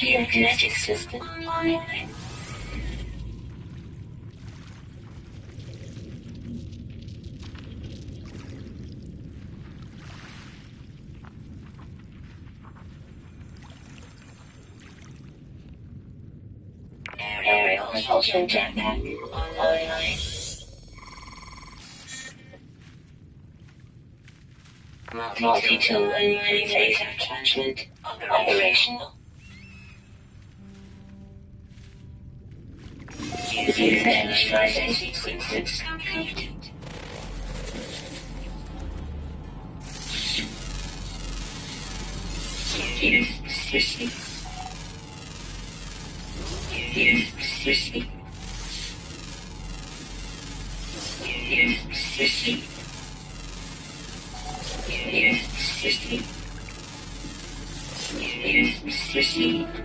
your kinetic system online. Aerial propulsion jetpack online. Multi-tool and phase attachment operational. Using initialization sequences completed. Use system. Use system. Use system. Use system. Use system.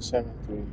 Cemetery.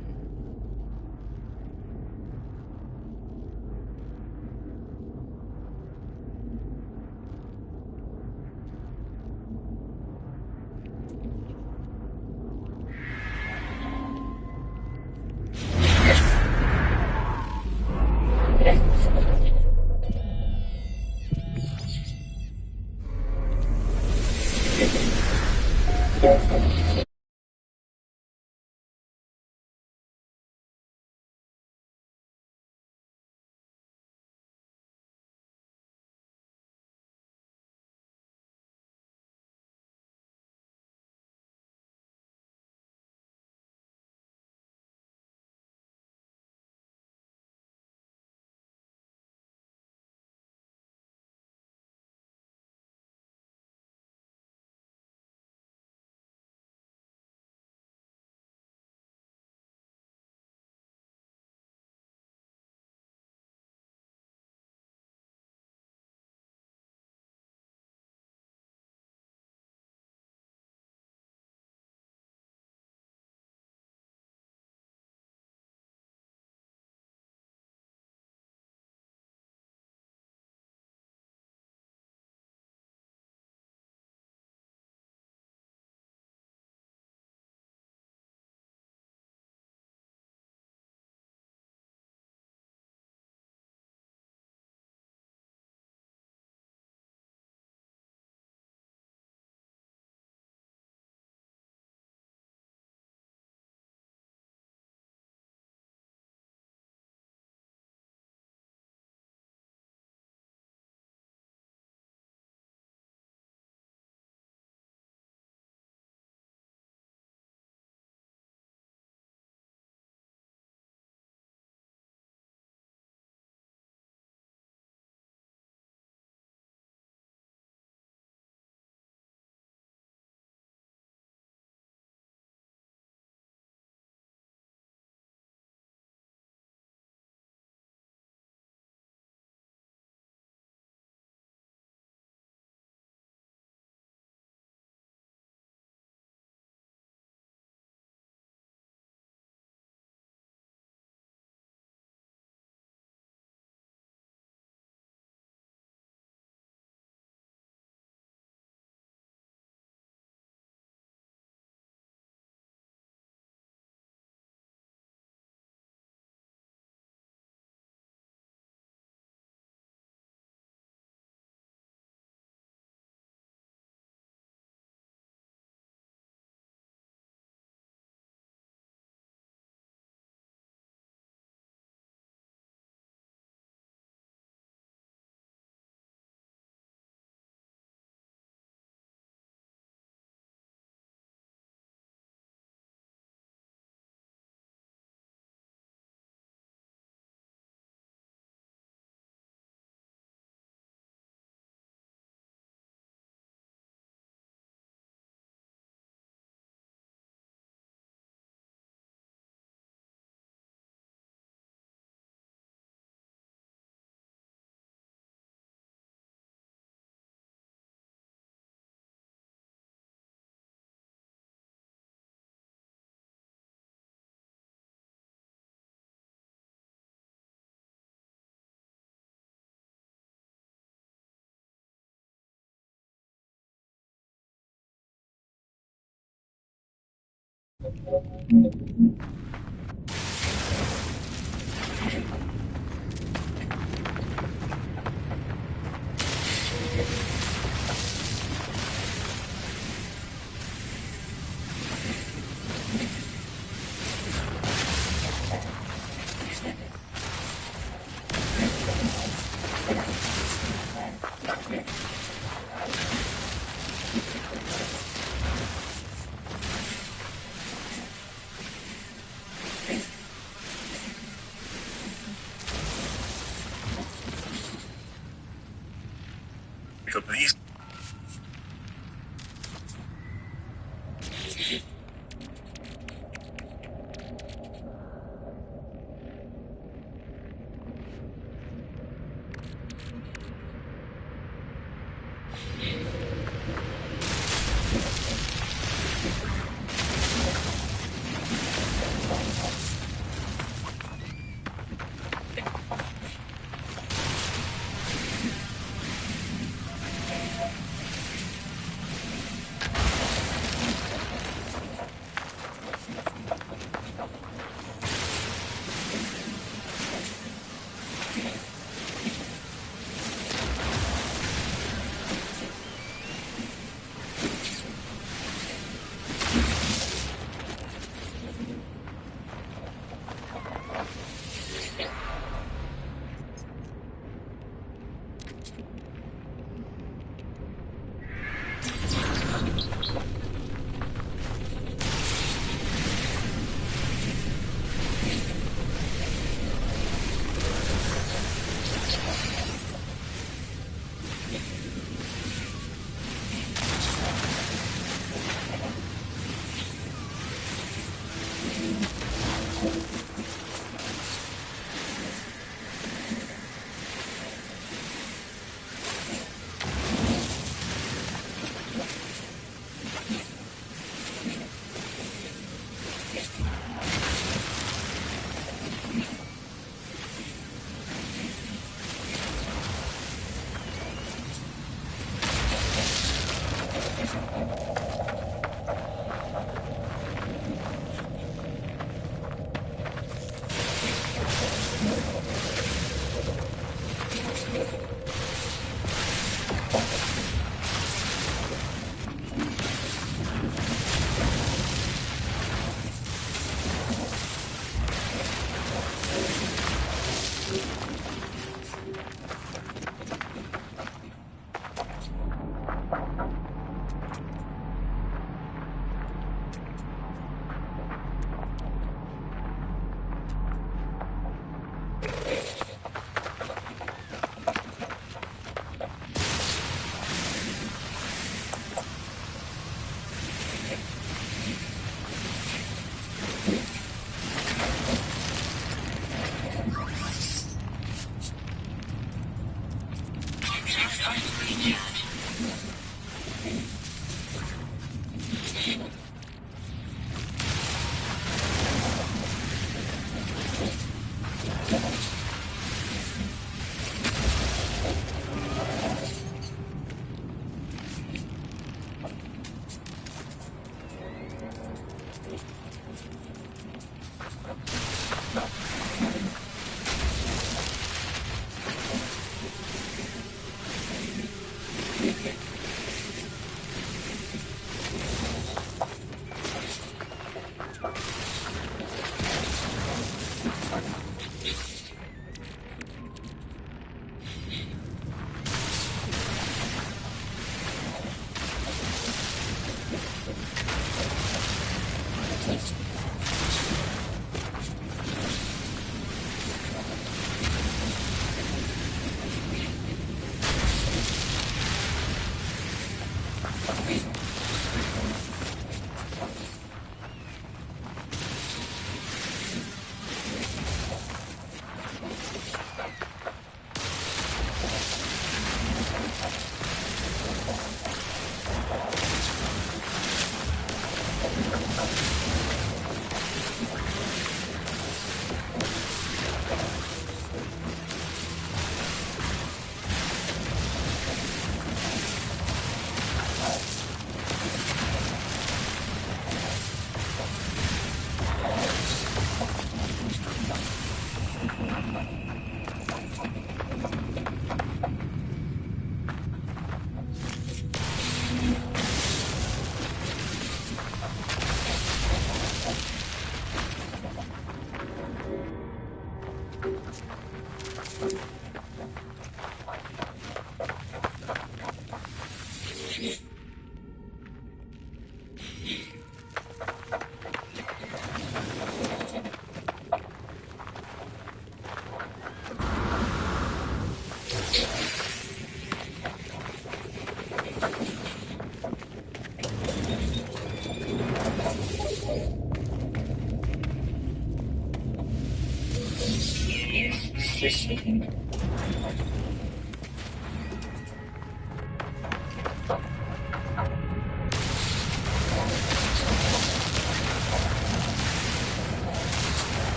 Fishing.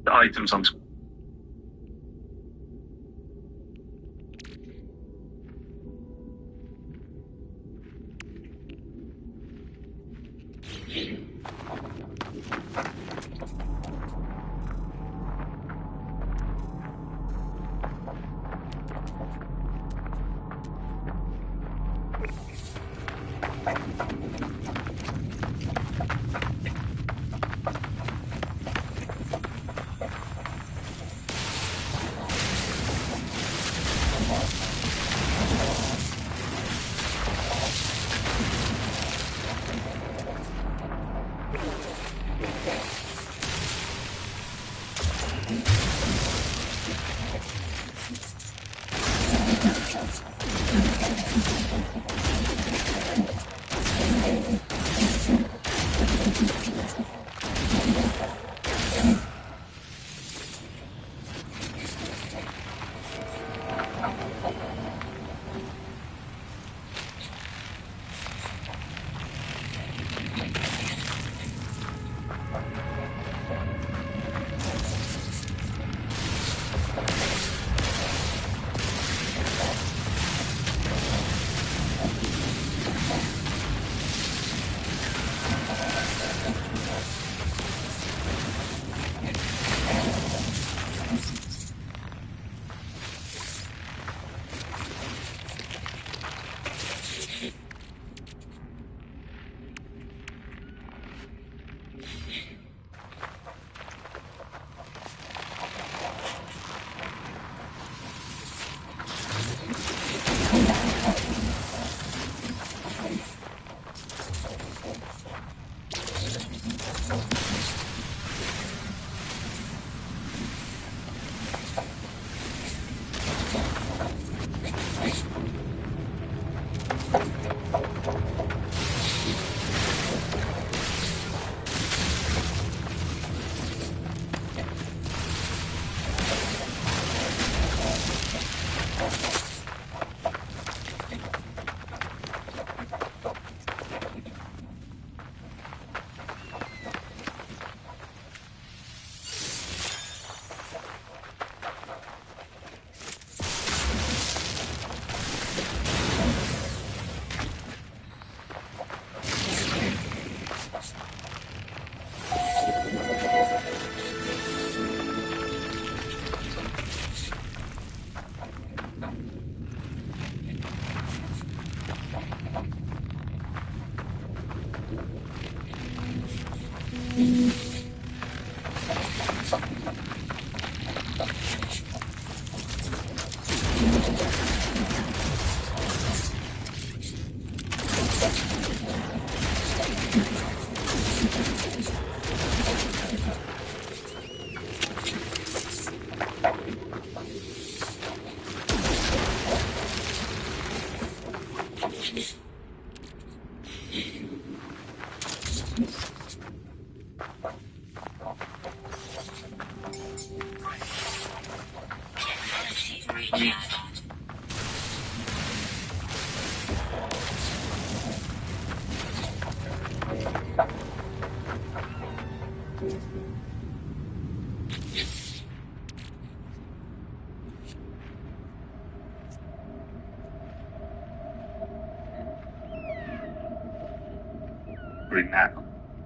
The items on Now.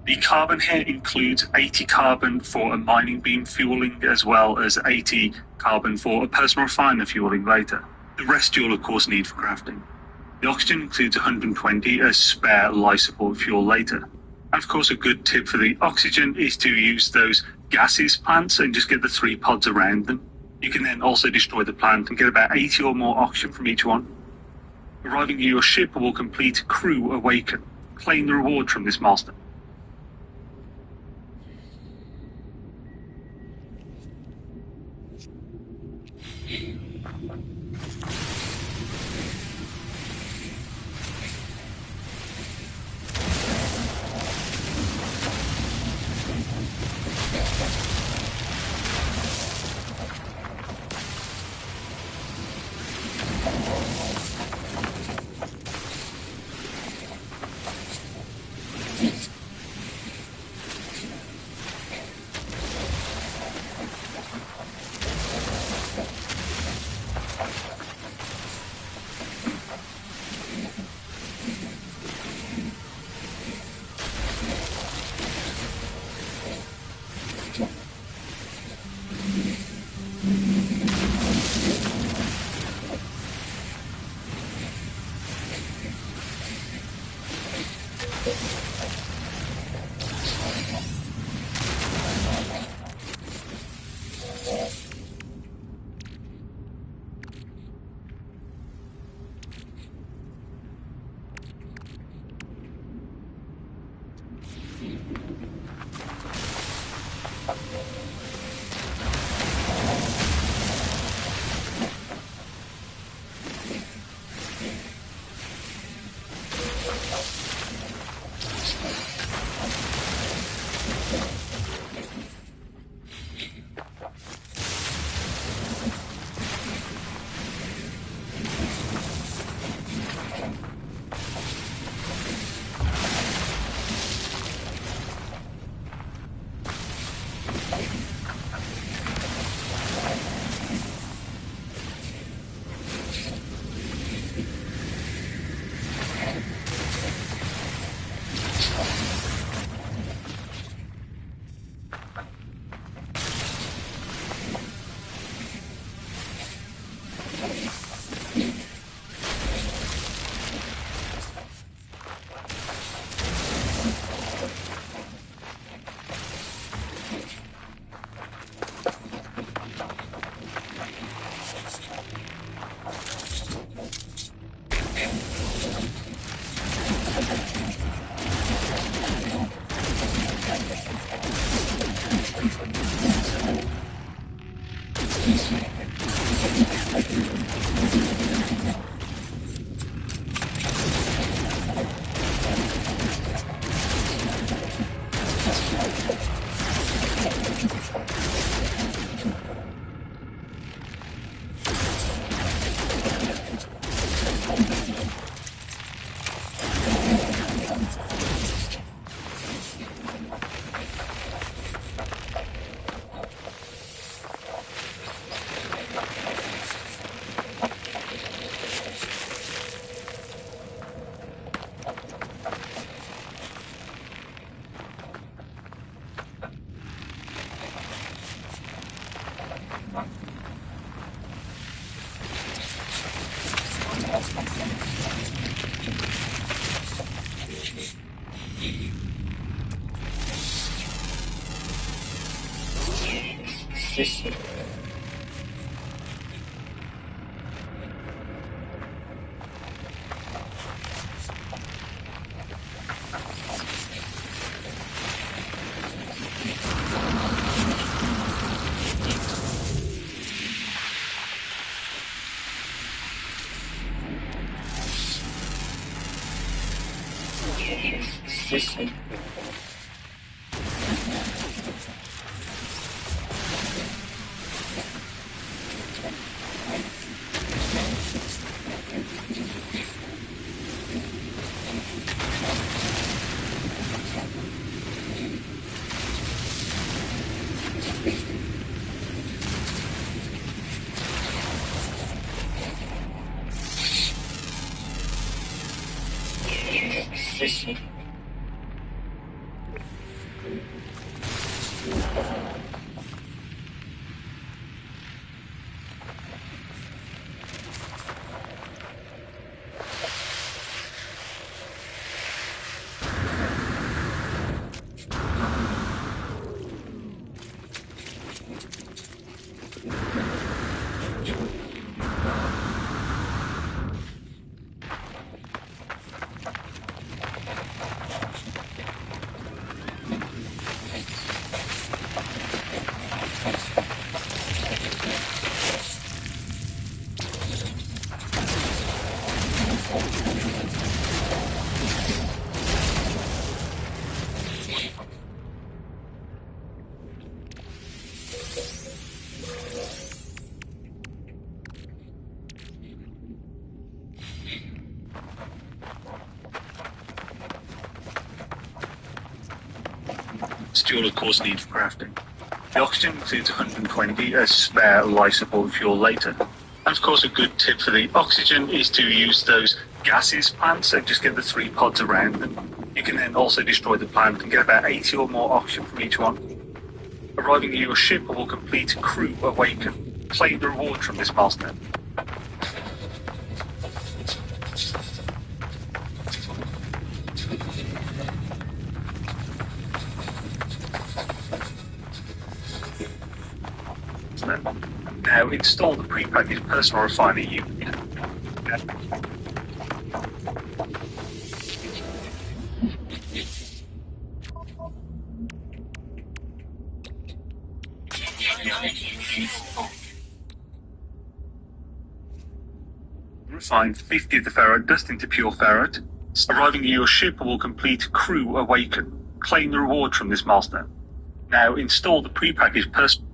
The carbon here includes 80 carbon for a mining beam fueling as well as 80 carbon for a personal refiner fueling later. The rest you'll of course need for crafting. The oxygen includes 120 as spare life support fuel later. And of course a good tip for the oxygen is to use those gases plants and just get the 3 pods around them. You can then also destroy the plant and get about 80 or more oxygen from each one. Arriving at your ship will complete Crew Awaken. Claim the reward from this milestone. System. System. System. Fuel, of course, needed for crafting. The oxygen includes 120 as spare life support fuel later. And of course, a good tip for the oxygen is to use those gases plants, so just get the 3 pods around them. You can then also destroy the plant and get about 80 or more oxygen from each one. Arriving at your ship will complete crew awaken. Claim the reward from this milestone. Now install the prepackaged personal refiner unit. Refine 50 of the ferrite dust into pure ferrite. Arriving at your ship will complete Crew Awaken. Claim the reward from this milestone. Now install the prepackaged personal.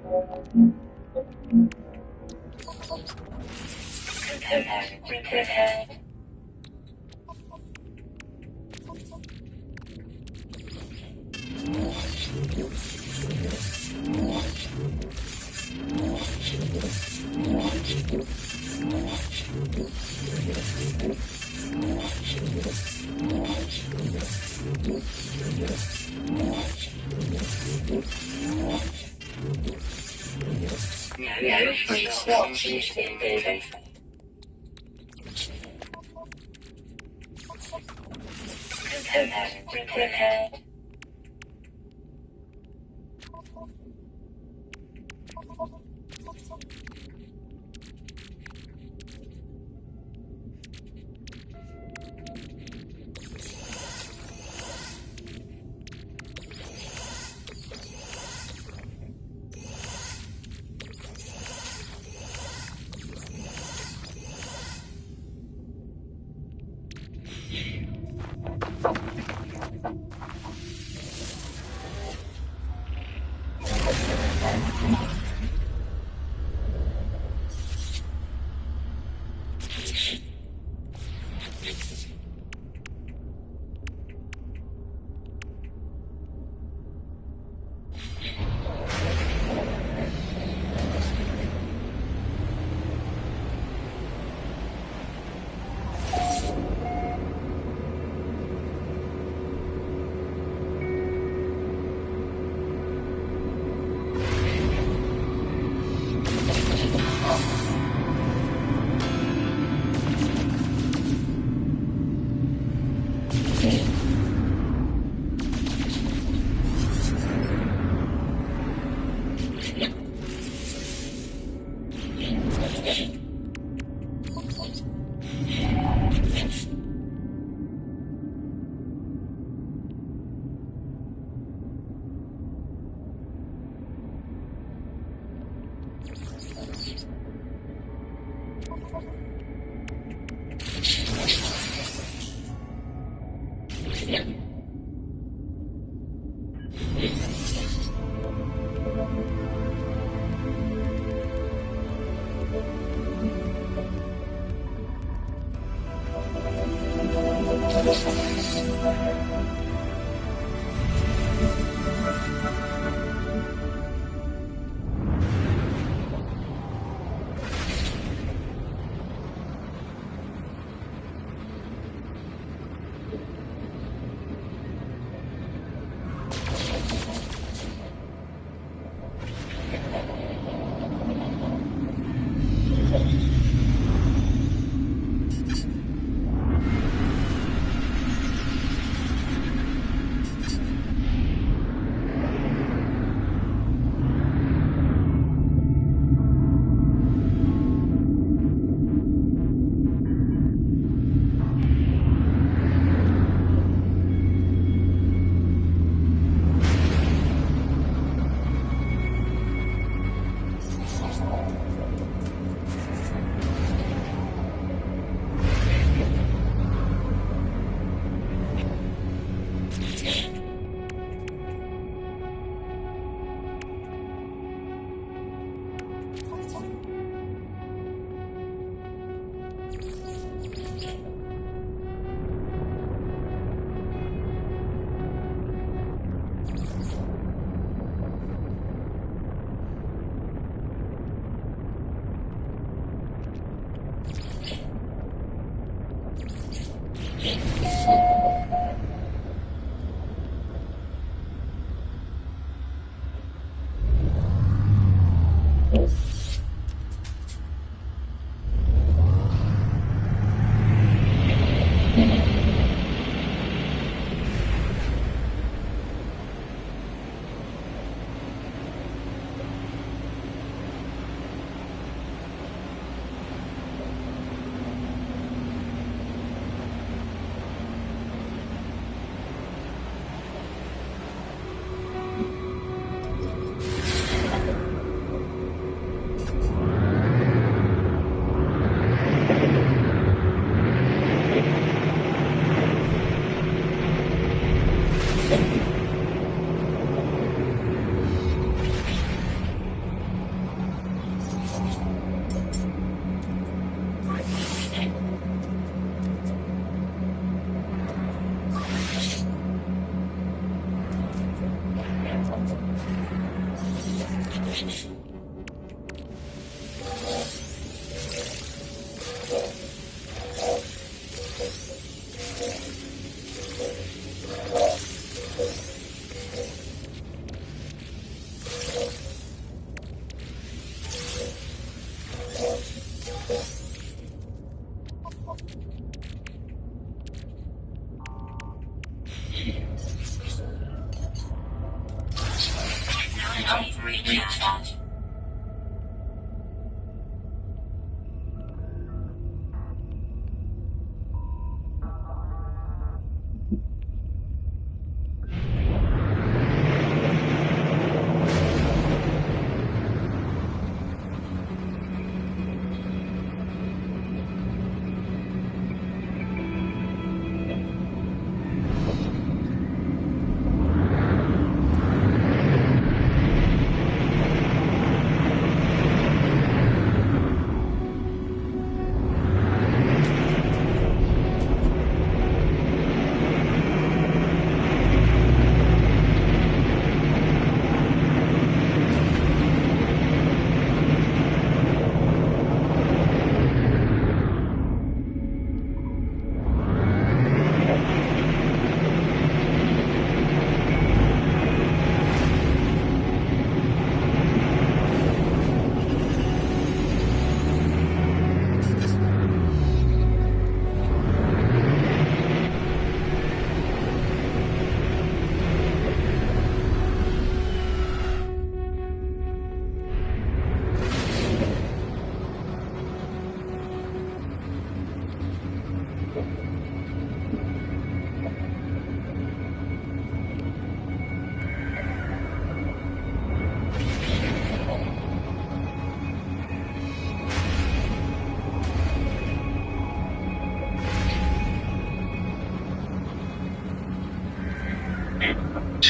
Component repaired. No wristwatches included. Component repaired.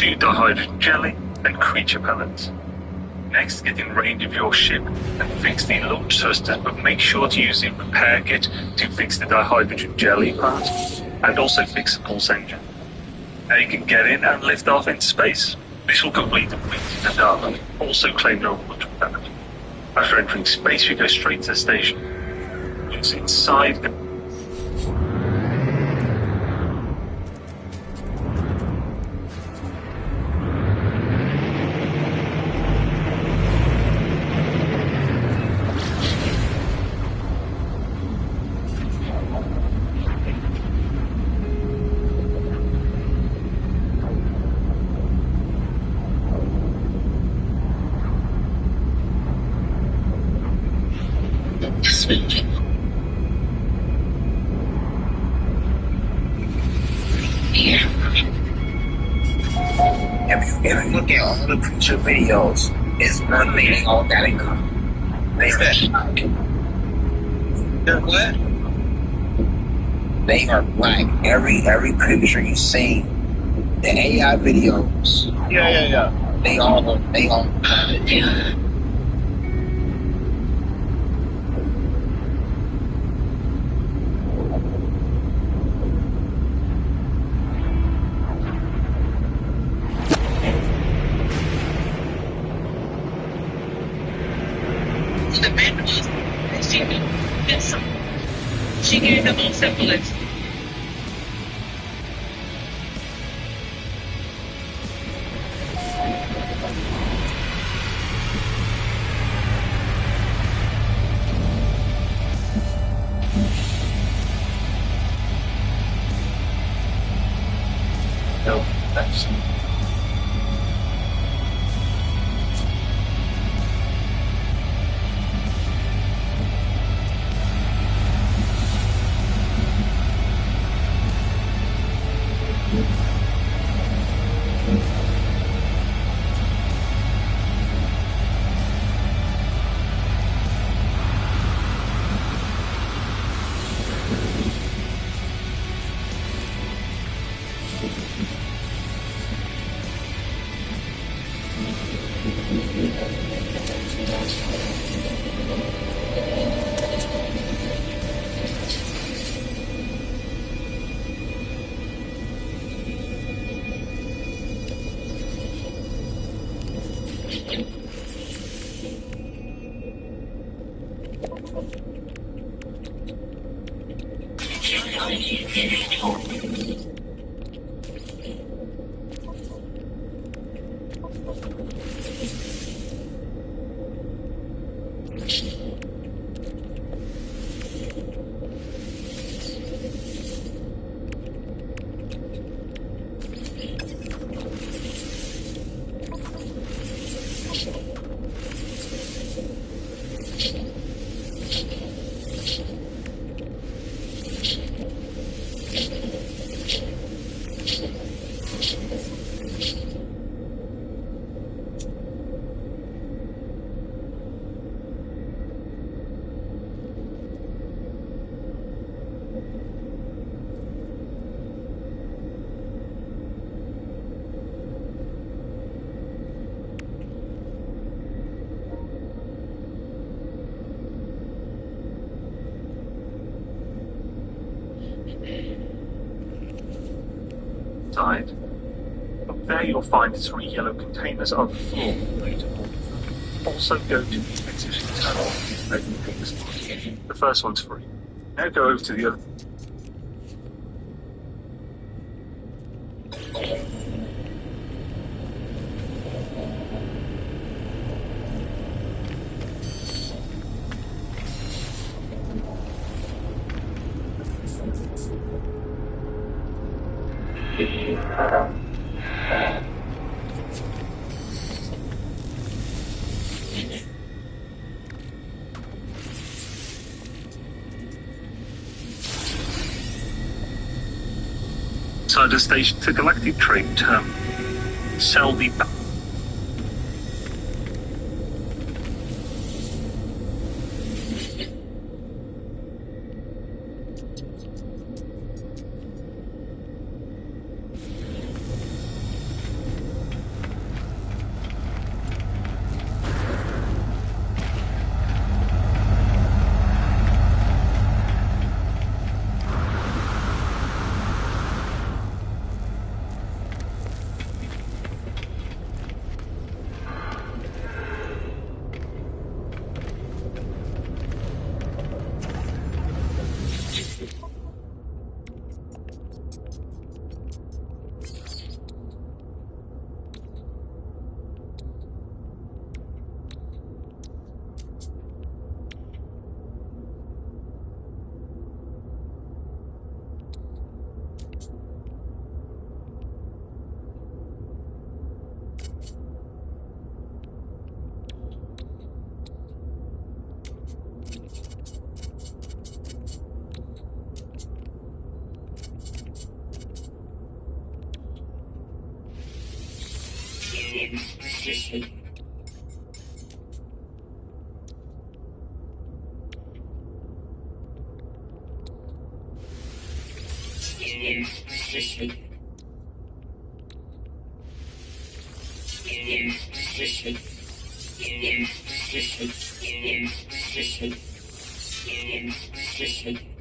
2 dihydrogen jelly, and creature pellets. Next, get in range of your ship and fix the launch thrusters, but make sure to use the repair kit to fix the dihydrogen jelly part, and also fix the pulse engine. Now you can get in and lift off into space. This will complete the wings in the dark, also claim no launch damage. After entering space, you go straight to the station. Once inside, If you look at all the preacher videos, it's one thing they all got in common. They They're what? They are black. Every preacher you see, the AI videos. Yeah. They all. The man was, she gave him all syphilis. no, that's side. Up there you'll find 3 yellow containers on the floor for you to pull. Also go to the exit tunnel and open things. The first one's free. Now go over to the other. Inside the station to Galactic Trade Terminal. Sell the Aliens position. Aliens position. Aliens position. Aliens position. Aliens position. Aliens position.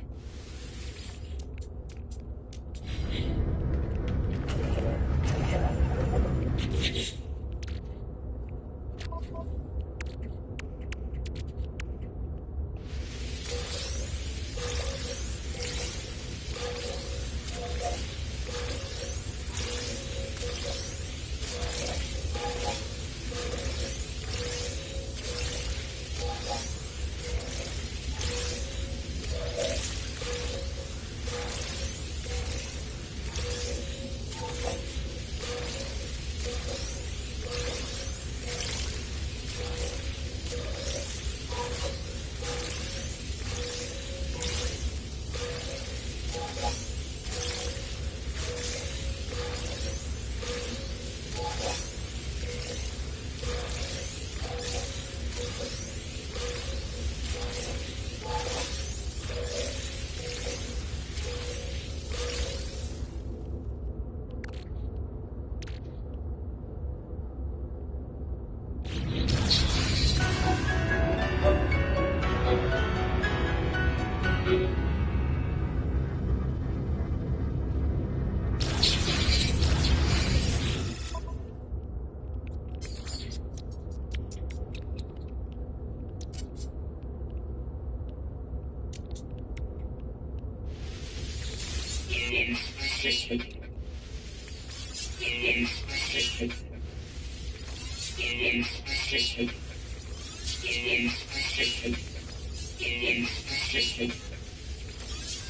Aliens position. Aliens position. Aliens position. Aliens position. Aliens position. Aliens position.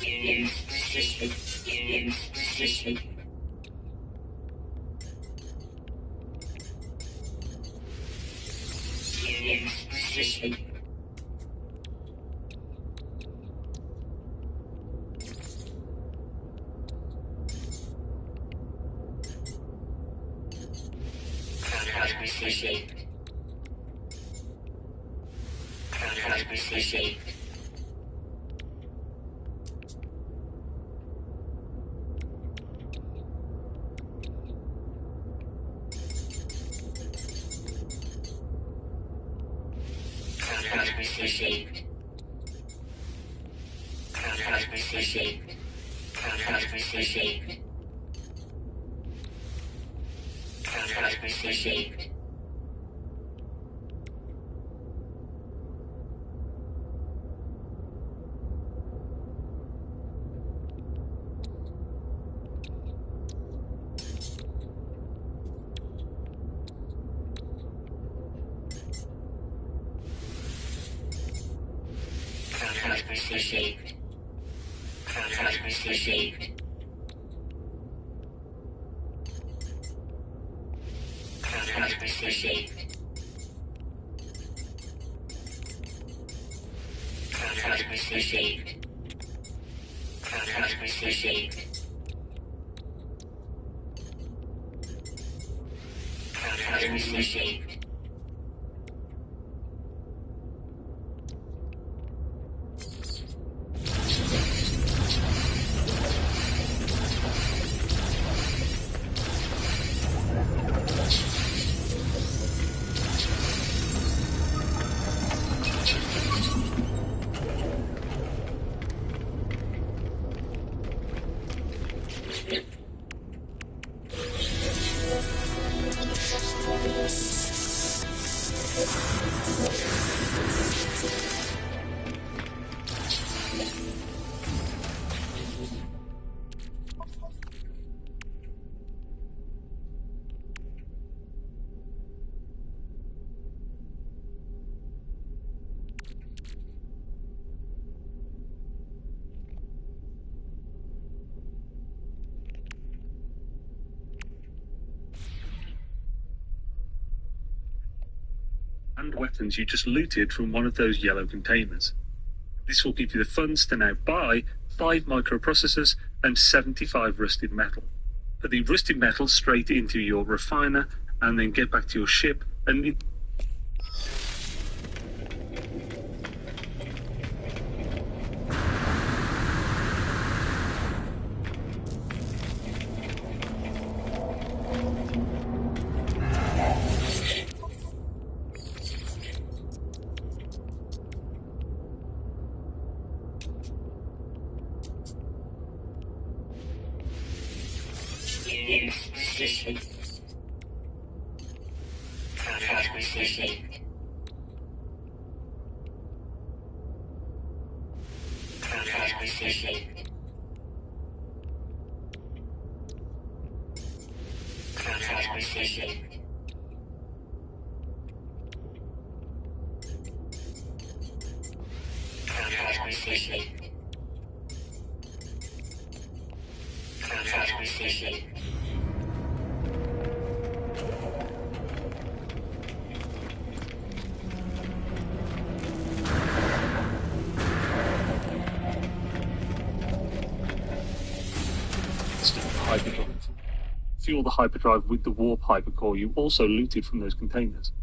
Aliens position. Aliens position. Position. Position. Position. Position. Position. Position. Position. Position. Position. Position. Position. Position. And weapons you just looted from one of those yellow containers. This will give you the funds to now buy 5 microprocessors and 75 rusted metal. Put the rusted metal straight into your refiner and then get back to your ship. And Units position. Contact received. Contact received. Contact received. Contact received. Contact received. hyperdrive. Fuel the hyperdrive with the warp hypercore you also looted from those containers.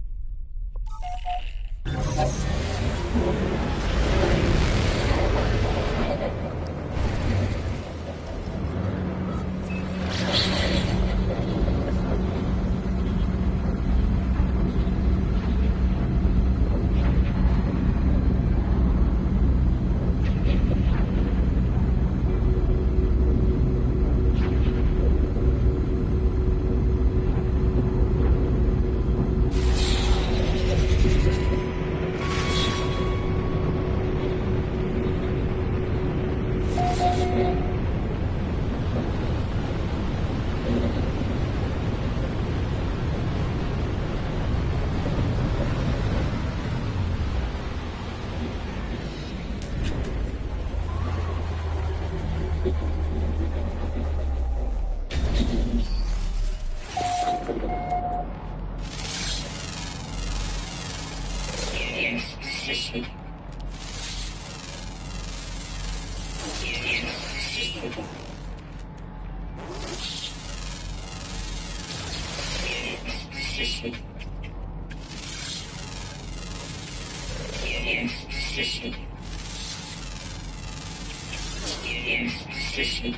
Units position. Units position. Units position. Units position.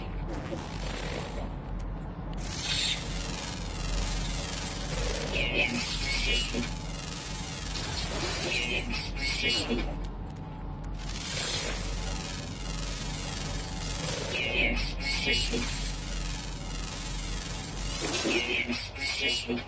Units position. Units position. Units position. Units position. Units position.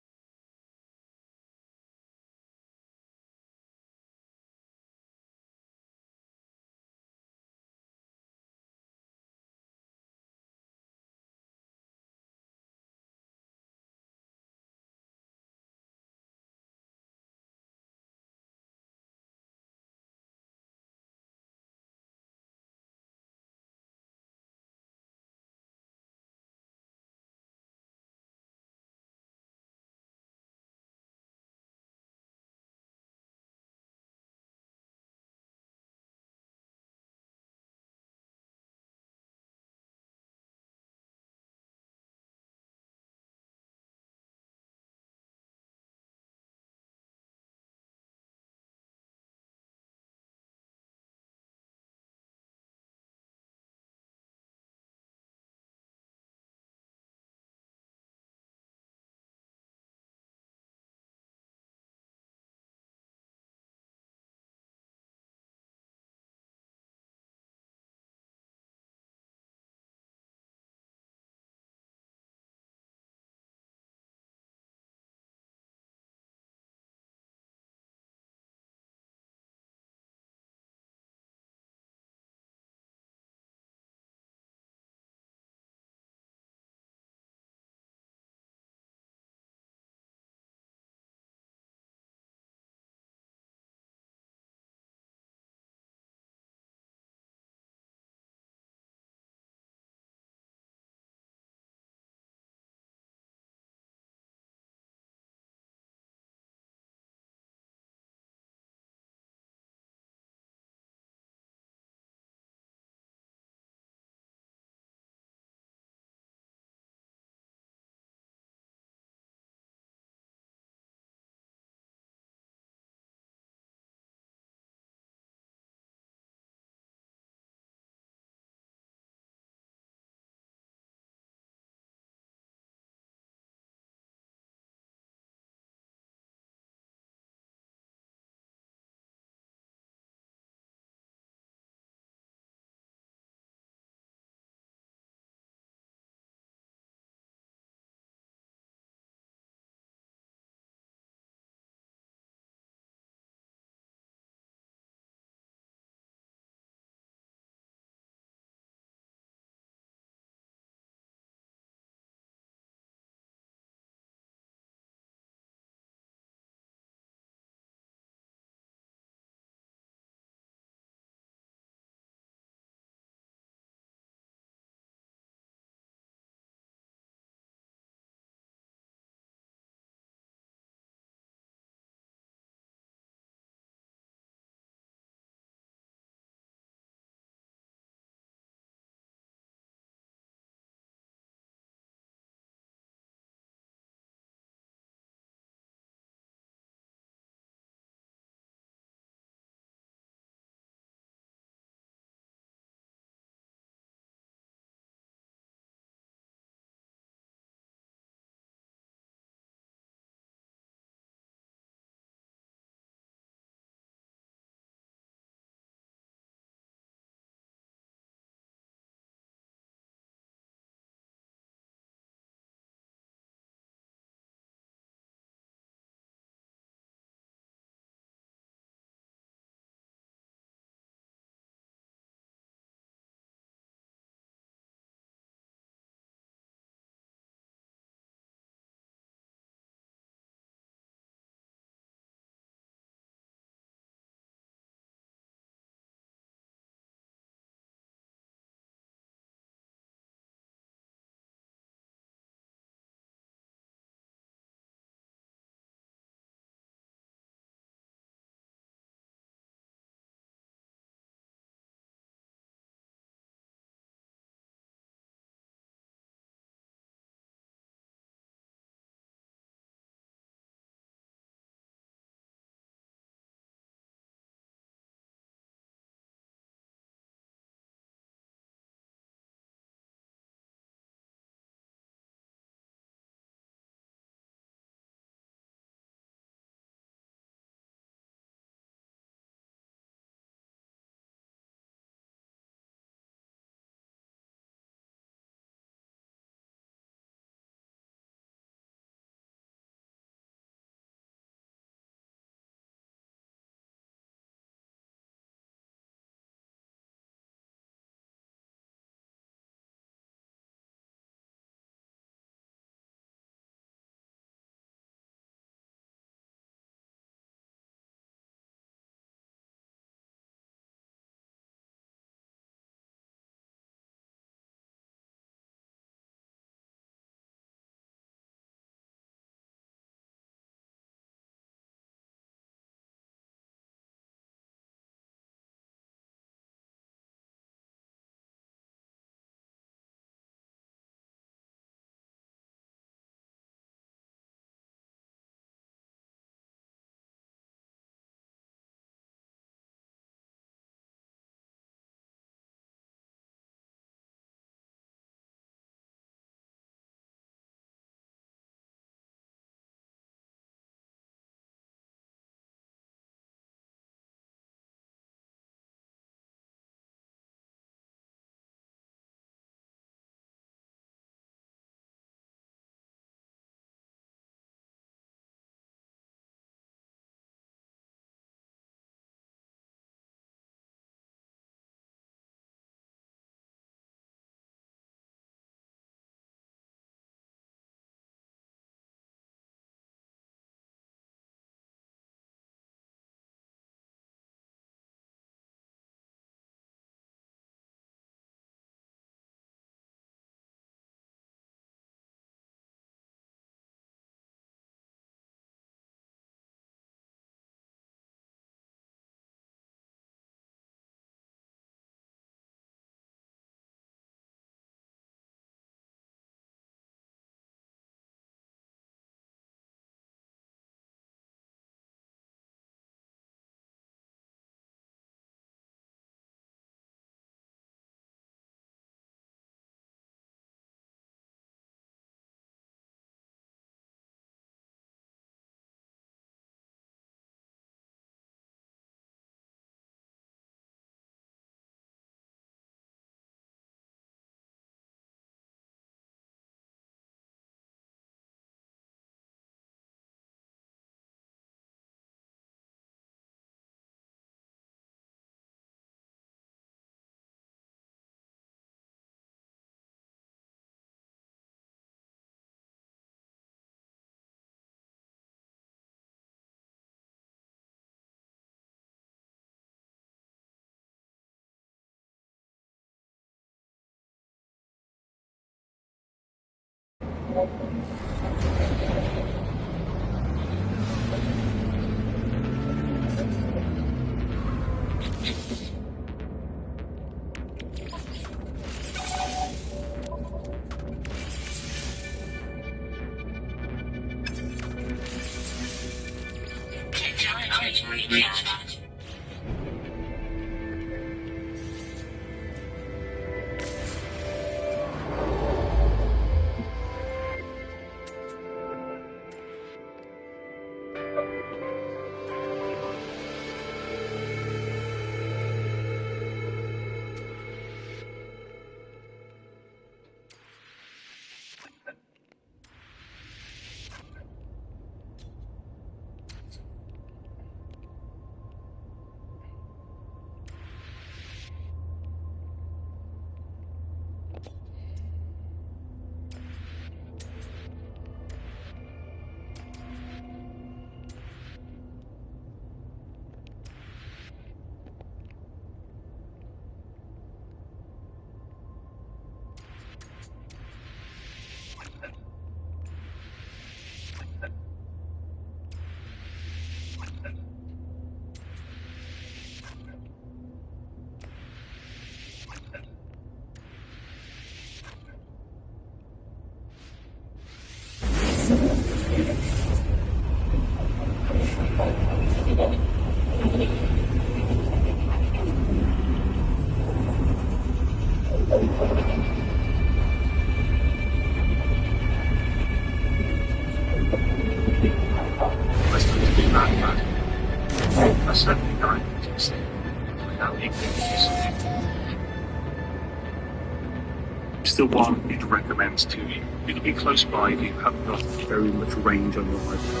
Still one it recommends to you. It'll be close by if you haven't got very much range on your rifle.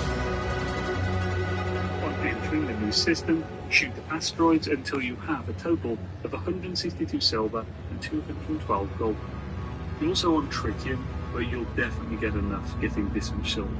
On entering the new system, shoot the asteroids until you have a total of 162 silver and 212 gold. You're also on Tritium, where you'll definitely get enough getting this much silver.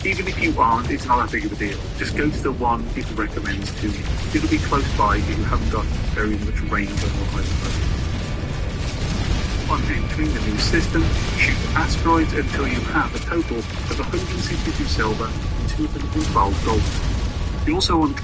Even if you aren't, it's not that big of a deal. Just go to the one it recommends to you. It'll be close by if you haven't got very much range on your rifle. On entering the new system, shoot asteroids until you have a total of 162 silver and 212 gold. You also want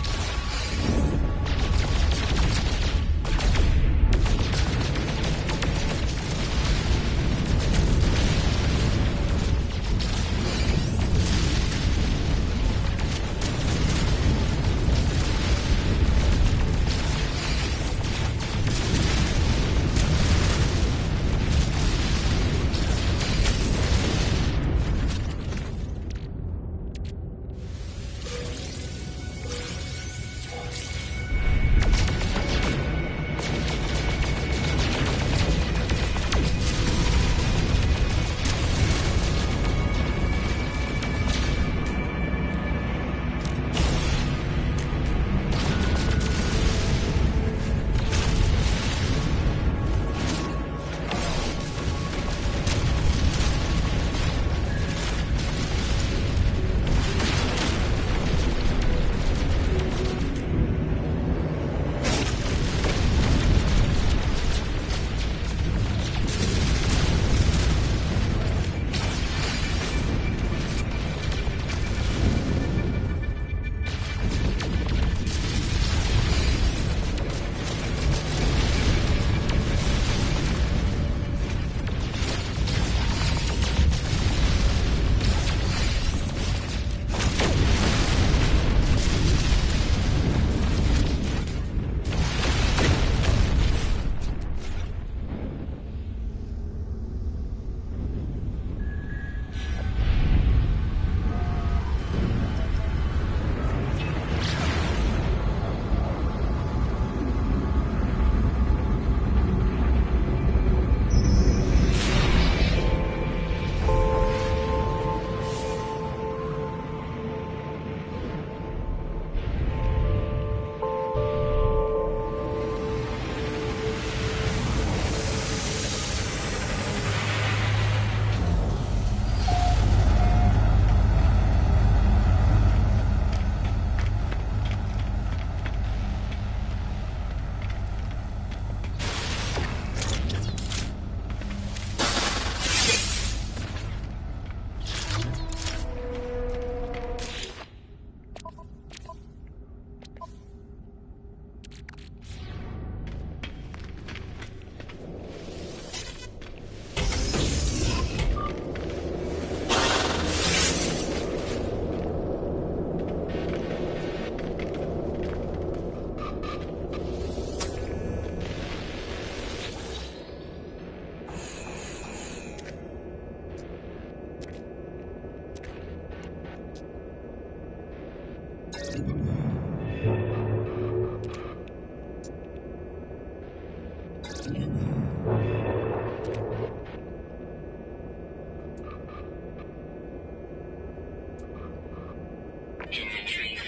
Inventory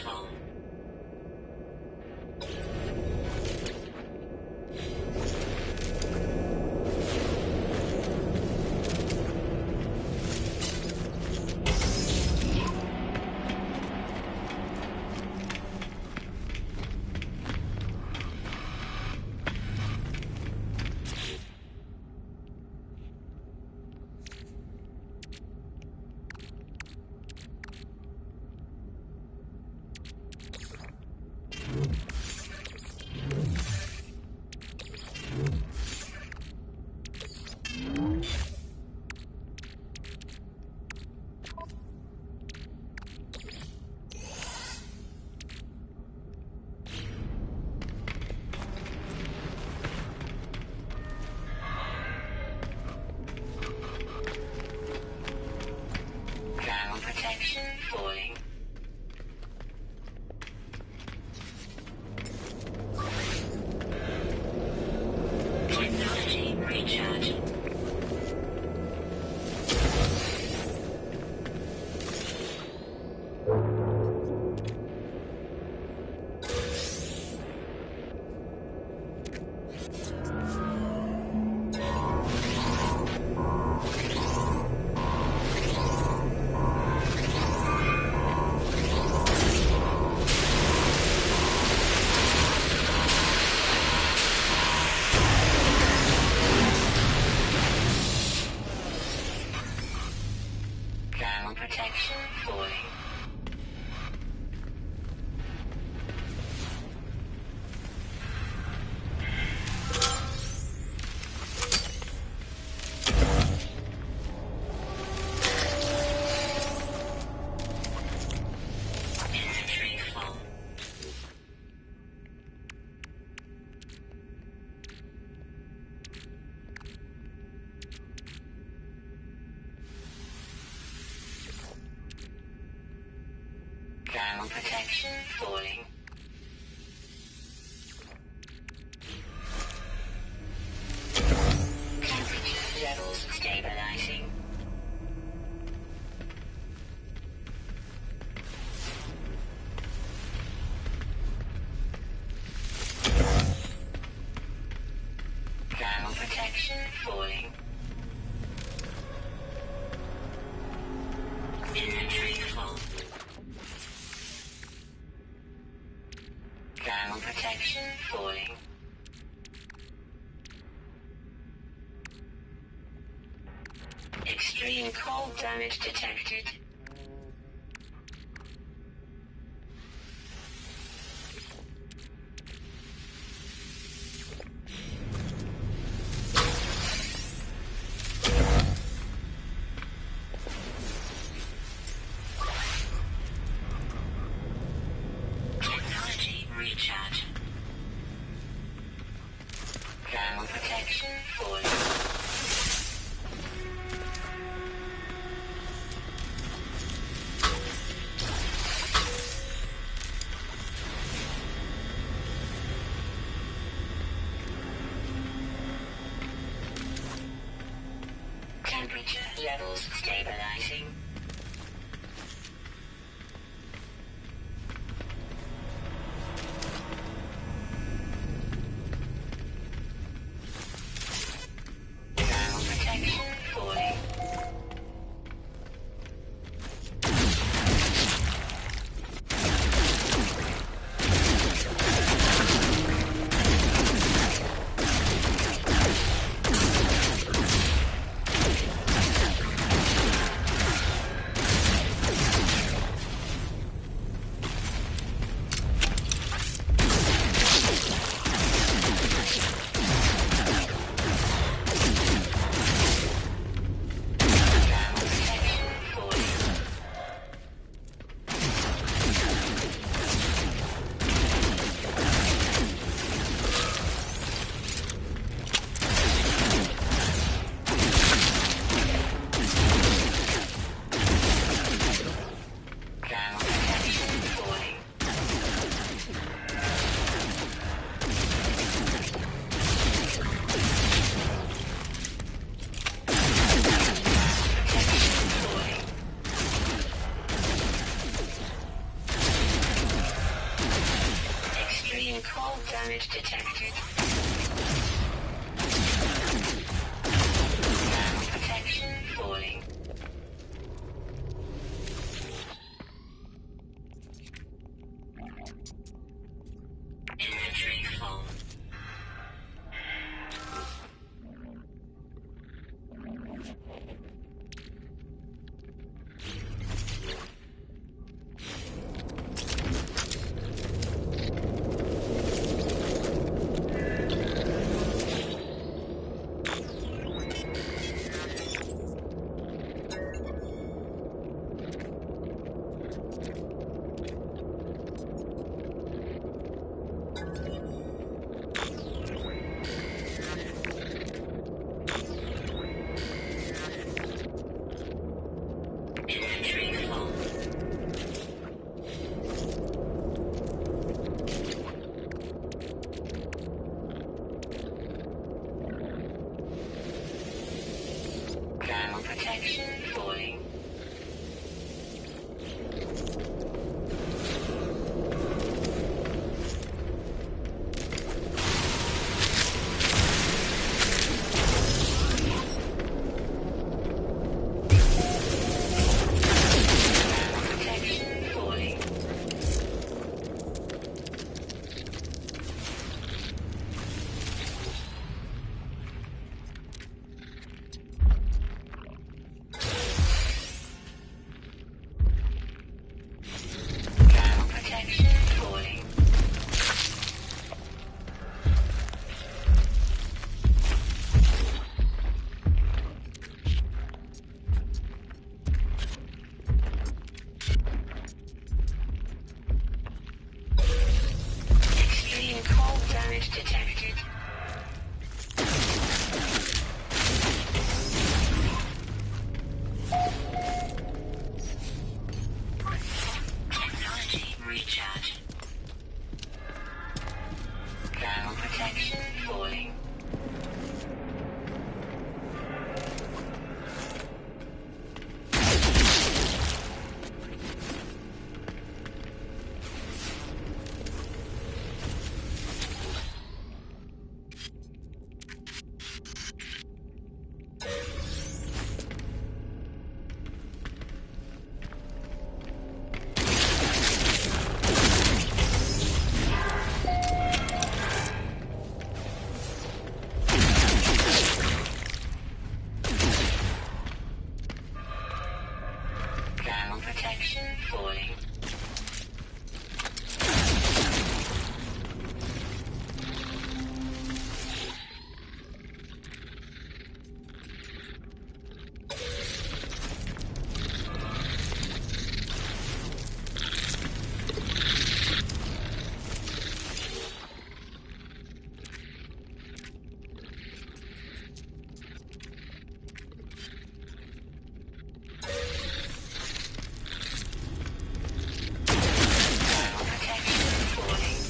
full. Thermal protection falling. Technology recharging. Thermal protection falling. Inventory full. Thermal protection falling. Temperature levels stabilizing. Thermal protection falling. Inventory full. Thermal protection falling. Extreme cold damage detected. Technology recharge. Thermal protection falling. Temperature levels stabilizing. Thermal protection falling. protection falling. Protection falling. Thermal protection falling. Extreme cold damage detected. Technology recharge. Thermal protection falling. Thermal protection falling. Thermal protection falling.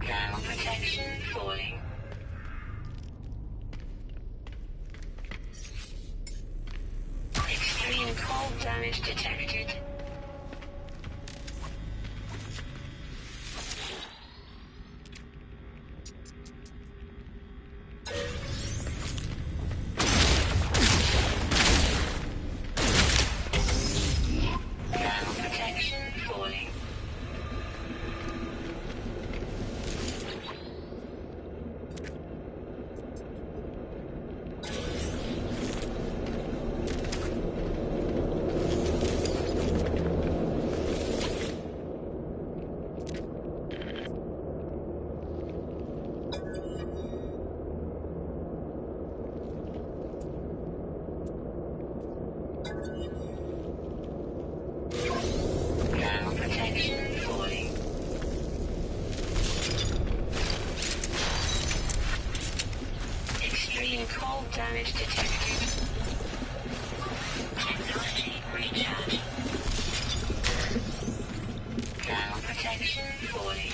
Thermal protection falling. Extreme cold damage detected. Thermal protection falling. Thermal protection falling. Extreme cold damage detected. Technology recharge. Thermal protection falling.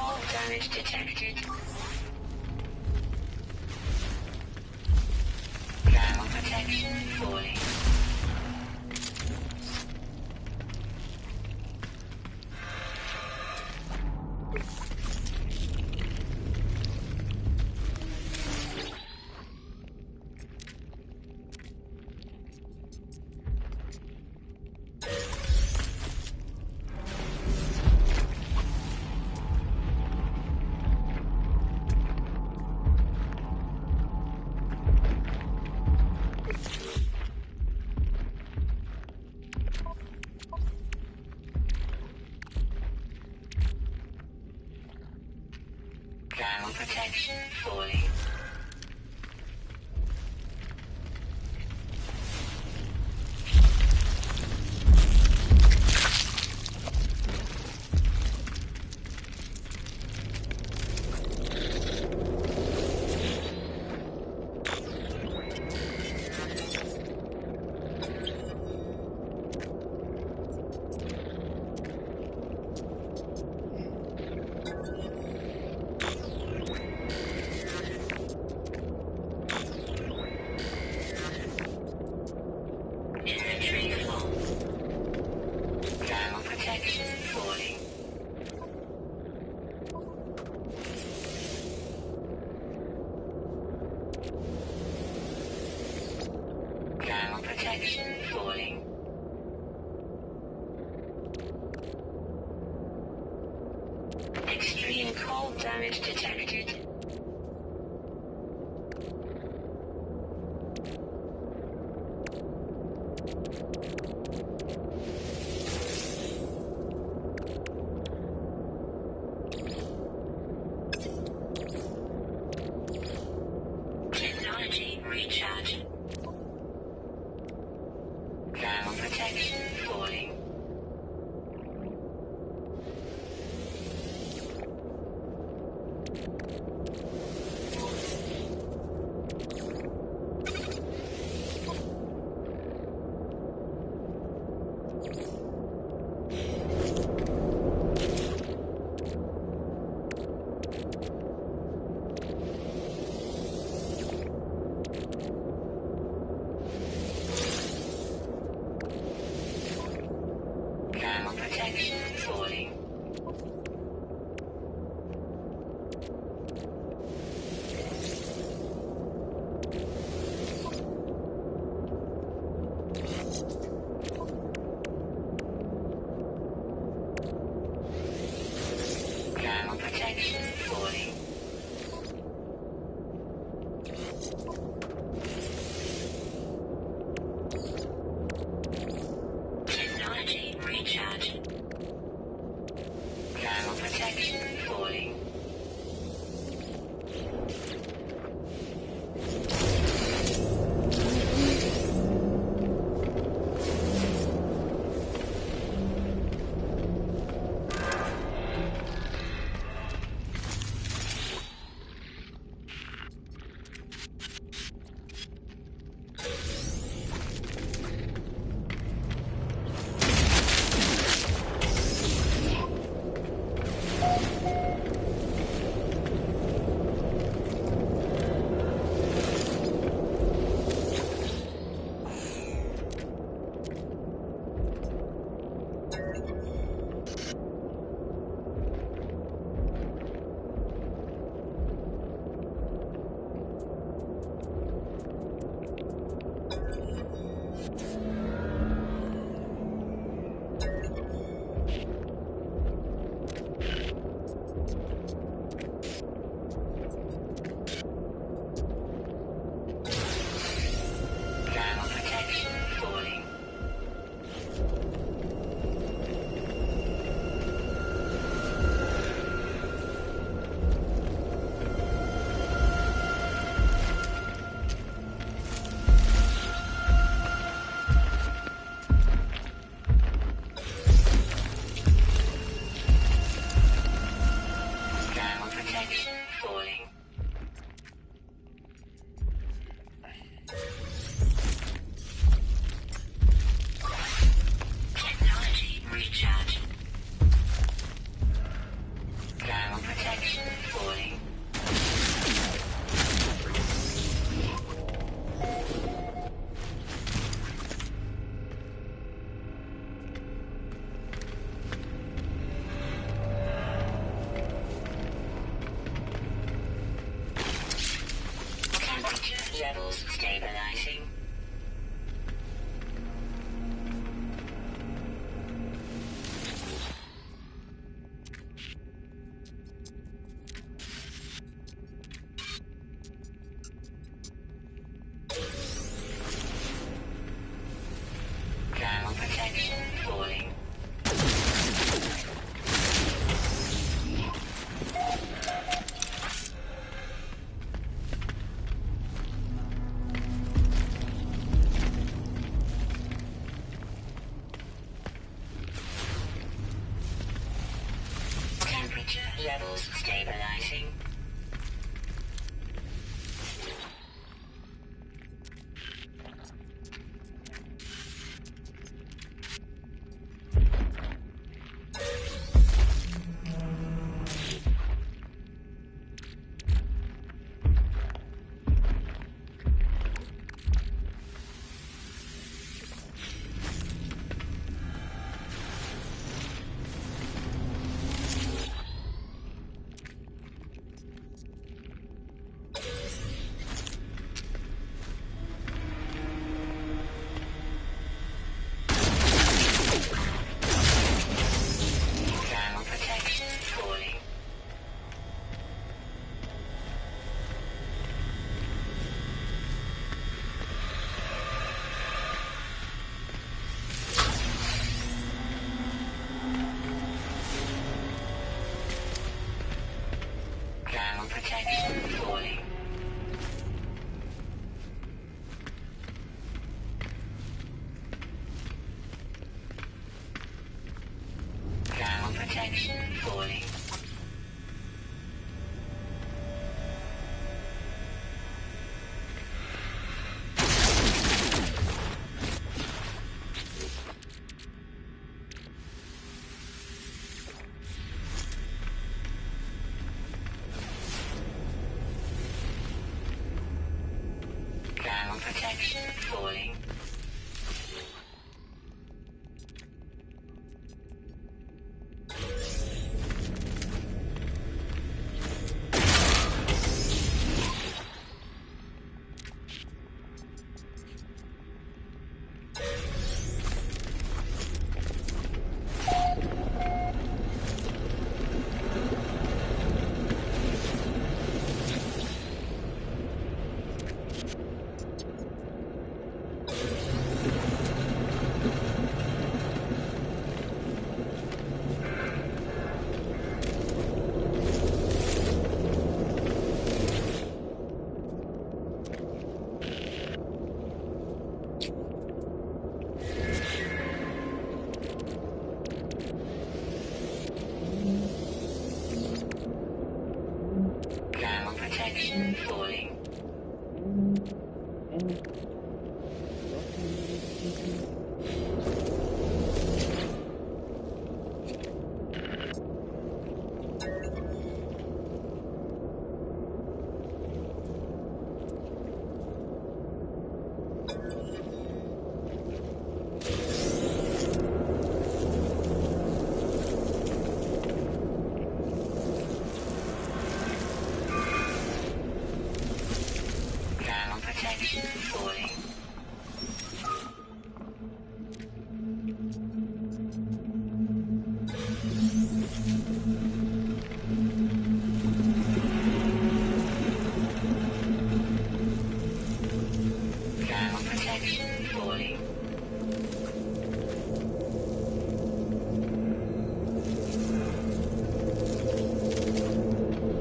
Cold damage detected. Thermal protection falling. Thermal protection falling. Inventory full. Thermal protection falling. Thermal protection falling. Extreme cold damage detected. Technology recharge. Thermal protection falling. Thermal protection falling. Thermal protection falling. Technology recharge. levels stabilizing. Protection falling. Ground protection falling. Ground protection falling. Ground protection falling. Ground protection falling. Ground protection falling. Ground protection falling.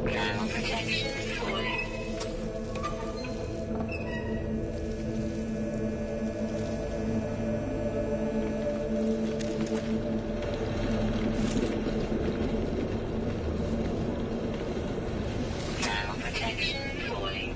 Ground protection falling. Ground protection falling.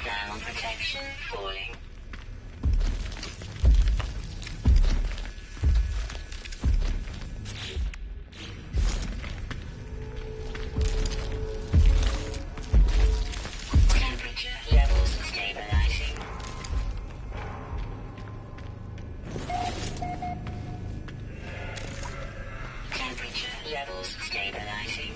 Ground protection falling. Temperature levels stabilizing. Temperature levels stabilizing.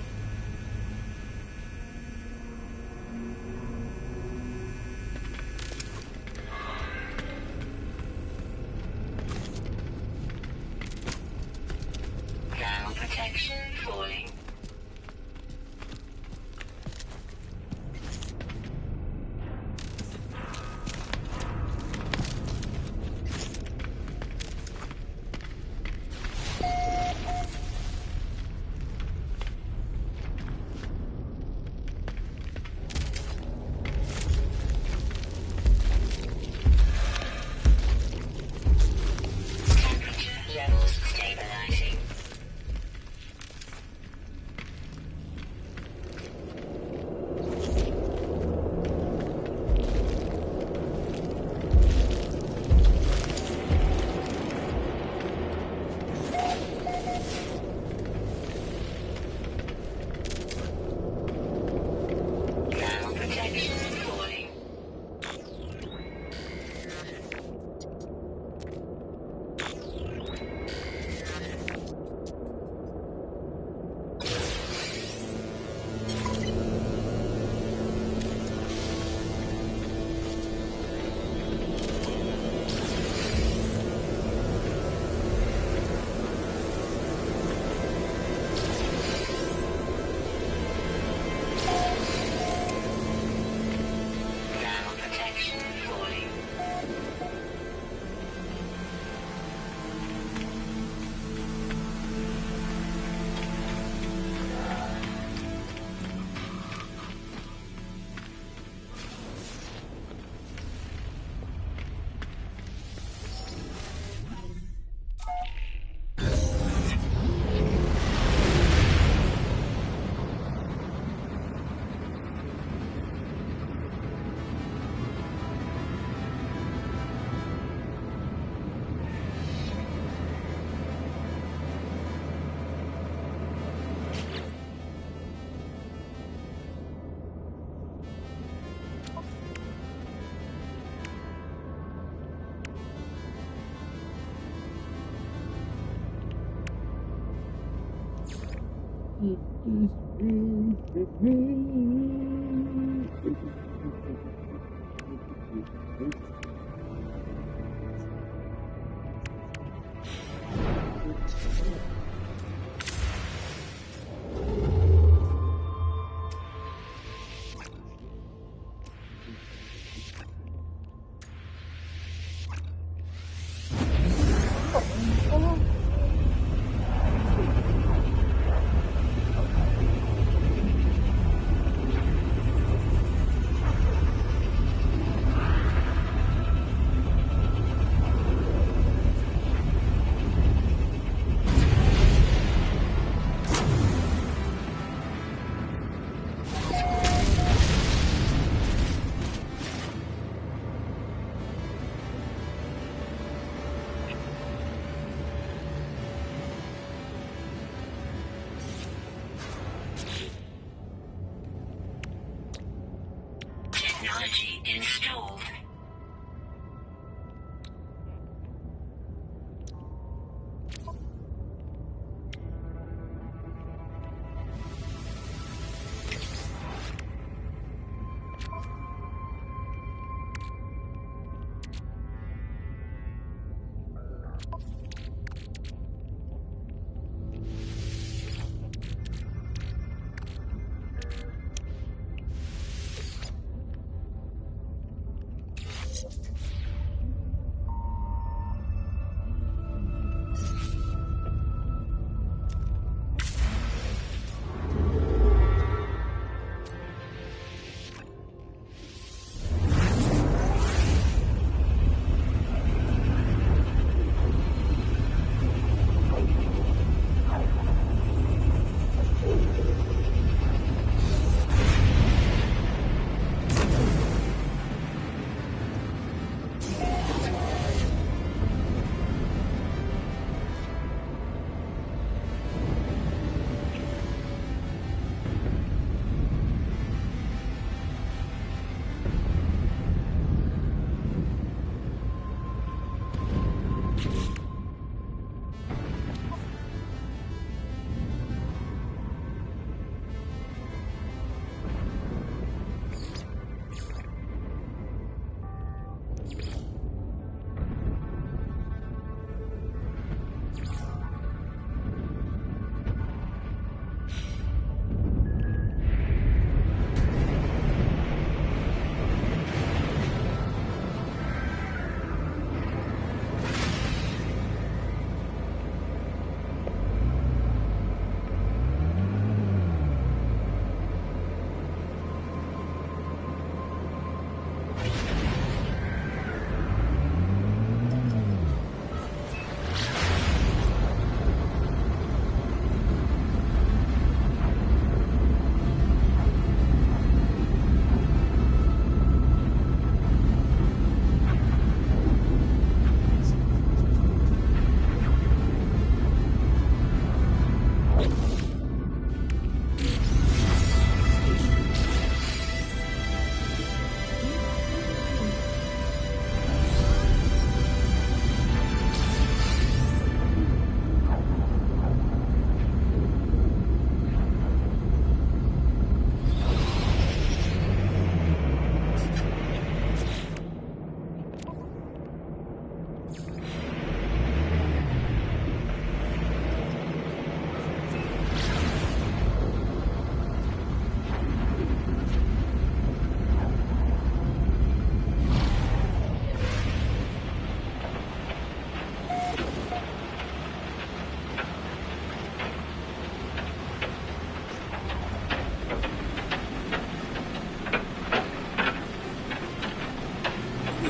Technology installed.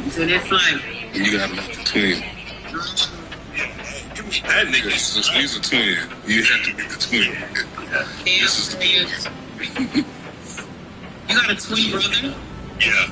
So they're flying. You gotta let the twin. That nigga, he's a twin. You have to get the twin. This is the twin. You got a twin brother? Yeah.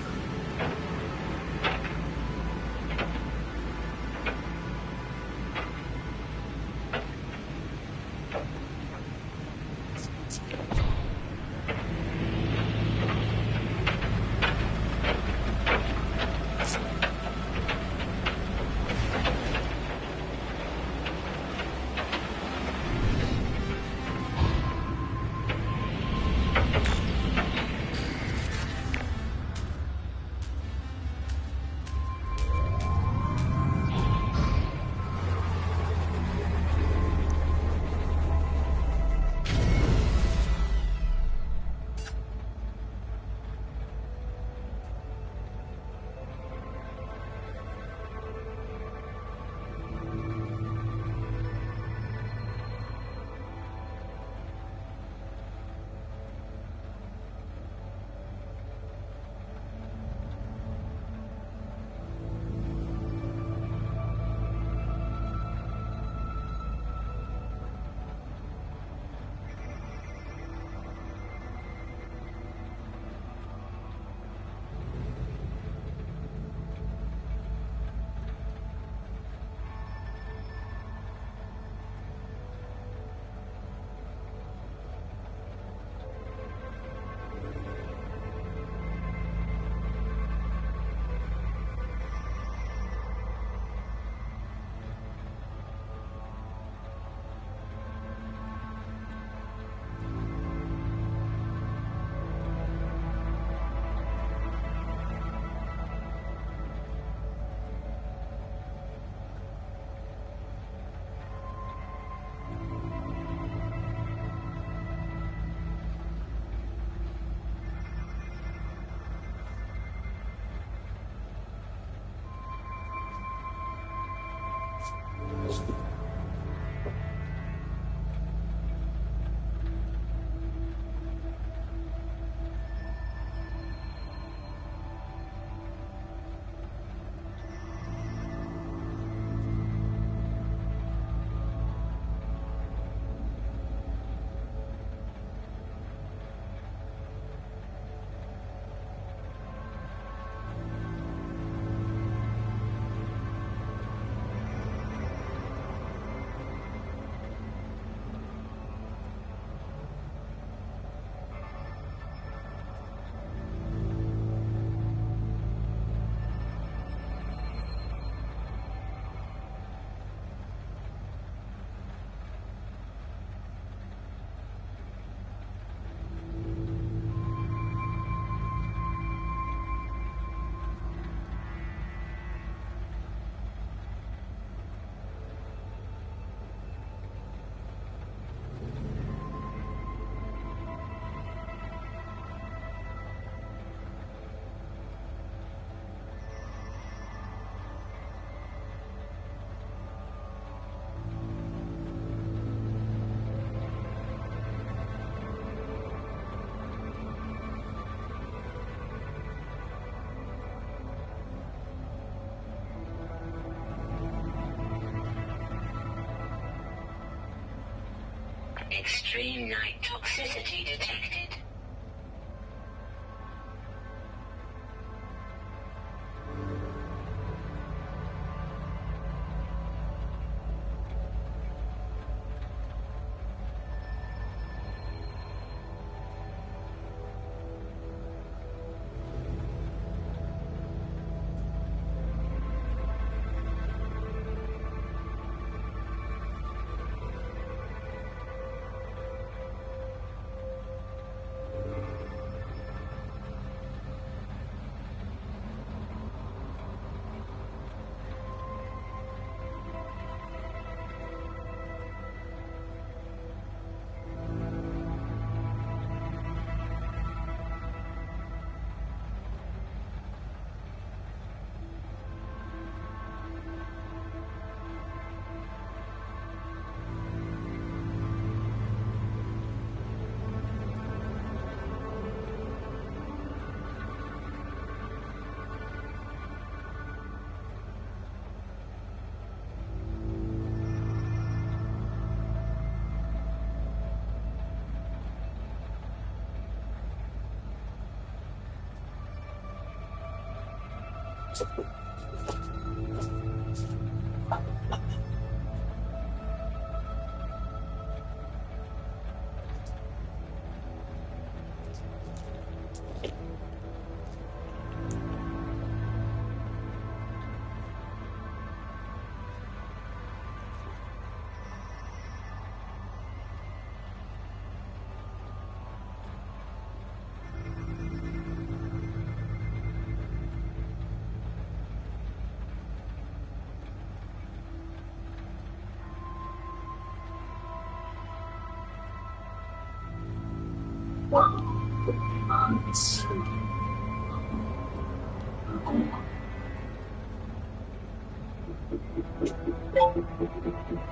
Extreme night toxicity detected.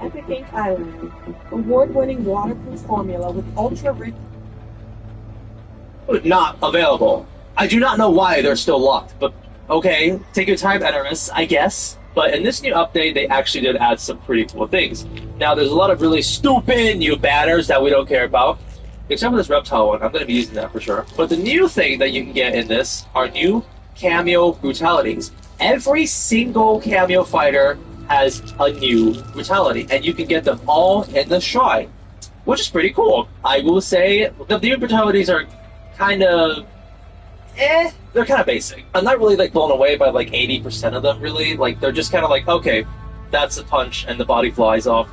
Epic Ink Island, award-winning waterproof formula with ultra-rich... Not available. I do not know why they're still locked, but okay, take your time, Edoras, I guess. But in this new update, they actually did add some pretty cool things. Now, there's a lot of really stupid new banners that we don't care about, except for this reptile one. I'm going to be using that for sure. But the new thing that you can get in this are new cameo brutalities. Every single cameo fighter has a new brutality, and you can get them all in the shrine, which is pretty cool. I will say the new brutalities are kind of they're kind of basic. I'm not really like blown away by like 80% of them really. Like they're just kind of like, okay, that's a punch and the body flies off.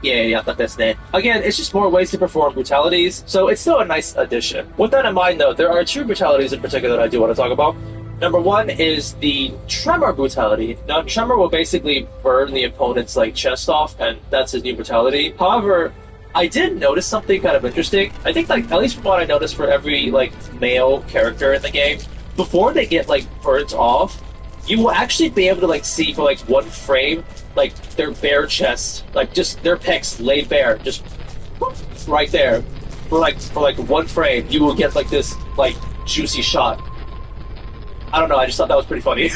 Yeah, that's it. Again, it's just more ways to perform brutalities, so it's still a nice addition. With that in mind though, there are two brutalities in particular that I do want to talk about. Number one is the Tremor brutality. Now, Tremor will basically burn the opponent's like chest off, and that's his new brutality. However, I did notice something kind of interesting. I think, like, at least from what I noticed for every like male character in the game, before they get like burnt off, you will actually be able to like see for like one frame like their bare chest, like just their pecs laid bare, just right there, for like one frame, you will get like this like juicy shot. I don't know, I just thought that was pretty funny.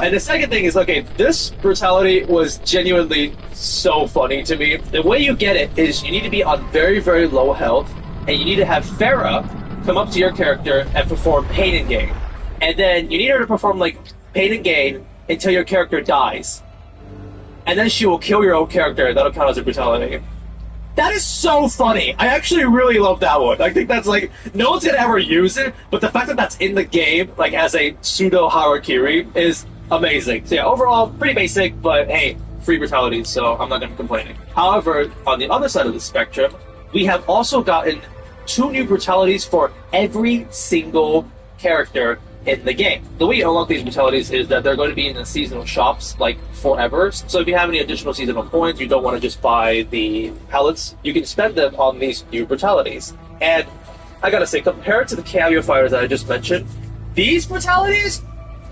And the second thing is, okay, this brutality was genuinely so funny to me. The way you get it is you need to be on very, very low health, and you need to have Farah come up to your character and perform pain and gain. And then you need her to perform like pain and gain until your character dies. And then she will kill your own character, that'll count as a brutality. That is so funny. I actually really love that one. I think that's like, no one's gonna ever use it, but the fact that that's in the game, like as a pseudo harakiri, is amazing. So yeah, overall, pretty basic, but hey, free brutality, so I'm not gonna complain. However, on the other side of the spectrum, we have also gotten 2 new brutalities for every single character in the game. The way you unlock these brutalities is that they're going to be in the seasonal shops like forever. So if you have any additional seasonal coins, you don't want to just buy the pellets, you can spend them on these new brutalities. And I gotta say, compared to the cameo fighters that I just mentioned, these brutalities,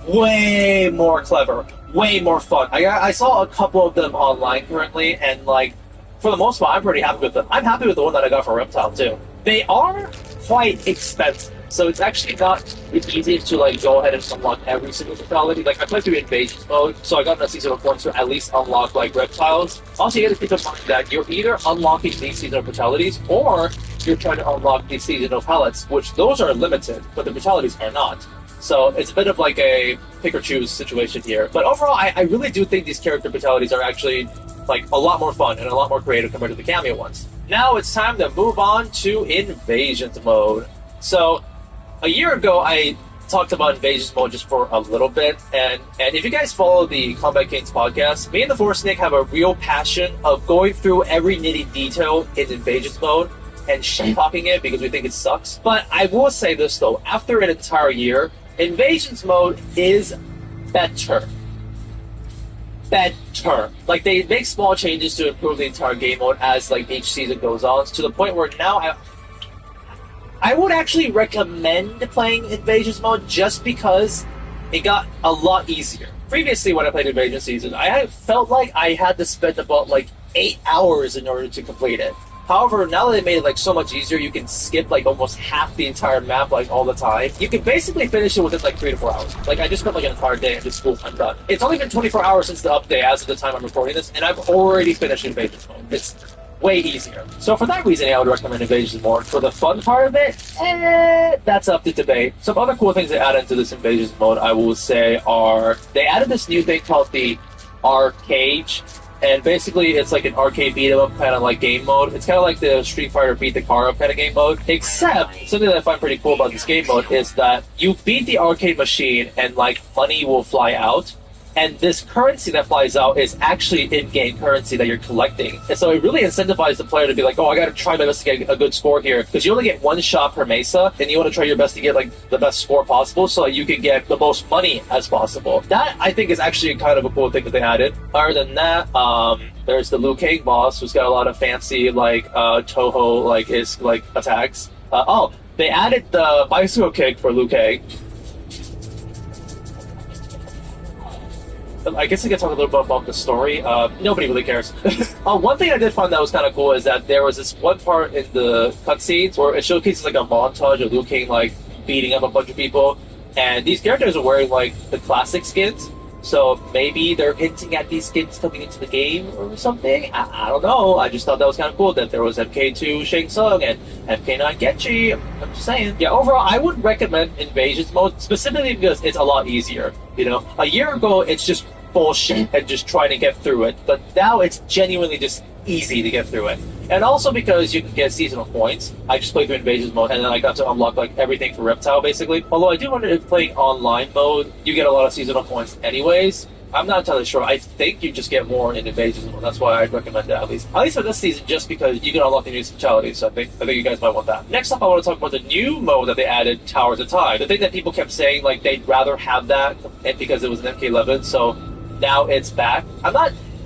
way more clever, way more fun. I saw a couple of them online currently, and like, for the most part, I'm pretty happy with them. I'm happy with the one that I got for Reptile too. They are quite expensive, so it's actually not easy to like go ahead and unlock every single brutality. Like I played through invasion mode, so I got enough seasonal points to at least unlock like reptiles. Also, you gotta keep in mind that you're either unlocking these seasonal brutalities or you're trying to unlock these seasonal pellets, which those are limited, but the brutalities are not. So it's a bit of like a pick or choose situation here. But overall, I really do think these character brutalities are actually like a lot more fun and a lot more creative compared to the cameo ones. Now it's time to move on to invasions mode. So a year ago, I talked about invasions mode just for a little bit, and if you guys follow the Combat Kings podcast, me and the Force Snake have a real passion of going through every nitty detail in invasions mode and shit-talking it because we think it sucks. But I will say this though, after an entire year, invasions mode is better. Better. Like, they make small changes to improve the entire game mode as like each season goes on, to the point where now I would actually recommend playing Invasions mode just because it got a lot easier. Previously, when I played Invasion Season, I felt like I had to spend about like 8 hours in order to complete it. However, now that they made it like so much easier, you can skip like almost half the entire map like all the time. You can basically finish it within like 3 to 4 hours. Like, I just spent like an entire day and just, cool, I'm done. It's only been 24 hours since the update as of the time I'm recording this, and I've already finished Invasions mode. It's way easier. So for that reason, I would recommend Invasions more. For the fun part of it, that's up to debate. Some other cool things they added into this Invasions mode, I will say, are they added this new thing called the Arcade. And basically, it's like an arcade beat-em-up kind of like game mode. It's kind of like the Street Fighter beat the car up kind of game mode. Except, something that I find pretty cool about this game mode is that you beat the arcade machine and like money will fly out. And this currency that flies out is actually in-game currency that you're collecting. And so it really incentivizes the player to be like, oh, I gotta try my best to get a good score here. Because you only get one shot per mesa, and you want to try your best to get like the best score possible so that you can get the most money as possible. That, I think, is actually kind of a cool thing that they added. Other than that, there's the Liu Kang boss, who's got a lot of fancy, like, Toho, like, his, like, attacks. They added the bicycle kick for Liu Kang. I guess I can talk a little bit about the story. Nobody really cares. One thing I did find that was kind of cool is that there was this one part in the cutscenes where it showcases like a montage of Liu Kang like beating up a bunch of people, and these characters are wearing like the classic skins. So maybe they're hinting at these skins coming into the game or something. I don't know. I just thought that was kind of cool that there was MK2 Shang Tsung and MK9 Getchi. I'm just saying. Yeah, overall, I would recommend Invasions mode specifically because it's a lot easier. You know, a year ago, it's just bullshit and just trying to get through it. But now it's genuinely just easy to get through it. And also because you can get seasonal points. I just played through Invasions mode and then I got to unlock like everything for Reptile basically. Although I do wonder if playing online mode, you get a lot of seasonal points anyways. I'm not entirely sure. I think you just get more in Invasions mode. That's why I'd recommend it at least for this season, just because you can unlock the new specialities. So I think you guys might want that. Next up, I want to talk about the new mode that they added, Towers of Time. The thing that people kept saying, like, they'd rather have that because it was an MK11, so now it's back.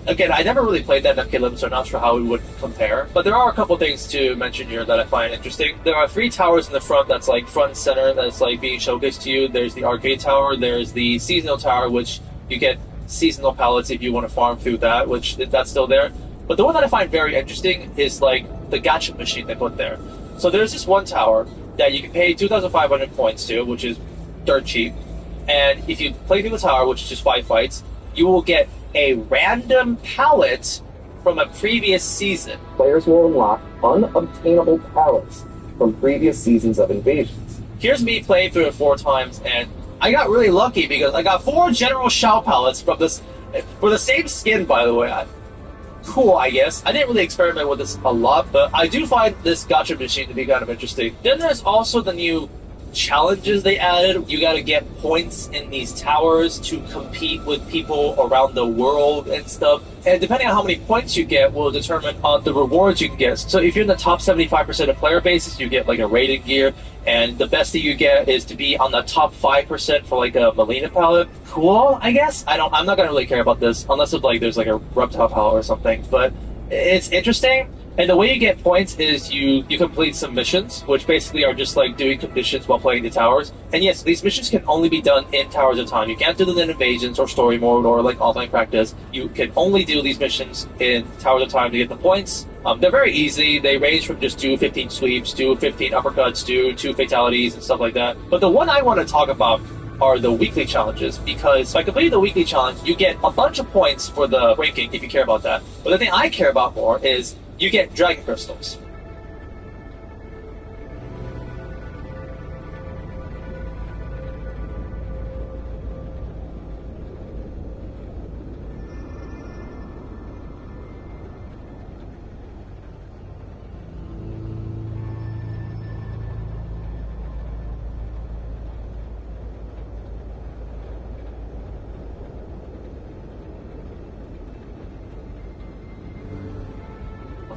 Again, I never really played that in MK11, so I'm not sure how it would compare. But there are a couple things to mention here that I find interesting. There are 3 towers in the front that's like front and center that's like being showcased to you. There's the arcade tower, there's the seasonal tower, which you get seasonal palettes if you want to farm through that, which that's still there. But the one that I find very interesting is like the gacha machine they put there. So there's this one tower that you can pay 2,500 points to, which is dirt cheap. And if you play through the tower, which is just 5 fights, you will get a random palette from a previous season. Players will unlock unobtainable palettes from previous seasons of Invasions. Here's me playing through it 4 times, and I got really lucky because I got 4 General Shao palettes from this, for the same skin, by the way. Cool, I guess. I didn't really experiment with this a lot, but I do find this gacha machine to be kind of interesting. Then there's also the new challenges they added. You gotta get points in these towers to compete with people around the world and stuff. And depending on how many points you get will determine the rewards you can get. So if you're in the top 75% of player bases, you get like a rated gear. And the best that you get is to be on the top 5% for like a Melina palette. Cool, I guess? I'm not gonna really care about this unless it's like there's like a reptile palette or something. But it's interesting. And the way you get points is you complete some missions, which basically are just like doing conditions while playing the towers. And yes, these missions can only be done in Towers of Time. You can't do them in Invasions or Story Mode or like offline practice. You can only do these missions in Towers of Time to get the points. They're very easy. They range from just do 15 sweeps, do 15 uppercuts, do 2 fatalities and stuff like that. But the one I want to talk about are the weekly challenges, because by completing the weekly challenge, you get a bunch of points for the ranking if you care about that. But the thing I care about more is you get dragon crystals.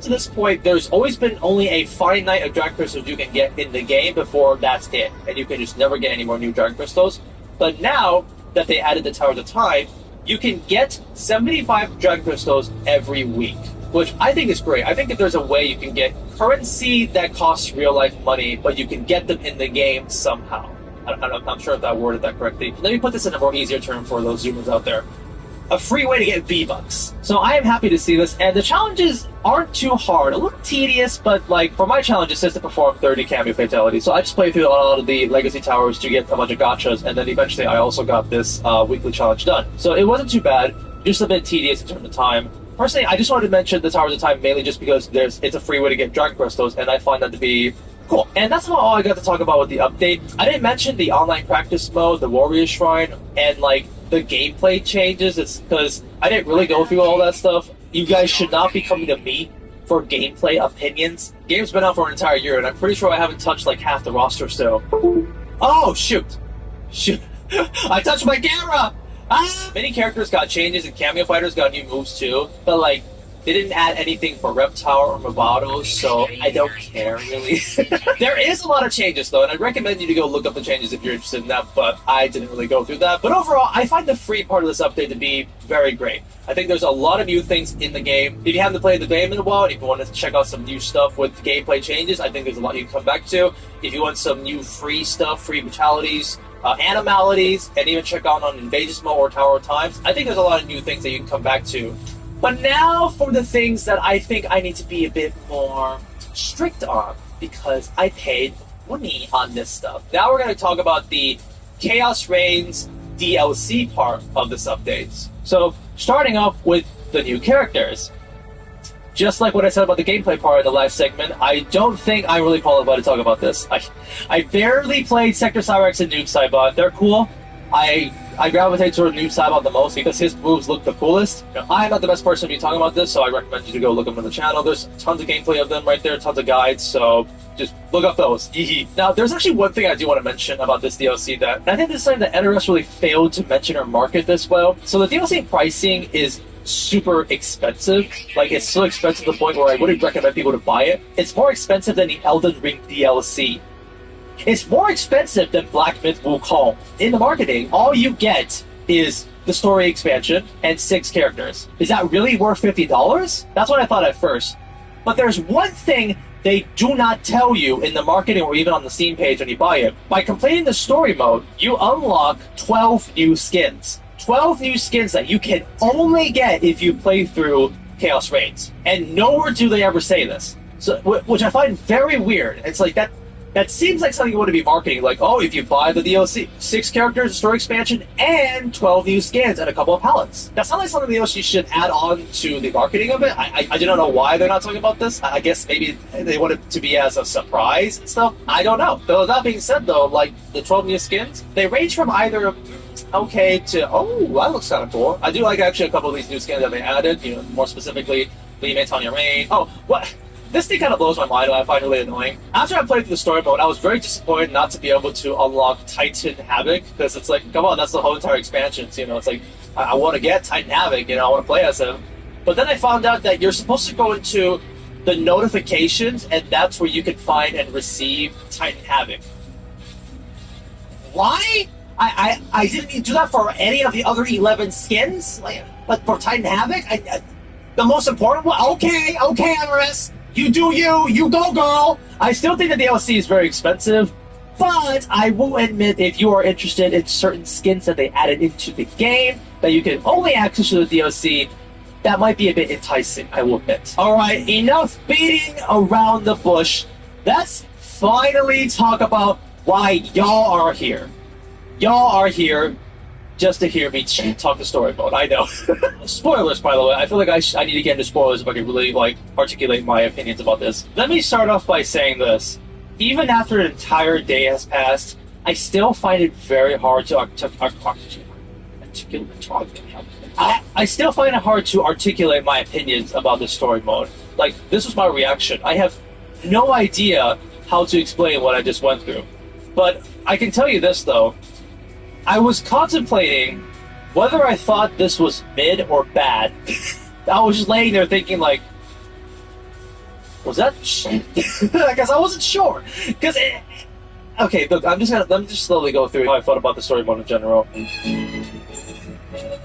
To this point, there's always been only a finite of dragon crystals you can get in the game before that's it, and you can just never get any more new dragon crystals. But now that they added the Towers of Time, you can get 75 dragon crystals every week, which I think is great. I think if there's a way you can get currency that costs real life money, but you can get them in the game somehow. I'm not sure if I worded that correctly. Let me put this in a more easier term for those Zoomers out there. A free way to get V-Bucks. So I am happy to see this, and the challenges aren't too hard. A little tedious, but like for my challenge, it says to perform 30 cameo fatalities. So I just played through a lot of the legacy towers to get a bunch of gachas, and then eventually I also got this weekly challenge done. So it wasn't too bad, just a bit tedious in terms of time. Personally, I just wanted to mention the Towers of Time mainly just because it's a free way to get dragon crystals, and I find that to be cool. And that's about all I got to talk about with the update. I didn't mention the online practice mode, the Warrior Shrine, and like the gameplay changes. It's because I didn't really go through all that stuff. You guys should not be coming to me for gameplay opinions. Game's been out for an entire year, and I'm pretty sure I haven't touched like half the roster still. Oh, shoot. I touched my camera! Ah! Many characters got changes, and cameo fighters got new moves too, but like, they didn't add anything for Reptile or Movado, so I don't care, really. There is a lot of changes, though, and I'd recommend you to go look up the changes if you're interested in that, but I didn't really go through that. But overall, I find the free part of this update to be very great. I think there's a lot of new things in the game. If you haven't played the game in a while, and if you want to check out some new stuff with gameplay changes, I think there's a lot you can come back to. If you want some new free stuff, free brutalities, animalities, and even check out on Invasions Mode or Tower of Times, I think there's a lot of new things that you can come back to. But now for the things that I think I need to be a bit more strict on, because I paid money on this stuff. Now we're going to talk about the Chaos Reigns DLC part of this update. So, starting off with the new characters. Just like what I said about the gameplay part of the last segment, I don't think I'm really qualified to talk about this. I barely played Sector Cyrex and Noob Saibot. They're cool. I gravitate toward Noob Saibot the most because his moves look the coolest. Now, I'm not the best person to be talking about this, so I recommend you to go look them on the channel. There's tons of gameplay of them right there, tons of guides, so just look up those. Now, there's actually one thing I do want to mention about this DLC that I think this time the NRS really failed to mention or market this well. So the DLC pricing is super expensive. Like, it's so expensive to the point where I wouldn't recommend people to buy it. It's more expensive than the Elden Ring DLC. It's more expensive than Black Myth Wukong. In the marketing, all you get is the story expansion and 6 characters. Is that really worth $50? That's what I thought at first. But there's one thing they do not tell you in the marketing or even on the Steam page when you buy it. By completing the story mode, you unlock 12 new skins. 12 new skins that you can only get if you play through Chaos Reigns. And nowhere do they ever say this. So, which I find very weird. It's like that seems like something you want to be marketing, like, oh, if you buy the DLC, 6 characters, story expansion, and 12 new skins and a couple of palettes. That sounds like something the DLC should add on to the marketing of it. I do not know why they're not talking about this. I guess maybe they want it to be as a surprise and stuff. I don't know. Though that being said, though, like, the 12 new skins, they range from either okay to, oh, that looks kind of cool. I do like actually a couple of these new skins that they added, you know, more specifically, Lee Tanya Rain. Oh, what? This thing kind of blows my mind, and I find it really annoying. After I played through the story mode, I was very disappointed not to be able to unlock Titan Havoc, because it's like, come on, that's the whole entire expansion. So, you know, it's like, I want to get Titan Havoc, you know, I want to play as him. But then I found out that you're supposed to go into the notifications, and that's where you can find and receive Titan Havoc. Why? I didn't do that for any of the other 11 skins? Like for Titan Havoc? The most important one? Okay, IRS. You do you go girl. I still think the DLC is very expensive, but I will admit if you are interested in certain skins that they added into the game that you can only access through the DLC, that might be a bit enticing, I will admit. Alright, enough beating around the bush. Let's finally talk about why y'all are here. Y'all are here just to hear me talk the story mode. I know. Spoilers, by the way. I feel like I need to get into spoilers if I can really, like, articulate my opinions about this. Let me start off by saying this. Even after an entire day has passed, I still find it very hard to I still find it hard to articulate my opinions about this story mode. Like, this was my reaction. I have no idea how to explain what I just went through. But I can tell you this, though. I was contemplating whether I thought this was mid or bad. I was just laying there thinking, like, was that shit? Because I wasn't sure. Because, okay, look, let me just slowly go through how I thought about the story mode in general.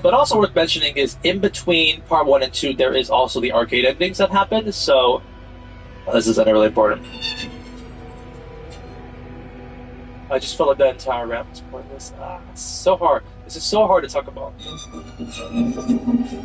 But also worth mentioning is, in between part 1 and 2, there is also the arcade endings that happen, so this isn't really important. I just felt like that entire rap was pointless. It's so hard. This is so hard to talk about.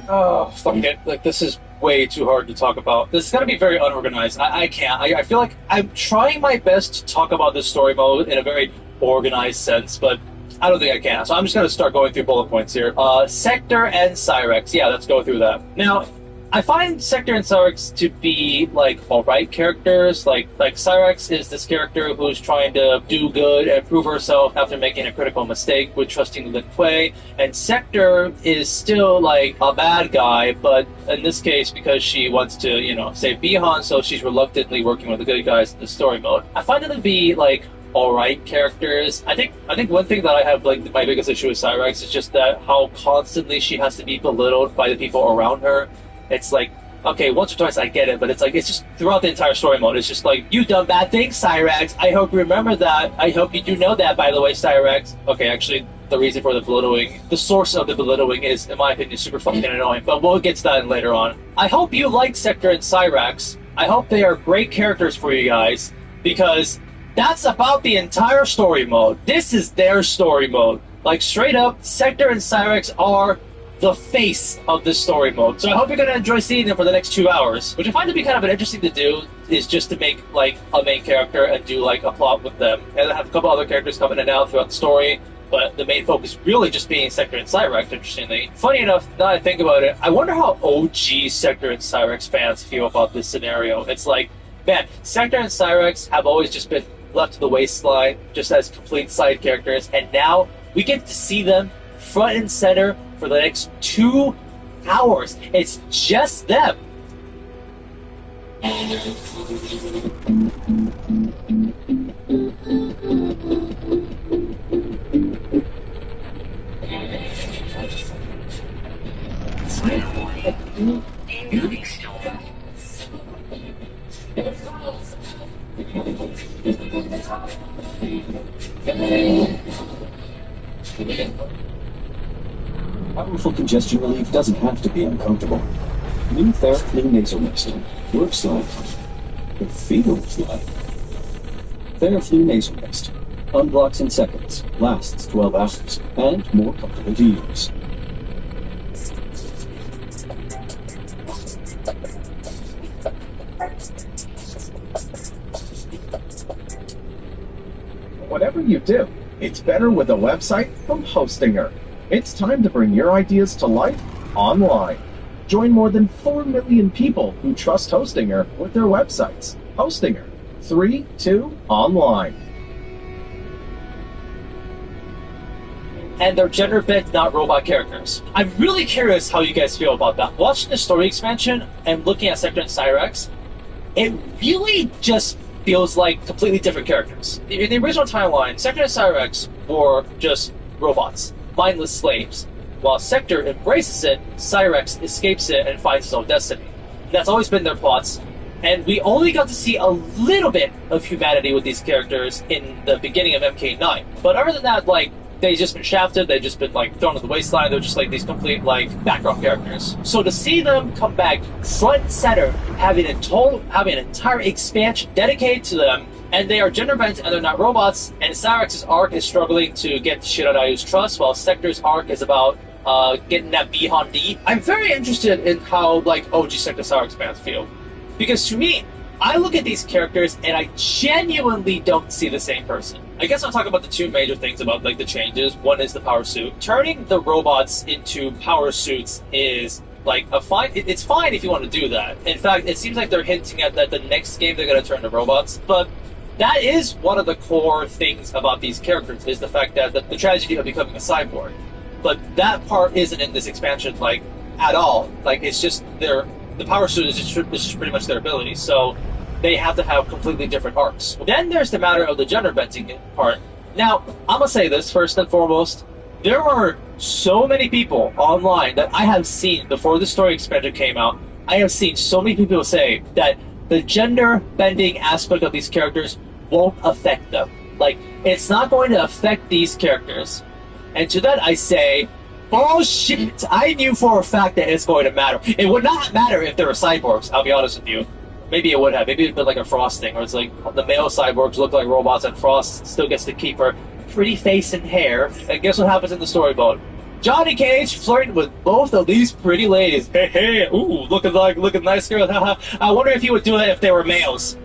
Oh, fuck it. Like, this is way too hard to talk about. This is gonna be very unorganized. I can't. I feel like I'm trying my best to talk about this story mode in a very organized sense, but I don't think I can. So I'm just gonna start going through bullet points here. Sector and Cyrex. Yeah, let's go through that. Now, I find Sector and Cyrex to be, like, alright characters. Like Cyrex is this character who's trying to do good and prove herself after making a critical mistake with trusting Lin Kuei. And Sector is still, like, a bad guy, but in this case, because she wants to, you know, save Bihan, so she's reluctantly working with the good guys in the story mode. I find them to be, like, alright characters. I think one thing that I have, like, my biggest issue with Cyrex is just that how constantly she has to be belittled by the people around her. It's like, okay, once or twice I get it, but it's like, it's just throughout the entire story mode. It's just like, you done bad things, Cyrex. I hope you remember that. I hope you do know that, by the way, Cyrex. Okay, actually, the reason for the belittling, the source of the belittling is, in my opinion, super fucking annoying, but we'll get to that later on. I hope you like Sector and Cyrex. I hope they are great characters for you guys, because that's about the entire story mode. This is their story mode. Like, straight up, Sector and Cyrex are the face of this story mode. So I hope you're going to enjoy seeing them for the next 2 hours. Which I find to be kind of interesting to do is just to make, like, a main character and do, like, a plot with them. And I have a couple other characters come in and out throughout the story, but the main focus really just being Sector and Cyrex, interestingly. Funny enough, now that I think about it, I wonder how OG Sector and Cyrex fans feel about this scenario. It's like, man, Sector and Cyrex have always just been left to the waistline, just as complete side characters, and now we get to see them front and center for the next 2 hours. It's just them. Incoming storm. Powerful congestion relief doesn't have to be uncomfortable. New Theraflu Nasal Mist works like, it feels like. Theraflu Nasal Mist unblocks in seconds, lasts 12 hours, and more comfortable to use. whatever you do, it's better with a website from Hostinger. It's time to bring your ideas to life online. Join more than 4 million people who trust Hostinger with their websites. Hostinger. 3-2 online. And they're gender-bent, not robot characters. I'm really curious how you guys feel about that. Watching the story expansion and looking at Sector and Cyrex, it really just feels like completely different characters. In the original timeline, Sector and Cyrex were just robots, mindless slaves. While Sector embraces it, Cyrex escapes it and finds his own destiny. That's always been their plots, and we only got to see a little bit of humanity with these characters in the beginning of MK9. But other than that, like, they've just been shafted, they've just been, like, thrown to the wasteland, they're just, like, these complete, like, background characters. So to see them come back front and center, having an entire expansion dedicated to them, and they are gender-bent and they're not robots, and Cyrex's arc is struggling to get Shirayu's trust, while Sector's arc is about getting that Bihan D. I'm very interested in how, like, OG Sector Cyrex fans feel. Because to me, I look at these characters and I genuinely don't see the same person. I guess I'll talk about the two major things about, like, the changes. One is the power suit. Turning the robots into power suits is, like, it's fine if you want to do that. In fact, it seems like they're hinting at that the next game they're going to turn to robots. But that is one of the core things about these characters, is the fact that the tragedy of becoming a cyborg. But that part isn't in this expansion, like, at all. Like, it's just the power suit is just pretty much their ability. So they have to have completely different arcs. Then there's the matter of the gender bending part. Now, I'm gonna say this first and foremost. There are so many people online that I have seen before the story expansion came out. I have seen so many people say that the gender bending aspect of these characters won't affect them. Like, it's not going to affect these characters. And to that I say, bullshit! I knew for a fact that it's going to matter. It would not matter if they were cyborgs, I'll be honest with you. Maybe it would have. Maybe it'd been like a Frost thing, or it's like the male cyborgs look like robots and Frost still gets to keep her pretty face and hair. And guess what happens in the story mode? Johnny Cage flirting with both of these pretty ladies. Hey, ooh, looking nice girl. I wonder if he would do that if they were males.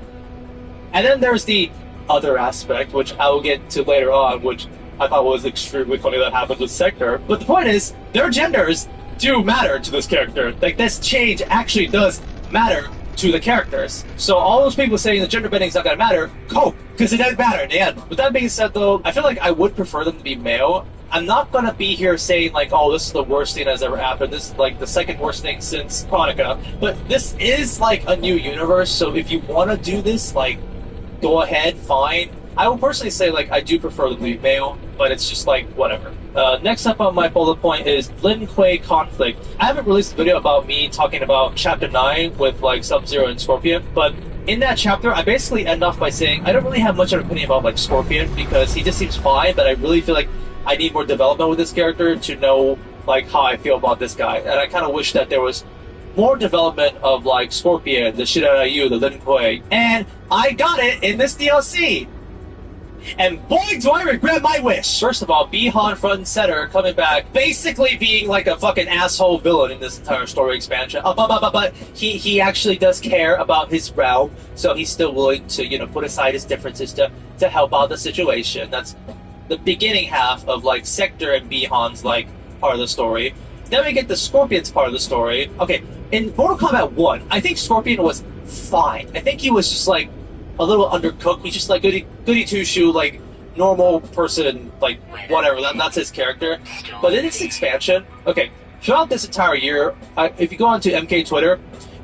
And then there's the other aspect, which I will get to later on, which I thought was extremely funny that happened with Sector. But the point is, their genders do matter to this character. Like, this change actually does matter to the characters. So all those people saying the gender bending is not going to matter, cope, because it doesn't matter in the end. With that being said, though, I feel like I would prefer them to be male. I'm not going to be here saying, like, oh, this is the worst thing that's ever happened. This is, like, the second worst thing since Chronica. But this is, like, a new universe, so if you want to do this, like, go ahead, fine. I will personally say, like, I do prefer them to be male, but it's just, like, whatever. Next up on my bullet point is Lin Kuei conflict. I haven't released a video about me talking about Chapter 9 with, like, Sub-Zero and Scorpion, but in that chapter, I basically end off by saying I don't really have much of an opinion about, like, Scorpion, because he just seems fine, but I really feel like I need more development with this character to know, like, how I feel about this guy. And I kind of wish that there was more development of, like, Scorpion, the Shirayu, the Lin Kuei, and I got it in this DLC! And boy, do I regret my wish! First of all, Bihan front and center coming back, basically being like a fucking asshole villain in this entire story expansion. But he actually does care about his realm, so he's still willing to, you know, put aside his differences to help out the situation. That's the beginning half of, like, Sector and Bihan's, like, part of the story. Then we get the Scorpion's part of the story. Okay, in Mortal Kombat 1, I think Scorpion was fine. I think he was just, like, a little undercooked. He's just like goody two-shoe, like, normal person, like, whatever. That's his character. But in this expansion, okay, throughout this entire year, if you go onto MK Twitter,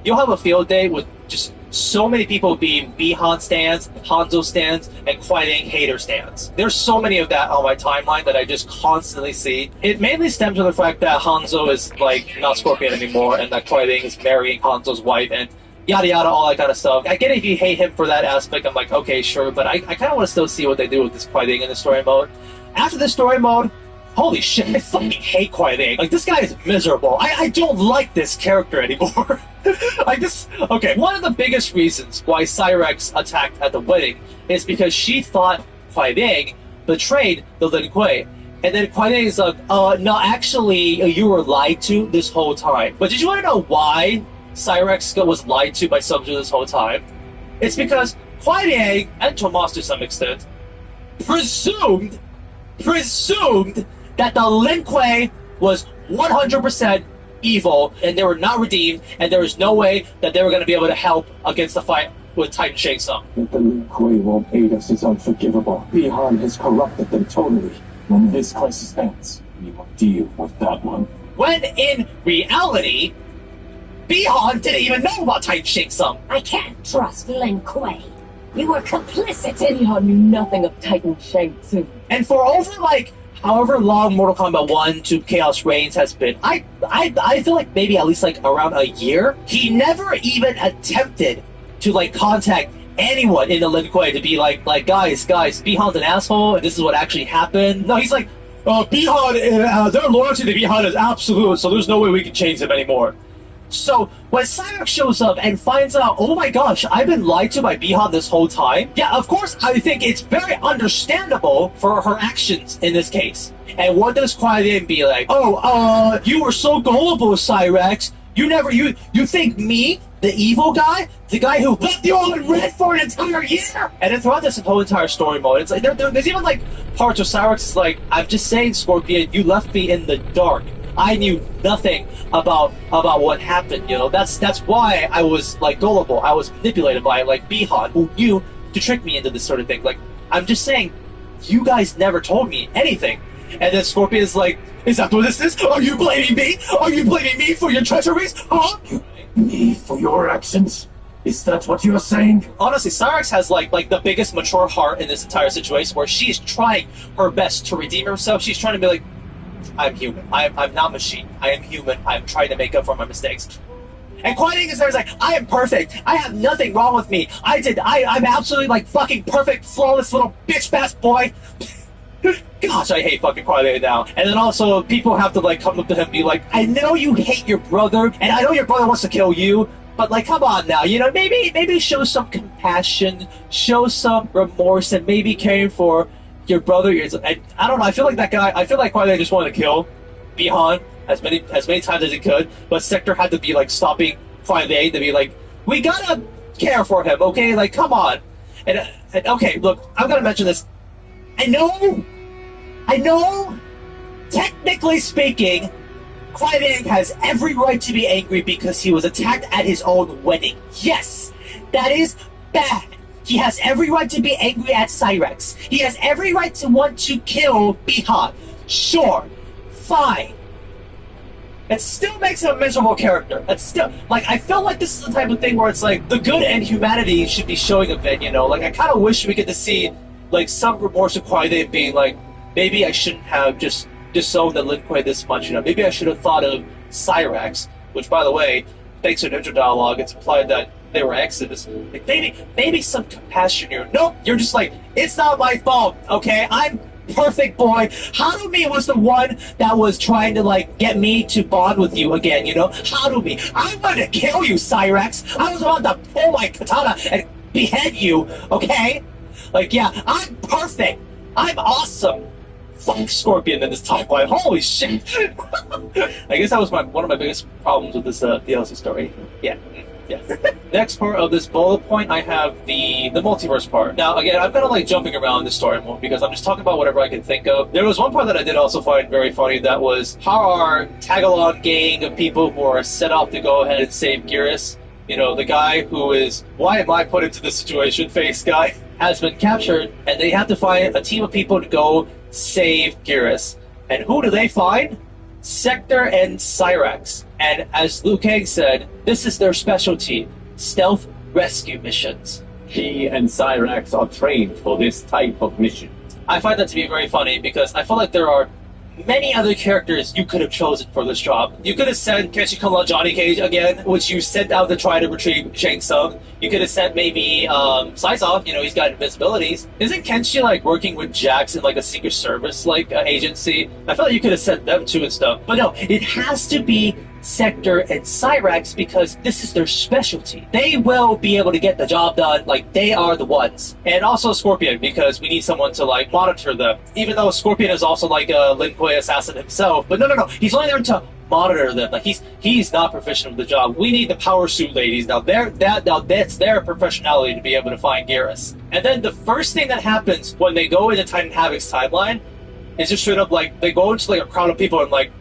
you'll have a field day with just so many people being Bihan stans, Hanzo stans, and Huailin hater stans. There's so many of that on my timeline that I just constantly see. It mainly stems from the fact that Hanzo is, like, not Scorpion anymore, and that Huailin is marrying Hanzo's wife, and yada yada, all that kind of stuff. I get it if you hate him for that aspect, I'm like, okay, sure, but I kind of want to still see what they do with this Huailin in the story mode. After the story mode, holy shit, I fucking hate Huailin. Like, this guy is miserable. I don't like this character anymore. Like, this... Okay, one of the biggest reasons why Cyrex attacked at the wedding is because she thought Huailin betrayed the Lin Kuei. And then Huailin is like, no, actually, you were lied to this whole time. But did you want to know why Cyrex was lied to by Sub-Zero this whole time? It's because Huailin, and Tomas to some extent, presumed that the Lin Kuei was 100% evil, and they were not redeemed, and there was no way that they were going to be able to help against the fight with Titan Shang Tsung. That the Lin Kuei won't aid us is unforgivable. Bihan has corrupted them totally. When this crisis ends, we will deal with that one. When in reality, Bihan didn't even know about Titan Shang Tsung. I can't trust Lin Kuei. You were complicit in... Bihan knew nothing of Titan Shang Tsung. And for over, like, however long Mortal Kombat 1 to Chaos Reigns has been, I feel like maybe at least, like, around a year, he never even attempted to, like, contact anyone in the Lin Kuei to be like, guys, Bihan's an asshole, and this is what actually happened. No, he's like, Bihan, their loyalty to Bihan is absolute, so there's no way we can change them anymore. So, when Cyrax shows up and finds out, oh my gosh, I've been lied to by Bihan this whole time, yeah, of course, I think it's very understandable for her actions in this case. And what does Qui-Lin be like? Oh, you were so gullible, Cyrax. You think me, the evil guy, the guy who left you all in red for an entire year? And then throughout this whole entire story mode, it's like, there's even like parts where Cyrax is like, I'm just saying, Scorpion, you left me in the dark. I knew nothing about what happened, you know. That's why I was like gullible. I was manipulated by like Bihan, who knew to trick me into this sort of thing. Like, I'm just saying, you guys never told me anything. And then Scorpion is like, is that what this is? Are you blaming me? Are you blaming me for your treacheries? Huh? You blame me for your actions? Is that what you're saying? Honestly, Cyrax has like the biggest mature heart in this entire situation, where she's trying her best to redeem herself. She's trying to be like, I'm human. I'm not machine. I am human. I'm trying to make up for my mistakes. And Qui-Lin is there, like, I am perfect. I have nothing wrong with me. I'm absolutely like fucking perfect, flawless little bitch-ass boy. Gosh, I hate fucking Qui-Lin now. And then also, people have to like come up to him and be like, I know you hate your brother, and I know your brother wants to kill you, but like, come on now, you know, maybe show some compassion, show some remorse, and maybe caring for your brother. I don't know. I feel like that guy. I feel like Qui-Lin just wanted to kill Bihan as many times as he could, but Sector had to be like stopping Qui-Lin to be like, we gotta care for him, okay? Like, come on. And okay, look, I'm gonna mention this. I know. Technically speaking, Qui-Lin has every right to be angry because he was attacked at his own wedding. Yes, that is bad. He has every right to be angry at Cyrax. He has every right to want to kill Bihan. Sure, fine. It still makes him a miserable character. It's still, like, I feel like this is the type of thing where it's like, the good and humanity should be showing a bit, you know? Like, I kind of wish we get to see, like, some remorse of Qui-Lin being like, maybe I shouldn't have just disowned the Lin Kuei this much, you know? Maybe I should have thought of Cyrax, which, by the way, thanks to an intro dialogue, it's implied that they were exodus. Like, maybe some compassion here. Nope, you're just like, it's not my fault, okay? I'm perfect boy. Harume was the one that was trying to like get me to bond with you again, you know? Harume, I wanted to kill you, Cyrax. I was about to pull my katana and behead you, okay? Like, yeah, I'm perfect. I'm awesome. Fuck Scorpion in this timeline. Holy shit. I guess that was one of my biggest problems with this DLC story. Yeah. Next part of this bullet point, I have the multiverse part. Now, again, I'm kind of like jumping around the story mode because I'm just talking about whatever I can think of. There was one part that I did also find very funny. That was how our tag-along gang of people who are set off to go ahead and save Geras, you know, the guy who is, why am I put into this situation face guy, has been captured, and they have to find a team of people to go save Geras. And who do they find? Sector and Cyrax. And as Liu Kang said, this is their specialty, stealth rescue missions. He and Cyrax are trained for this type of mission. I find that to be very funny because I feel like there are many other characters you could have chosen for this job. You could have sent Kenshi Kung-Lao Johnny Cage again, which you sent out to try to retrieve Shang Tsung. You could have sent maybe Saizov, you know, he's got invisibilities. Isn't Kenshi like working with Jax in like a Secret Service like agency? I feel like you could have sent them too and stuff. But no, it has to be Sector and Cyrax because this is their specialty. They will be able to get the job done, like they are the ones. And also Scorpion, because we need someone to like monitor them. Even though Scorpion is also like a Lin Kuei assassin himself, but no, he's only there to monitor them. Like he's not proficient with the job. We need the power suit ladies. Now that's their professionality to be able to find Garrus. And then the first thing that happens when they go into Titan Havoc's timeline is just straight up like they go into like a crowd of people and like.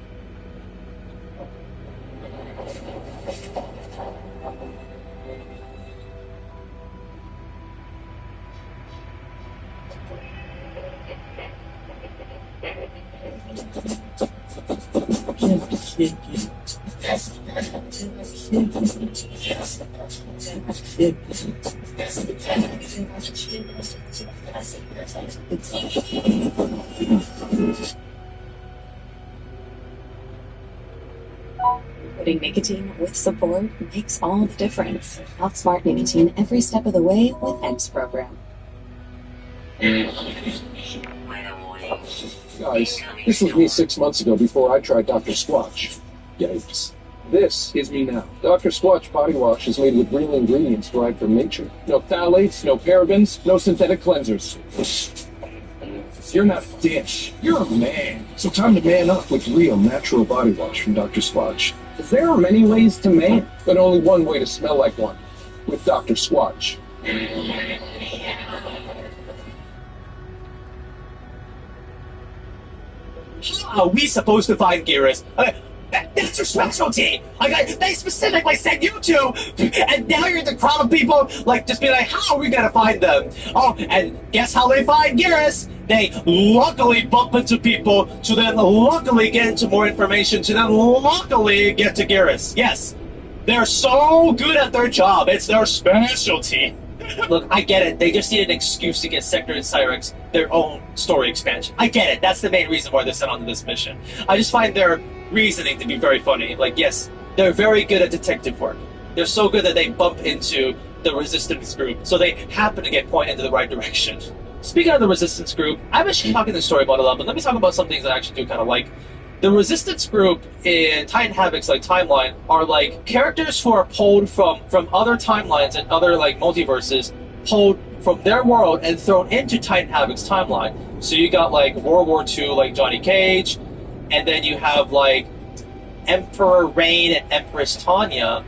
Putting nicotine with support makes all the difference. Outsmart nicotine every step of the way with X program. Guys, this was me 6 months ago before I tried Dr. Squatch. Yikes. This is me now. Dr. Squatch body wash is made with real ingredients derived from nature. No phthalates, no parabens, no synthetic cleansers. You're not a dish. You're a man. So time to man up with real natural body wash from Dr. Squatch. There are many ways to man, but only one way to smell like one. With Dr. Squatch. How are we supposed to find Garrus? That's your specialty! They specifically sent you two! And now you're in the crowd of people, like, just be like, how are we gonna find them? Oh, and guess how they find Garrus? They luckily bump into people, to then luckily get into more information, to then luckily get to Garrus. Yes, they're so good at their job. It's their specialty. Look, I get it. They just need an excuse to get Sector and Cyrex their own story expansion. I get it. That's the main reason why they're sent on this mission. I just find their reasoning to be very funny. Like, yes, they're very good at detective work. They're so good that they bump into the Resistance group, so they happen to get pointed in the right direction. Speaking of the Resistance group, I've been talking the story about it a lot, but let me talk about some things that I actually do kind of like. The Resistance group in Titan Havoc's like timeline are like characters who are pulled from other timelines and other like multiverses, pulled from their world and thrown into Titan Havoc's timeline. So you got like World War II, like Johnny Cage, and then you have like Emperor Rain and Empress Tanya.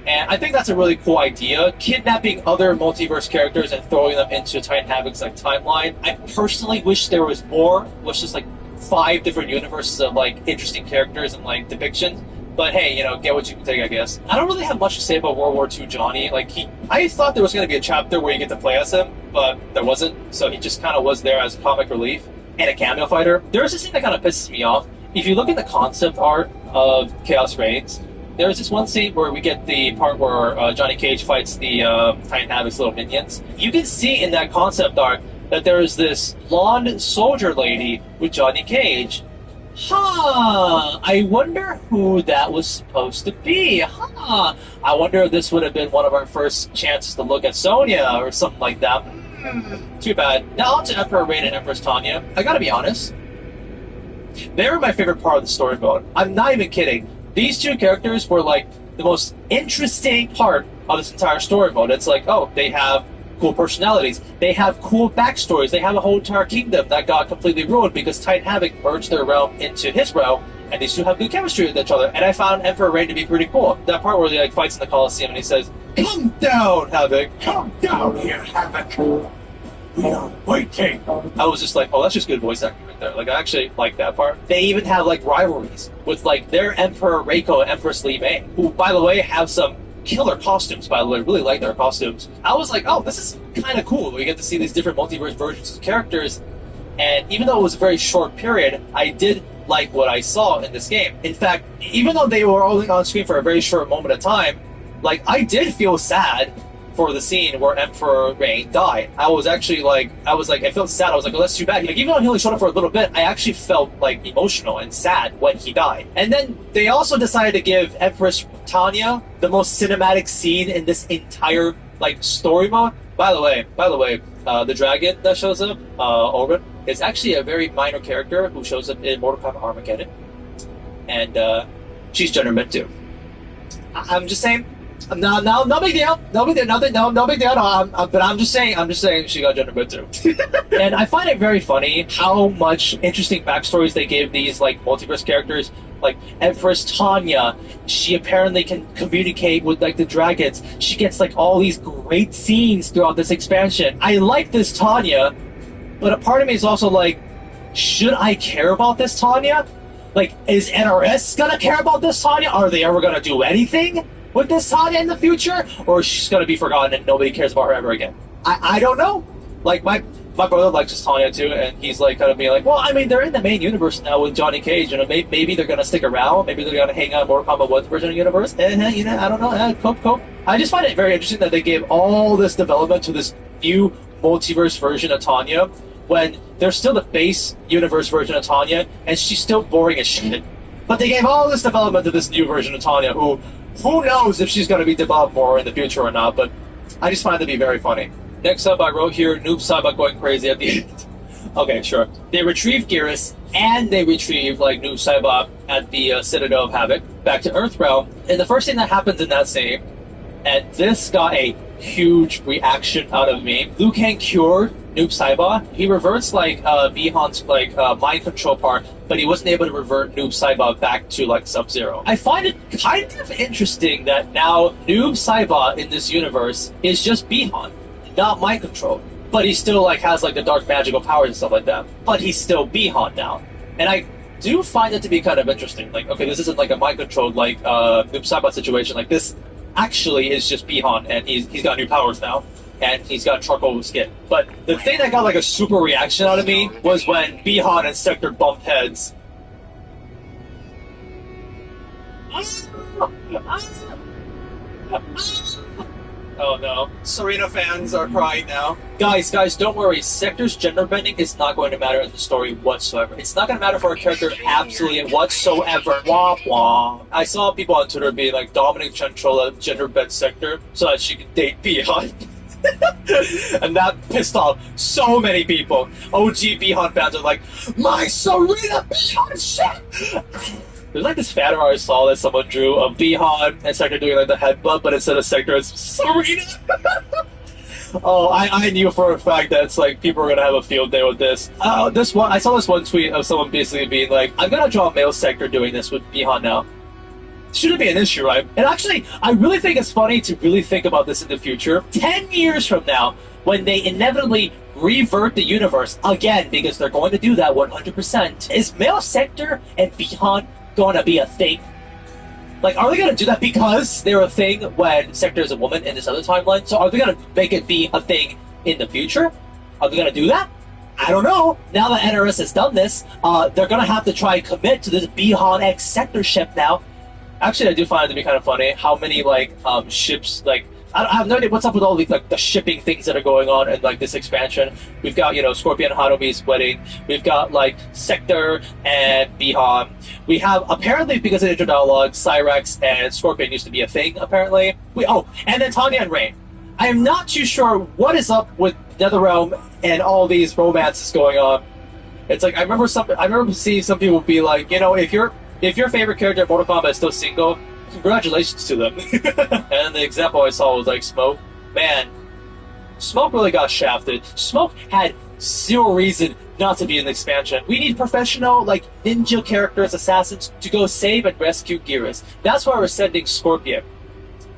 And I think that's a really cool idea, kidnapping other multiverse characters and throwing them into Titan Havoc's like timeline. I personally wish there was more, was just like 5 different universes of like interesting characters and like depictions. But hey, you know, get what you can take, I guess. I don't really have much to say about World War II Johnny. Like I thought there was going to be a chapter where you get to play as him, but there wasn't. So he just kind of was there as comic relief and a cameo fighter. There's this thing that kind of pisses me off. If you look at the concept art of Chaos Reigns, there's this one scene where we get the part where Johnny Cage fights the Titan Havoc's little minions. You can see in that concept art that there is this blonde soldier lady with Johnny Cage. I wonder who that was supposed to be. I wonder if this would have been one of our first chances to look at Sonya or something like that. Too bad. Now on to Emperor Rain and Empress Tanya. I gotta be honest, they were my favorite part of the story mode. I'm not even kidding. These two characters were like the most interesting part of this entire story mode. It's like, oh, they have cool personalities. They have cool backstories. They have a whole entire kingdom that got completely ruined because Titan Havoc merged their realm into his realm, and these two have good chemistry with each other. And I found Emperor Rain to be pretty cool. That part where he like fights in the Colosseum and he says, "Come down, Havoc! Come down here, Havoc! We are waiting." I was just like, oh, that's just good voice acting right there. Like, I actually like that part. They even have like rivalries with like their Emperor Reiko and Empress Li Mei, who, by the way, have some killer costumes, by the way. I really like their costumes. I was like, oh, this is kind of cool. We get to see these different multiverse versions of characters, and even though it was a very short period, I did like what I saw in this game. In fact, even though they were only on screen for a very short moment of time, like, I did feel sad for the scene where Emperor Rain died. I felt sad. I was like, oh, that's too bad. Like, even though he only showed up for a little bit, I actually felt like emotional and sad when he died. And then they also decided to give Empress Tanya the most cinematic scene in this entire like story mode. By the way, the dragon that shows up, Orin, is actually a very minor character who shows up in Mortal Kombat Armageddon, and she's gender mid too. I'm just saying. No big deal. No big deal. Nothing. No big deal. But I'm just saying she got gender bit too. And I find it very funny how much interesting backstories they gave these like multiverse characters. Like Empress Tanya, she apparently can communicate with like the dragons. She gets like all these great scenes throughout this expansion. I like this Tanya, but a part of me is also like, should I care about this Tanya? Like, is NRS gonna care about this Tanya? Are they ever gonna do anything with this Tanya in the future? Or is she gonna be forgotten and nobody cares about her ever again? I don't know. Like, my brother likes this Tanya too, and he's like kind of being like, well, I mean, they're in the main universe now with Johnny Cage, and maybe they're gonna stick around, maybe they're gonna hang out more Kombat 1's version of the universe, and you know, I don't know, cope. I just find it very interesting that they gave all this development to this new multiverse version of Tanya, when there's still the base universe version of Tanya, and she's still boring as shit. But they gave all this development to this new version of Tanya, who knows if she's gonna be developed more in the future or not, but I just find it to be very funny. Next up, I wrote here, Noob Saibot going crazy at the end. Okay, sure. They retrieve Geras, and they retrieve, like, Noob Saibot at the Citadel of Havoc, back to Earthrealm. And the first thing that happens in that scene, and this got a huge reaction out of me, Liu Kang cured Noob Saibot. He reverts, like, Bihan's, like, mind control part, but he wasn't able to revert Noob Saibot back to, like, Sub-Zero. I find it kind of interesting that now Noob Saibot in this universe is just Bihan. Not mind control, but he still like has like the dark magical powers and stuff like that. But he's still Bihan now, and I do find it to be kind of interesting. Like, okay, this isn't like a mind controlled like Noob Saibot situation. Like this actually is just Bihan, and he's got new powers now, and he's got charcoal skin. But the thing that got like a super reaction out of me was when Bihan and Sector bumped heads. Oh no. Serena fans are crying now. Guys, don't worry. Sector's gender bending is not going to matter in the story whatsoever. It's not going to matter for a character absolutely whatsoever. Womp womp. I saw people on Twitter being like, Dominic Centrola gender bent Sector so that she could date Bihan. And that pissed off so many people. OG Bihan fans are like, my Serena Bihan shit! There's like this fan art I saw that someone drew of Bihan and Sector doing like the headbutt, but instead of Sector, it's Serena. Oh, I knew for a fact that it's like people are gonna have a field day with this. I saw this one tweet of someone basically being like, I'm gonna draw a male Sector doing this with Bihan now. Shouldn't be an issue, right? And actually, I really think it's funny to really think about this in the future. 10 years from now, when they inevitably revert the universe again, because they're going to do that 100%, is male Sector and Bihan gonna be a thing? Like, are they gonna do that because they're a thing when Sector is a woman in this other timeline? So are they gonna make it be a thing in the future? Are they gonna do that? I don't know. Now that NRS has done this, they're gonna have to try and commit to this Bihan X Sector ship now. Actually, I do find it to be kind of funny how many, like, ships, like, I have no idea what's up with all these, like, the shipping things that are going on in, like, this expansion. We've got, you know, Scorpion and Harumi's wedding. We've got, like, Sector and Bihan. We have, apparently, because of the intro dialogue, Cyrex and Scorpion used to be a thing, apparently. And then Tanya and Rain. I am not too sure what is up with NetherRealm and all these romances going on. It's like, I remember seeing some people be like, you know, if your favorite character in Mortal Kombat is still single, congratulations to them. And the example I saw was like Smoke. Man, Smoke really got shafted. Smoke had zero reason not to be in the expansion. We need professional, like, ninja characters, assassins, to go save and rescue Geras. That's why we're sending Scorpion.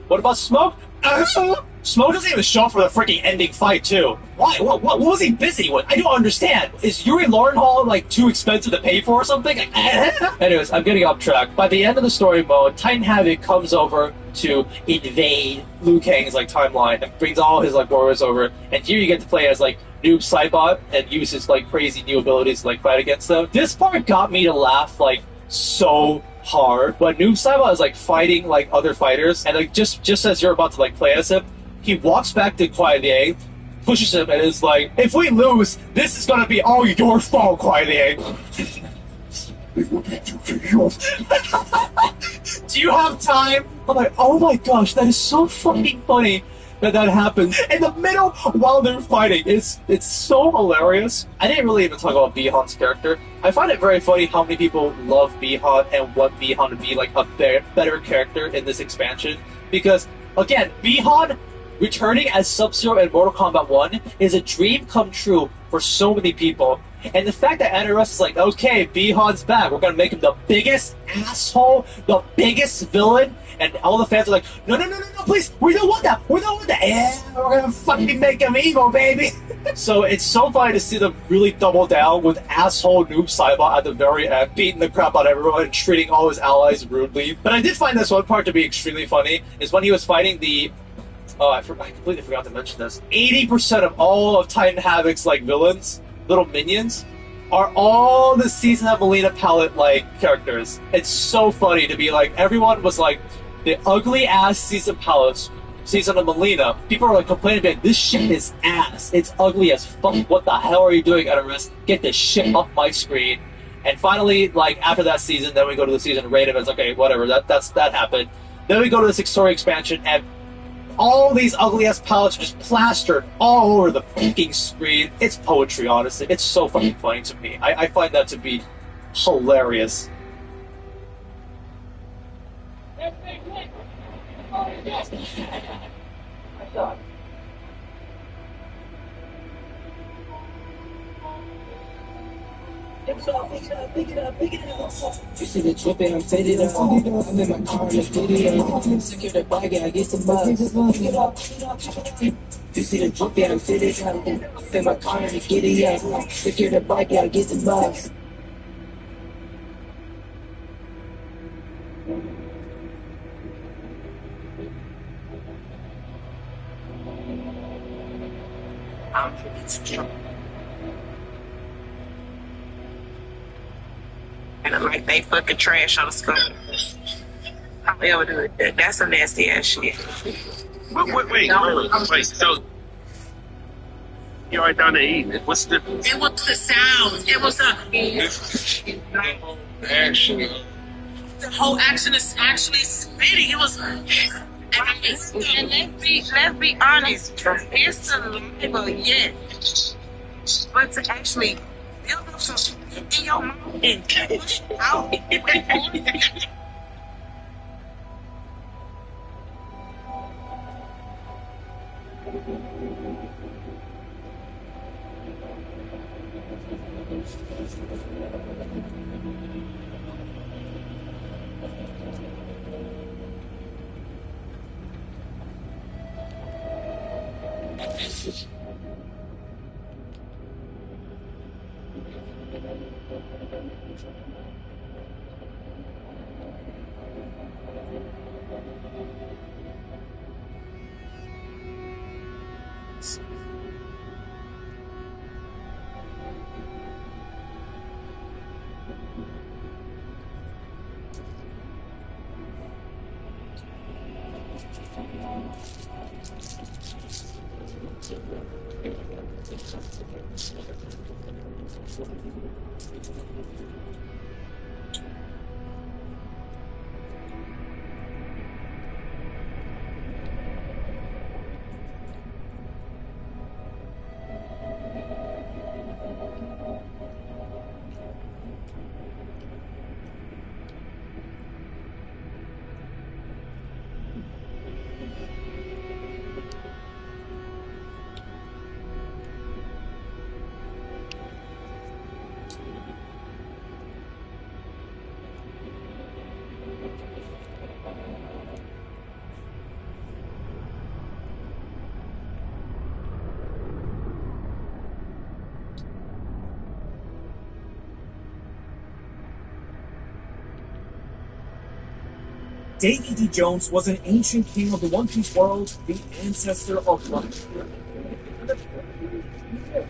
What about Smoke? Smoke doesn't even show up for the freaking ending fight, too. Why? What was he busy with? I don't understand. Is Yuri Lowenhall, like, too expensive to pay for or something? Anyways, I'm getting off track. By the end of the story mode, Titan Havoc comes over to invade Liu Kang's, like, timeline and brings all his, like, warriors over. And here you get to play as, like, Noob Saibot and use his, like, crazy new abilities to, like, fight against them. This part got me to laugh, like, so hard. When Noob Saibot is, like, fighting, like, other fighters, and, like, just as you're about to, like, play as him, he walks back to Kuai Liang, pushes him, and is like, if we lose, this is gonna be all your fault, Kuai Liang. Do you have time? I'm like, oh my gosh, that is so fucking funny that happens in the middle while they're fighting. It's so hilarious. I didn't really even talk about Bihan's character. I find it very funny how many people love Bihan and want Bihan to be like a better character in this expansion, because Again, Bihan returning as Sub-Zero in Mortal Kombat 1 is a dream come true for so many people. And the fact that NRS is like, okay, Bihan's back, we're gonna make him the biggest asshole, the biggest villain, and all the fans are like, no, please, we don't want that, yeah, we're gonna fucking make him evil, baby. So it's so funny to see them really double down with asshole Noob Saibot at the very end, beating the crap out of everyone and treating all his allies rudely. But I did find this one part to be extremely funny, is when he was fighting the I completely forgot to mention this. 80% of all of Titan Havoc's like villains, little minions, are all the Season of Melina palette like characters. It's so funny to be like, everyone was like, the ugly ass Season palettes, Season of Melina. People are like complaining about this shit is ass. It's ugly as fuck. What the hell are you doing, Edoras? Get this shit off my screen. And finally, like after that season, then we go to the season raid and it's okay, whatever. That happened. Then we go to this story expansion and all these ugly-ass palettes are just plastered all over the fucking screen. It's poetry, honestly. It's so fucking funny to me. I find that to be hilarious. Pick it up. You see the drip and I'm faded up. I'm in my car in the video. Secure the bag and I get some bugs. Pick it up. You see the drip and I'm faded up. I'm in my car in the video. Secure the bag and I get some bugs. I'm pretty and like they fucking trash on the school. I'll ever do it. That's some nasty ass shit. Wait. So you're right down to eat. What's the difference? It was the sound. It was the Action. the whole action is actually spitting. It was. And let's be honest. It's saliva, yes, but to actually build up some shit in your mouth and push it out. Davy D. Jones was an ancient king of the One Piece world, the ancestor of life.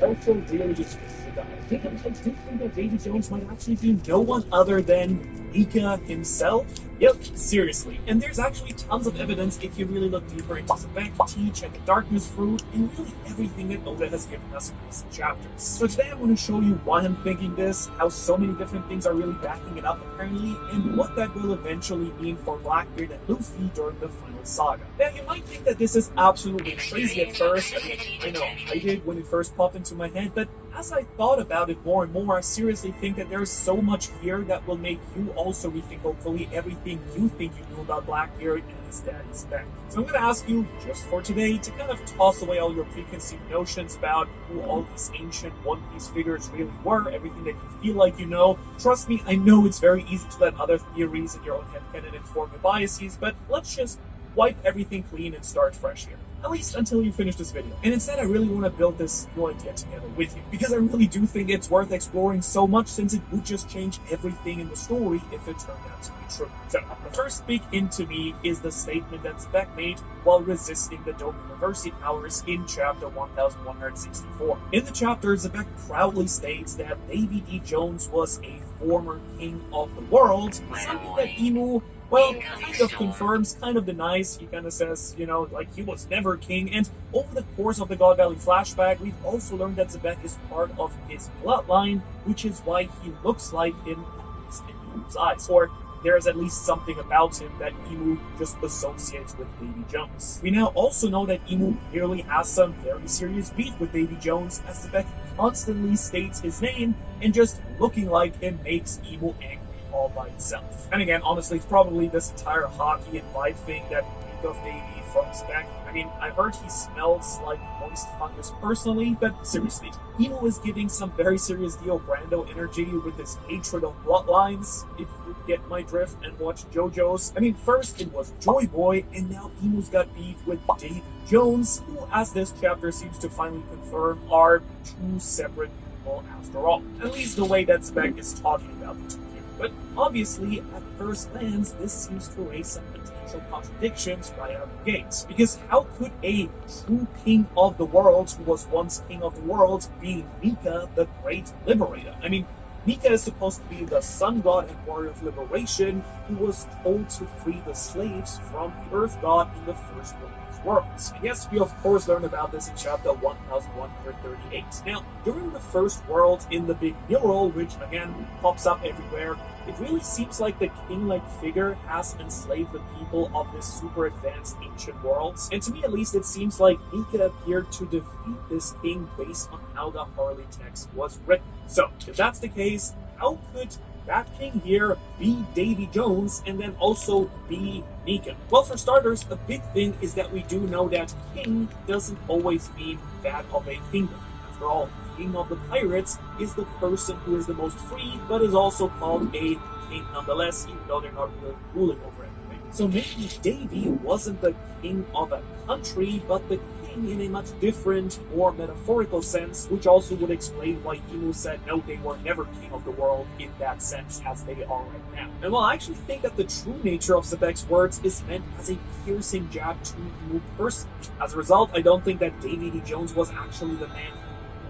Also, Daily just died. I did think that Davy Jones might actually be no one other than Nika himself. Yep, seriously. And there's actually tons of evidence if you really look deeper into the Bank Teach and the Darkness Fruit and really everything that Oda has given us in recent chapters. So today I'm going to show you why I'm thinking this, how so many different things are really backing it up apparently, and what that will eventually mean for Blackbeard and Luffy during the final saga. Now you might think that this is absolutely crazy at first. I mean, I know, I did when it first popped into my head, but as I thought about it more and more, I seriously think that there's so much here that will make you also rethink, hopefully, everything you think you knew about Blackbeard and his daddy Spec. So I'm going to ask you, just for today, to kind of toss away all your preconceived notions about who all these ancient One Piece figures really were, everything that you feel like you know. Trust me, I know it's very easy to let other theories in your own head canon inform your biases, but let's just wipe everything clean and start fresh here. At least until you finish this video. And instead, I really want to build this new idea together with you, because I really do think it's worth exploring so much, since it would just change everything in the story if it turned out to be true. So, the first big hint to me is the statement that Spec made while resisting the Dome University powers in chapter 1164. In the chapter, Zebek proudly states that Davy D. Jones was a former king of the world, something that Imu, well, kind of confirms, kind of denies. He kind of says, you know, like, he was never king. And over the course of the God Valley flashback, we've also learned that Zebek is part of his bloodline, which is why he looks like him, at least in Imu's eyes. Or there's at least something about him that Imu just associates with Davy Jones. We now also know that Imu clearly has some very serious beef with Davy Jones, as Zebek constantly states his name, and just looking like him makes Imu angry all by itself. And again, honestly, it's probably this entire hockey and vibe thing that we of Davy from Spec. I mean, I heard he smells like moist fungus personally, but seriously, Emo is giving some very serious Dio Brando energy with his hatred of bloodlines, if you get my drift and watch JoJo's. I mean, first it was Joy Boy, and now Emo's got beef with Davy Jones, who, as this chapter seems to finally confirm, are two separate people after all. At least the way that Spec is talking about the two. But obviously, at first glance, this seems to raise some potential contradictions right out of the gates. Because how could a true king of the world, who was once king of the world, be Nika, the Great Liberator? I mean, Nika is supposed to be the sun god and warrior of liberation, who was told to free the slaves from the earth god in the first one of these worlds. And yes, we of course learn about this in chapter 1138. Now, during the first world in the big mural, which again pops up everywhere, it really seems like the king-like figure has enslaved the people of this super advanced ancient world. And to me at least, it seems like Nika appeared to defeat this king based on how the Harley text was written. So, if that's the case, how could that king here be Davy Jones and then also be Nika? Well, for starters, a big thing is that we do know that king doesn't always mean that of a kingdom. After all, king of the pirates is the person who is the most free, but is also called a king nonetheless, even though they're not really ruling over everything. So maybe Davy wasn't the king of a country, but the king in a much different, more metaphorical sense, which also would explain why Inu said no, they were never king of the world in that sense as they are right now. And while I actually think that the true nature of Zebek's words is meant as a piercing jab to Inu personally, as a result, I don't think that Davy D. Jones was actually the man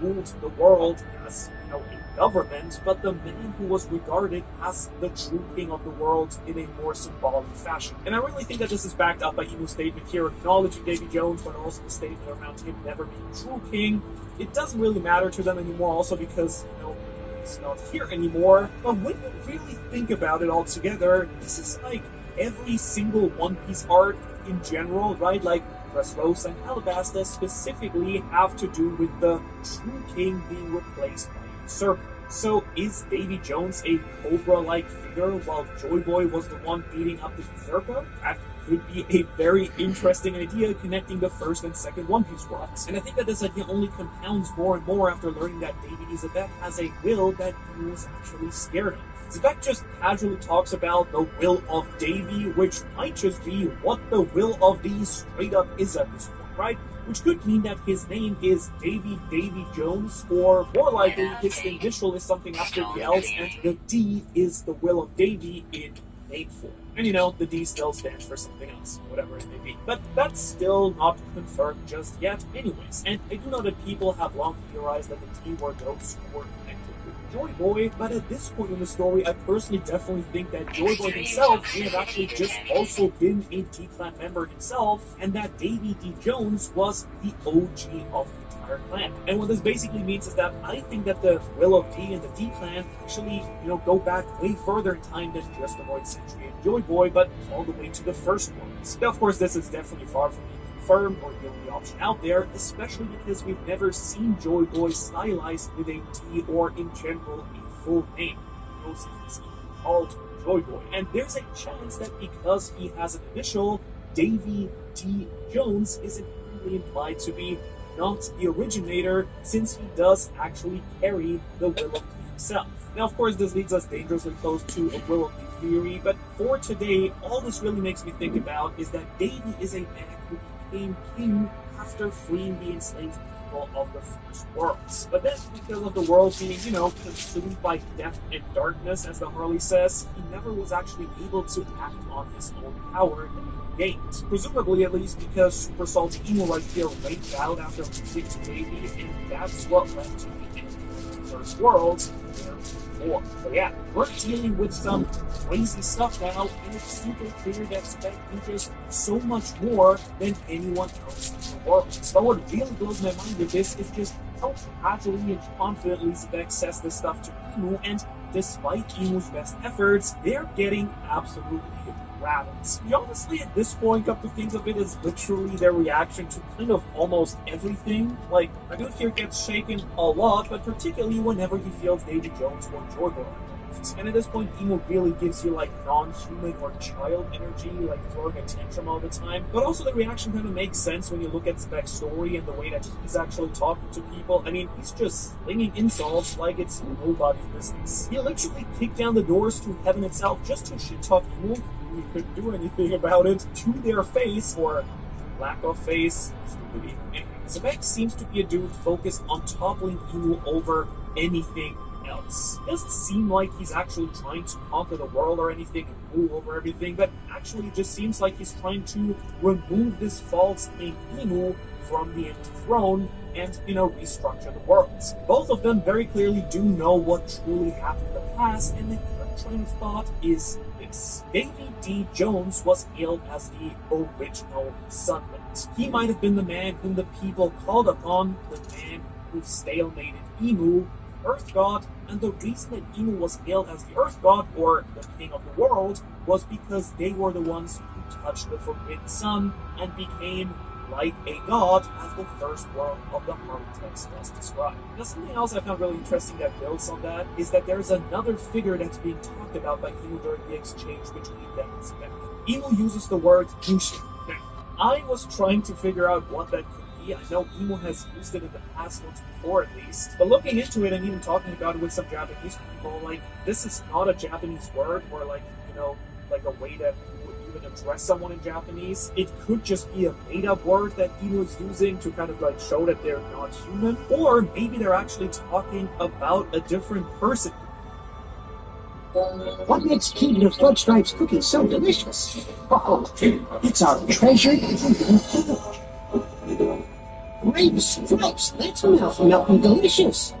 ruled the world as, you know, a government, but the man who was regarded as the true king of the world in a more symbolic fashion. And I really think that this is backed up by Imu's statement here, acknowledging Davy Jones, but also the statement around him never being true king. It doesn't really matter to them anymore, also because, you know, he's not here anymore. But when you really think about it all together, this is like every single One Piece arc in general, right? Like, Dressrosa and Alabasta specifically have to do with the true king being replaced by a usurper. So is Davy Jones a Cobra-like figure while Joy Boy was the one beating up the usurper? That could be a very interesting idea connecting the first and second One Piece worlds. And I think that this idea only compounds more and more after learning that Davy Zebek has a will that he was actually scared of. Zebek just casually talks about the will of Davy, which might just be what the will of D straight up is at this point, right? Which could mean that his name is Davy Jones, or more likely his initial is something absolutely else, and the D is the will of Davy in name form. And you know, the D still stands for something else, whatever it may be. But that's still not confirmed just yet anyways. And I do know that people have long theorized that the D were those who were connected with Joy Boy, but at this point in the story, I personally definitely think that Joy Boy himself may have actually just also been a D-Clan member himself, and that Davy D. Jones was the OG of the entire clan. And what this basically means is that I think that the will of D and the D-Clan actually, you know, go back way further in time than just the Void Century and Joy Boy, but all the way to the first ones. Now, of course, this is definitely far from being confirmed or the only option out there, especially because we've never seen Joy Boy stylized with a D or in general a full name. Who knows if he's even called Joy Boy? And there's a chance that because he has an initial, Davy D. Jones is inherently implied to be not the originator, since he does actually carry the Willow himself. Now, of course, this leads us dangerously close to a Willow theory, but for today, all this really makes me think about is that Davy is a man who became king after freeing the enslaved people of the first worlds. But then, because of the world being, consumed by death and darkness, as the Harley says, he never was actually able to act on his own power that he gained. Presumably, at least, because Super Salty Emo right here raped out after losing to Davy, and that's what led to the end of the first world. So yeah, we're dealing with some crazy stuff now, and it's super clear that Spec teaches so much more than anyone else in the world. So what really blows my mind with this is just how casually and confidently Spec says this stuff to Emu, and despite Emu's best efforts, they're getting absolutely rabbits. We honestly, at this point, come to think of it as literally their reaction to kind of almost everything. Like, my dude here gets shaken a lot, but particularly whenever he feels Davy Jones or Joy Boy. And at this point, Emo really gives you like non-human or child energy, like throwing a tantrum all the time. But also the reaction kind of makes sense when you look at Spec's story and the way that he's actually talking to people. I mean, he's just slinging insults like it's nobody's business. He literally kicked down the doors to heaven itself just to shit-talk Emo. He couldn't do anything about it to their face, or lack of face. Stupidity. Spec seems to be a dude focused on toppling Emu over anything else. It doesn't seem like he's actually trying to conquer the world or anything and rule over everything, but actually it just seems like he's trying to remove this false named Emu from the empty throne and, restructure the worlds. Both of them very clearly do know what truly happened in the past, and the current train of thought is this. Davy D. Jones was hailed as the original Sunlit. He might have been the man whom the people called upon, the man who stalemated Emu, Earth God, and the reason that Emu was hailed as the Earth God, or the King of the World, was because they were the ones who touched the Forbidden Sun and became like a god, as the first world of the Harley text does describe. Now, something else I found really interesting that builds on that is that there's another figure that's being talked about by Emu during the exchange between them and Spec. Emu uses the word Yushin. Now, I was trying to figure out what that could be. I know Emu has used it in the past once before at least, but looking into it and even talking about it with some Japanese people, like, this is not a Japanese word, or like a way that you would even address someone in Japanese. It could just be a made-up word that Emu is using to kind of like show that they're not human, or maybe they're actually talking about a different person. What makes King of Flood Stripes cookies so delicious? Oh, it's our treasured grapes, stripes, that's melting delicious.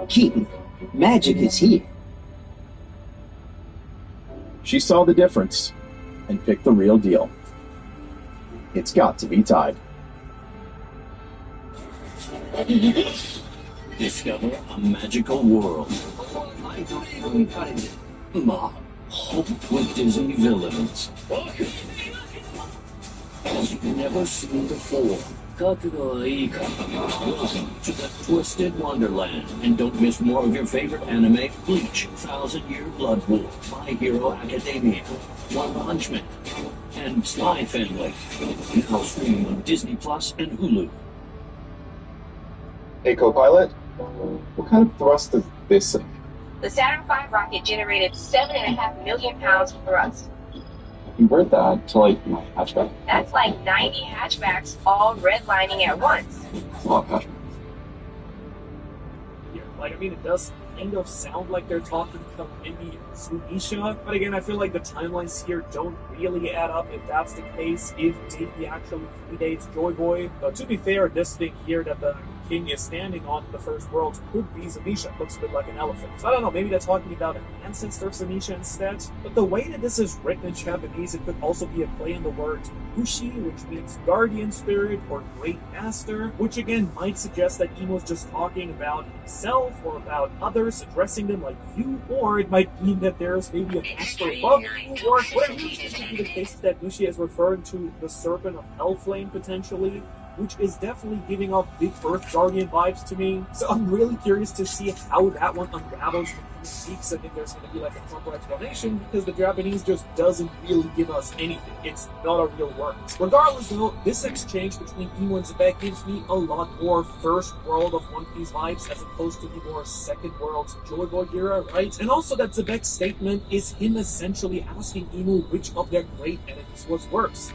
Keaton, magic is here. She saw the difference and picked the real deal. It's got to be Tide. Discover a magical world. Ma, hope with Disney villains. As you've never seen before. Welcome to the Twisted Wonderland. And don't miss more of your favorite anime, Bleach, 1000-Year Blood War, My Hero Academia, One Punch Man, and Spy Family. Now streaming on Disney Plus and Hulu. Hey, co-pilot, what kind of thrust is this? The Saturn V rocket generated 7.5 million pounds of thrust. Convert that to, like, my hatchback. That's like 90 hatchbacks all redlining at once. That's a lot of hatchbacks. Yeah, like, I mean, it does kind of sound like they're talking to maybe Zunisha, but again, I feel like the timelines here don't really add up if that's the case, if Davey actually predates Joy Boy. But to be fair, this thing here that the king is standing on in the first world could be Zanisha. Looks a bit like an elephant. So I don't know, maybe they're talking about an ancestor of Zanisha instead. But the way that this is written in Japanese, it could also be a play on the word Bushi, which means guardian spirit or great master, which again might suggest that Imo's just talking about himself or about others, addressing them like you, or it might mean that there's maybe a master above you, or what I really think could be the case is that Bushi is referring to the serpent of Hellflame potentially, which is definitely giving off big Earth Guardian vibes to me. So I'm really curious to see how that one unravels from speaks and if there's going to be like a proper explanation, because the Japanese just doesn't really give us anything. It's not a real word. Regardless though, this exchange between Imo and Zebek gives me a lot more first world of One Piece vibes as opposed to the more second world Joy Boy era, right? And also that Zebek's statement is him essentially asking Imo which of their great enemies was worse.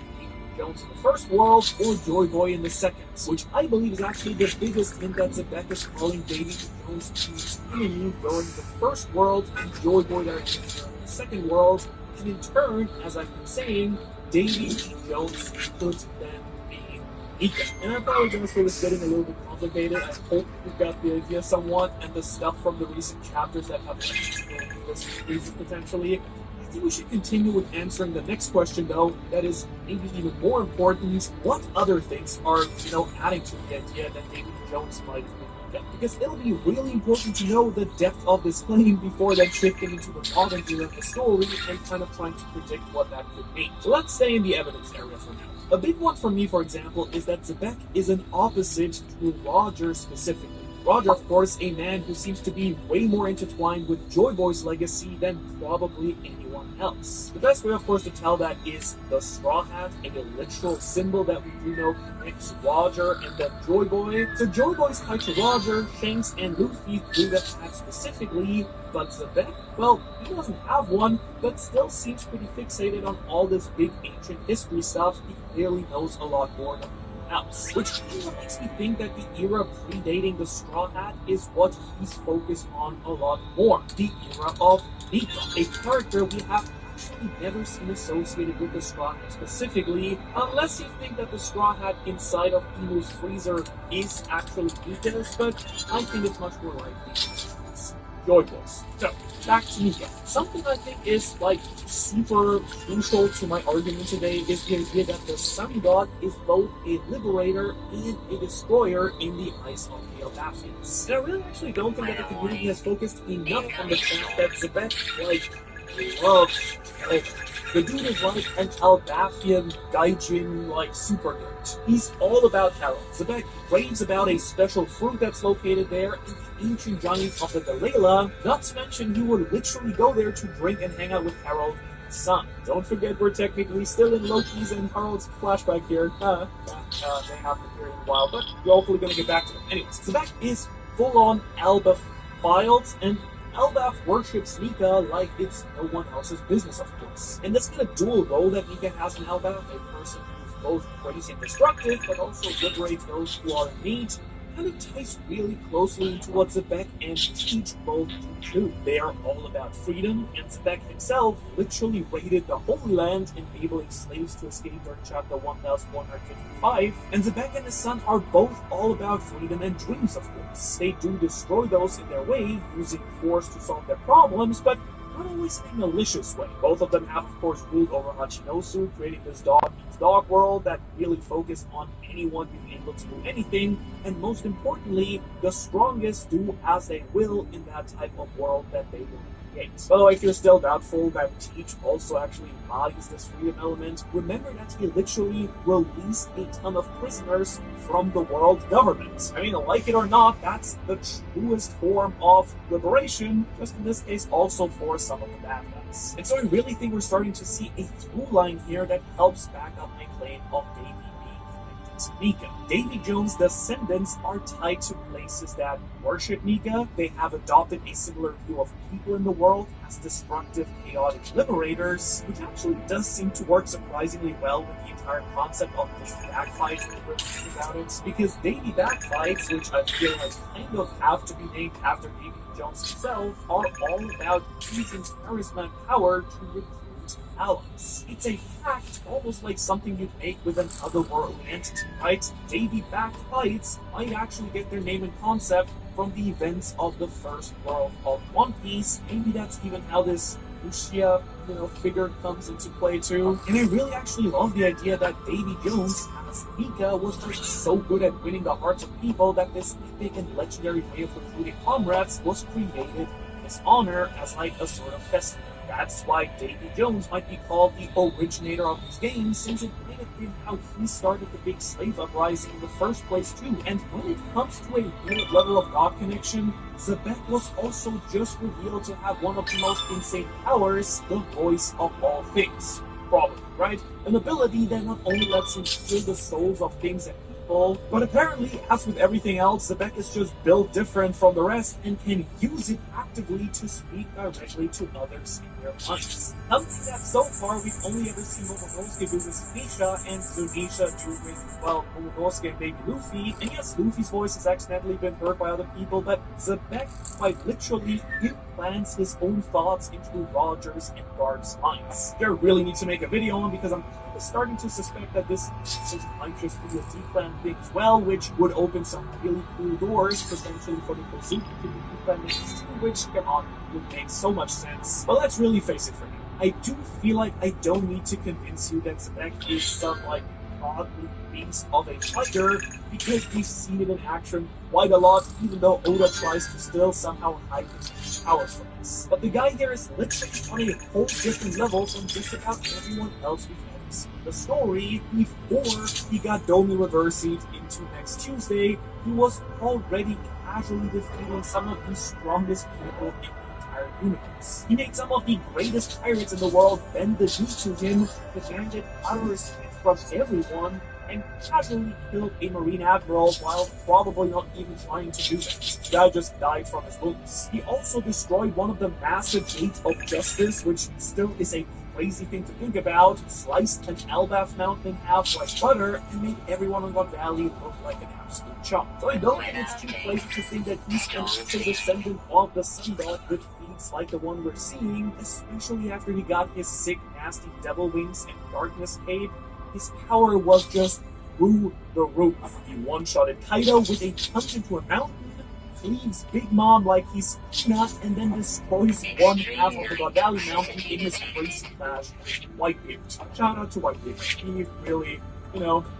Jones in the first world or Joy Boy in the second, which I believe is actually the biggest hint that Zebek is calling Davy Jones his enemy during the first world and Joy Boy their enemy during the second world, and in turn, as I've been saying, Davy Jones could then be Nika. And I apologize for this getting a little bit complicated. I hope you got the idea somewhat, and the stuff from the recent chapters that have this reason potentially. I think we should continue with answering the next question, though, that is maybe even more important. What other things are, adding to the idea that David Jones might be Nika? Because it'll be really important to know the depth of this claim before then shifting into the modern era of the story and kind of trying to predict what that could mean. So let's stay in the evidence area for now. A big one for me, for example, is that Zebek is an opposite to Roger specifically. Roger, of course, a man who seems to be way more intertwined with Joy Boy's legacy than probably anyone else. The best way, of course, to tell that is the straw hat, a literal symbol that we do know connects Roger and then Joy Boy. So Joy Boy's tied to Roger, Shanks, and Luffy through that hat specifically, but Zebek, well, he doesn't have one, but still seems pretty fixated on all this big ancient history stuff. He clearly knows a lot more than else, which kind of makes me think that the era predating the Straw Hat is what he's focused on a lot more. The era of Nika, a character we have actually never seen associated with the Straw Hat specifically, unless you think that the Straw Hat inside of Imo's freezer is actually Nika's, but I think it's much more likely it's Joy Boy's. So, back to Nika. Something I think is super crucial to my argument today is the idea that the Sun God is both a liberator and a destroyer in the eyes of the Elbathians. And I really actually don't think that the community has focused enough on the fact that Zebek, loves the dude is like an Elbathian gaijin super nerd. He's all about Harold. Zebek raves about a special fruit that's located there and the ancient giants of the Delilah, not to mention he would literally go there to drink and hang out with Harold in the sun. Don't forget we're technically still in Loki's and Harold's flashback here. They haven't appeared in a while, but we're hopefully going to get back to them. Anyways, Zebek is full-on Elbaf files, and Elbaf worships Nika like it's no one else's business, of course. And this kind of dual role that Nika has in Elbaf, a person who's both crazy and destructive, but also liberates those who are in need, kind of ties really closely into what Zebek and Teach both do. They are all about freedom, and Zebek himself literally raided the Holy Land, enabling slaves to escape during chapter 1155, and Zebek and his son are both all about freedom and dreams, of course. They do destroy those in their way, using force to solve their problems, but not always in a malicious way. Both of them have, of course, ruled over Hachinosu, creating this dog world that really focused on anyone being able to do anything, and most importantly, the strongest do as they will in that type of world that they will create. By the way, if you're still doubtful that Teach also actually embodies this freedom element, remember that he literally released a ton of prisoners from the world government. I mean, like it or not, that's the truest form of liberation, just in this case also for some of the bad guys. And so I really think we're starting to see a through line here that helps back up my claim of Davy being connected to Nika. Davy Jones' descendants are tied to places that worship Nika. They have adopted a similar view of people in the world as destructive, chaotic liberators, which actually does seem to work surprisingly well with the entire concept of the Bagfights when we're thinking about it, because Davy Bagfights, which I feel like kind of have to be named after Davy Jones himself, are all about using charisma and power to recruit allies. It's a pact almost like something you'd make with an otherworldly entity, right? Davy-backed fights might actually get their name and concept from the events of the first world of One Piece. Maybe that's even how this Lucia, figure comes into play too. And I really actually love the idea that Davy Jones as Nika was just so good at winning the hearts of people that this epic and legendary way of recruiting comrades was created in his honor as like a sort of festival. That's why Davy Jones might be called the originator of these games, since it might have been how he started the big slave uprising in the first place too. And when it comes to a weird level of God connection, Zebek was also just revealed to have one of the most insane powers, the voice of all things. Probably, right? An ability that not only lets him hear the souls of things and people, but apparently, as with everything else, Zebek is just built different from the rest and can use it actively to speak directly to others in their minds. Something that so far we've only ever seen Momonosuke do with Zunisha and Zunisha do with, well, Momonosuke and Baby Luffy. And yes, Luffy's voice has accidentally been heard by other people, but Zebek quite literally implants his own thoughts into Roger's and Garp's minds. I really need to make a video on because I'm kind of starting to suspect that this might just be a D-Clan thing as well, which would open some really cool doors potentially for the Kozuki to be D-Clan names too, which, come on, would make so much sense. But let's really face it for now. I do feel like I don't need to convince you that Zebek is some, like, godly beast of a fighter, because we've seen it in action quite a lot, even though Oda tries to still somehow hide his powers from us. But the guy here is literally on a whole different level from just about everyone else we've ever seen in the story. Before he got Domi reversing into next Tuesday, he was already casually defeating some of the strongest people in the entire universe. He made some of the greatest pirates in the world bend the knee to him, demanded utter respect from everyone, and casually killed a Marine Admiral while probably not even trying to do that. The guy just died from his wounds. He also destroyed one of the massive gates of justice, which still is a crazy thing to think about, sliced an Elbaf mountain in half like butter, and made everyone on God Valley look like an absolute chump. So I don't think it's too crazy to think that he's an actual descendant of the Sun God with feats like the one we're seeing, especially after he got his sick, nasty devil wings and darkness cape. His power was just through the roof. He one-shotted Kaido with a punch into a mountain, cleaves Big Mom like he's peanut, and then destroys one half of the God Valley Mountain in his crazy clash with Whitebeard. Shout out to Whitebeard. He really,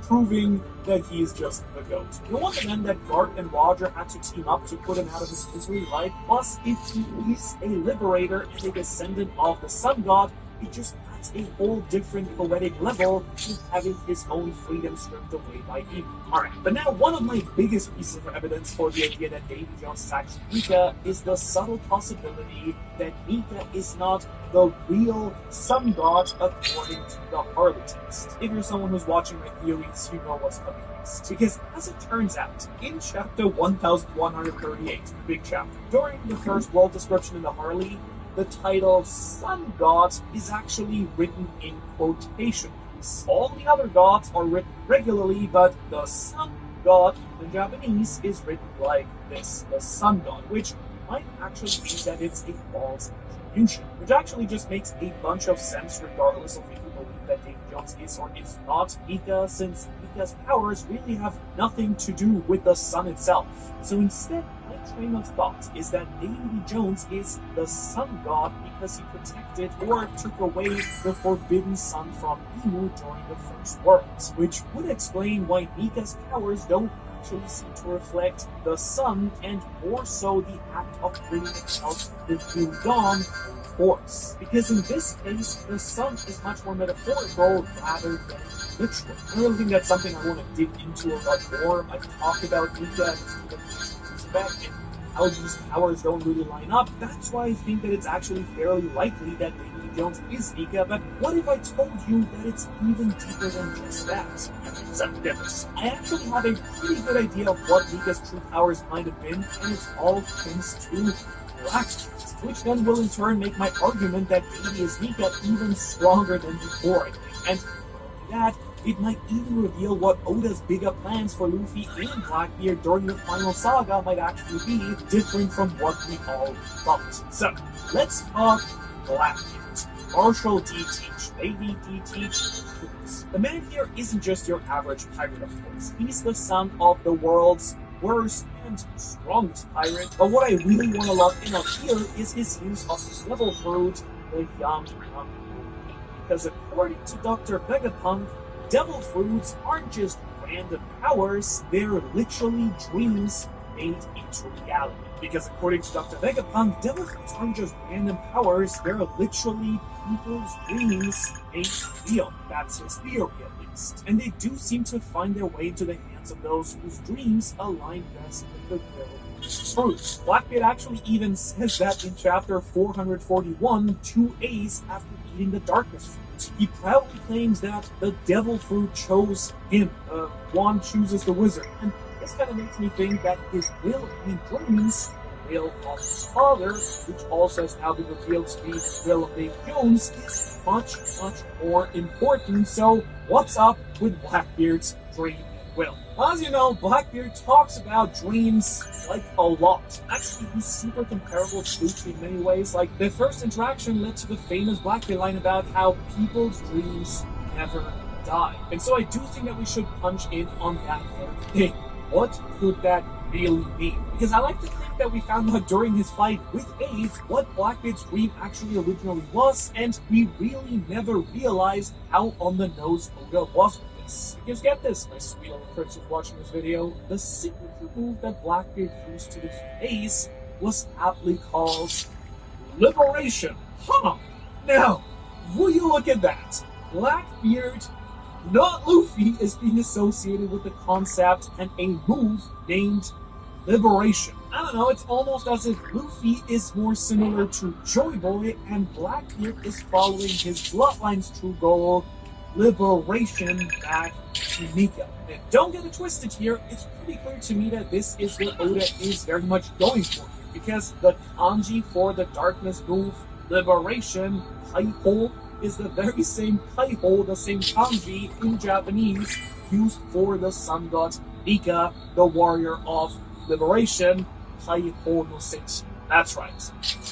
proving that he's just the GOAT. No wonder then that Garp and Roger had to team up to put him out of his misery, right? Plus, if he is a liberator and a descendant of the Sun God, it just adds a whole different poetic level to having his own freedom stripped away by evil. Alright, but now one of my biggest pieces of evidence for the idea that Davy Jones is actually Nika is the subtle possibility that Nika is not the real Sun God according to the Harley text. If you're someone who's watching my theories, you know what's coming next. Because as it turns out, in chapter 1138, the big chapter, during the first world description in the Harley, the title Sun God is actually written in quotation marks. All the other gods are written regularly, but the Sun God in Japanese is written like this, the Sun God, which might actually mean that it's a false attribution, which actually just makes a bunch of sense regardless of if you believe that Davy Jones is or is not Nika, since Nika's powers really have nothing to do with the sun itself. So instead, my train of thought is that Davy Jones is the Sun God because he protected or took away the forbidden sun from Imu during the First World, which would explain why Nika's powers don't actually seem to reflect the sun, and more so the act of bringing about the new dawn through force. Because in this case, the sun is much more metaphorical rather than literal. I really think that's something I want to dig into a lot more. I've talked about Nika and and how these powers don't really line up. That's why I think that it's actually fairly likely that Davy Jones is Nika, but what if I told you that it's even deeper than just that? Except this. I actually have a pretty good idea of what Nika's true powers might have been, and it's all thanks to Blackbeard, which then will in turn make my argument that Davy is Nika even stronger than before, I think. And that it might even reveal what Oda's bigger plans for Luffy and Blackbeard during the final saga might actually be, different from what we all thought. So, let's talk Blackbeard. Marshall D. Teach, Lady D. Teach, please. The man here isn't just your average pirate, of course. He's the son of the world's worst and strongest pirate. But what I really want to lock in on here is his use of the devil fruit, the Yum Yum. Because according to Dr. Vegapunk, devil fruits aren't just random powers, they're literally dreams made into reality. Because according to Dr. Vegapunk, devil fruits aren't just random powers, they're literally people's dreams made real. That's his theory, at least. And they do seem to find their way into the hands of those whose dreams align best with the will of fruit. Blackbeard actually even says that in chapter 441, 2 A's after eating the darkness fruit. He proudly claims that the devil fruit chose him. Juan chooses the wizard. And this kind of makes me think that his will and dreams, the will of his father, which also has now been revealed to be the will of Dave Jones, is much, much more important. So, what's up with Blackbeard's dream and will? Well, as you know, Blackbeard talks about dreams like a lot. Actually, he's super comparable to Luffy in many ways. Like, their first interaction led to the famous Blackbeard line about how people's dreams never die. And so I do think that we should punch in on that very thing. What could that really mean? Because I like to think that we found out during his fight with Ace what Blackbeard's dream actually originally was, and we really never realized how on the nose Oda was with this. Because get this, my sweet little critics who's watching this video, the signature move that Blackbeard used to defeat Ace was aptly called Liberation. Huh! Now, will you look at that? Blackbeard, not Luffy, is being associated with the concept and a move named Liberation. I don't know, it's almost as if Luffy is more similar to Joy Boy and Blackbeard is following his bloodline's true goal, liberation back to Nika. And don't get it twisted here, it's pretty clear to me that this is what Oda is very much going for here, because the kanji for the darkness move, Liberation, Kaiho, is the very same Kaiho, the same kanji in Japanese, used for the sun god Nika, the warrior of liberation, Kaiho no Senshi. That's right,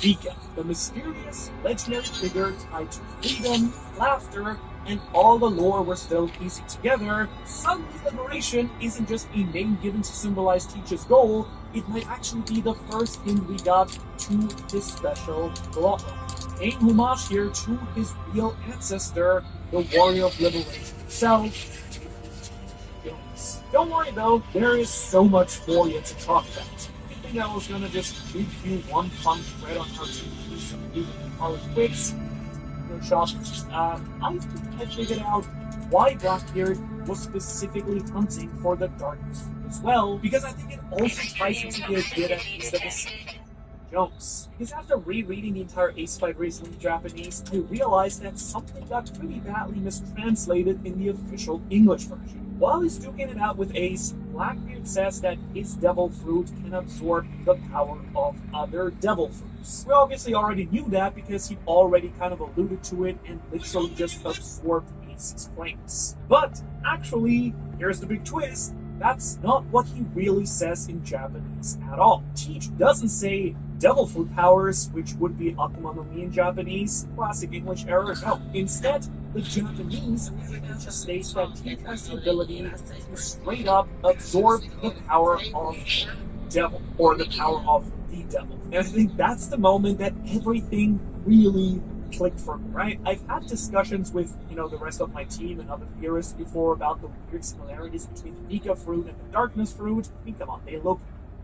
Nika, the mysterious, legendary figure tied to freedom, laughter, and all the lore we're still piecing together. Suddenly liberation isn't just a name given to symbolize Teach's goal, it might actually be the first hint we got to his special bloodline. Paying homage here to his real ancestor, the warrior of liberation himself, Jones. Don't worry though, there is so much more yet to talk about. You think I was gonna just give you one punch right on how to do some even college quicks? No shot. I think I figured out why Blackbeard was specifically hunting for the darkness as well, because I think it also ties into the idea that he's the descendant Jones. Because after rereading the entire Ace fight recently in Japanese, I realized that something got pretty badly mistranslated in the official English version. While he's duking it out with Ace, Blackbeard says that his devil fruit can absorb the power of other devil fruits. We obviously already knew that because he'd already kind of alluded to it and literally just absorbed Ace's claims. But actually, here's the big twist, that's not what he really says in Japanese at all. Teach doesn't say devil fruit powers, which would be Akuma no Mi in Japanese, classic English error. No, instead, the Japanese just states that Teach has the ability to straight up absorb the power of devil, or the power of the devil. And I think that's the moment that everything really clicked for me, right? I've had discussions with, the rest of my team and other theorists before about the weird similarities between the Nika fruit and the darkness fruit. I mean, come on, they look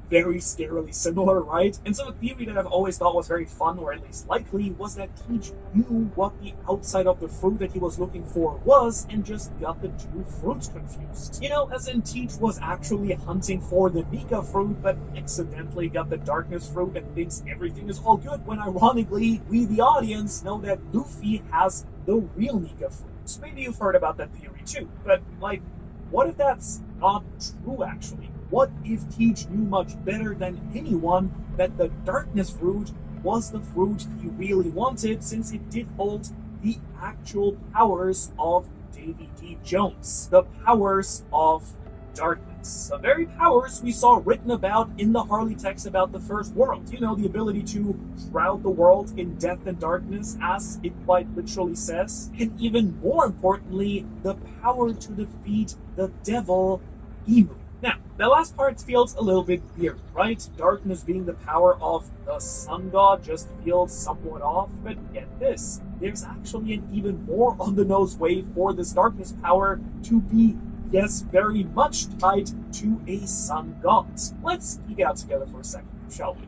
very scarily similar, right? And so a theory that I've always thought was very fun, or at least likely, was that Teach knew what the outside of the fruit that he was looking for was, and just got the two fruits confused. As in Teach was actually hunting for the Nika fruit, but accidentally got the darkness fruit and thinks everything is all good, when ironically, we the audience know that Luffy has the real Nika fruit. Maybe you've heard about that theory too, but what if that's not true actually? What if Teach knew much better than anyone that the darkness fruit was the fruit he really wanted, since it did hold the actual powers of Davy D. Jones, the powers of darkness. The very powers we saw written about in the Harley text about the first world. You know, the ability to shroud the world in death and darkness, as it quite literally says. And even more importantly, the power to defeat the devil, Emu. Now, the last part feels a little bit weird, right? Darkness being the power of the sun god just feels somewhat off, but get this. There's actually an even more on-the-nose way for this darkness power to be, yes, very much tied to a sun god. Let's geek out together for a second, shall we?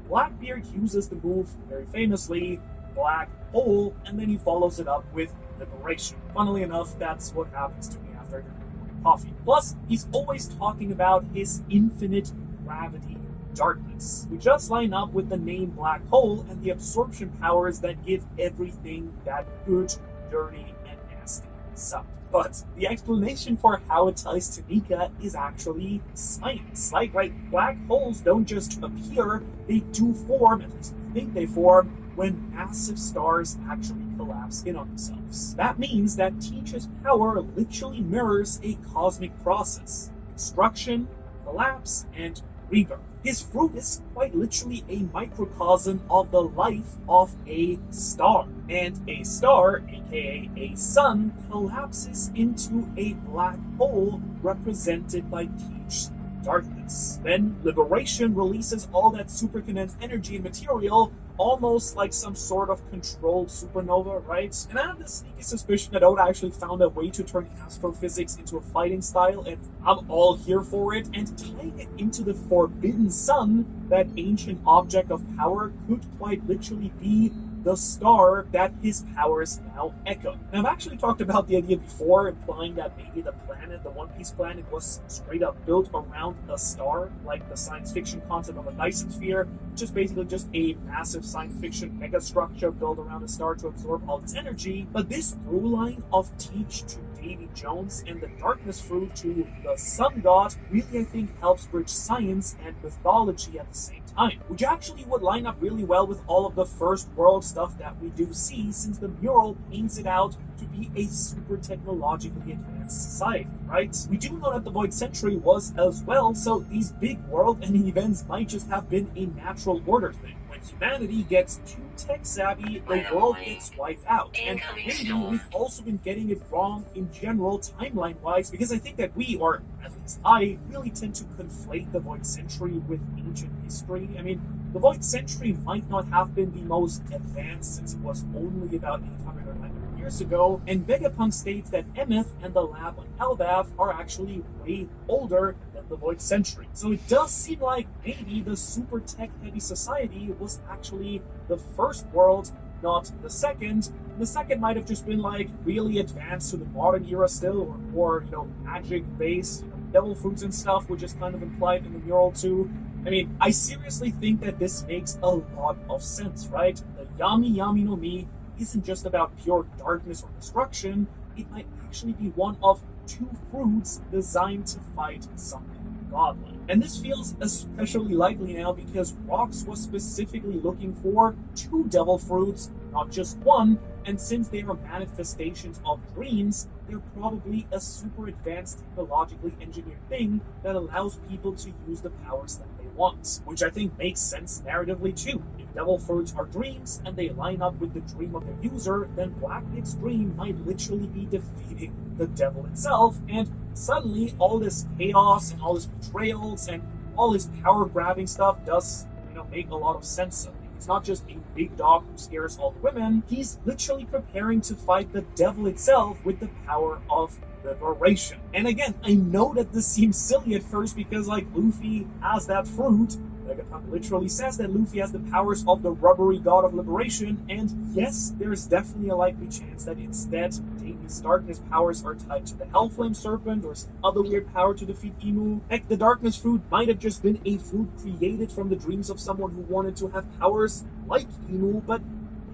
Blackbeard uses the move, very famously, Black Hole, and then he follows it up with Liberation. Funnily enough, that's what happens to me after I drink coffee. Plus, he's always talking about his infinite gravity darkness. We just line up with the name Black Hole and the absorption powers that give everything that good, dirty, and nasty suck. But the explanation for how it ties to Nika is actually science. Like, right, black holes don't just appear, they do form, at least we think they form, when massive stars actually collapse in on themselves. That means that Teach's power literally mirrors a cosmic process: destruction, collapse, and rebirth. His fruit is quite literally a microcosm of the life of a star. And a star, aka a sun, collapses into a black hole represented by Teach's darkness. Then Liberation releases all that supercondensed energy and material, almost like some sort of controlled supernova, right? And I have this sneaky suspicion that Oda actually found a way to turn astrophysics into a fighting style, and I'm all here for it. And tying it into the Forbidden Sun, that ancient object of power, could quite literally be the star that his powers now echo. Now, I've actually talked about the idea before, implying that maybe the planet, the One Piece planet, was straight up built around a star, like the science fiction concept of a Dyson sphere, which is basically just a massive science fiction megastructure built around a star to absorb all its energy. But this through line of Teach to Davy Jones and the Darkness Fruit to the Sun God really, I think, helps bridge science and mythology at the same time, which actually would line up really well with all of the first world stuff that we do see, since the mural paints it out to be a super technologically advanced society, right? We do know that the Void Century was as well, so these big world-ending events might just have been a natural order thing. When humanity gets too tech-savvy, the world gets wiped out. And maybe we've also been getting it wrong in general, timeline-wise, because I think that we, or at least I, really tend to conflate the Void Century with ancient history. I mean, the Void Century might not have been the most advanced since it was only about 800 or 900 years ago, and Vegapunk states that Emeth and the lab on Elbaf are actually way older than the Void Century. So it does seem like maybe the super tech-heavy society was actually the first world, not the second. The second might have just been like really advanced to the modern era still, or more, magic-based, devil fruits and stuff, which is kind of implied in the mural too. I mean, I seriously think that this makes a lot of sense, right? The Yami Yami no Mi isn't just about pure darkness or destruction, it might actually be one of two fruits designed to fight something godlike. And this feels especially likely now because Rox was specifically looking for two devil fruits, not just one, and since they are manifestations of dreams, they're probably a super advanced technologically engineered thing that allows people to use the powers that they want, which I think makes sense narratively too. If devil fruits are dreams and they line up with the dream of the user, then Blackbeard's dream might literally be defeating the devil itself, and suddenly all this chaos and all this betrayals and all this power grabbing stuff does, make a lot of sense. He's not just a big dog who scares all the women, he's literally preparing to fight the devil itself with the power of liberation. And again, I know that this seems silly at first because, Luffy has that fruit. Vegapunk literally says that Luffy has the powers of the rubbery god of liberation, and yes, there's definitely a likely chance that instead Davy's darkness powers are tied to the Hellflame Serpent or some other weird power to defeat Emu. Heck, the darkness fruit might have just been a fruit created from the dreams of someone who wanted to have powers like Emu, but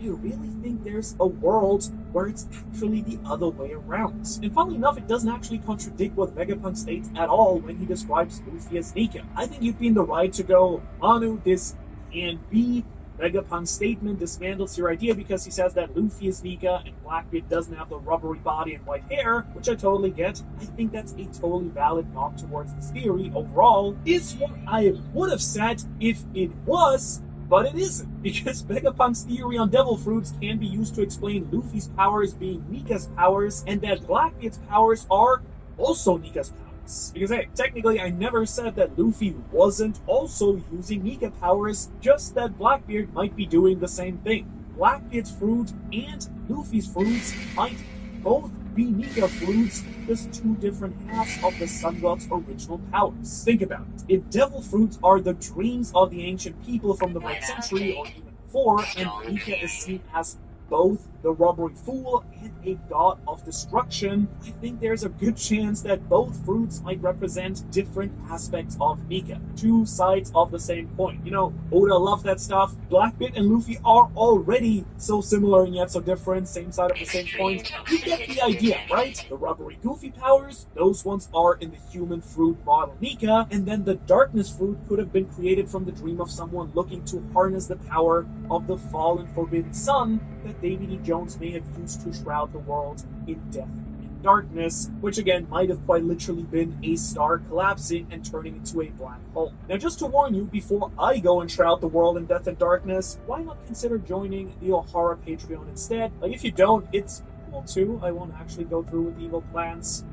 I really think there's a world where it's actually the other way around. And funnily enough, it doesn't actually contradict what Vegapunk states at all when he describes Luffy as Nika. I think you'd be in the right to go, Manu, this can be, Vegapun's statement dismantles your idea because he says that Luffy is Nika and Blackbeard doesn't have the rubbery body and white hair, which I totally get. I think that's a totally valid knock towards this theory overall. It's what I would have said if it was, but it isn't, because Vegapun's theory on devil fruits can be used to explain Luffy's powers being Nika's powers, and that Blackbeard's powers are also Nika's powers. Because hey, technically I never said that Luffy wasn't also using Nika powers, just that Blackbeard might be doing the same thing. Blackbeard's fruit and Luffy's fruits might both be Nika fruits, just two different halves of the Sun God's original powers. Think about it. If devil fruits are the dreams of the ancient people from the 9th century or even before, and Nika is seen as both the rubbery fool and a god of destruction, I think there's a good chance that both fruits might represent different aspects of Nika. Two sides of the same coin. You know, Oda loved that stuff. Blackbeard and Luffy are already so similar and yet so different, same side of the same coin. You get the idea, right? The rubbery goofy powers, those ones are in the human fruit model Nika, and then the darkness fruit could have been created from the dream of someone looking to harness the power of the fallen forbidden sun that Davy Jones may have used to shroud the world in death and darkness, which again might have quite literally been a star collapsing and turning into a black hole. Now just to warn you, before I go and shroud the world in death and darkness, why not consider joining the Ohara Patreon instead? Like if you don't, it's cool too. I won't actually go through with evil plans.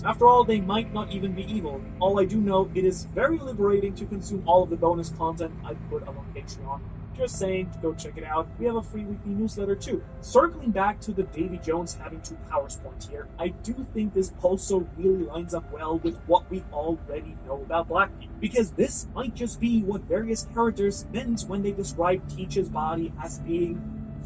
After all, they might not even be evil. All I do know, it is very liberating to consume all of the bonus content I put up on Patreon. Just saying, go check it out. We have a free weekly newsletter too. Circling back to the Davy Jones having two powers point here, I do think this also really lines up well with what we already know about Blackbeard. Because this might just be what various characters meant when they described Teach's body as being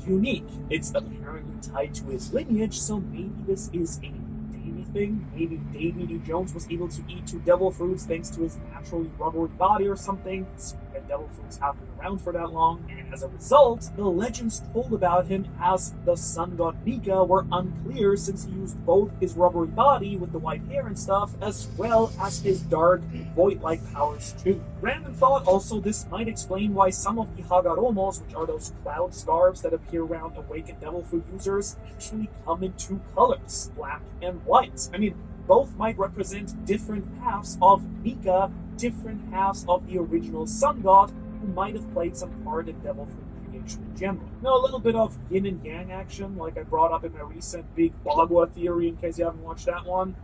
unique. It's apparently tied to his lineage, so maybe this is a Davy thing. Maybe Davy Lee Jones was able to eat two devil fruits thanks to his naturally rubbery body or something. That devil fruits have been around for that long, and as a result, the legends told about him as the sun god Nika were unclear since he used both his rubbery body with the white hair and stuff, as well as his dark, void-like powers too. Random thought also, this might explain why some of the Hagaromos, which are those cloud scarves that appear around awakened devil fruit users, actually come in two colors, black and white. I mean, both might represent different halves of Nika, different halves of the original sun god, who might have played some part in devil fruit creation in general. Now, a little bit of yin and yang action, like I brought up in my recent Big Bagua theory, in case you haven't watched that one.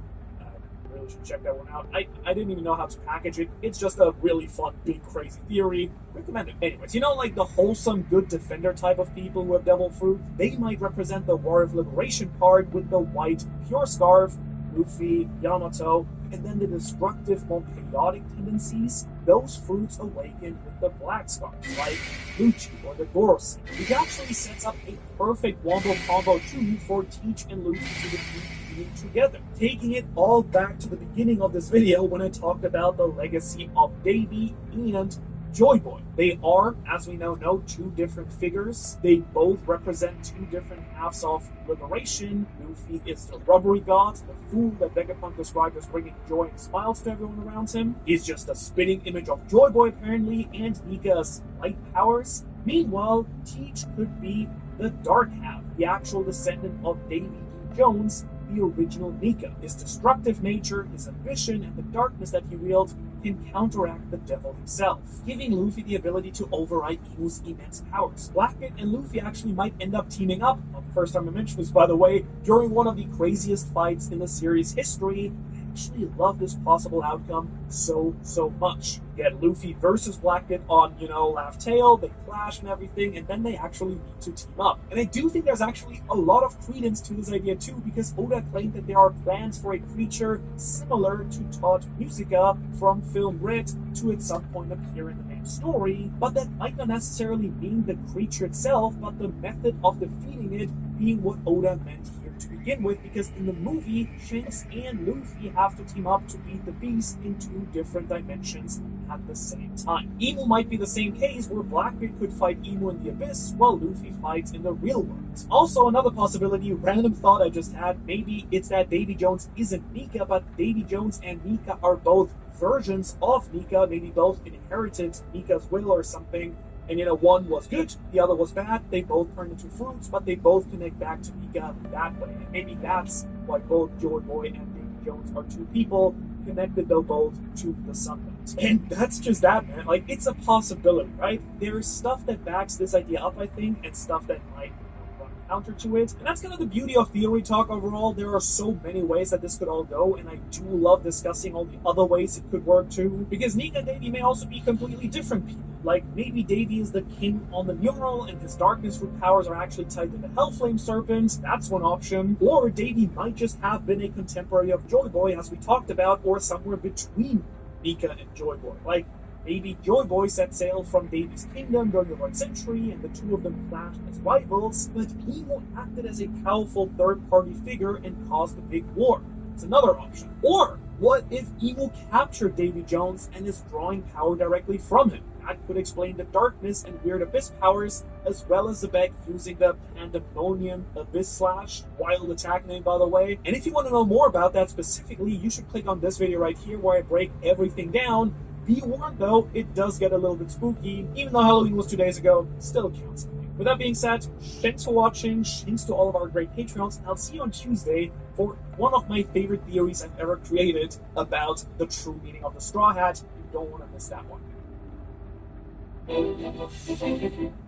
Really should check that one out. I didn't even know how to package it. It's just a really fun, big, crazy theory. Recommend it. Anyways, you know, like the wholesome, good defender type of people who have devil fruit, they might represent the War of Liberation part with the white, pure scarf, Luffy, Yamato, and then the destructive, more chaotic tendencies, those fruits awaken with the black scarf, like Lucci or the Gorosi, which actually sets up a perfect wombo combo too for Teach and Luffy to defeat together. Taking it all back to the beginning of this video when I talked about the legacy of Davy and Joy Boy. They are, as we now know, two different figures. They both represent two different halves of liberation. Luffy is the rubbery god, the fool that Vegapunk described as bringing joy and smiles to everyone around him. He's just a spitting image of Joy Boy apparently, and Nika's light powers. Meanwhile, Teach could be the dark half, the actual descendant of Davy Jones, the original Nika. His destructive nature, his ambition, and the darkness that he wields can counteract the devil himself, giving Luffy the ability to override Imu's immense powers. Blackbeard and Luffy actually might end up teaming up. Not the first time I mentioned this, by the way, during one of the craziest fights in the series' history. I actually love this possible outcome so much. Get Luffy versus Blackbeard on, Laugh Tale, they clash and everything, and then they actually need to team up. And I do think there's actually a lot of credence to this idea too, because Oda claimed that there are plans for a creature similar to Todd Musica from film Red to at some point appear in the main story, but that might not necessarily mean the creature itself, but the method of defeating it being what Oda meant here to begin with, because in the movie, Shanks and Luffy have to team up to beat the beast in two different dimensions at the same time. Emu might be the same case where Blackbeard could fight Emu in the Abyss while Luffy fights in the real world. Also, another possibility, random thought I just had, maybe it's that Davy Jones isn't Nika, but Davy Jones and Nika are both versions of Nika, maybe both inherited Nika's will or something, And one was good, the other was bad. They both turned into fruits, but they both connect back to Mika that way. And maybe that's why both Joy Boy and Davy Jones are two people connected, though both to the Sundance. And that's just that, man. Like, it's a possibility, right? There's stuff that backs this idea up, I think, and stuff that might run counter to it. And that's kind of the beauty of theory talk overall. There are so many ways that this could all go, and I do love discussing all the other ways it could work too. Because Nika and Davy may also be completely different people. Like, maybe Davy is the king on the mural, and his darkness root powers are actually tied to the Hellflame Serpent. That's one option. Or Davy might just have been a contemporary of Joy Boy, as we talked about, or somewhere between Mika and Joy Boy. Like, maybe Joy Boy set sail from Davy's kingdom during the Red Century, and the two of them clashed as rivals, but Emo acted as a powerful third-party figure and caused a big war. It's another option. Or, what if Emo captured Davy Jones and is drawing power directly from him? That could explain the darkness and weird abyss powers, as well as Zebek using the Pandemonium Abyss Slash, wild attack name by the way. And if you want to know more about that specifically, you should click on this video right here where I break everything down. Be warned though, it does get a little bit spooky. Even though Halloween was 2 days ago, still counts. With that being said, thanks for watching, thanks to all of our great Patreons, and I'll see you on Tuesday for one of my favorite theories I've ever created about the true meaning of the Straw Hat. You don't want to miss that one.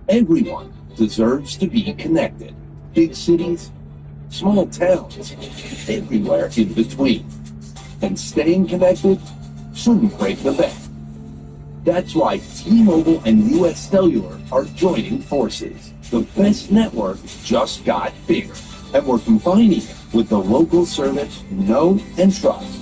Everyone deserves to be connected. Big cities, small towns, everywhere in between. And staying connected shouldn't break the bank. That's why T-Mobile and US Cellular are joining forces. The best network just got bigger, and we're combining it with the local service you know and trust.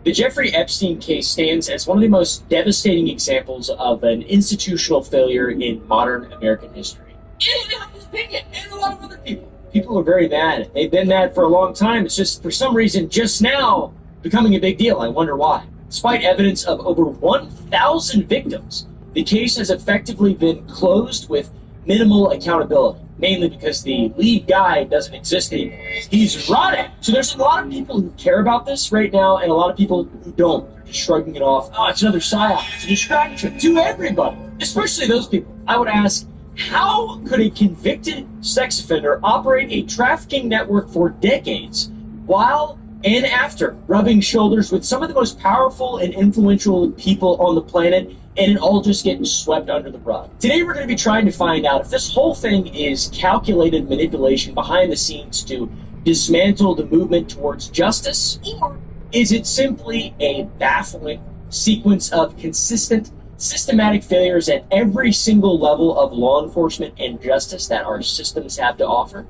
The Jeffrey Epstein case stands as one of the most devastating examples of an institutional failure in modern American history. In my opinion, and a lot of other people. People are very mad. They've been mad for a long time. It's just, for some reason, just now becoming a big deal. I wonder why. Despite evidence of over 1,000 victims, the case has effectively been closed with minimal accountability. Mainly because the lead guy doesn't exist anymore. He's rotting. So there's a lot of people who care about this right now, and a lot of people who don't. They're just shrugging it off. Oh, it's another psyop. It's a distraction to everybody, especially those people. I would ask, how could a convicted sex offender operate a trafficking network for decades while and after rubbing shoulders with some of the most powerful and influential people on the planet, and it all just getting swept under the rug? Today we're going to be trying to find out if this whole thing is calculated manipulation behind the scenes to dismantle the movement towards justice, or is it simply a baffling sequence of consistent, systematic failures at every single level of law enforcement and justice that our systems have to offer?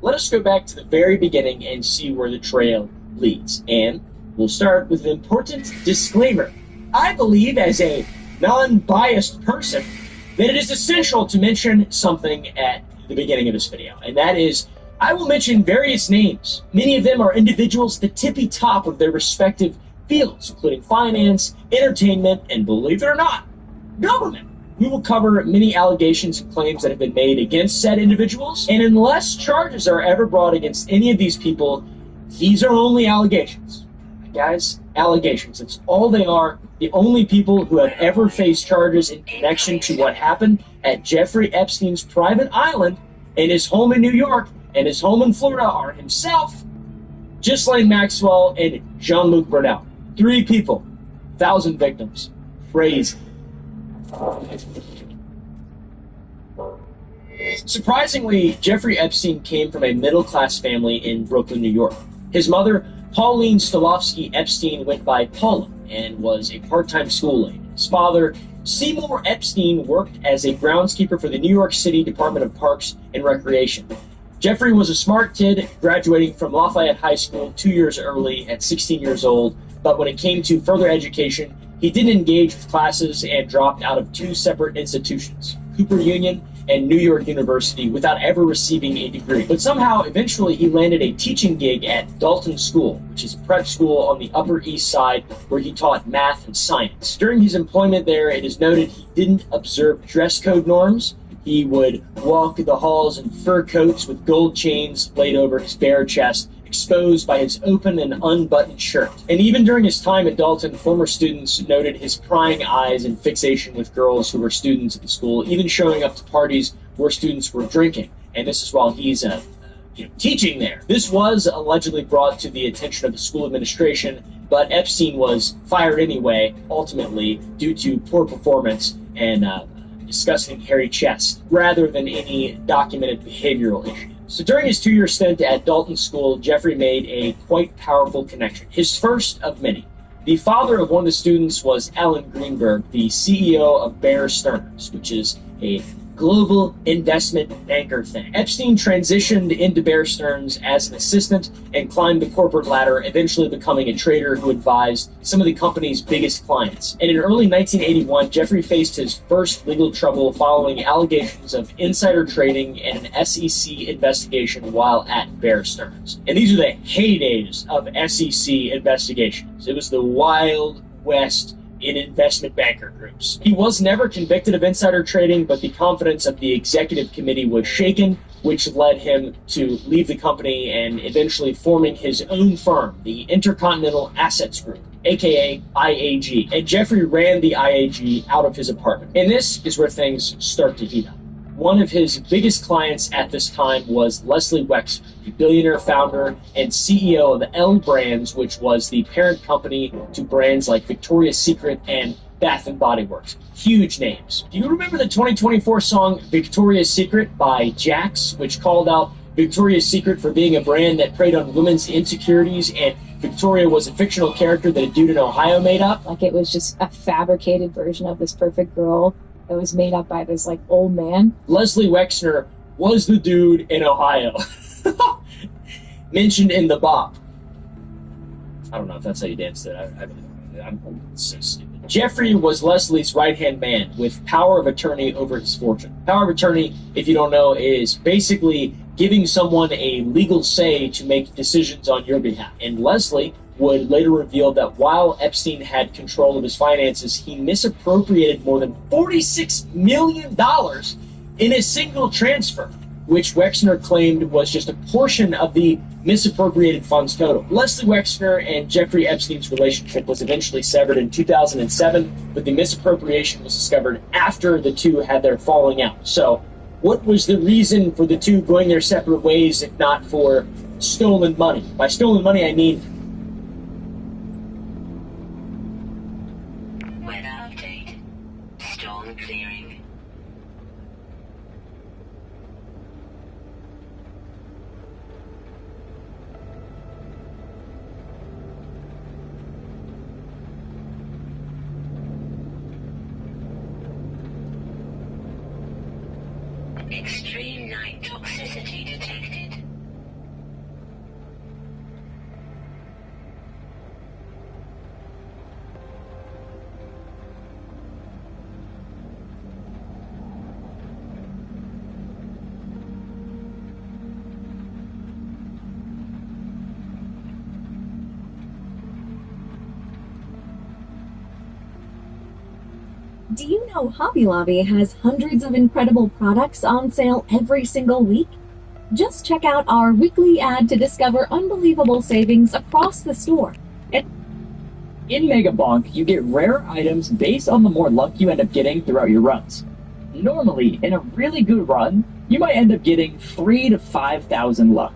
Let us go back to the very beginning and see where the trail leads. And we'll start with an important disclaimer. I believe, as a non-biased person, that it is essential to mention something at the beginning of this video. And that is, I will mention various names. Many of them are individuals at the tippy top of their respective fields, including finance, entertainment, and believe it or not, government. We will cover many allegations and claims that have been made against said individuals, and unless charges are ever brought against any of these people, these are only allegations. Guys, allegations. It's all they are. The only people who have ever faced charges in connection to what happened at Jeffrey Epstein's private island and his home in New York and his home in Florida are himself, Ghislaine Maxwell, and Jean-Luc Brunel. 3 people, 1,000 victims. Crazy. Surprisingly, Jeffrey Epstein came from a middle-class family in Brooklyn, New York. His mother, Pauline Stolovsky Epstein, went by Paula and was a part-time school aide. His father, Seymour Epstein, worked as a groundskeeper for the New York City Department of Parks and Recreation. Jeffrey was a smart kid, graduating from Lafayette High School 2 years early at 16 years old, but when it came to further education, he didn't engage with classes and dropped out of 2 separate institutions, Cooper Union and New York University without ever receiving a degree. But somehow, eventually, he landed a teaching gig at Dalton School, which is a prep school on the Upper East Side where he taught math and science. During his employment there, it is noted he didn't observe dress code norms. He would walk the halls in fur coats with gold chains laid over his bare chest, exposed by his open and unbuttoned shirt. And even during his time at Dalton, former students noted his prying eyes and fixation with girls who were students at the school, even showing up to parties where students were drinking. And this is while he's teaching there. This was allegedly brought to the attention of the school administration, but Epstein was fired anyway, ultimately, due to poor performance and disgusting hairy chest, rather than any documented behavioral issues. So during his 2-year stint at Dalton School, Jeffrey made a quite powerful connection, his first of many. The father of one of the students was Alan Greenberg, the CEO of Bear Stearns, which is a global investment banker thing. Epstein transitioned into Bear Stearns as an assistant and climbed the corporate ladder, eventually becoming a trader who advised some of the company's biggest clients. And in early 1981, Jeffrey faced his first legal trouble following allegations of insider trading and an SEC investigation while at Bear Stearns. And these are the heydays of SEC investigations. It was the Wild West in investment banker groups. He was never convicted of insider trading, but the confidence of the executive committee was shaken, which led him to leave the company and eventually forming his own firm, the Intercontinental Assets Group, aka IAG. And Jeffrey ran the IAG out of his apartment. And this is where things start to heat up. One of his biggest clients at this time was Leslie Wexner, the billionaire founder and CEO of L Brands, which was the parent company to brands like Victoria's Secret and Bath & Body Works. Huge names. Do you remember the 2024 song Victoria's Secret by Jax, which called out Victoria's Secret for being a brand that preyed on women's insecurities, and Victoria was a fictional character that a dude in Ohio made up? Like it was just a fabricated version of this perfect girl that was made up by this like old man. Leslie Wexner was the dude in Ohio. Mentioned in the bop. I don't know if that's how you danced it. I'm so stupid. Jeffrey was Leslie's right-hand man with power of attorney over his fortune. Power of attorney, if you don't know, is basically giving someone a legal say to make decisions on your behalf. And Leslie would later reveal that while Epstein had control of his finances, he misappropriated more than $46 million in a single transfer, which Wexner claimed was just a portion of the misappropriated funds total. Leslie Wexner and Jeffrey Epstein's relationship was eventually severed in 2007, but the misappropriation was discovered after the two had their falling out. So, what was the reason for the two going their separate ways, if not for stolen money? By stolen money, I mean weather update. Storm clearing. Extreme night toxicity detected. Do you know Hobby Lobby has hundreds of incredible products on sale every single week? Just check out our weekly ad to discover unbelievable savings across the store. In Mega Bonk, you get rare items based on the more luck you end up getting throughout your runs. Normally, in a really good run, you might end up getting 3,000 to 5,000 luck.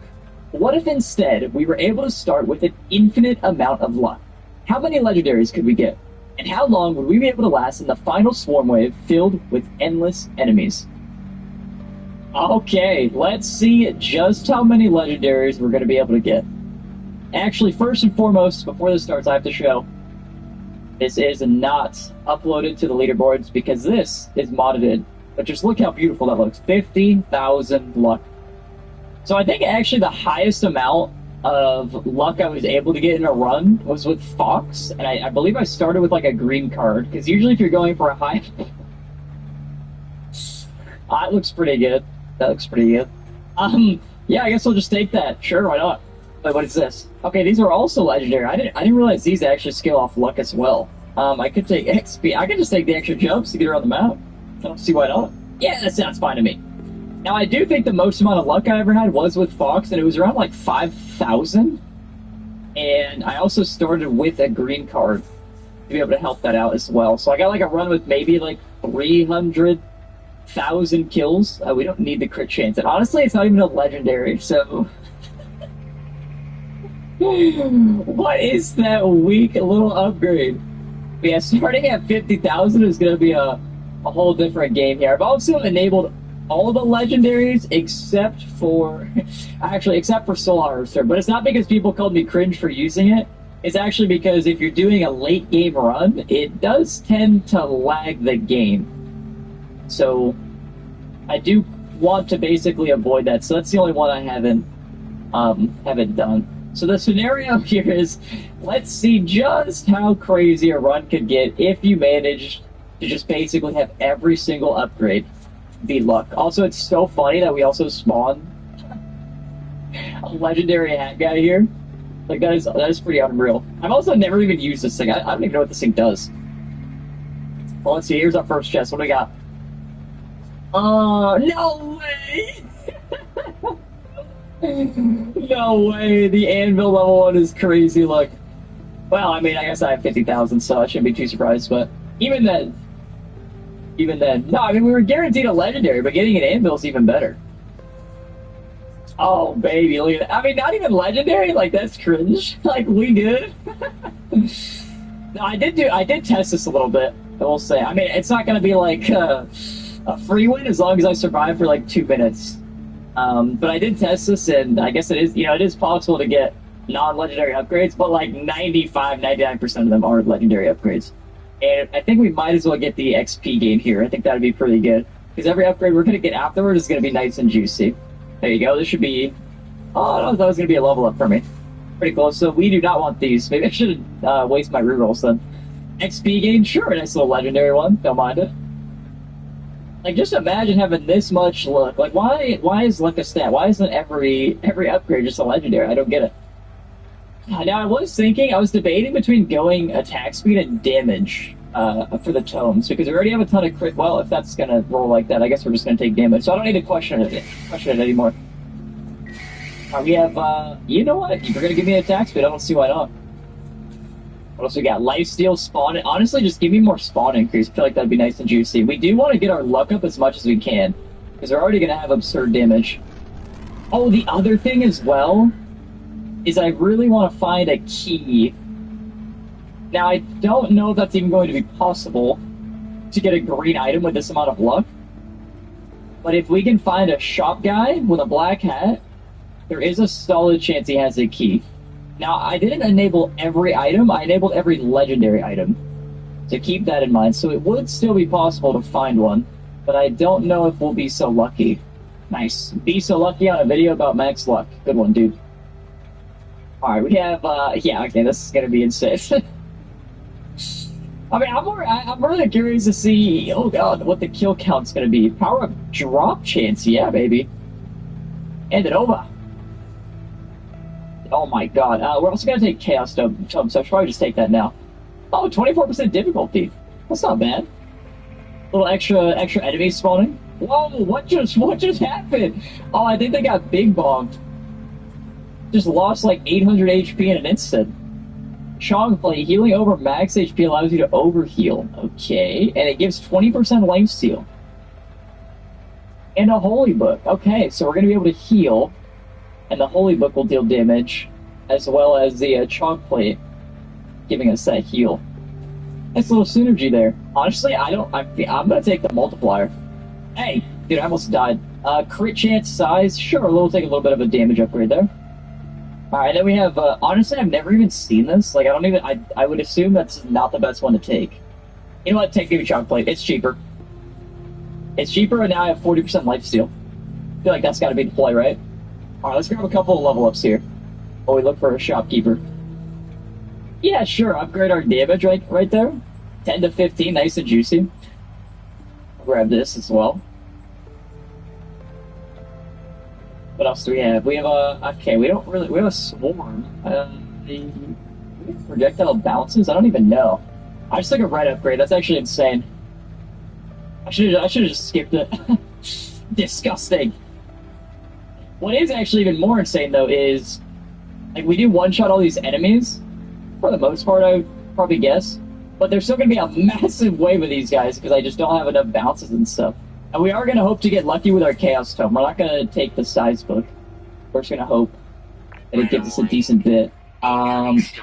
What if instead we were able to start with an infinite amount of luck? How many legendaries could we get? And how long would we be able to last in the final swarm wave filled with endless enemies? Okay, let's see just how many legendaries we're going to be able to get. Actually, first and foremost, before this starts, I have to show this is not uploaded to the leaderboards because this is modded in. But just look how beautiful that looks. 50,000 luck. So I think actually the highest amount of luck I was able to get in a run was with Fox, and I believe I started with like a green card, because usually if you're going for a high... It looks pretty good. That looks pretty good. Yeah, I guess I'll just take that. Sure, why not? Wait, what is this? Okay, these are also legendary. I didn't realize these actually scale off luck as well. I could take XP. I could just take the extra jumps to get around the map. I don't see why not. Yeah, that sounds fine to me. Now, I do think the most amount of luck I ever had was with Fox, and it was around like 5,000. And I also started with a green card to be able to help that out as well. So I got like a run with maybe like 300,000 kills. We don't need the crit chance. And honestly, it's not even a legendary, so... What is that weak little upgrade? But yeah, starting at 50,000 is going to be a whole different game here. I've also enabled all the legendaries except for Soul Harvester, but it's not because people called me cringe for using it. It's actually because if you're doing a late game run, it does tend to lag the game. So I do want to basically avoid that. So that's the only one I haven't done. So the scenario here is, let's see just how crazy a run could get if you manage to just basically have every single upgrade be luck. Also, it's so funny that we also spawn a legendary hat guy here. Like, that is pretty unreal. I've also never even used this thing. I don't even know what this thing does. Well, let's see. Here's our first chest. What do we got? No way! No way! The Anvil level 1 is crazy luck. Well, I mean, I guess I have 50,000, so I shouldn't be too surprised, but even then, no, I mean, we were guaranteed a legendary, but getting an Anvil is even better. Oh, baby, look at that. I mean, not even legendary? Like, that's cringe. Like, we good? No, I did test this a little bit, I will say. I mean, it's not going to be like a free win as long as I survive for like 2 minutes. But I did test this, and I guess it is possible to get non-legendary upgrades, but like 99% of them are legendary upgrades. And I think we might as well get the XP gain here. I think that would be pretty good. Because every upgrade we're going to get afterward is going to be nice and juicy. There you go. This should be... Oh, I thought it was going to be a level up for me. Pretty close. So we do not want these. Maybe I should waste my rerolls then. XP gain? Sure, a nice little legendary one. Don't mind it. Like, just imagine having this much luck. Like, why is luck a stat? Why isn't every upgrade just a legendary? I don't get it. Now, I was debating between going attack speed and damage for the tomes, because we already have a ton of crit. Well, if that's going to roll like that, I guess we're just going to take damage, so I don't need to question it anymore. We have, you know what? If you're going to give me an attack speed, I don't see why not. What else we got? Lifesteal, spawn. Honestly, just give me more spawn increase. I feel like that'd be nice and juicy. We do want to get our luck up as much as we can, because we're already going to have absurd damage. Oh, the other thing as well is I really want to find a key. Now, I don't know if that's even going to be possible to get a green item with this amount of luck. But if we can find a shop guy with a black hat, there is a solid chance he has a key. Now, I didn't enable every item, I enabled every legendary item. So keep that in mind. So it would still be possible to find one, but I don't know if we'll be so lucky. Nice. Be so lucky on a video about max luck. Good one, dude. Alright, we have, yeah, okay, this is gonna be insane. I mean, I'm really curious to see, oh god, what the kill count's gonna be. Power up drop chance, yeah, baby. End it over. Oh my god, we're also gonna take Chaos Tome, so I should probably just take that now. Oh, 24% difficulty. That's not bad. A little extra enemies spawning. Whoa, what just happened? Oh, I think they got big bombed. Just lost like 800 HP in an instant. Chong play, healing over max HP allows you to overheal. Okay, and it gives 20% life steal. And a holy book. Okay, so we're gonna be able to heal, and the holy book will deal damage, as well as the chalk plate giving us that heal. Nice little synergy there. Honestly, I'm gonna take the multiplier. Hey, dude, I almost died. Crit chance size, sure, we'll take a little bit of a damage upgrade there. Alright, then we have, honestly, I've never even seen this. Like, I would assume that's not the best one to take. You know what, take the chalk plate, it's cheaper. It's cheaper, and now I have 40% lifesteal. I feel like that's gotta be the play, right? Alright, let's grab a couple of level ups here. While we look for a shopkeeper. Yeah, sure, upgrade our damage right there. 10 to 15, nice and juicy. I'll grab this as well. What else do we have? We have a okay. We don't really. We have a swarm. The projectile bounces. I don't even know. I just took a red upgrade. That's actually insane. I should have just skipped it. Disgusting. What is actually even more insane though is like we do one shot all these enemies for the most part. I would probably guess, but there's still gonna be a massive wave of these guys because I just don't have enough bounces and stuff. And we are going to hope to get lucky with our Chaos Tome. We're not going to take the size book. We're just going to hope that it gives us a decent bit. I'll just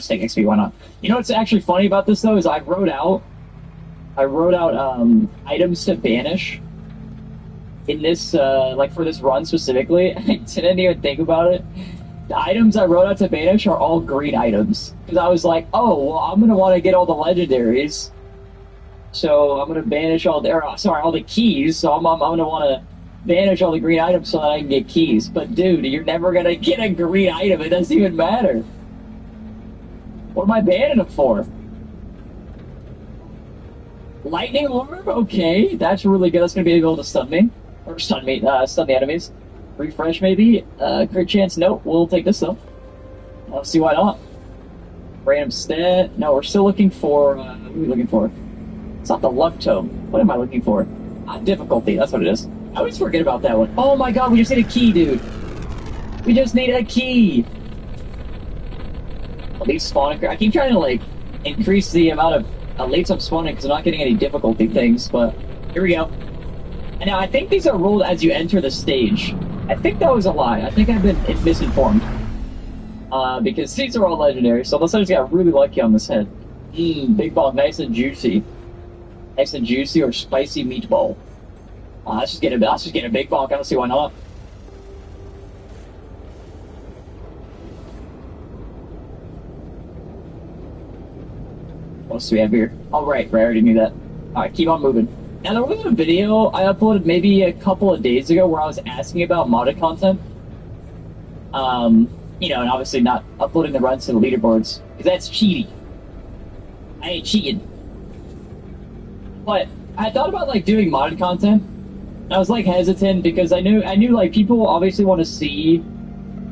take XP, why not? You know what's actually funny about this, though, is I wrote out items to banish in this, like for this run specifically. I didn't even think about it. The items I wrote out to banish are all green items. Because I was like, oh, well, I'm going to want to get all the legendaries. So I'm gonna banish all the keys. So I'm gonna want to banish all the green items so that I can get keys. But dude, you're never gonna get a green item. It doesn't even matter. What am I banning them for? Lightning orb? Okay, that's really good. That's gonna be able to stun me or stun the enemies. Refresh maybe. Crit chance? Nope. We'll take this though. Let's see why not. Random stat? No, we're still looking for. What are we looking for? It's not the luck tome. What am I looking for? Difficulty, that's what it is. I always forget about that one. Oh my god, we just need a key, dude. We just need a key. Elite spawning. I keep trying to, like, increase the amount of elites I'm spawning because I'm not getting any difficulty things, but here we go. And now I think these are rolled as you enter the stage. I think that was a lie. I think I've been misinformed. Because these are all legendary, so unless I just got really lucky on this head. Big ball, nice and juicy. Nice and juicy or spicy meatball. Let's just get a big bonk. I don't see why not. What else do we have here? All right, I already knew that. All right, keep on moving. Now there was a video I uploaded maybe a couple of days ago where I was asking about modded content. You know, and obviously not uploading the runs to the leaderboards because that's cheaty. I ain't cheating. But I thought about like doing modded content. I was like hesitant because I knew like people obviously want to see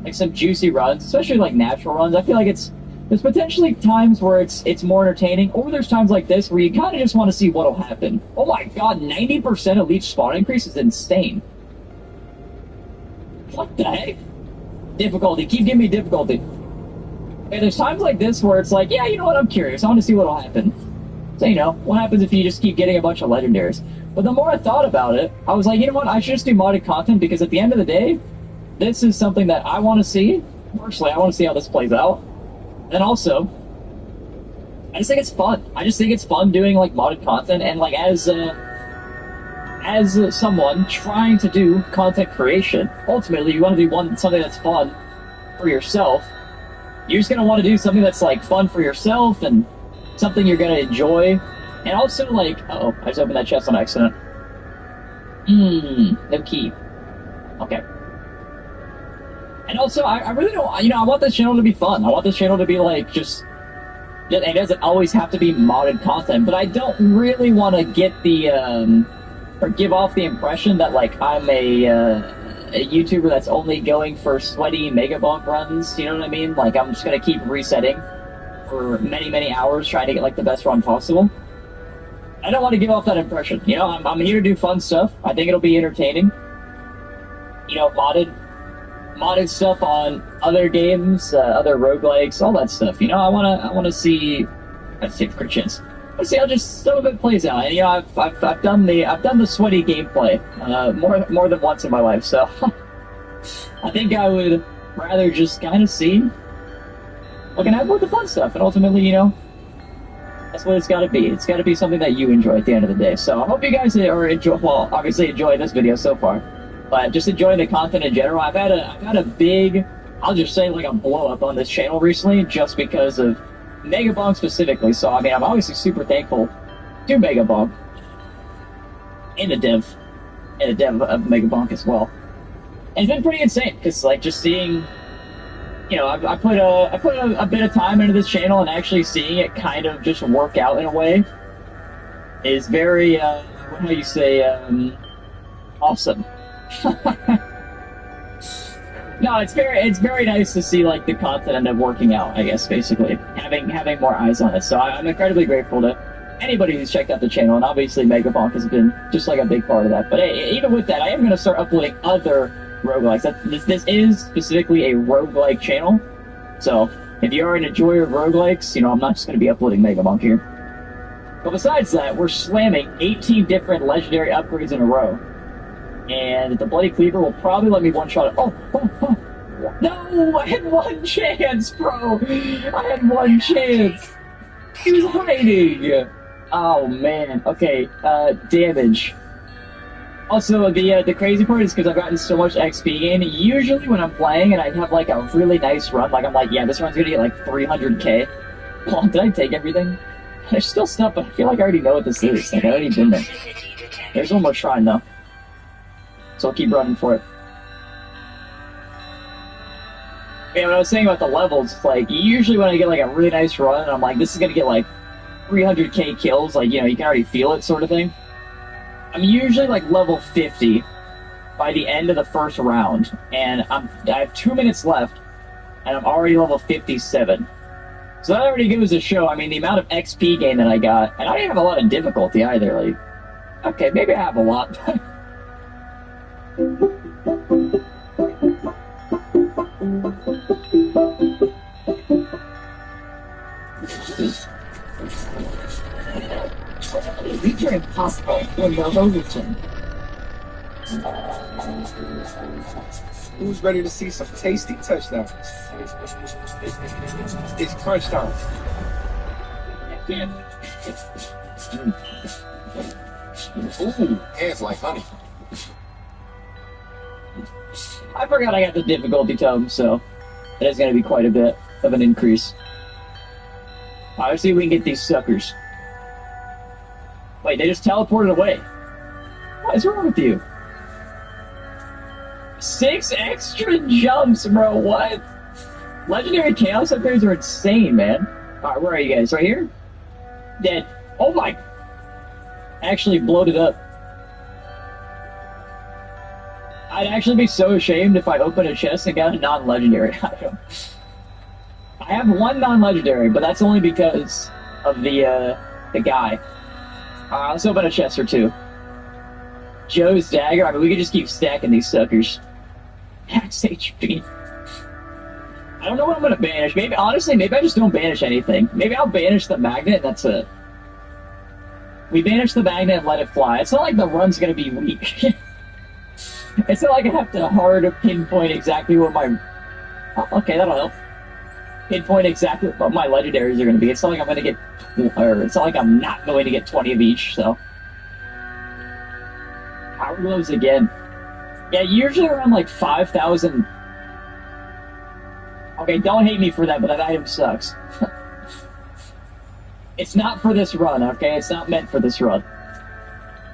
like some juicy runs, especially like natural runs. I feel like there's potentially times where it's more entertaining, or there's times like this where you kind of just want to see what'll happen. Oh my god, 90% elite spawn increase is insane. What the heck? Difficulty, keep giving me difficulty. And there's times like this where it's like, yeah, you know what, I'm curious. I want to see what'll happen. So, you know, what happens if you just keep getting a bunch of legendaries? But the more I thought about it, I was like, you know what, I should just do modded content because at the end of the day, this is something that I want to see. Personally, I want to see how this plays out. And also, I just think it's fun. I just think it's fun doing, like, modded content. And, like, as someone trying to do content creation, ultimately, you want to do something that's fun for yourself. You're just going to want to do something that's, like, fun for yourself and something you're going to enjoy. And also, like, uh-oh, I just opened that chest on accident. No key. Okay. And also, I really don't, you know, I want this channel to be fun. I want this channel to be, like, just, it doesn't always have to be modded content, but I don't really want to get the, or give off the impression that, like, I'm a YouTuber that's only going for sweaty Mega Bonk runs, you know what I mean? Like, I'm just gonna keep resetting for many, many hours trying to get, like, the best run possible. I don't want to give off that impression. You know, I'm here to do fun stuff. I think it'll be entertaining. You know, modded stuff on other games, other roguelikes, all that stuff. You know, I wanna see. Let's take for a chance. Let's see how just some of it plays out. And, you know, I've done the sweaty gameplay more than once in my life. So I think I would rather just kind of see. We can have more of the fun stuff, and ultimately, you know, that's what it's got to be. It's got to be something that you enjoy at the end of the day. So I hope you guys obviously enjoy this video so far, but just enjoying the content in general. I've had a big, I'll just say, like, a blow up on this channel recently, just because of Mega Bonk specifically. So I mean, I'm obviously super thankful to Mega Bonk and the dev of Mega Bonk as well. And it's been pretty insane because, like, just seeing. You know, I put a bit of time into this channel, and actually seeing it kind of just work out in a way is very, how do you say, awesome. No, it's very nice to see like the content end up working out. I guess basically having more eyes on it. So I'm incredibly grateful to anybody who's checked out the channel, and obviously Megabonk has been just like a big part of that. But hey, even with that, I am going to start uploading other roguelikes. This is specifically a roguelike channel, so if you are an enjoyer of roguelikes, you know I'm not just going to be uploading Megabonk here. But besides that, we're slamming 18 different legendary upgrades in a row. And the Bloody Cleaver will probably let me one-shot it. Oh! No! I had one chance, bro! I had one chance! He was hiding! Oh, man. Okay, damage. Also, the crazy part is because I've gotten so much XP gain, usually when I'm playing and I have, like, a really nice run, like, I'm like, yeah, this run's gonna get, like, 300k. Oh, did I take everything? There's still stuff, but I feel like I already know what this is. Like, I already been there. There's one more shrine, though. So I'll keep running for it. Yeah, what I was saying about the levels, like, usually when I get, like, a really nice run, and I'm like, this is gonna get, like, 300k kills, like, you know, you can already feel it sort of thing. I'm usually, like, level 50 by the end of the first round, and I have 2 minutes left, and I'm already level 57. So that already goes to show, I mean, the amount of XP gain that I got, and I didn't have a lot of difficulty either, like, okay, maybe I have a lot. These are impossible when they're Hogan. Who's ready to see some tasty touchdowns? It's crunch time. Ooh, hands like honey. I forgot I got the difficulty tome, so it is going to be quite a bit of an increase. Alright, let's see if we can get these suckers. Wait, they just teleported away. What is wrong with you? 6 extra jumps, bro, what? Legendary Chaos upgrades are insane, man. Alright, where are you guys? Right here? Dead. Oh my... Actually bloated up. I'd actually be so ashamed if I opened a chest and got a non-legendary item. I have one non-legendary, but that's only because of the guy. Let's open a chest or two. Joe's dagger. I mean, we could just keep stacking these suckers. Max HP. I don't know what I'm gonna banish. Maybe, honestly, maybe I just don't banish anything. Maybe I'll banish the magnet and that's it. We banish the magnet and let it fly. It's not like the run's gonna be weak. It's not like I have to hard pinpoint exactly what my... Oh, okay, that'll help. Pinpoint exactly what my legendaries are going to be. It's not like I'm going to get... Or it's not like I'm not going to get 20 of each, so... Power Gloves again. Yeah, usually around like 5,000... Okay, don't hate me for that, but that item sucks. It's not for this run, okay? It's not meant for this run.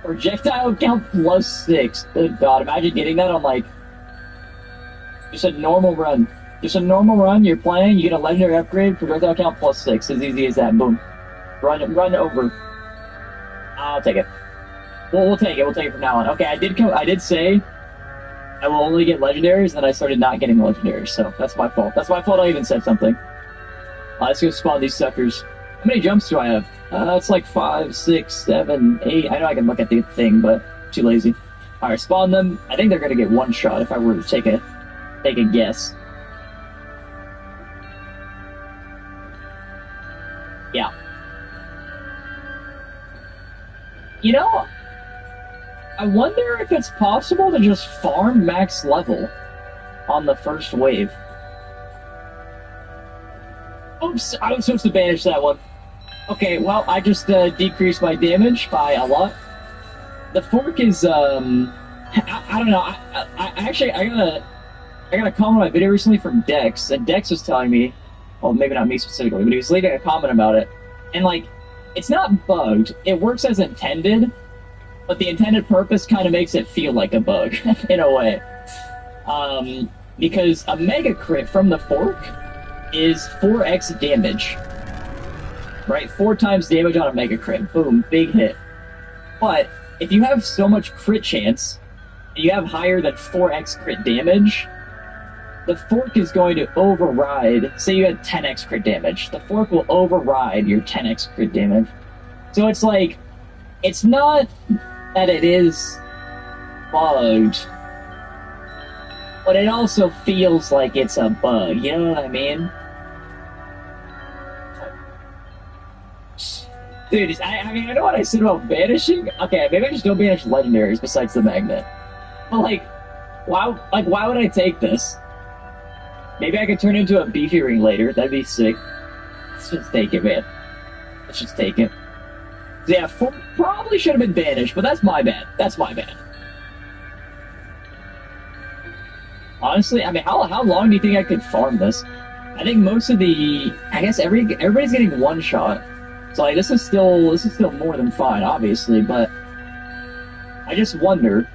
Projectile count +6. Good God, imagine getting that on, like, just a normal run. Just a normal run, you're playing, you get a legendary upgrade, projectile count +6. As easy as that, boom. Run over. I'll take it. We'll take it. We'll take it from now on. Okay, I did say I will only get legendaries, and then I started not getting legendaries, so that's my fault. That's my fault I even said something. Let's go spawn these suckers. How many jumps do I have? It's like 5, 6, 7, 8. I know I can look at the thing, but too lazy. Alright, spawn them. I think they're gonna get one shot if I were to take a guess. Yeah. You know, I wonder if it's possible to just farm max level on the first wave. Oops, I was supposed to banish that one. Okay, well, I just decreased my damage by a lot. The fork is, I don't know. I got a comment on my video recently from Dex, and Dex was telling me, well, maybe not me specifically, but he was leaving a comment about it. And, like, it's not bugged. It works as intended, but the intended purpose kind of makes it feel like a bug, in a way. Because a mega crit from the fork is 4x damage. Right? 4 times damage on a mega crit. Boom, big hit. But if you have so much crit chance, and you have higher than 4x crit damage, the fork is going to override, say you had 10x crit damage, the fork will override your 10x crit damage. So it's like, it's not that it is bugged, but it also feels like it's a bug, you know what I mean? Dude, I mean, I know what I said about banishing. Okay, maybe I just don't banish legendaries besides the magnet. But why would I take this? Maybe I could turn into a beefy ring later. That'd be sick. Let's just take it, man. Let's just take it. So yeah, probably should have been banished, but that's my bad. That's my bad. Honestly, I mean, how long do you think I could farm this? I think most of the, I guess everybody's getting one shot. So like, this is still more than fine, obviously, but I just wonder.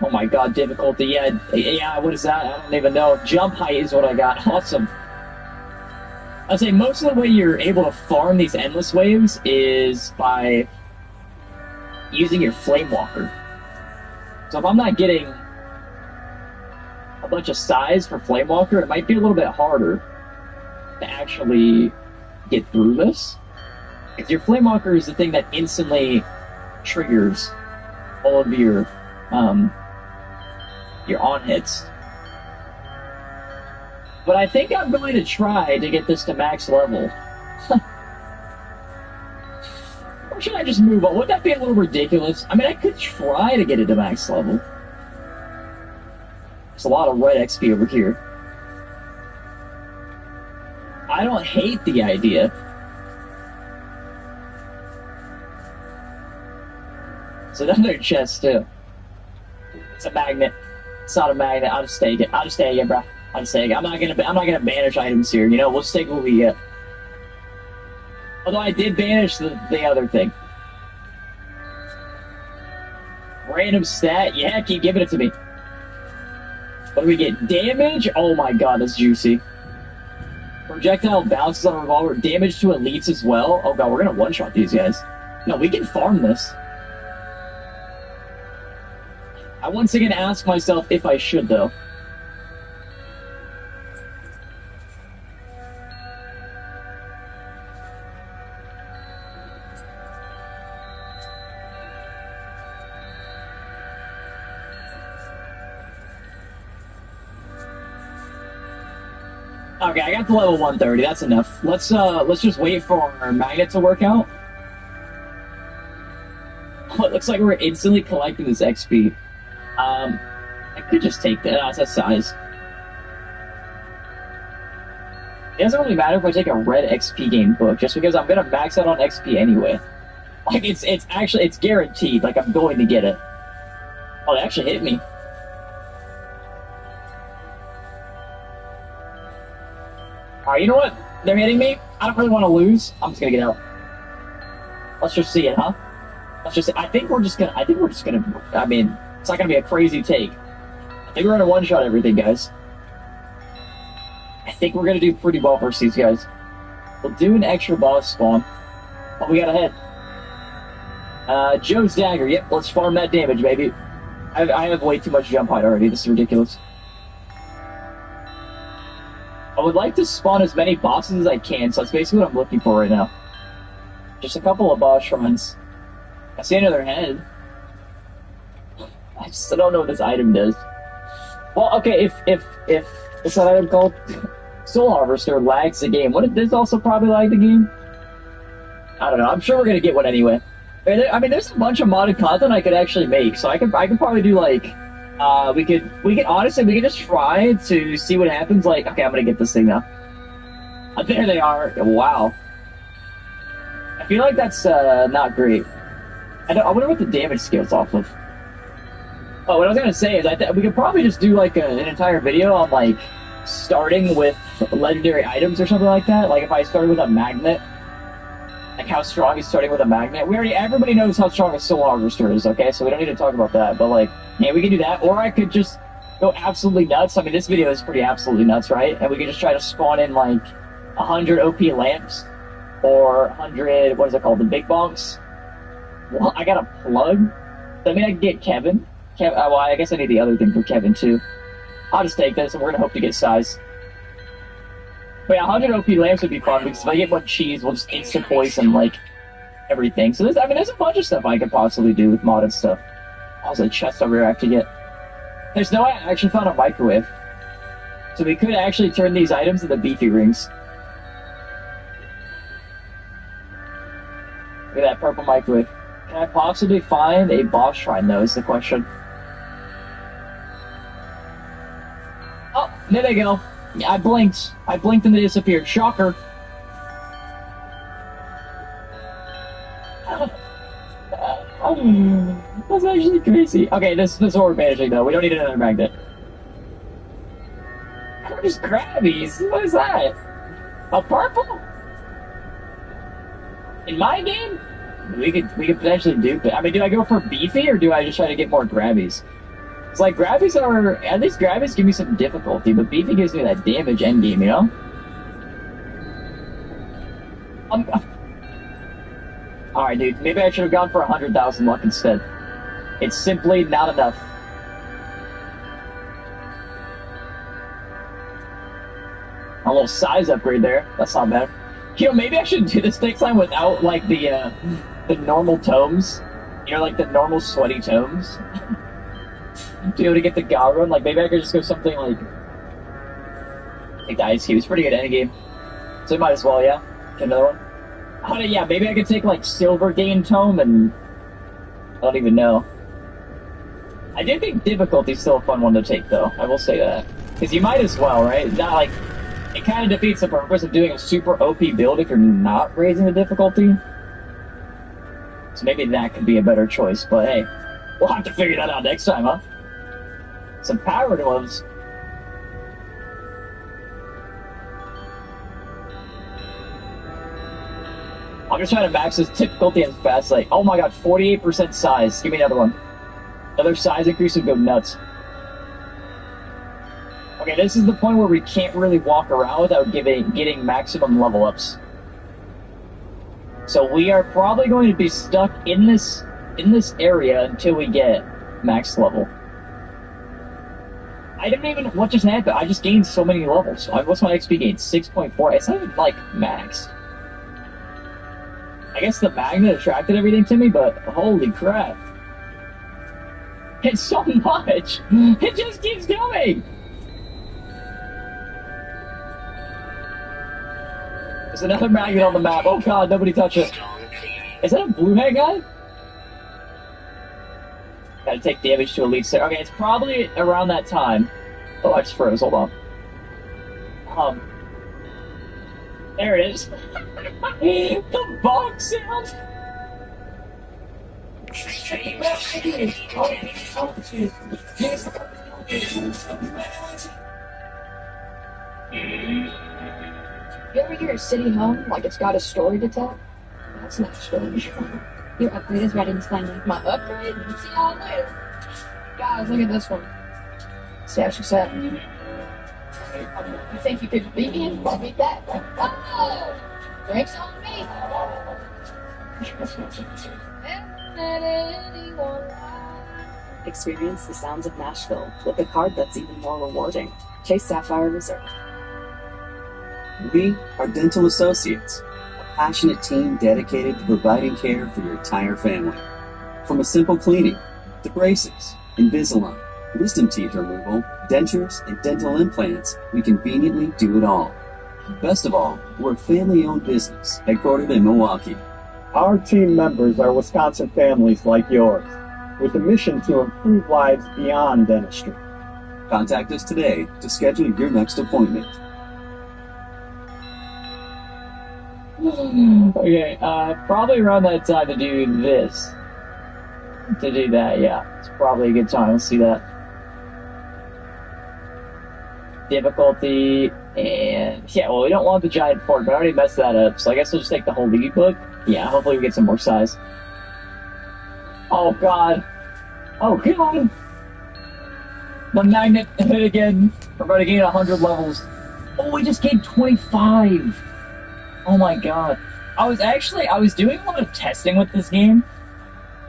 Oh my god, difficulty, yeah, what is that? I don't even know. Jump height is what I got. Awesome. I'd say most of the way you're able to farm these endless waves is by using your Flame Walker. So if I'm not getting a bunch of size for Flame Walker, it might be a little bit harder to actually get through this. Because your Flame Walker is the thing that instantly triggers all of your on hits. But I think I'm going to try to get this to max level. Or should I just move on? Would that be a little ridiculous? I mean, I could try to get it to max level. There's a lot of red XP over here. I don't hate the idea. It's another chest, too. It's a magnet. It's not a magnet. I'll just take it. I'll just take it, bro. I'll just take it. I'm not gonna banish items here. You know, we'll just take what we get. Although I did banish the other thing. Random stat. Yeah, keep giving it to me. What do we get? Damage? Oh my god, that's juicy. Projectile bounces on a revolver. Damage to elites as well. Oh god, we're gonna one-shot these guys. No, we can farm this. I once again ask myself if I should, though. Okay, I got to level 130. That's enough. Let's just wait for our magnet to work out. Oh, it looks like we're instantly collecting this XP. I could just take that. That's size. It doesn't really matter if I take a red XP game book, just because I'm gonna max out on XP anyway. Like it's guaranteed. Like I'm going to get it. Oh, they actually hit me. Alright, you know what? They're hitting me. I don't really want to lose. I'm just gonna get out. Let's just see it, huh? Let's just. I think we're just gonna. I mean, it's not gonna be a crazy take. I think we're gonna one-shot everything, guys. I think we're gonna do pretty well versus these guys. We'll do an extra boss spawn. Oh, we got a hit. Joe's dagger. Yep, let's farm that damage, baby. I have way too much jump height already. This is ridiculous. I would like to spawn as many bosses as I can, so that's basically what I'm looking for right now. Just a couple of boss shrines. I see another head. I still don't know what this item does. Well, okay, if what's that item called? Soul Harvester lags the game. What, did this also probably lag the game? I don't know. I'm sure we're gonna get one anyway. I mean, there's a bunch of modded content I could actually make, so I could probably do like, we could honestly, we could just try to see what happens. Like, okay, I'm gonna get this thing now. There they are. Wow. I feel like that's not great. I wonder what the damage scales off of. Oh, what I was gonna say is we could probably just do like an entire video on like starting with legendary items or something like that. Like if I started with a magnet, like how strong is starting with a magnet. Everybody knows how strong a Soul Harvester is, okay? So we don't need to talk about that. But like, yeah, we can do that. Or I could just go absolutely nuts. I mean, this video is pretty absolutely nuts, right? And we could just try to spawn in like 100 OP lamps or 100, what is it called, the big bonks. Well, I got a plug. I mean, I can get Kevin. Well, I guess I need the other thing for Kevin too. I'll just take this, and we're gonna hope to get size. But yeah, 100 OP lamps would be fun, because if I get one cheese, we'll just instant poison, like, everything. So there's a bunch of stuff I could possibly do with modded stuff. Also, a chest over here I have to get. There's no way I actually found a microwave. So we could actually turn these items into beefy rings. Look at that purple microwave. Can I possibly find a boss shrine, though, is the question. Oh, there they go. Yeah, I blinked. I blinked and they disappeared. Shocker. That's actually crazy. Okay, this is what we're managing, though. We don't need another magnet. There's grabbies. What is that? A purple? In my game? We could potentially dupe it. I mean, do I go for beefy, or do I just try to get more grabbies? It's like, grabbies are... At least grabbies give me some difficulty, but beefy gives me that damage endgame, you know? Alright, dude. Maybe I should have gone for 100,000 luck instead. It's simply not enough. A little size upgrade there. That's not bad. You know, maybe I should do this next time without, like, the normal tomes. You know, like, the normal sweaty tomes. To be able to get the Gal run. Like, maybe I could just go something like... Take the Ice Cube. It's pretty good endgame. So might as well, yeah. Get another one. Oh, yeah, maybe I could take, like, Silver Gain Tome and... I don't even know. I do think difficulty's still a fun one to take, though. I will say that. Because you might as well, right? It's not like... It kind of defeats the purpose of doing a super OP build if you're not raising the difficulty. So maybe that could be a better choice, but hey, we'll have to figure that out next time, huh? Some power gloves. I'm just trying to max this difficulty as fast, like, oh my god, 48% size. Give me another one. Another size increase would go nuts. Okay, this is the point where we can't really walk around without getting maximum level ups. So we are probably going to be stuck in this area until we get max level. I don't even know what just happened. I just gained so many levels. What's my XP gain? 6.4. It's not even like max. I guess the magnet attracted everything to me, but holy crap. It's so much. It just keeps going. There's another magnet on the map. Oh god, nobody touch it. Is that a blue hat guy? Gotta take damage to elite there. Okay, it's probably around that time. Oh, I just froze. Hold on. There it is. The box sound. You ever hear a city hum like it's got a story to tell? That's not a story. Your upgrade is ready, Splendid. My upgrade? See y'all later. Guys, look at this one. See how she said. You think you could beat me? I'll beat that. Oh! Drinks on me. Experience the sounds of Nashville with a card that's even more rewarding. Chase Sapphire Reserve. We are Dental Associates, a passionate team dedicated to providing care for your entire family. From a simple cleaning to braces, Invisalign, wisdom teeth removal, dentures, and dental implants, we conveniently do it all. Best of all, we're a family-owned business headquartered in Milwaukee. Our team members are Wisconsin families like yours, with a mission to improve lives beyond dentistry. Contact us today to schedule your next appointment. Okay, probably around that time to do this. To do that, yeah. It's probably a good time. Let's see that. Difficulty, and... Yeah, well, we don't want the giant fork, but I already messed that up, so I guess we'll just take the whole lead book. Yeah, hopefully we get some more size. Oh, God. Oh, God. The magnet hit again. We're about to gain 100 levels. Oh, we just gained 25. Oh my god. I was doing a lot of testing with this game.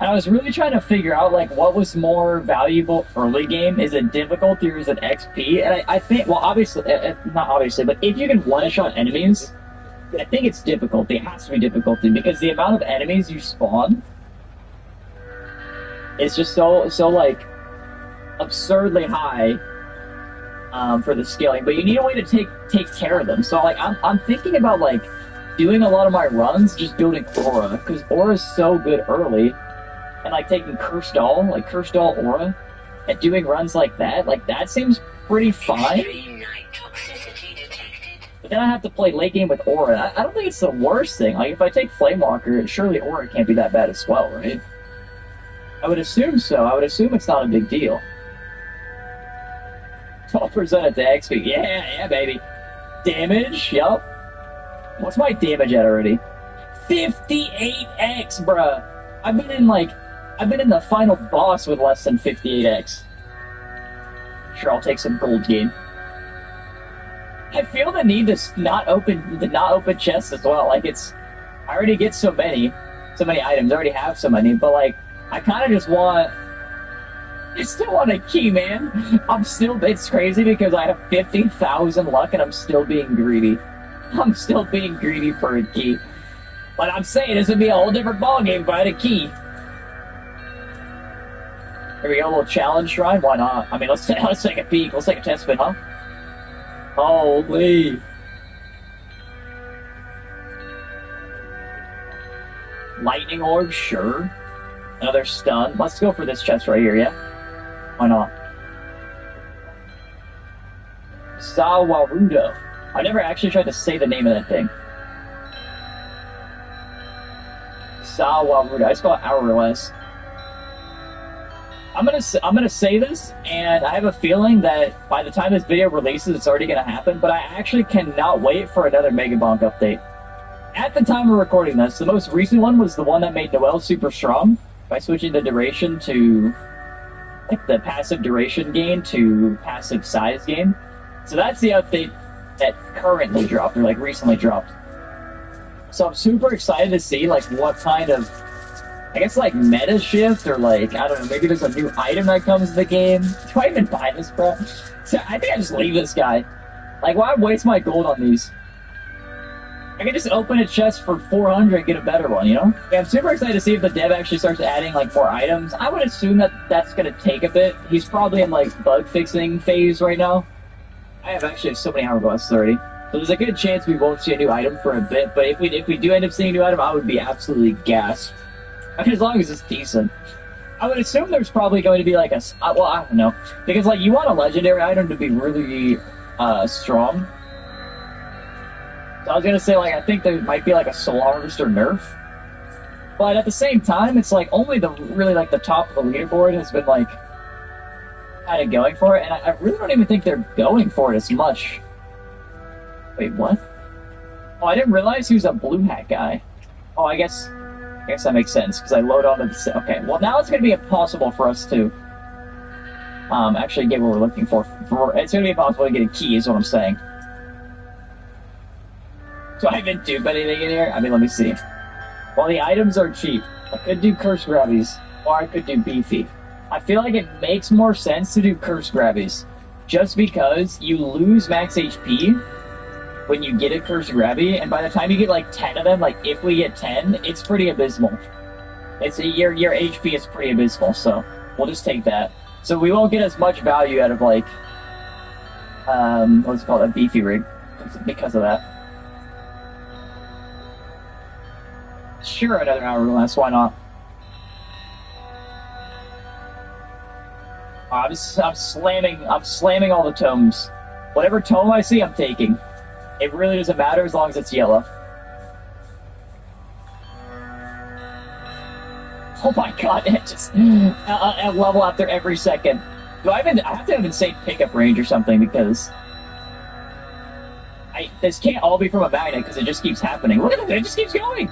And I was really trying to figure out, like, what was more valuable early game? Is it difficulty or is it XP? And I think, well, obviously, not obviously, but if you can one-shot enemies, I think it's difficulty. It has to be difficulty, because the amount of enemies you spawn is just so like, absurdly high for the scaling. But you need a way to take care of them. So, like, I'm thinking about, like, doing a lot of my runs just building Aura, because Aura's so good early. And, like, taking Cursed Doll, Aura, and doing runs like that seems pretty fine. But then I have to play late game with Aura. I don't think it's the worst thing. Like, if I take Flamewalker, surely Aura can't be that bad as well, right? I would assume so. I would assume it's not a big deal. 12% at the XP. Yeah, baby. Damage, yup. What's my damage at already? 58x, bruh. I've been in the final boss with less than 58x. Sure, I'll take some gold game. I feel the need to not open chests as well. Like, I already get so many items. I already have so many, but, like, I kind of just want. I still want a key, man. It's crazy because I have 50,000 luck and I'm still being greedy. I'm still being greedy for a key. But I'm saying this would be a whole different ballgame if I had a key. Here we go, a little challenge shrine. Why not? I mean, let's take a peek. Let's take a test spin, huh? Holy. Lightning orb, sure. Another stun. Let's go for this chest right here, yeah? Why not? Sawarudo. I never actually tried to say the name of that thing. Sawarudo. I just call it Hourglass. I'm gonna say this, and I have a feeling that by the time this video releases, it's already gonna happen. But I actually cannot wait for another Mega Bonk update. At the time of recording this, the most recent one was the one that made Noelle super strong by switching the duration to, like, the passive duration gain to passive size gain. So that's the update that currently dropped, or like recently dropped. So I'm super excited to see, like, what kind of, I guess, like, meta shift, or, like, I don't know, maybe there's a new item that comes to the game. Do I even buy this, bro? So I think I just leave this guy. Like, why waste my gold on these? I can just open a chest for 400 and get a better one, you know? Yeah, I'm super excited to see if the dev actually starts adding, like, more items. I would assume that that's going to take a bit. He's probably in, like, bug fixing phase right now. I have actually so many hourglasses already. So there's a good chance we won't see a new item for a bit, but if we do end up seeing a new item, I would be absolutely gassed. I mean, as long as it's decent. I would assume there's probably going to be, like, well, I don't know. Because, like, you want a legendary item to be really strong. So I was going to say, like, I think there might be, like, a Soul Harvester nerf. But at the same time, it's, like, only the top of the leaderboard has been, like, kind of going for it. And I really don't even think they're going for it as much. Wait, what? Oh, I didn't realize he was a blue hat guy. Oh, I guess that makes sense, because I load onto the... Okay, well, now it's going to be impossible for us to actually get what we're looking for. It's going to be impossible to get a key, is what I'm saying. Do I even do anything in here? I mean, let me see. Well, the items are cheap. I could do Curse Grabbies, or I could do Beefy. I feel like it makes more sense to do Curse Grabbies, just because you lose max HP when you get a Curse Grabby, and by the time you get, like, 10 of them, like, if we get 10, it's pretty abysmal. Your HP is pretty abysmal, so we'll just take that. So we won't get as much value out of, like, what's it called, a Beefy rig, because of that. Sure, another hourglass, why not? I'm slamming all the tomes. Whatever tome I see, I'm taking. It really doesn't matter as long as it's yellow. Oh my god, it just a level after every second. I have to have insane pickup range or something, because this can't all be from a magnet, because it just keeps happening. Look at it, it just keeps going.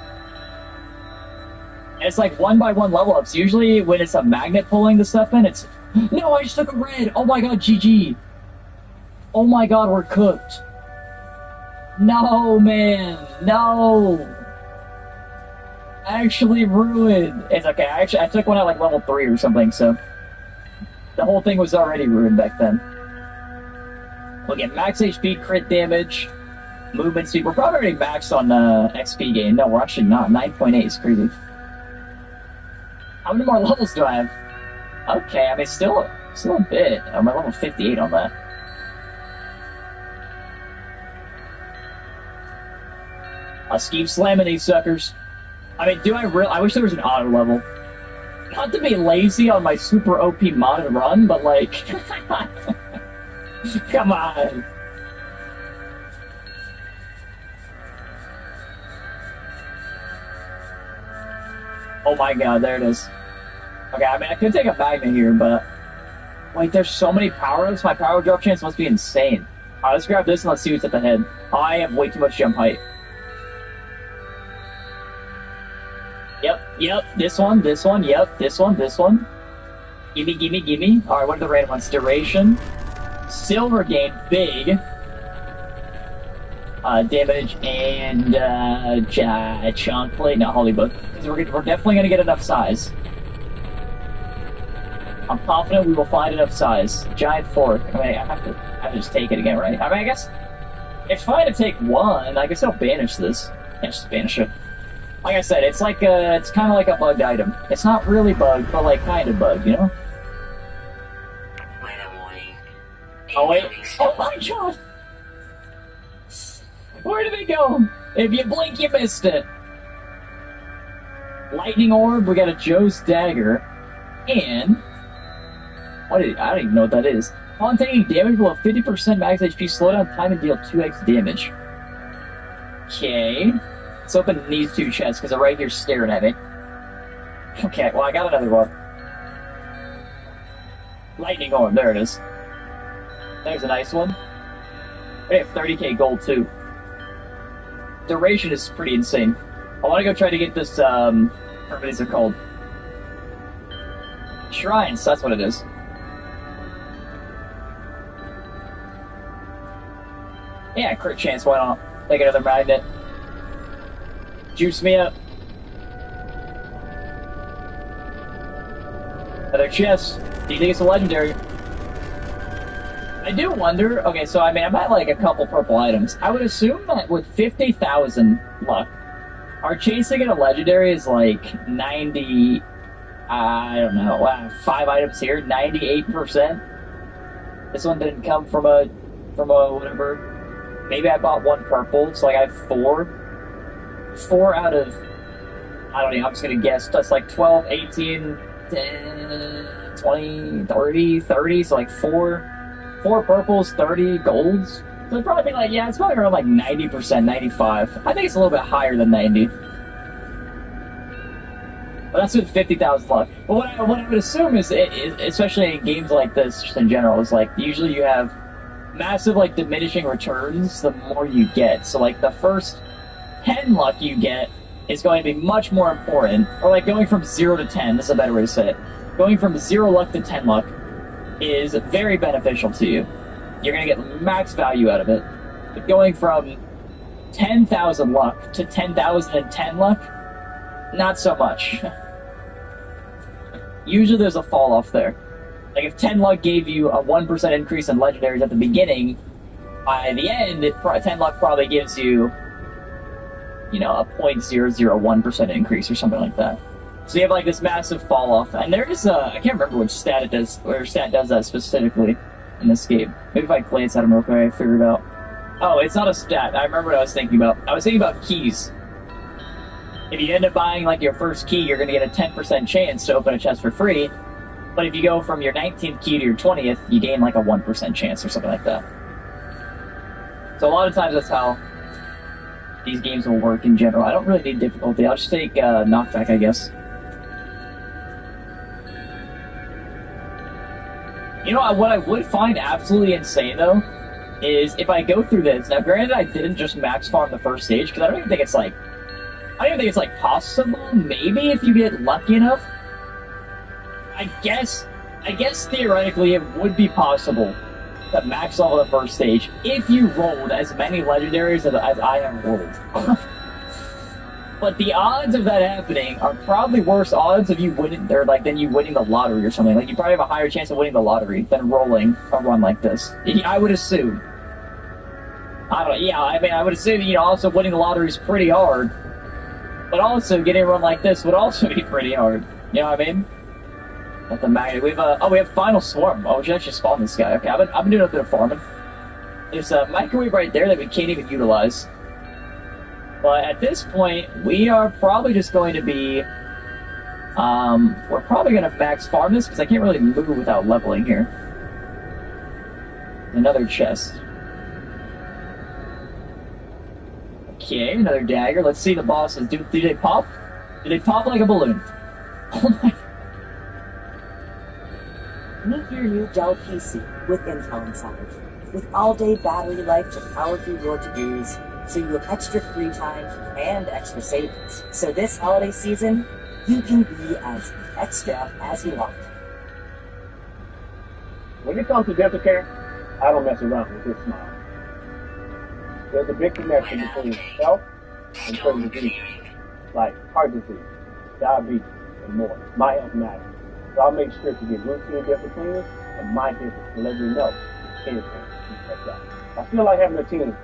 And it's like 1-by-1 level ups. Usually when it's a magnet pulling the stuff in, it's... No, I just took a red! Oh my god, GG! Oh my god, we're cooked. No, man! No! actually ruined. It's okay. I took one at like level 3 or something, so the whole thing was already ruined back then. We'll get max HP, crit damage, movement speed. We're probably already maxed on XP gain. No, we're actually not. 9.8 is crazy. How many more levels do I have? Okay, I mean, still a bit. I'm at level 58 on that. Let's keep slamming these suckers. I mean, I wish there was an auto level. Not to be lazy on my super OP modded run, but like, come on. Oh my god, there it is. Okay, I mean, I could take a magnet here, but wait, there's so many power-ups. My power drop chance must be insane. Alright, let's grab this and let's see what's at the head. I have way too much jump height. Yep, this one, yep, this one. Gimme. Alright, what are the random ones? Duration. Silver gain, big. Damage, and, chunk plate, no, holy book. Because we're definitely gonna get enough size. I'm confident we will find enough size. Giant fork. I mean, I have to just take it again, right? I mean, I guess it's fine to take one. I guess I'll banish this. Yeah, just banish it. Like I said, it's like it's kind of like a bugged item. It's not really bugged, but like kind of bugged, you know? Oh wait! Oh my god! Where did they go? If you blink, you missed it. Lightning orb. We got a Joe's dagger, and I don't even know what that is. Upon taking damage, below 50% max HP, slow down time and deal 2x damage. Okay. Let's open these two chests, because they're right here staring at me. Okay, well, I got another one. Lightning orb, there it is. There's a nice one. We have 30k gold, too. Duration is pretty insane. I want to go try to get this, what these are called. Shrines, that's what it is. Yeah, crit chance, why not? Take another magnet. Juice me up. Another chest. Do you think it's a legendary? I do wonder, okay, so I mean, I'm at like a couple purple items. I would assume that with 50,000 luck, our chance to get a legendary is like 90, I don't know, 5 items here, 98%. This one didn't come from a whatever. Maybe I bought one purple, so like I have 4. 4 out of, I don't know, I'm just gonna guess, that's like 12, 18, 10, 20, 30, so like 4 purples, 30 golds. So it'd probably be like, yeah, it's probably around like 90%, 95. I think it's a little bit higher than 90. But that's with 50,000 luck. But what I would assume is, especially in games like this, just in general, is like, usually you have massive, like, diminishing returns the more you get. So, like, the first 10 luck you get is going to be much more important. Or, like, going from 0 to 10, this is a better way to say it. Going from 0 luck to 10 luck is very beneficial to you. You're going to get max value out of it. But going from 10,000 luck to 10,010 luck, not so much. Usually there's a fall off there. Like if 10 luck gave you a 1% increase in legendaries at the beginning, by the end, 10 luck probably gives you, you know, a 0.001% increase or something like that. So you have like this massive fall off, and there is I can't remember which stat it does, or stat does that specifically in this game. Maybe if I glance at them real quick, I figure it out. Oh, it's not a stat. I remember what I was thinking about. I was thinking about keys. If you end up buying like your first key, you're going to get a 10% chance to open a chest for free. But if you go from your 19th key to your 20th, you gain like a 1% chance or something like that. So a lot of times that's how these games will work in general. I don't really need difficulty. I'll just take knockback, I guess. You know, what I would find absolutely insane, though, is if I go through this. Now, granted, I didn't just max farm the first stage, because I don't even think it's like... I don't even think it's, like, possible. Maybe if you get lucky enough. I guess theoretically it would be possible to max level the first stage, if you rolled as many legendaries as I have rolled. But the odds of that happening are probably worse odds of you winning, or like than you winning the lottery or something. Like you probably have a higher chance of winning the lottery than rolling a run like this. I would assume. I don't know. Yeah, I mean, I would assume also winning the lottery is pretty hard, but also getting a run like this would also be pretty hard. You know what I mean? At the magnet, we have final swarm. Oh, we should actually spawn this guy. Okay, I've been doing a bit of farming. There's a microwave right there that we can't even utilize. But at this point, we are probably just going to be, we're probably going to max farm this because I can't really move without leveling here. Another chest. Okay, another dagger. Let's see the bosses. Do they pop? Do they pop like a balloon? Oh my. Meet your new Dell PC with Intel inside, with all-day battery life to power through your to-dos, so you have extra free time and extra savings. So this holiday season, you can be as extra as you want. When it comes to dental care, I don't mess around with this smile. There's a big connection between health and certain diseases, like heart disease, diabetes, and more. My health matters. So I'll make sure to get routine dental cleanings and my dentist to let me know anything like that. I feel like having a team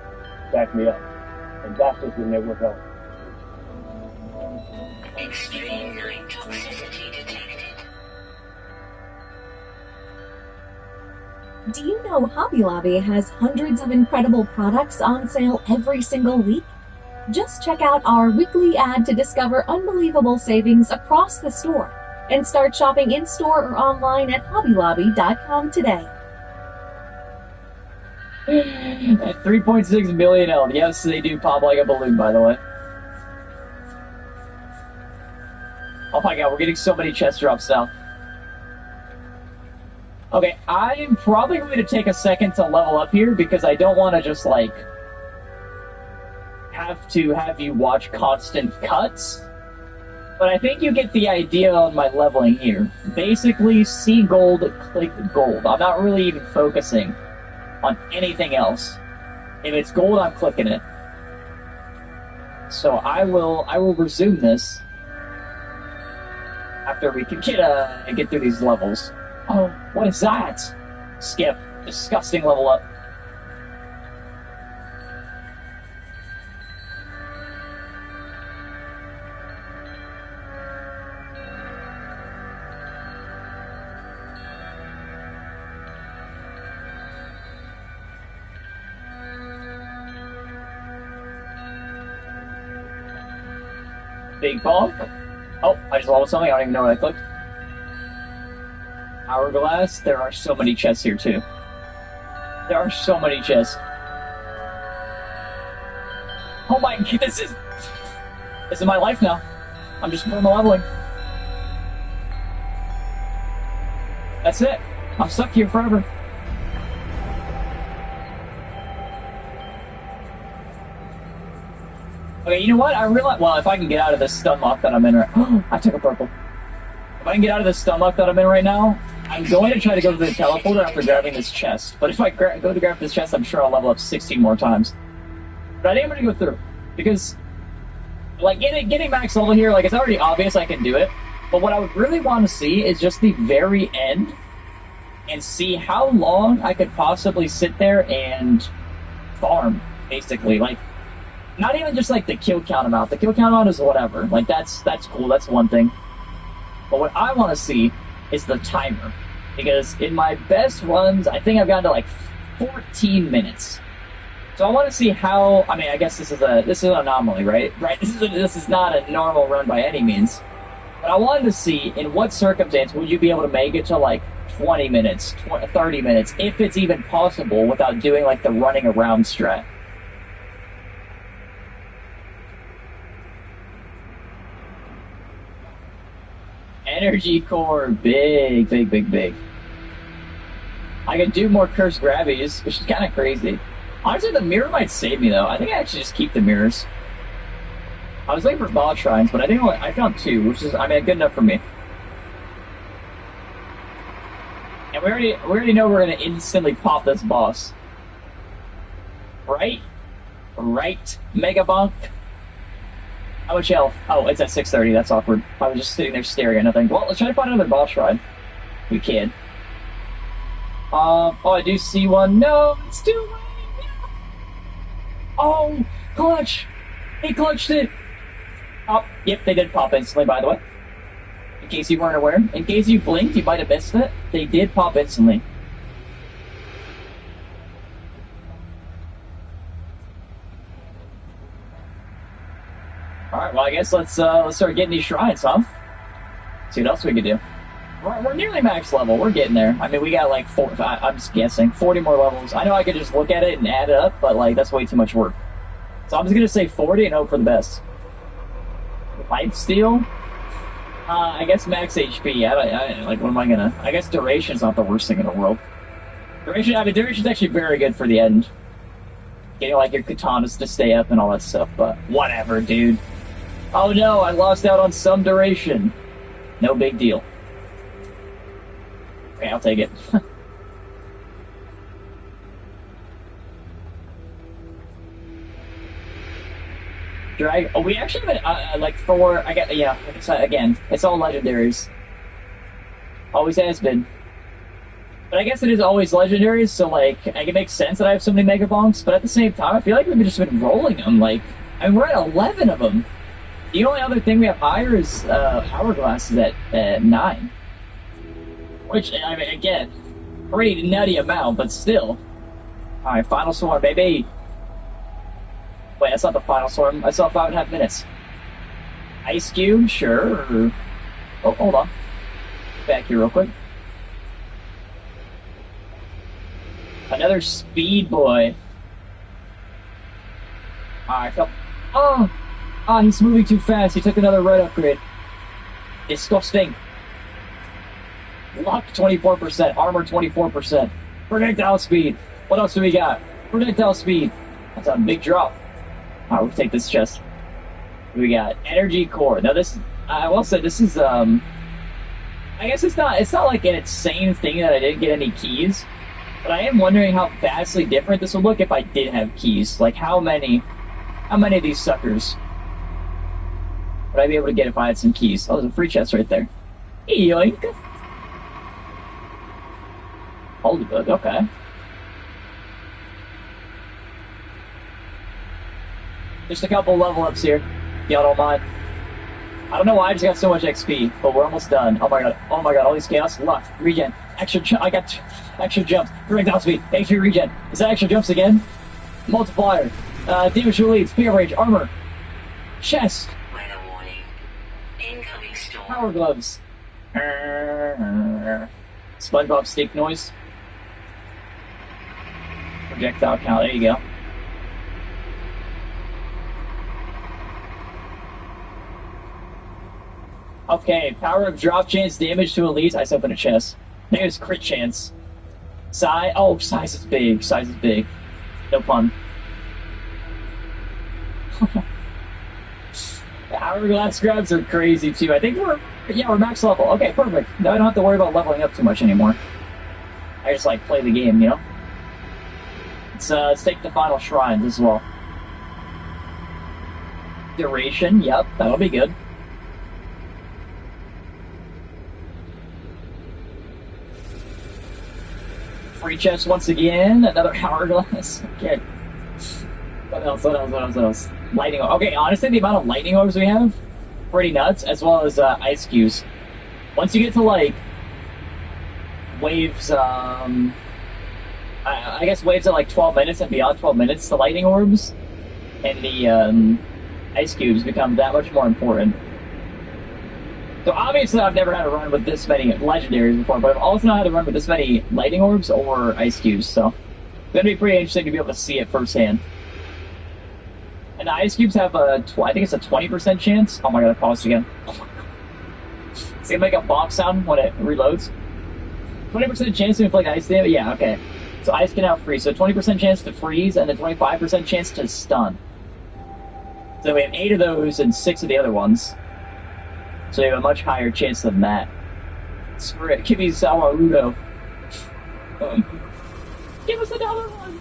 back me up, and that's just the network health. Extreme night toxicity detected. Do you know Hobby Lobby has hundreds of incredible products on sale every single week? Just check out our weekly ad to discover unbelievable savings across the store and start shopping in-store or online at hobbylobby.com today. At 3.6 million L. Yes, they do pop like a balloon, by the way. Oh my god, we're getting so many chest drops now. Okay, I'm probably going to take a second to level up here because I don't want to just, like, have you watch constant cuts. But I think you get the idea on my leveling here. Basically, see gold, click gold. I'm not really even focusing on anything else. If it's gold, I'm clicking it. So I will resume this after we can get through these levels. Oh, what is that? Skip. Disgusting level up. Big bump. Oh, I just leveled something. I don't even know what I clicked. Hourglass. There are so many chests here, too. There are so many chests. Oh my, this is my life now. I'm just putting the leveling. That's it. I'm stuck here forever. Okay, you know what? I realize, well, if I can get out of this stun lock that I'm in right I took a purple. If I can get out of this stun lock that I'm in right now, I'm going to try to go to the teleporter after grabbing this chest. But if I go to grab this chest, I'm sure I'll level up 16 more times. But I think I'm going to go through. Because, like, getting max level here, like, it's already obvious I can do it. But what I would really want to see is just the very end and see how long I could possibly sit there and farm, basically. Like, not even just, like, the kill count amount. The kill count amount is whatever. Like, that's cool. That's one thing. But what I want to see is the timer. Because in my best runs, I think I've gotten to, like, 14 minutes. So I want to see how, I mean, I guess this is an anomaly, right? Right? This is not a normal run by any means. But I wanted to see in what circumstance would you be able to make it to, like, 20 minutes, 30 minutes, if it's even possible, without doing, like, the running around strat. Energy core, big, big, big, big. I could do more cursed grabbies, which is kind of crazy. Honestly, the mirror might save me, though. I think I actually just keep the mirrors. I was looking for boss shrines, but I found 2, which is, I mean, good enough for me. And we already know we're going to instantly pop this boss. Right? Right, Mega Bonk? How much health? Oh, it's at 630. That's awkward. I was just sitting there staring at nothing. Well, let's try to find another boss shrine. We can. Oh, I do see one. No, it's too late. Oh, clutch. He clutched it. Oh, yep, they did pop instantly, by the way. In case you weren't aware. In case you blinked, you might have missed it. They did pop instantly. Alright, well, I guess let's start getting these shrines, huh? See what else we can do. We're nearly max level. We're getting there. I mean, we got like I'm just guessing, 40 more levels. I know I could just look at it and add it up, but like that's way too much work. So I'm just gonna say 40 and hope for the best. Life steal? I guess max HP. Like, what am I gonna? I guess duration's not the worst thing in the world. Duration's actually very good for the end. Getting like your katanas to stay up and all that stuff, but whatever, dude. Oh no, I lost out on some duration. No big deal. Okay, I'll take it. Drag. Oh, we actually have like 4. I get yeah. Again, it's all legendaries. Always has been. But I guess it is always legendaries, so like it makes sense that I have so many Mega Bonks. But at the same time, I feel like we've just been rolling them. Like, I mean, we're at 11 of them. The only other thing we have higher is Hourglass is at 9. Which, I mean, again, pretty nutty amount, but still. Alright, final swarm, baby. Wait, that's not the final swarm. I saw 5.5 minutes. Ice Cube, sure. Oh, hold on. Back here real quick. Another speed boy. Alright, oh, he's moving too fast. He took another red upgrade. Disgusting. Luck 24%, armor 24%, projectile speed. What else do we got? Projectile speed. That's a big drop. Alright, we'll take this chest. We got energy core. Now this, I will say, this is I guess it's not like an insane thing that I didn't get any keys, but I am wondering how vastly different this would look if I did have keys. Like how many of these suckers would I be able to get if I had some keys? Oh, there's a free chest right there. Yoink. Holy book, okay. Just a couple level ups here. Y'all don't mind. I don't know why I just got so much XP, but we're almost done. Oh my god, all these chaos, luck, regen, I got extra jumps, projectile speed, HP regen. Is that extra jumps again? Multiplier, damage release, spear range, armor, chest. Weather warning. Incoming storm. Power gloves. SpongeBob steak noise. Projectile count, there you go. Okay, power of drop chance, damage to elites. I open a chest. There's crit chance. Size. Oh, size is big. Size is big. No pun. The hourglass grabs are crazy too. I think we're max level. Okay, perfect. Now I don't have to worry about leveling up too much anymore. I just like play the game, you know. Let's take the final shrines as well. Duration. Yep, that'll be good. Free chest once again, another hourglass. Okay. What else? Lightning. Okay, honestly, the amount of lightning orbs we have, pretty nuts, as well as ice cubes. Once you get to like waves, I guess waves at like 12 minutes and beyond 12 minutes, the lightning orbs and the ice cubes become that much more important. So obviously I've never had to run with this many legendaries before, but I've also not had to run with this many lightning orbs or ice cubes, so it's going to be pretty interesting to be able to see it firsthand. And the ice cubes have I think it's a 20% chance. Oh my god, it paused again. It's going to make a bonk sound when it reloads. 20% chance to inflict ice damage? Yeah, okay. So ice can now freeze. So 20% chance to freeze and a 25% chance to stun. So we have 8 of those and 6 of the other ones. So you have a much higher chance than that. Screw it. Give me Sawarudo. Give us another one!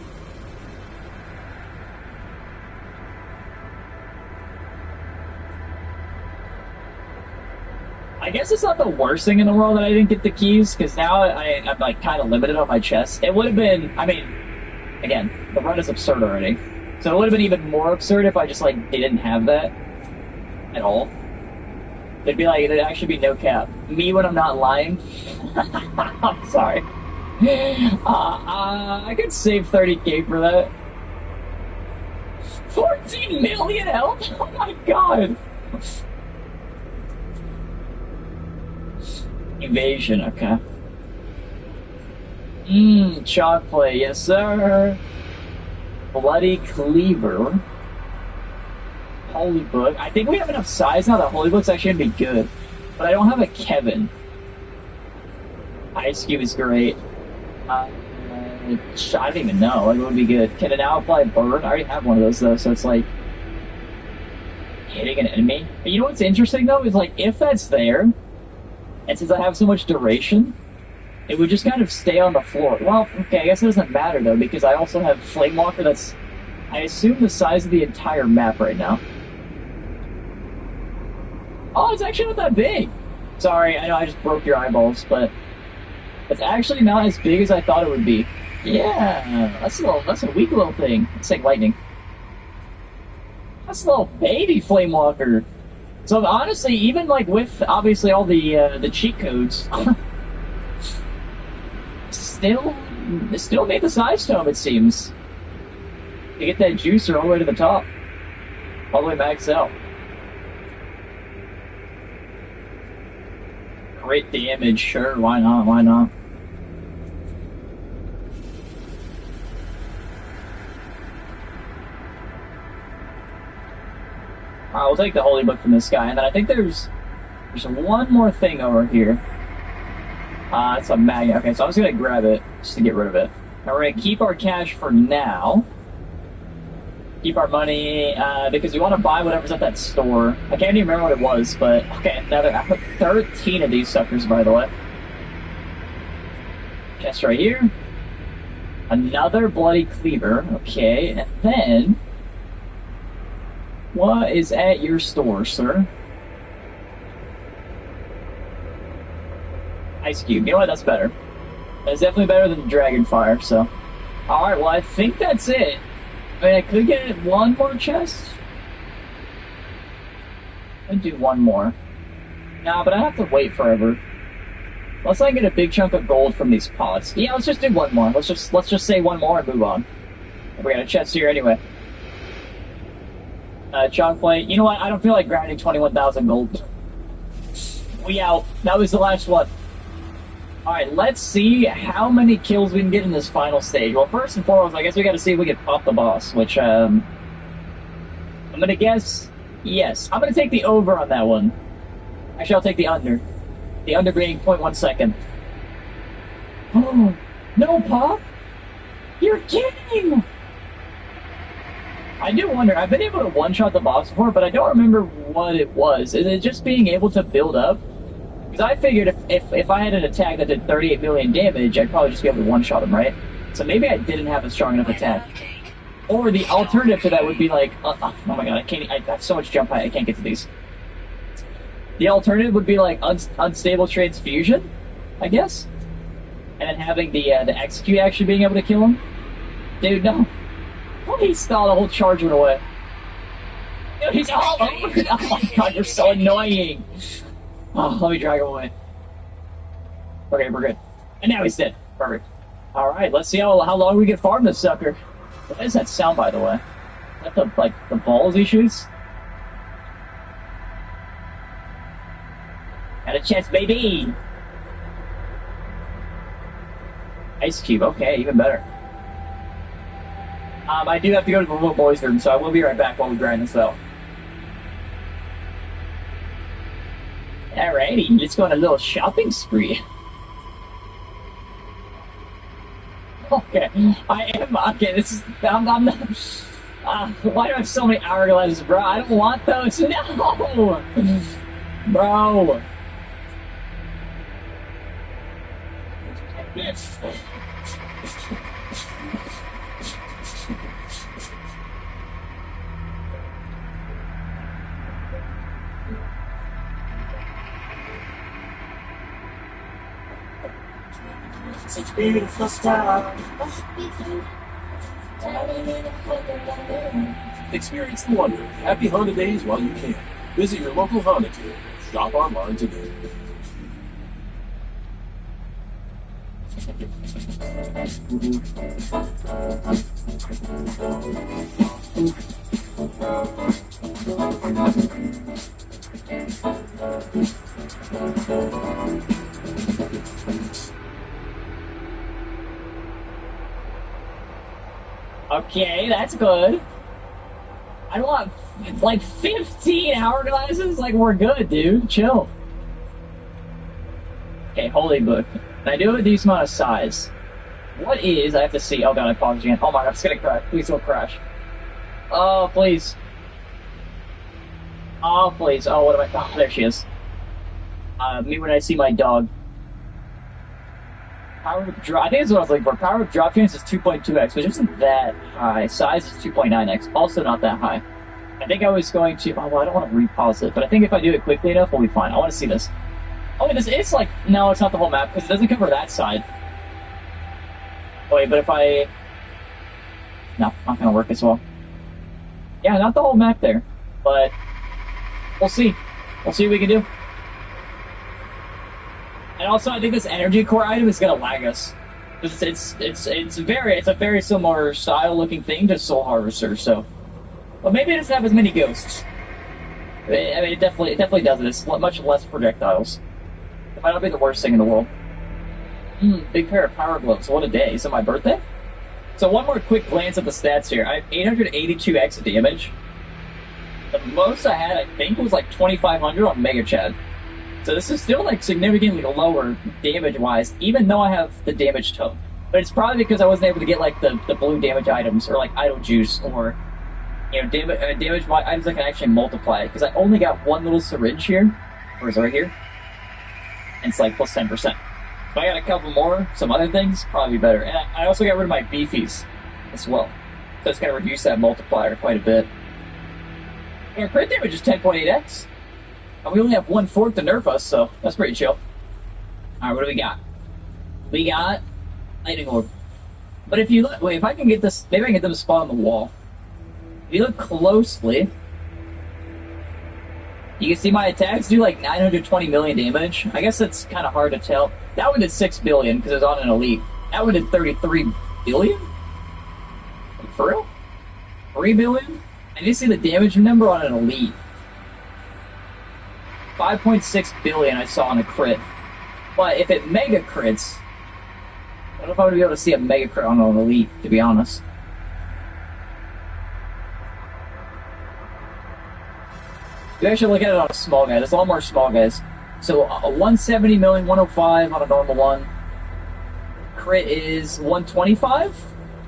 I guess it's not the worst thing in the world that I didn't get the keys, because now I'm like kind of limited on my chest. It would have been, I mean, again, the run is absurd already. So it would have been even more absurd if I just like didn't have that at all. It'd be like, there'd actually be no cap. Me when I'm not lying. I'm sorry. I could save 30k for that. 14 million health? Oh my god! Evasion, okay. Chalk play, yes sir. Bloody Cleaver. Holy Book. I think we have enough size now that Holy Book's actually gonna be good. But I don't have a Kevin. Ice Cube is great. I don't even know. Like, it would be good. Can it now apply Burn? I already have one of those though, so it's like hitting an enemy. But you know what's interesting though is like if that's there, and since I have so much duration, it would just kind of stay on the floor. Well, okay, I guess it doesn't matter though because I also have Flame Walker that's, I assume, the size of the entire map right now. Oh, it's actually not that big. Sorry, I know I just broke your eyeballs, but it's actually not as big as I thought it would be. Yeah, that's a weak little thing. It's like lightning. That's a little baby Flame Walker. So honestly, even like with obviously all the cheat codes, still made the size to him, it seems. To get that juicer all the way to the top, all the way maxed out. Great damage, sure, why not, why not? Alright, we'll take the Holy Book from this guy, and then I think there's one more thing over here. It's a magnet. Okay, so I'm just gonna grab it, just to get rid of it. Now we're gonna keep our cash for now. Keep our money, because we want to buy whatever's at that store. I can't even remember what it was, but okay, I put 13 of these suckers, by the way. Chest right here. Another Bloody Cleaver, okay, and then what is at your store, sir? Ice Cube. You know what? That's better. That's definitely better than Dragonfire, so. Alright, well, I think that's it. I mean, I could get one more chest. I'd do one more. Nah, but I have to wait forever. Unless I get a big chunk of gold from these pots. Yeah, let's just do one more. Let's just say one more and move on. We got a chest here anyway. Chalk plate. You know what? I don't feel like grinding 21,000 gold. We out. That was the last one. Alright, let's see how many kills we can get in this final stage. Well, first and foremost, I guess we gotta see if we can pop the boss, which, I'm gonna guess, yes. I'm gonna take the over on that one. Actually, I'll take the under. The under being 0.1 second. Oh, no pop? You're kidding! I do wonder, I've been able to one-shot the boss before, but I don't remember what it was. Is it just being able to build up? Because I figured if I had an attack that did 38 million damage, I'd probably just be able to one-shot him, right? So maybe I didn't have a strong enough attack. Or the alternative to that would be like, oh my god, I have so much jump height, I can't get to these. The alternative would be like unstable transfusion, I guess? And then having the execute actually being able to kill him. Dude, no. Oh, he stalled, the whole charge went away. Dude, he's all over it. Oh my god, you're so annoying. Oh, let me drag him away. Okay, we're good. And now he's dead. Perfect. Alright, let's see how long we can farm this sucker. What is that sound, by the way? Is that the balls he shoots? Got a chest, baby! Ice Cube, okay, even better. I do have to go to the little boys' room, so I will be right back while we grind this out. Alrighty, let's go on a little shopping spree. Okay, this is, I'm not, why do I have so many hourglasses, bro? I don't want those, no! Bro! such beautiful stars. Experience the wonder of happy Honda days while you can. Visit your local Honda dealer. Shop online today. Okay, that's good. I don't want like 15 hourglasses. Like, we're good, dude. Chill. Okay, holy book. Can I do a decent amount of size? What is? I have to see. Oh god, I paused again. Oh my god, it's gonna crash. Please don't crash. Oh, please. Oh, please. Oh, what am I? Oh, there she is. Me when I see my dog. Power of drop. I think that's what I was looking for. Power of drop chance is 2.2x, which isn't that high. Size is 2.9x, also not that high. I think I was going to. Oh, well, I don't want to repause it, but I think if I do it quickly enough, we'll be fine. I want to see this. Oh, this is like. No, it's not the whole map because it doesn't cover that side. Oh, wait, but if I. No, not gonna work as well. Yeah, not the whole map there, but we'll see. We'll see what we can do. And also, I think this energy core item is gonna lag us. It's a very similar style looking thing to Soul Harvester. So, but maybe it doesn't have as many ghosts. I mean, it definitely doesn't. It's much less projectiles. It might not be the worst thing in the world. Big pair of power gloves. What a day! Is it my birthday? So one more quick glance at the stats here. I have 882x damage. The most I had, I think, was like 2,500 on Mega Chad. So this is still like significantly lower damage-wise, even though I have the damage tome. But it's probably because I wasn't able to get like the blue damage items or like idle juice or damage items that can actually multiply it. Because I only got one little syringe here, or is it right here? And it's like plus 10%. If I got a couple more, some other things, probably be better. And I also got rid of my beefies as well. So it's going to reduce that multiplier quite a bit. And our crit damage is 10.8x. And we only have 1/4 to nerf us, so that's pretty chill. Alright, what do we got? We got Lightning Orb. But if you look, wait, if I can get this, maybe I can get them to spawn on the wall. If you look closely, you can see my attacks do like 920 million damage. I guess that's kind of hard to tell. That one did 6 billion because it was on an elite. That one did 33 billion? For real? 3 billion? I didn't see the damage number on an elite. 5.6 billion I saw on a crit. But if it mega crits, I don't know if I would be able to see a mega crit on an elite, to be honest. You actually look at it on a small guy. There's a lot more small guys. So a 170 million, 105 on a normal one. Crit is 125?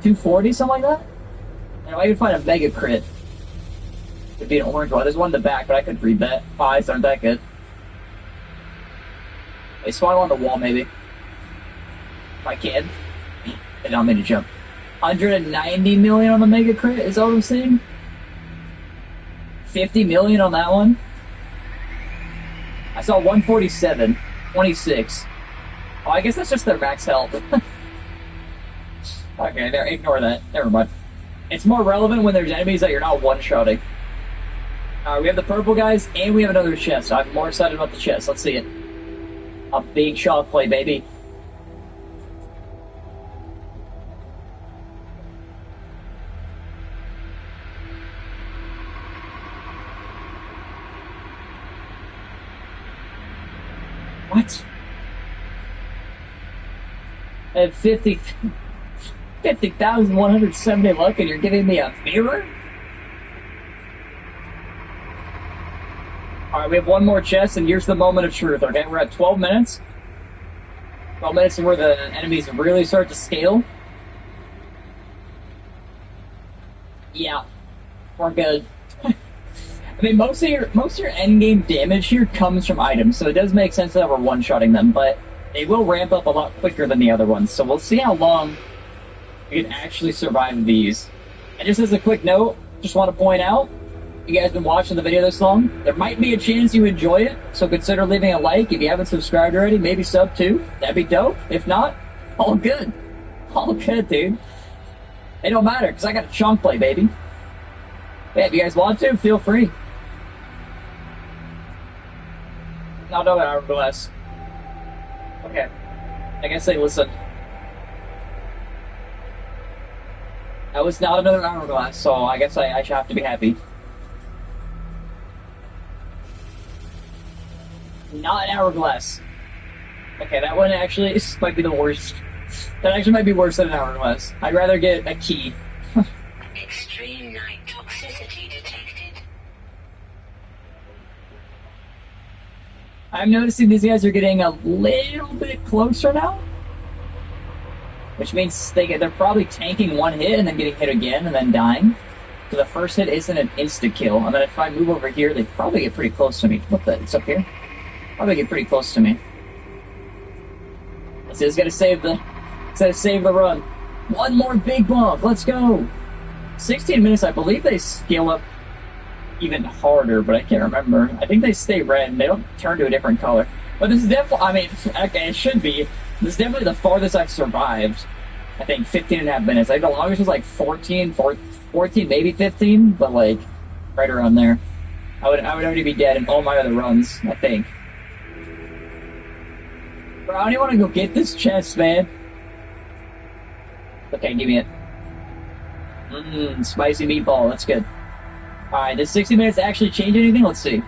240, something like that? And if I could find a mega crit, it'd be an orange one. There's one in the back, but I couldn't read that. Eyes aren't that good. They spawn on the wall, maybe. If I can. They don't mean to jump. 190 million on the mega crit, is that what I'm saying? 50 million on that one. I saw 147, 26. Oh, I guess that's just their max health. Okay, there, ignore that. Never mind. It's more relevant when there's enemies that you're not one-shotting. We have the purple guys, and we have another chest. I'm more excited about the chest. Let's see it. A big shot play, baby. What? I have 50,170 luck, and you're giving me a mirror? Alright, we have one more chest, and here's the moment of truth, okay? We're at 12 minutes. 12 minutes is where the enemies really start to scale. Yeah, we're good. I mean, most of your endgame damage here comes from items, so it does make sense that we're one-shotting them, but they will ramp up a lot quicker than the other ones, so we'll see how long we can actually survive these. And just as a quick note, just want to point out, you guys been watching the video this long, there might be a chance you enjoy it, so consider leaving a like. If you haven't subscribed already, maybe sub too. That'd be dope. If not, All good. All good, dude. It don't matter, because I got a chunk play, baby. Yeah, if you guys want to, feel free. No, no, hourglass. Okay. I guess they listen. That was not another hourglass, so I guess I should have to be happy. Not an hourglass. Okay, that one actually might be the worst. That actually might be worse than an hourglass. I'd rather get a key. Extreme night toxicity detected. I'm noticing these guys are getting a little bit closer now. Which means they're probably tanking one hit and then getting hit again and then dying. So the first hit isn't an insta-kill. And then if I move over here, they probably get pretty close to me. What the? It's up here? Probably get pretty close to me. Let's see, it's gotta save the run. One more big bump. Let's go. 16 minutes, I believe they scale up even harder, but I can't remember. I think they stay red and they don't turn to a different color. But this is definitely, I mean, okay, it should be. This is definitely the farthest I've survived. I think 15 and a half minutes. I think the longest was like 14, maybe 15, but like right around there. I would already be dead in all my other runs, I think. Bro, I don't even want to go get this chest, man. Okay, give me it. Spicy meatball, that's good. Alright, does 60 minutes actually change anything? Let's see.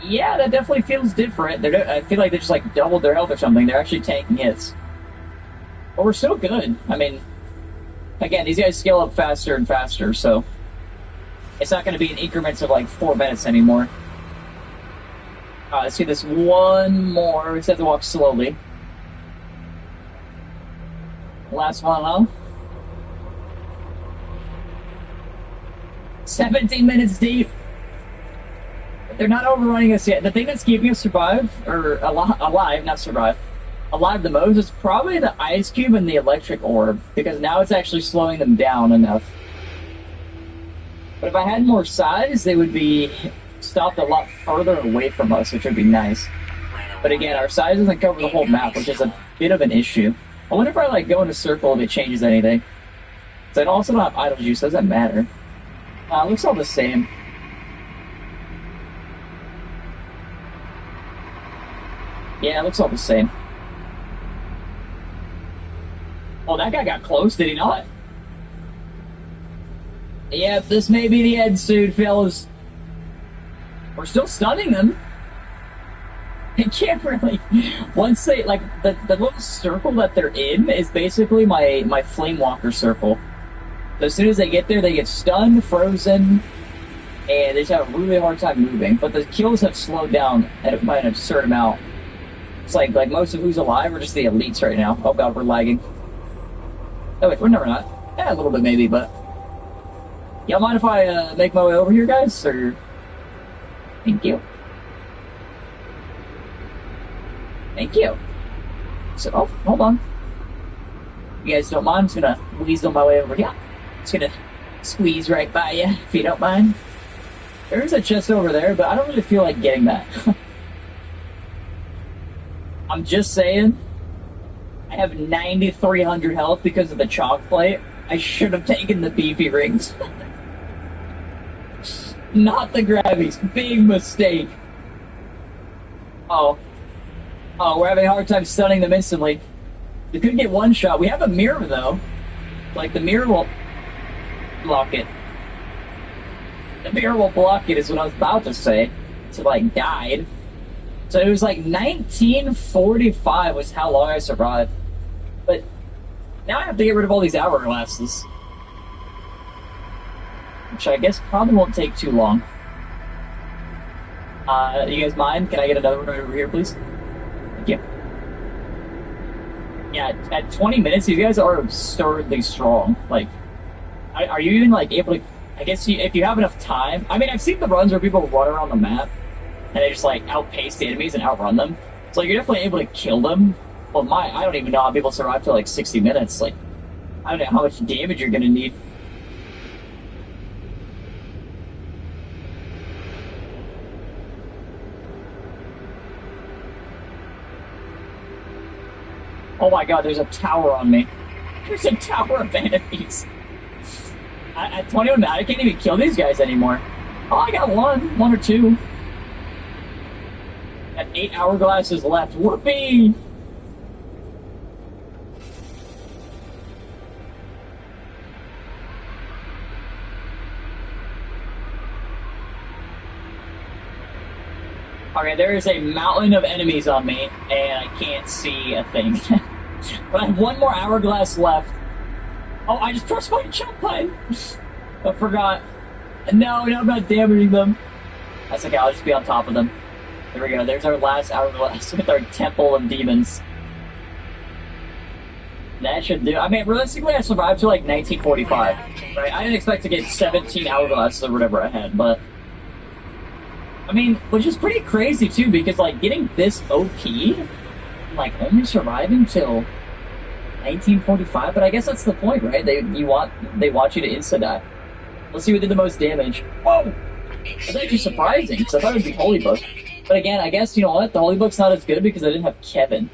Yeah, that definitely feels different. I feel like they just like doubled their health or something. They're actually tanking hits. But we're still good. I mean, again, these guys scale up faster and faster, so it's not going to be in increments of like 4 minutes anymore. Let's do this one more. We just have to walk slowly. Last one, huh? 17 minutes deep. They're not overrunning us yet. The thing that's keeping us alive the most is probably the ice cube and the electric orb, because now it's actually slowing them down enough. But if I had more size, they would be stopped a lot further away from us, which would be nice. But again, our size doesn't cover the whole map, which is a bit of an issue. I wonder if I like go in a circle if it changes anything. Because I also don't have idle juice, so it doesn't matter. It looks all the same. Yeah, it looks all the same. Oh, that guy got close, did he not? Yep, this may be the end soon, fellas. We're still stunning them. I can't really... Once they, like, the little circle that they're in is basically my Flame Walker circle. So as soon as they get there, they get stunned, frozen, and they just have a really hard time moving. But the kills have slowed down by an absurd amount. It's like most of who's alive are just the elites right now. Oh god, we're lagging. Oh wait, we're never not. Yeah, a little bit maybe, but... Y'all mind if I make my way over here, guys? Or... Thank you. Thank you. So, oh, hold on. You guys don't mind? I'm just gonna weasel my way over here. Just gonna squeeze right by you, if you don't mind. There is a chest over there, but I don't really feel like getting that. I'm just saying, I have 9,300 health because of the chalk plate. I should have taken the beefy rings. Not the grabbies. Big mistake. Oh, we're having a hard time stunning them instantly. We could get one shot. We have a mirror, though. Like, the mirror will block it. The mirror will block it is what I was about to say. So, like, died. So it was like 1945 was how long I survived. But now I have to get rid of all these hourglasses. Which I guess probably won't take too long. You guys mind? Can I get another one right over here, please? Thank you. Yeah, at 20 minutes, you guys are absurdly strong. Like, are you even, like, able to... I guess if you have enough time... I mean, I've seen the runs where people run around the map, and they just, like, outpace the enemies and outrun them. So, like, you're definitely able to kill them. Well, I don't even know how people survive to, like, 60 minutes. Like, I don't know how much damage you're gonna need. Oh my god, there's a tower on me. There's a tower of enemies. At 21, I can't even kill these guys anymore. Oh, I got one or two. Got 8 hourglasses left. Whoopee! Okay, there is a mountain of enemies on me, and I can't see a thing. But I have 1 more hourglass left. Oh, I just pressed my jump button. I forgot. No, I'm not damaging them. That's okay, I'll just be on top of them. There we go, there's our last hourglass with our temple of demons. That should do. I mean, realistically, I survived to like 1945. Right? I didn't expect to get 17 hourglasses or whatever I had, but... I mean, which is pretty crazy too, because like getting this OP, like only surviving till 1945. But I guess that's the point, right? They want you to insta die. Let's see who did the most damage. Whoa, that's actually surprising because I thought it would be Holy Book. But again, I guess you know what? The Holy Book's not as good because I didn't have Kevin.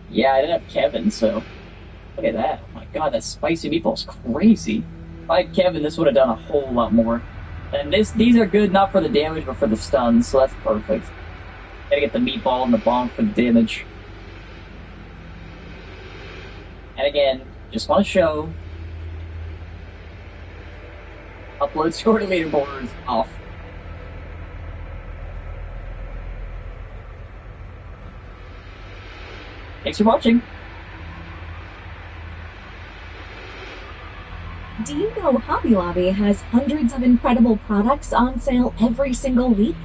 Yeah, I didn't have Kevin, so look at that. Oh my god, that spicy meatball's crazy. If I had Kevin, this would have done a whole lot more. And these are good not for the damage, but for the stuns, so that's perfect. Gotta get the meatball and the bomb for the damage. And again, just want to show... Upload score to leaderboard is off. Thanks for watching. Do you know Hobby Lobby has hundreds of incredible products on sale every single week?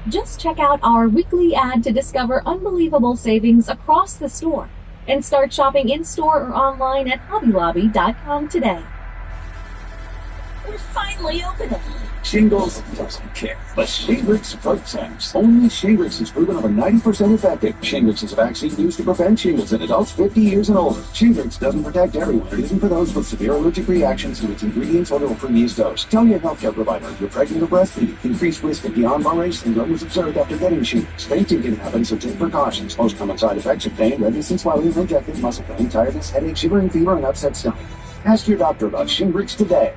Just check out our weekly ad to discover unbelievable savings across the store and start shopping in-store or online at hobbylobby.com today. We're finally opening. Shingles doesn't care, but Shingrix protects. Only Shingrix is proven over 90% effective. Shingrix is a vaccine used to prevent shingles in adults 50 years and older. Shingrix doesn't protect everyone. It isn't for those with severe allergic reactions to its ingredients or to a previous dose. Tell your healthcare provider if you're pregnant or breastfeeding. Increased risk of Guillain-Barré syndrome was observed after getting Shingrix. Fainting can happen, so take precautions. Most common side effects are pain, redness and swelling, projected muscle pain, tiredness, headache, shivering fever, and upset stomach. Ask your doctor about Shingrix today.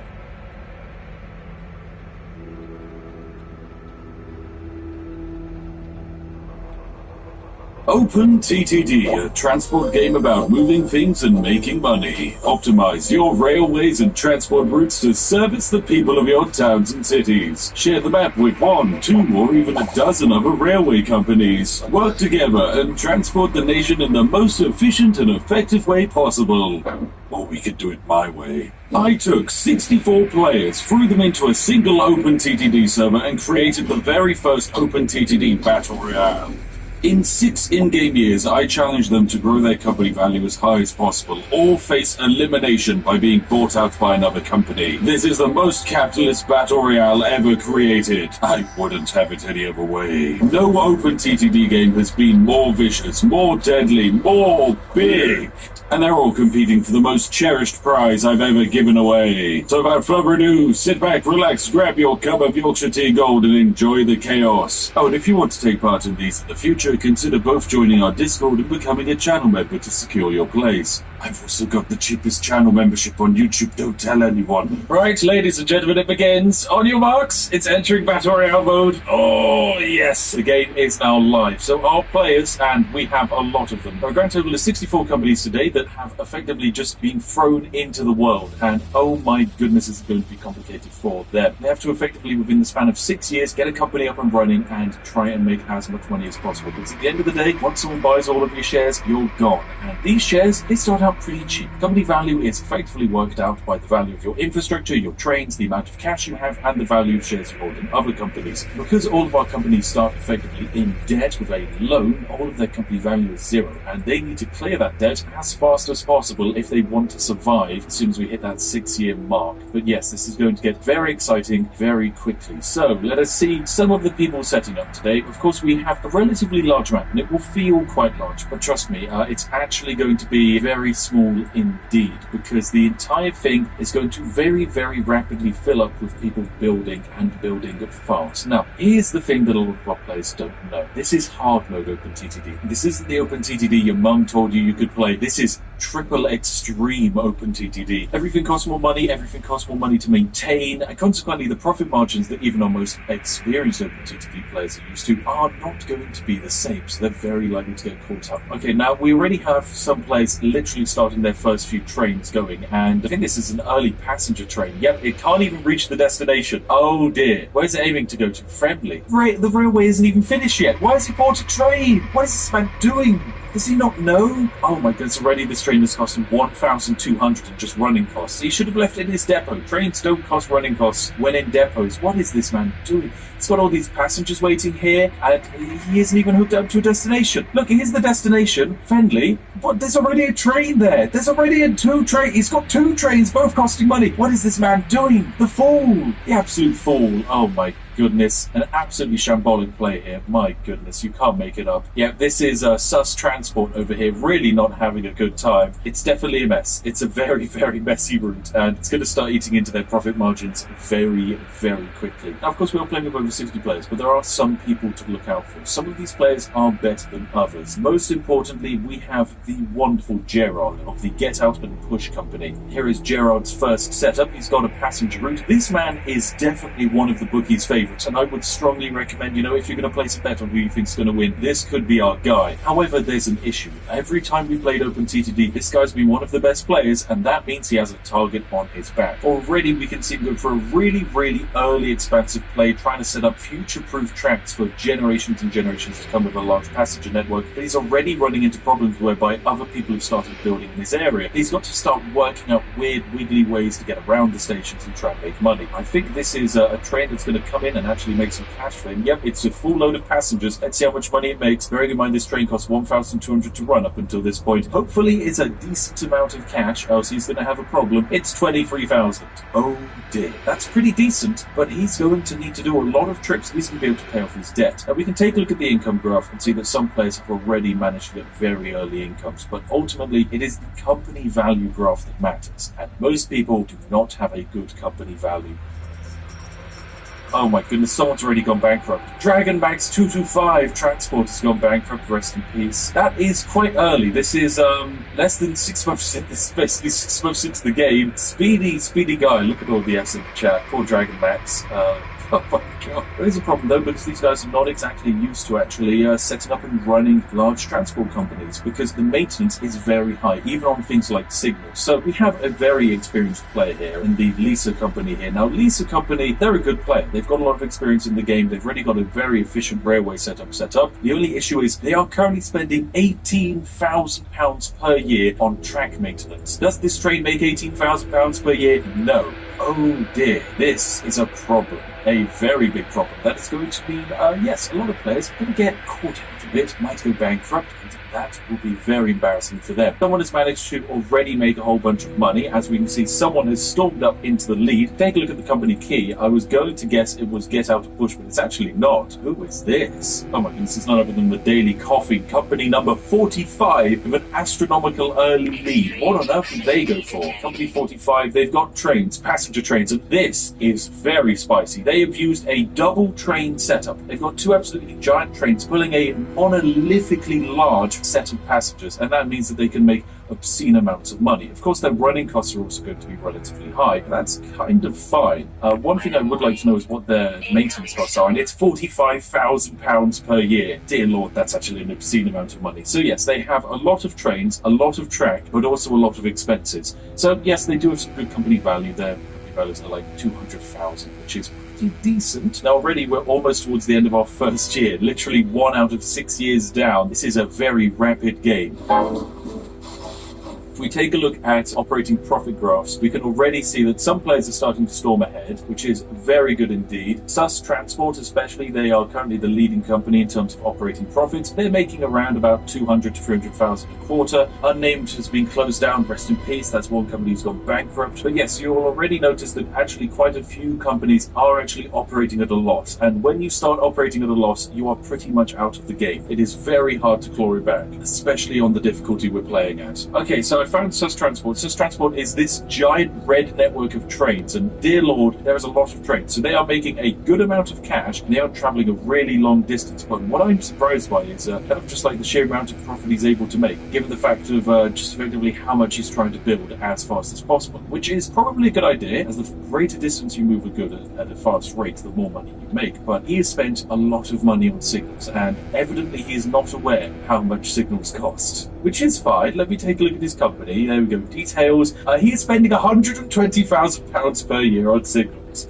OpenTTD, a transport game about moving things and making money. Optimize your railways and transport routes to service the people of your towns and cities. Share the map with 1, 2, or even a dozen other railway companies. Work together and transport the nation in the most efficient and effective way possible. Or we could do it my way. I took 64 players, threw them into a single OpenTTD server, and created the very first OpenTTD Battle Royale. In 6 in-game years, I challenged them to grow their company value as high as possible, or face elimination by being bought out by another company. This is the most capitalist battle royale ever created. I wouldn't have it any other way. No OpenTTD game has been more vicious, more deadly, more big. And they're all competing for the most cherished prize I've ever given away. So without further ado, sit back, relax, grab your cup of Yorkshire Tea Gold and enjoy the chaos. Oh, and if you want to take part in these in the future, consider both joining our Discord and becoming a channel member to secure your place. I've also got the cheapest channel membership on YouTube, don't tell anyone. Right, ladies and gentlemen, it begins. On your marks, it's entering Battle Royale mode. Oh, yes, the game is now live. So our players, and we have a lot of them, a grand total of 64 companies today that have effectively just been thrown into the world. And oh my goodness, it's going to be complicated for them. They have to effectively, within the span of 6 years, get a company up and running and try and make as much money as possible. Because at the end of the day, once someone buys all of your shares, you're gone. And these shares, they start out pretty cheap. Company value is effectively worked out by the value of your infrastructure, your trains, the amount of cash you have, and the value of shares you hold in other companies. Because all of our companies start effectively in debt with a loan, all of their company value is 0, and they need to clear that debt as fast as possible if they want to survive as soon as we hit that 6-year mark. But yes, this is going to get very exciting very quickly. So let us see some of the people setting up today. Of course, we have a relatively large map, and it will feel quite large, but trust me, it's actually going to be very small indeed, because the entire thing is going to very, very rapidly fill up with people building and building fast. Now, here's the thing that a lot of our players don't know. This is hard mode OpenTTD. This isn't the OpenTTD your mum told you could play. This is triple extreme OpenTTD. Everything costs more money, everything costs more money to maintain, and consequently the profit margins that even our most experienced OpenTTD players are used to are not going to be the same, so they're very likely to get caught up. Okay, now we already have some players literally starting their first few trains going, and I think this is an early passenger train. Yep, it can't even reach the destination. Oh dear. Where's it aiming to go to? Friendly. Right, the railway isn't even finished yet. Why has he bought a train? What is this man doing? Does he not know? Oh my goodness, already this train is costing 1,200 in just running costs. He should have left it in his depot. Trains don't cost running costs when in depots. What is this man doing? He's got all these passengers waiting here, and he isn't even hooked up to a destination. Look, here's the destination, Fendley, but there's already a train there. There's already he's got two trains, both costing money. What is this man doing? The fool! The absolute fool. Oh my goodness, an absolutely shambolic play here. My goodness, you can't make it up. Yeah, this is sus transport over here, really not having a good time. It's definitely a mess. It's a very, very messy route, and it's going to start eating into their profit margins very, very quickly. Now, of course, we are playing with over 60 players, but there are some people to look out for. Some of these players are better than others. Most importantly, we have the wonderful Gerard of the Get Out and Push company. Here is Gerard's first setup. He's got a passenger route. This man is definitely one of the bookies' favourites, and I would strongly recommend, if you're going to place a bet on who you think's going to win, this could be our guy. However, there's an issue. Every time we played OpenTTD, this guy's been one of the best players, and that means he has a target on his back. Already we can see him go for a really, really early expansive play, trying to set up future-proof tracks for generations and generations to come with a large passenger network, but he's already running into problems whereby other people have started building in this area. He's got to start working out weird, wiggly ways to get around the stations and try and make money. I think this is a train that's going to come in and actually make some cash for him. Yep, it's a full load of passengers. Let's see how much money it makes. Bearing in mind this train costs 1,200 to run up until this point. Hopefully it's a decent amount of cash, else he's going to have a problem. It's 23,000. Oh dear. That's pretty decent, but he's going to need to do a lot of trips if he's going to be able to pay off his debt. Now we can take a look at the income graph and see that some players have already managed to get very early incomes, but ultimately it is the company value graph that matters, and most people do not have a good company value. Oh my goodness, someone's already gone bankrupt. Dragonbank's 225 Transport has gone bankrupt, rest in peace. That is quite early. This is less than 6 months in, this is basically 6 months into the game. Speedy guy. Look at all the S in the chat. Poor Dragonbacks. Oh my god. There is a problem though, because these guys are not exactly used to actually setting up and running large transport companies, because the maintenance is very high, even on things like signals. So we have a very experienced player here in the Lisa company here. Now Lisa company, they're a good player. They've got a lot of experience in the game. They've already got a very efficient railway setup set up. The only issue is they are currently spending £18,000 per year on track maintenance. Does this train make £18,000 per year? No. Oh dear, this is a problem. A very big problem. That is going to mean, yes, a lot of players are going to get caught out a bit, might go bankrupt, and that will be very embarrassing for them. Someone has managed to already make a whole bunch of money. As we can see, someone has stormed up into the lead. Take a look at the company key. I was going to guess it was Get Out and Push, but it's actually not. Who is this? Oh my goodness, it's none other than the Daily Coffee, company number 45, with an astronomical early lead. What on earth did they go for? Company 45, they've got trains, passenger trains, and this is very spicy. They have used a double train setup. They've got two absolutely giant trains pulling a monolithically large set of passengers, and that means that they can make obscene amounts of money. Of course, their running costs are also going to be relatively high. That's kind of fine. One thing I would like to know is what their maintenance costs are, and it's £45,000 per year. Dear Lord, that's actually an obscene amount of money. So yes, they have a lot of trains, a lot of track, but also a lot of expenses. So yes, they do have some good company value there. Values are like 200,000, which is pretty decent. Now already we're almost towards the end of our first year, literally 1 out of 6 years down. This is a very rapid game. If we take a look at operating profit graphs, we can already see that some players are starting to storm ahead, which is very good indeed. Sus Transport especially, they are currently the leading company in terms of operating profits. They're making around about 200 to 300,000 a quarter. Unnamed has been closed down, rest in peace. That's one company who's gone bankrupt. But yes, you'll already notice that actually quite a few companies are actually operating at a loss. And when you start operating at a loss, you are pretty much out of the game. It is very hard to claw it back, especially on the difficulty we're playing at. Okay, so I found Sus Transport. Sus Transport is this giant red network of trains, and dear Lord, there is a lot of trains. So they are making a good amount of cash, and they are traveling a really long distance. But what I'm surprised by is kind of just like the sheer amount of profit he's able to make, given the fact of just effectively how much he's trying to build as fast as possible, which is probably a good idea, as the greater distance you move at a fast rate, the more money you make. But he has spent a lot of money on signals, and evidently he is not aware how much signals cost, which is fine. Let me take a look at his company. There we go. Details. He is spending £120,000 per year on signals.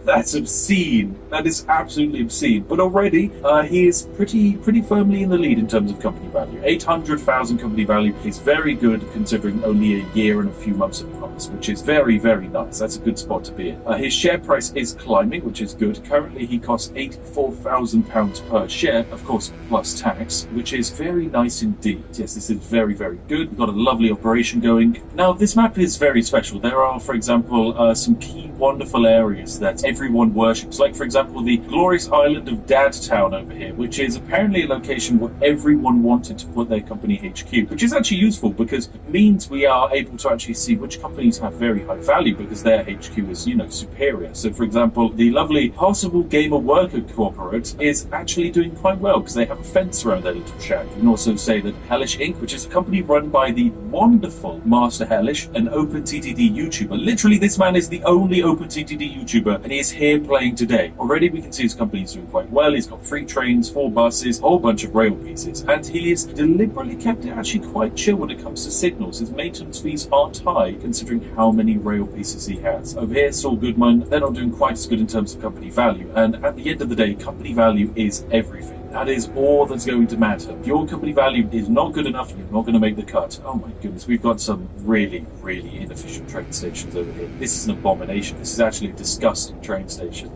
That's obscene. That is absolutely obscene. But already, he is pretty firmly in the lead in terms of company value. 800,000 company value is very good, considering only a year and a few months have passed, which is very, very nice. That's a good spot to be in. His share price is climbing, which is good. Currently, he costs £84,000 per share, of course, plus tax, which is very nice indeed. Yes, this is very, very good. We've got a lovely operation going. Now, this map is very special. There are, for example, some key wonderful areas that everyone worships, like for example the glorious island of Dad Town over here, which is apparently a location where everyone wanted to put their company HQ, which is actually useful because it means we are able to actually see which companies have very high value because their HQ is, superior. So for example, the lovely Possible Gamer Worker Corporate is actually doing quite well because they have a fence around their little shack. You can also say that Hellish Inc., which is a company run by the wonderful Master Hellish, an OpenTTD YouTuber. Literally, this man is the only OpenTTD YouTuber, and he is here playing today. Already we can see his company's doing quite well. He's got 3 trains, 4 buses, a whole bunch of rail pieces, and he has deliberately kept it actually quite chill when it comes to signals. His maintenance fees aren't high considering how many rail pieces he has. Over here, Saul Goodman, they're not doing quite as good in terms of company value, and at the end of the day, company value is everything. That is all that's going to matter. If your company value is not good enough, you're not going to make the cut. Oh my goodness, we've got some really, really inefficient train stations over here. This is an abomination. This is actually a disgusting train station.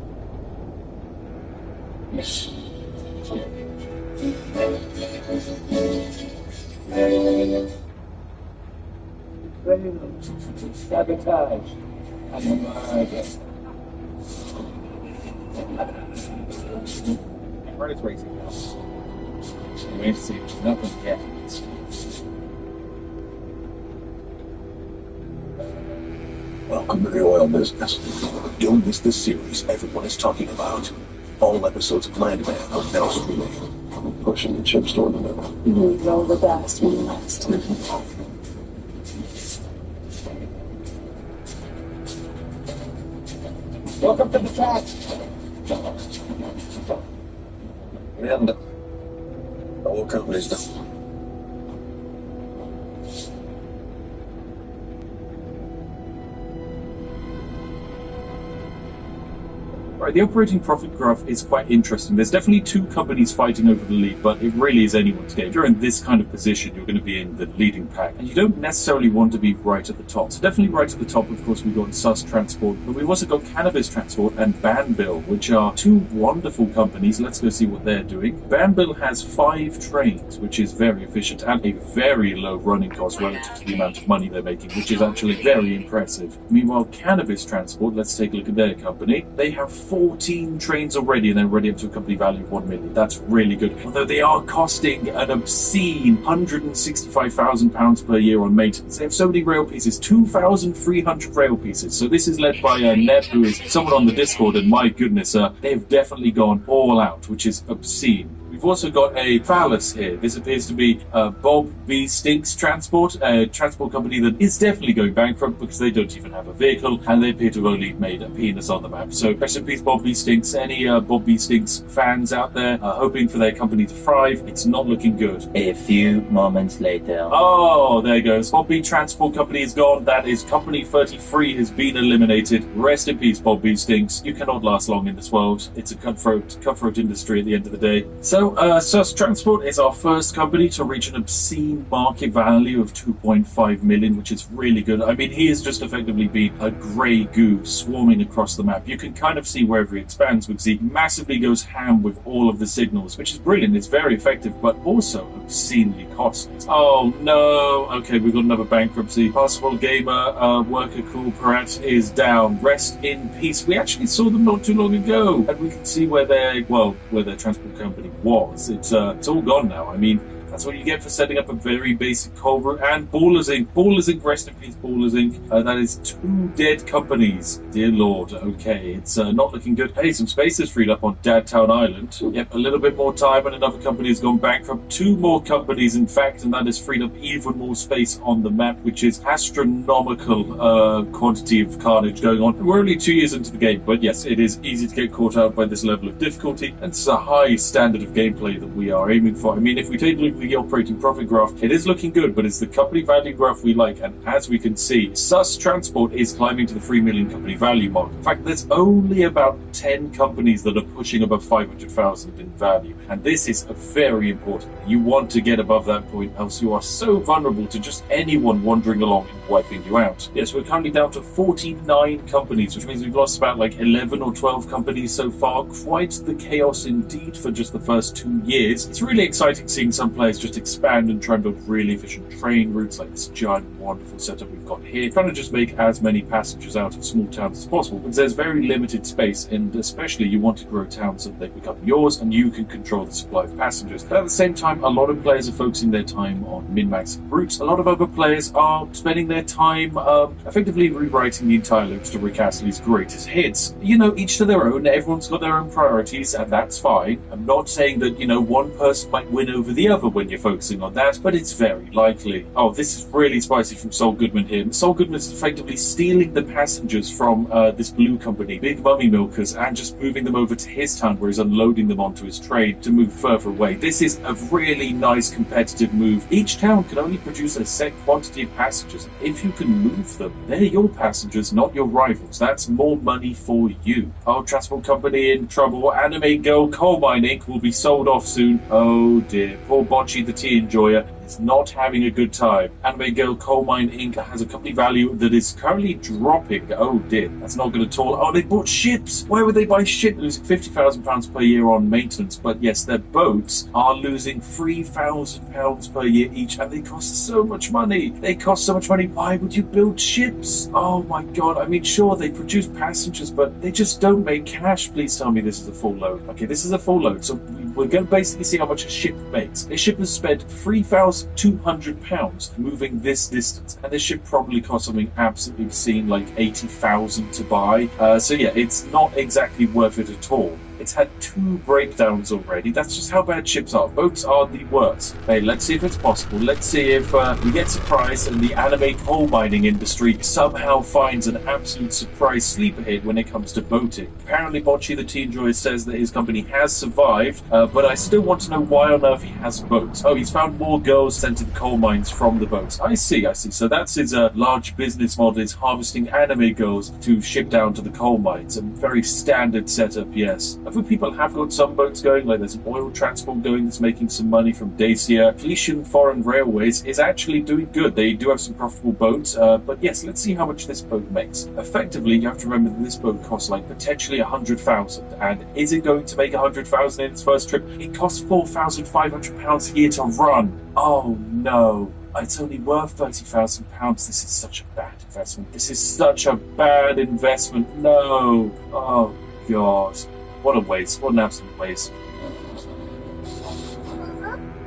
Sabotage. My heart is racing now. Wait to see. Nothing yet. Welcome to the oil business. Don't miss the series everyone is talking about. All episodes of Landman are now streaming. Pushing the chips toward the middle. We roll the best one last time. Welcome to the track. And all companies do. Right, the operating profit graph is quite interesting. There's definitely 2 companies fighting over the lead, but it really is anyone's game. If you're in this kind of position, you're going to be in the leading pack, and you don't necessarily want to be right at the top. So definitely right at the top, of course, we've got Sus Transport, but we've also got Cannabis Transport and Banbill, which are 2 wonderful companies. Let's go see what they're doing. Banbill has 5 trains, which is very efficient, and a very low running cost relative to the amount of money they're making, which is actually very impressive. Meanwhile, Cannabis Transport, let's take a look at their company. They have 14 trains already, and they're already up to a company value of 1 million. That's really good. Although they are costing an obscene £165,000 per year on maintenance. They have so many rail pieces, 2,300 rail pieces. So this is led by Neb, who is someone on the Discord, and my goodness, they have definitely gone all out, which is obscene. We've also got a phallus here. This appears to be Bob B. Stinks Transport, a transport company that is definitely going bankrupt because they don't even have a vehicle, and they appear to have only made a penis on the map. So rest in peace, Bob B. Stinks. Any Bob B. Stinks fans out there hoping for their company to thrive? It's not looking good. A few moments later. Oh, there goes. Bob B. Transport Company is gone. That is Company 33 has been eliminated. Rest in peace, Bob B. Stinks. You cannot last long in this world. It's a cutthroat industry at the end of the day. So So, Sus Transport is our first company to reach an obscene market value of 2.5 million, which is really good. I mean, he has just effectively been a grey goo swarming across the map. You can kind of see wherever he expands because he massively goes ham with all of the signals, which is brilliant. It's very effective, but also obscenely costly. Oh no! Okay, we've got another bankruptcy. Possible Gamer worker Cool Parat is down. Rest in peace. We actually saw them not too long ago, and we can see where their transport company was. It's all gone now. I mean, that's what you get for setting up a very basic coal route. And Ballers Inc. Ballers Inc. Rest in peace, Ballers Inc. That is 2 dead companies. Dear Lord. Okay, it's not looking good. Hey, some space is freed up on Dadtown Island. Yep, a little bit more time and another company has gone bankrupt. 2 more companies, in fact, and that has freed up even more space on the map, which is astronomical quantity of carnage going on. We're only 2 years into the game, but yes, it is easy to get caught out by this level of difficulty, and it's a high standard of gameplay that we are aiming for. I mean, if we take a look at the operating profit graph, it is looking good, but it's the company value graph we like, and as we can see, Sus Transport is climbing to the 3 million company value mark. In fact, there's only about 10 companies that are pushing above 500,000 in value, and this is very important. You want to get above that point, else you are so vulnerable to just anyone wandering along and wiping you out. Yes, we're currently down to 49 companies, which means we've lost about 11 or 12 companies so far. Quite the chaos indeed for just the first 2 years. It's really exciting seeing some players just expand and try and build really efficient train routes like this giant wonderful setup we've got here, trying to just make as many passengers out of small towns as possible, because there's very limited space, and especially you want to grow towns so that they become yours and you can control the supply of passengers. But at the same time, a lot of players are focusing their time on min-maxing routes. A lot of other players are spending their time effectively rewriting the entire loops to Rick Astley's greatest hits. You know, each to their own, everyone's got their own priorities, and that's fine. I'm not saying that, one person might win over the other when you're focusing on that, but it's very likely. Oh, this is really spicy from Saul Goodman here. Saul Goodman is effectively stealing the passengers from this blue company, Big Mummy Milkers, and just moving them over to his town where he's unloading them onto his train to move further away. This is a really nice competitive move. Each town can only produce a set quantity of passengers. If you can move them, they're your passengers, not your rivals. That's more money for you. Our transport company in trouble. Anime Girl Coal Mine Inc. will be sold off soon. Oh dear. Poor Bocce the tea enjoyer is not having a good time. Anime Girl Coal Mine Inc. has a company value that is currently dropping. Oh dear. That's not good at all. Oh, they bought ships. Why would they buy ships? Losing £50,000 per year on maintenance. But yes, their boats are losing £3,000 per year each, and they cost so much money. They cost so much money. Why would you build ships? Oh my god. I mean, sure, they produce passengers, but they just don't make cash. Please tell me this is a full load. Okay, this is a full load. So we're going to basically see how much a ship makes. A ship has spent £3,200 moving this distance, and this ship probably cost something absolutely obscene, like 80,000 to buy. So yeah, it's not exactly worth it at all. It's had 2 breakdowns already. That's just how bad ships are. Boats are the worst. Hey, let's see if it's possible. Let's see if we get surprised and the anime coal mining industry somehow finds an absolute surprise sleeper hit when it comes to boating. Apparently, Bocce the Teen Joy says that his company has survived, but I still want to know why on earth he has boats. Oh, he's found more girls sent to the coal mines from the boats. I see. So that's his large business model, is harvesting anime girls to ship down to the coal mines. A very standard setup, yes. Other people have got some boats going, like there's an oil transport going that's making some money from Dacia. Felician Foreign Railways is actually doing good. They do have some profitable boats, but yes, let's see how much this boat makes. Effectively, you have to remember that this boat costs potentially 100,000, and is it going to make 100,000 in its first trip? It costs £4,500 a year to run. Oh no. It's only worth £30,000. This is such a bad investment. This is such a bad investment. No. Oh god. What a waste. What an absolute waste.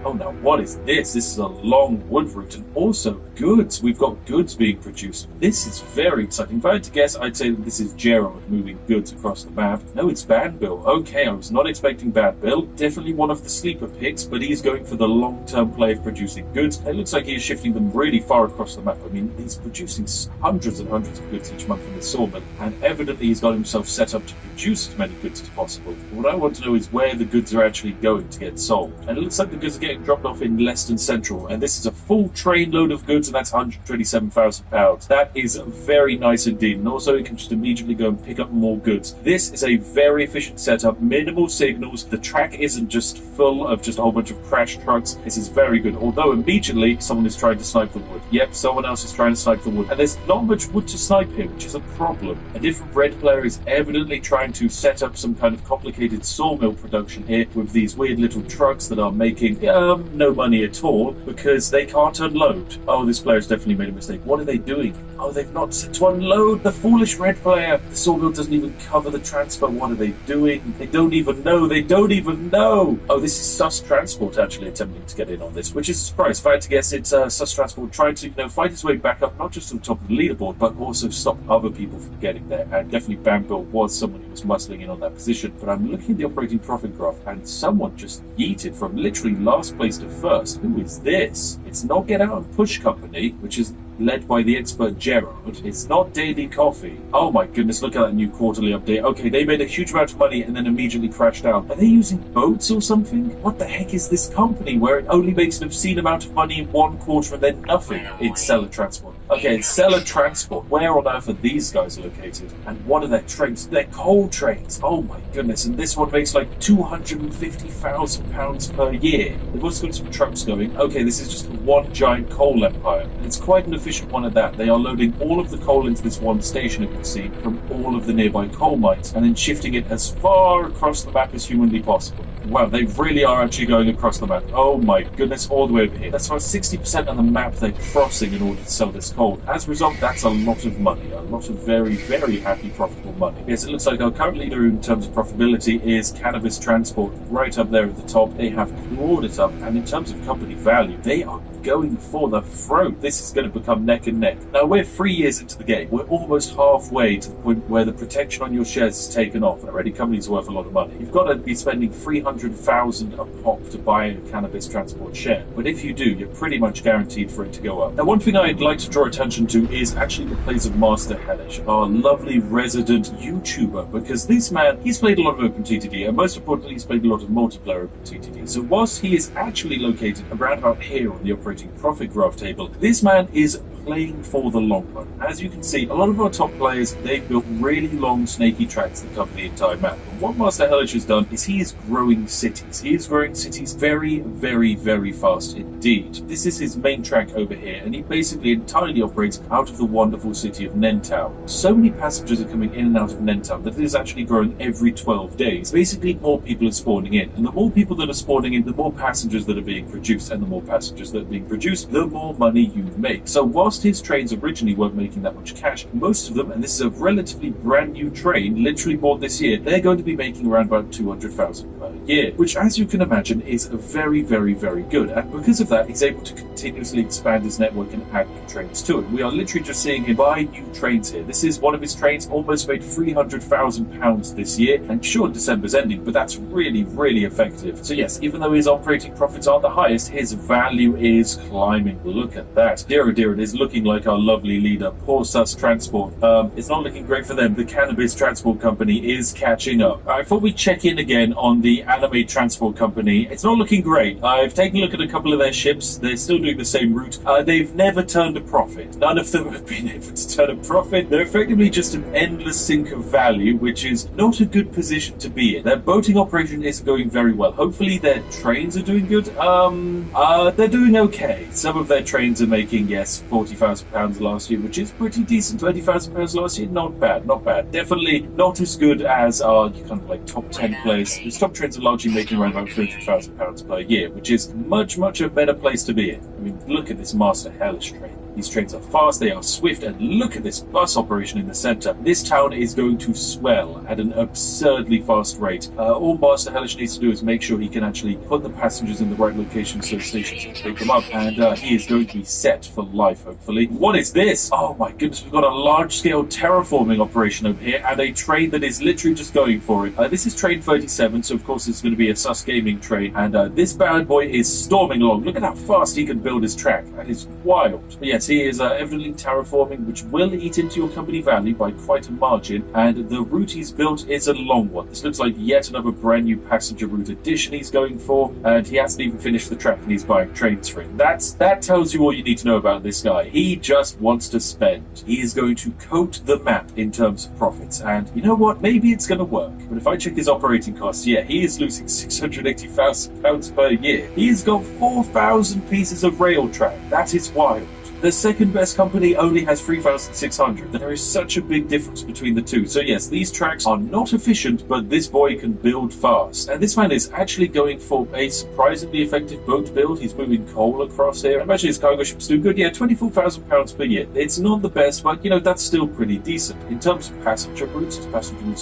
Oh no, what is this? This is a long wood route, and also goods. We've got goods being produced. This is very exciting. If I had to guess, I'd say that this is Gerald moving goods across the map. No, it's Bad Bill. Okay, I was not expecting Bad Bill. Definitely one of the sleeper picks, but he's going for the long-term play of producing goods. It looks like he's shifting them really far across the map. I mean, he's producing hundreds and hundreds of goods each month in the sawmill, and evidently he's got himself set up to produce as many goods as possible. But what I want to know is where the goods are actually going to get sold. And it looks like the goods are getting getting dropped off in Leicester Central, and this is a full trainload of goods, and that's £127,000. That is very nice indeed, and also you can just immediately go and pick up more goods. This is a very efficient setup, minimal signals. The track isn't just full of just a whole bunch of crash trucks. This is very good, although immediately someone is trying to snipe the wood. Yep, someone else is trying to snipe the wood, and there's not much wood to snipe here, which is a problem. A different red player is evidently trying to set up some kind of complicated sawmill production here with these weird little trucks that are making no money at all because they can't unload. Oh, this player's definitely made a mistake. What are they doing? Oh, they've not set to unload. The foolish red player. The sawmill doesn't even cover the transfer. What are they doing? They don't even know. They don't even know. Oh, this is Sus Transport actually attempting to get in on this, which is a surprise. If I had to guess, it's Sus Transport trying to, fight his way back up, not just on top of the leaderboard, but also stop other people from getting there. And definitely Bambill was someone who was muscling in on that position. But I'm looking at the operating profit graph, and someone just yeeted from literally last place to first. Who is this? It's not Get Out and Push Company, which is led by the expert Gerard. It's not Daily Coffee. Oh my goodness, look at that new quarterly update. Okay, they made a huge amount of money and then immediately crashed out. Are they using boats or something? What the heck is this company where it only makes an obscene amount of money in one quarter and then nothing? It's Seller Transport. Okay, it's Seller Transport. Where on earth are these guys located? And what are their trains? They're coal trains. Oh my goodness, and this one makes like £250,000 per year. They've also got some trucks going. Okay, this is just one giant coal empire. And it's quite an efficient one at that. They are loading all of the coal into this one station, you can see, from all of the nearby coal mines, and then shifting it as far across the map as humanly possible. Wow, they really are actually going across the map. Oh my goodness, all the way over here. That's about 60% of the map they're crossing in order to sell this coal. As a result, that's a lot of money. A lot of very, very happy, profitable money. Yes, it looks like our current leader in terms of profitability is Cannabis Transport, right up there at the top. They have clawed it up, and in terms of company value, they are going for the throat. This is going to become neck and neck. Now, we're 3 years into the game. We're almost halfway to the point where the protection on your shares is taken off. And already, companies are worth a lot of money. You've got to be spending $300,000 a pop to buy a Cannabis Transport share. But if you do, you're pretty much guaranteed for it to go up. Now, one thing I'd like to draw attention to is actually the plays of Master Hellish, our lovely resident YouTuber, because this man, he's played a lot of OpenTTD, and most importantly, he's played a lot of multiplayer OpenTTD. So whilst he is actually located around about here on the operating profit graph table, this man is playing for the long run. As you can see, a lot of our top players, they've built really long, snaky tracks that cover the entire map. And what Master Hellish has done is he is growing cities. He is growing cities very, very, very fast indeed. This is his main track over here, and he basically entirely operates out of the wonderful city of Nentown. So many passengers are coming in and out of Nentown that it is actually growing every 12 days. Basically, more people are spawning in, and the more people that are spawning in, the more passengers that are being produced, and the more passengers that are being produced, the more money you make. So whilst his trains originally weren't making that much cash, most of them, and this is a relatively brand new train, literally bought this year, they're going to be making around about $200,000 per year, which, as you can imagine, is very, very, very good. And because of that, he's able to continuously expand his network and add new trains to it. We are literally just seeing him buy new trains here. This is one of his trains, almost made £300,000 this year, and sure, December's ending, but that's really, really effective. So yes, even though his operating profits aren't the highest, his value is climbing. Look at that. Dear oh dear, it is looking like our lovely leader, poor Sus Transport. It's not looking great for them. The Cannabis Transport Company is catching up. I thought we'd check in again on the Anime Transport Company. It's not looking great. I've taken a look at a couple of their ships. They're still doing the same route. They've never turned a profit. None of them have been able to turn a profit. They're effectively just an endless sink of value, which is not a good position to be in. Their boating operation isn't going very well. Hopefully their trains are doing good. They're doing okay. Some of their trains are making, yes, £40,000 last year, which is pretty decent. £20,000 last year, not bad, not bad. Definitely not as good as our kind of like top 10 players. The top trains are largely making around about £300,000 per year, which is much, much a better place to be in. I mean, look at this Master Hellish train. These trains are fast, they are swift, and look at this bus operation in the center. This town is going to swell at an absurdly fast rate. All Master Hellish needs to do is make sure he can actually put the passengers in the right location so stations can pick them up, and he is going to be set for life, hopefully. What is this? Oh my goodness, we've got a large-scale terraforming operation over here, and a train that is literally just going for it. This is train 37, so of course it's going to be a Sus Gaming train, and this bad boy is storming along. Look at how fast he can build his track. That is wild. But yes, he is evidently terraforming, which will eat into your company value by quite a margin, and the route he's built is a long one. This looks like yet another brand new passenger route addition he's going for, and he hasn't even finished the track and he's buying trains for it. That tells you all you need to know about this guy. He just wants to spend. He is going to coat the map in terms of profits, and you know what? Maybe it's going to work. But if I check his operating costs, yeah, he is losing £680,000 per year. He's got 4,000 pieces of rail track. That is wild. The second best company only has 3,600. There is such a big difference between the two. So yes, these tracks are not efficient, but this boy can build fast. And this man is actually going for a surprisingly effective boat build. He's moving coal across here. I imagine his cargo ships do good. Yeah, £24,000 per year. It's not the best, but you know, that's still pretty decent. In terms of passenger routes,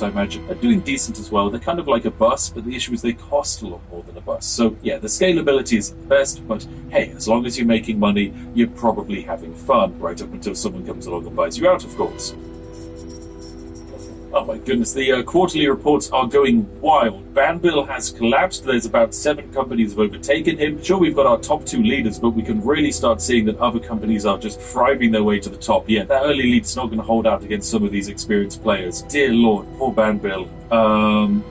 I imagine, are doing decent as well. They're kind of like a bus, but the issue is they cost a lot more than a bus. So yeah, the scalability is the best, but hey, as long as you're making money, you're probably having fun, right up until someone comes along and buys you out, of course. Oh my goodness, the quarterly reports are going wild. Banville has collapsed. There's about 7 companies have overtaken him. Sure, we've got our top 2 leaders, but we can really start seeing that other companies are just thriving their way to the top. Yeah, that early lead's not going to hold out against some of these experienced players. Dear Lord, poor Banville.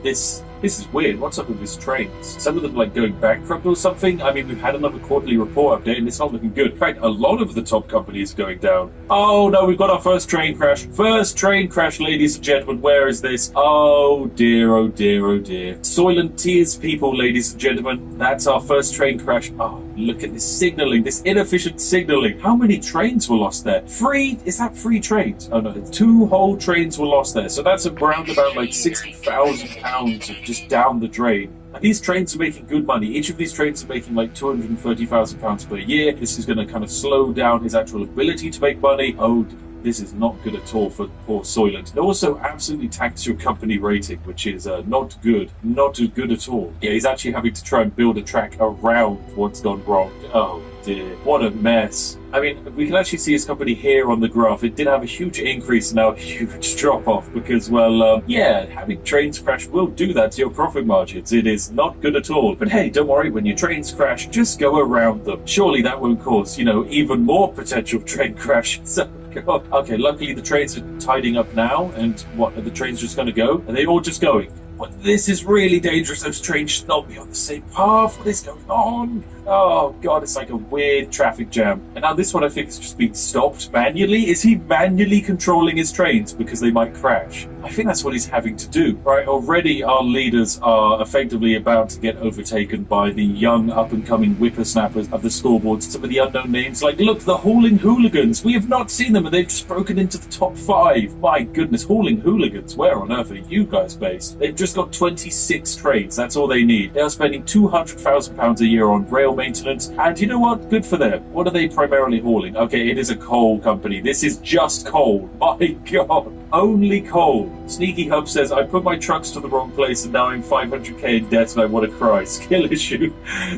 This is weird. What's up with his trains? Some of them like going bankrupt or something? I mean, we've had another quarterly report update and it's not looking good. In fact, a lot of the top companies are going down. Oh no, we've got our first train crash. First train crash, ladies and gentlemen. Where is this? Oh dear, oh dear, oh dear. Soylent Tears people, ladies and gentlemen. That's our first train crash. Oh, look at this signaling, this inefficient signaling. How many trains were lost there? 3? Is that 3 trains? Oh no, 2 whole trains were lost there. So that's around about like £60,000 of just down the drain. And these trains are making good money. Each of these trains are making like £230,000 per year. This is going to kind of slow down his actual ability to make money. Oh, this is not good at all for poor Soylent. It also absolutely tax your company rating, which is not good. Not good at all. Yeah, he's actually having to try and build a track around what's gone wrong. Oh dear, what a mess. I mean, we can actually see his company here on the graph. It did have a huge increase, now a huge drop-off, because, well, yeah, having trains crash will do that to your profit margins. It is not good at all. But hey, don't worry, when your trains crash, just go around them. Surely that won't cause, you know, even more potential train crash. So, God. Okay, luckily the trains are tidying up now, and what, are the trains just going to go? Are they all just going? But this is really dangerous. Those trains should not be on the same path. What is going on? Oh, God, it's like a weird traffic jam. And now this one, I think, is just being stopped manually. Is he manually controlling his trains because they might crash? I think that's what he's having to do. Right, already our leaders are effectively about to get overtaken by the young, up-and-coming whippersnappers of the scoreboards. Some of the unknown names, like, look, the Hauling Hooligans. We have not seen them, and they've just broken into the top 5. My goodness, Hauling Hooligans. Where on earth are you guys based? They've just got 26 trains. That's all they need. They are spending £200,000 a year on rail maintenance, and you know what? Good for them. What are they primarily hauling? Okay, it is a coal company. This is just coal. My God. Only coal. Sneaky Hub says, I put my trucks to the wrong place and now I'm 500k in debt and I want to cry. Skill issue.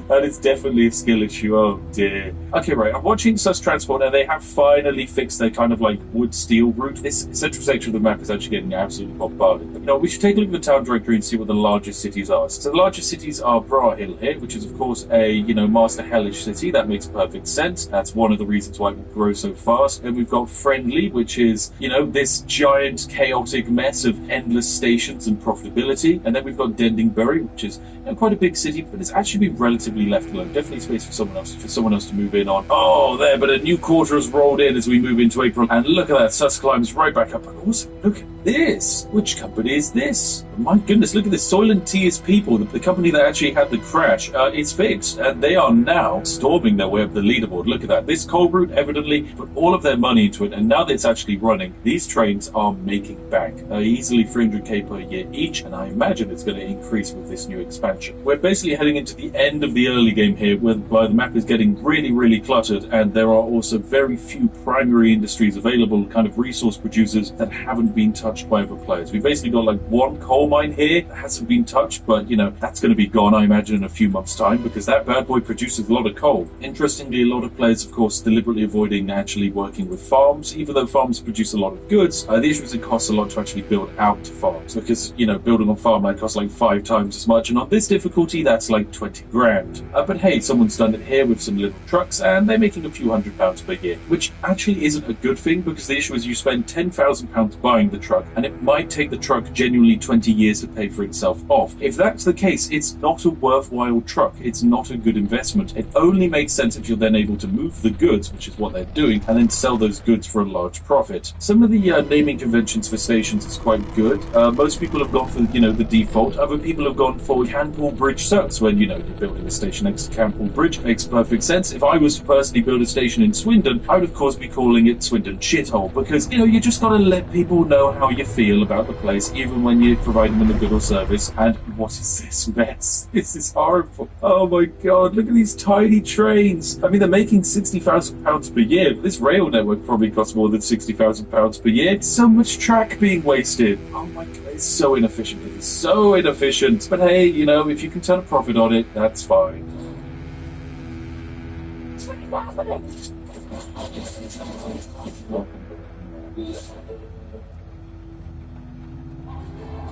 That is definitely a skill issue. Oh dear. Okay, right. I'm watching Sus Transport and they have finally fixed their kind of like wood steel route. This central section of the map is actually getting absolutely bombarded. But, you know, we should take a look at the town directory and see what the largest cities are. So the largest cities are Brahill here, which is of course a, you know, master hellish city. That makes perfect sense. That's one of the reasons why it will grow so fast. And we've got Friendly, which is, you know, this giant chaotic mess of endless stations and profitability. And then we've got Dendingbury, which is, you know, quite a big city, but it's actually been relatively left alone. Definitely space for someone else to move in on. Oh, there, but a new quarter has rolled in as we move into April. And look at that, Sus climbs right back up. But also, look at this. Which company is this? My goodness, look at this. Soylent Tears people, the company that actually had the crash, it's fixed. And they are now storming their way up the leaderboard. Look at that. This coal route evidently put all of their money into it. And now that it's actually running, these trains are making bank. Easily 300k per year each. And I imagine it's going to increase with this new expansion. We're basically heading into the end of the early game here, whereby the map is getting really, really cluttered. And there are also very few primary industries available, kind of resource producers that haven't been touched touched by other players. We've basically got like one coal mine here that hasn't been touched, but you know, that's going to be gone, I imagine, in a few months' time, because that bad boy produces a lot of coal. Interestingly, a lot of players, of course, deliberately avoiding actually working with farms, even though farms produce a lot of goods. The issue is it costs a lot to actually build out to farms, because, you know, building on farmland costs like 5 times as much, and on this difficulty, that's like 20 grand. But hey, someone's done it here with some little trucks, and they're making a few £100 per year, which actually isn't a good thing, because the issue is you spend £10,000 buying the truck, and it might take the truck genuinely 20 years to pay for itself off. If that's the case, it's not a worthwhile truck. It's not a good investment. It only makes sense if you're then able to move the goods, which is what they're doing, and then sell those goods for a large profit. Some of the naming conventions for stations is quite good. Most people have gone for, you know, the default. Other people have gone for Canpool Bridge Circs, when, you know, you're building a station next to Canpool Bridge. Makes perfect sense. If I was to personally build a station in Swindon, I would of course be calling it Swindon Shithole, because, you know, you just gotta let people know how you feel about the place, even when you're providing them a good or service. And what is this mess? This is horrible. Oh my god, look at these tiny trains. I mean, they're making £60,000 per year, but this rail network probably costs more than £60,000 per year. So much track being wasted. Oh my god, it's so inefficient. It is so inefficient. But hey, you know, if you can turn a profit on it, that's fine.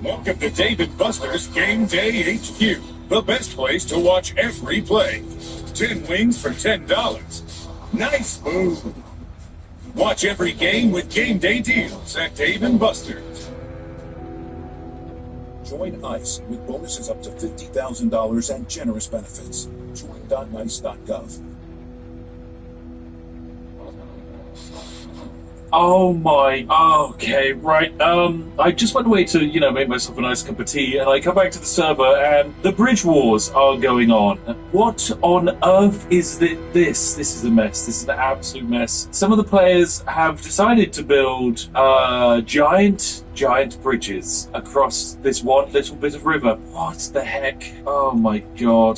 Welcome to Dave & Buster's Game Day HQ, the best place to watch every play. 10 wings for $10. Nice move. Watch every game with Game Day deals at Dave & Buster's. Join ICE with bonuses up to $50,000 and generous benefits. Join.ice.gov. Oh my, okay, right, I just went away to, you know, make myself a nice cup of tea, and I come back to the server, and the bridge wars are going on. What on earth is this? This is a mess. This is an absolute mess. Some of the players have decided to build, giant bridges across this one little bit of river. What the heck? Oh my god,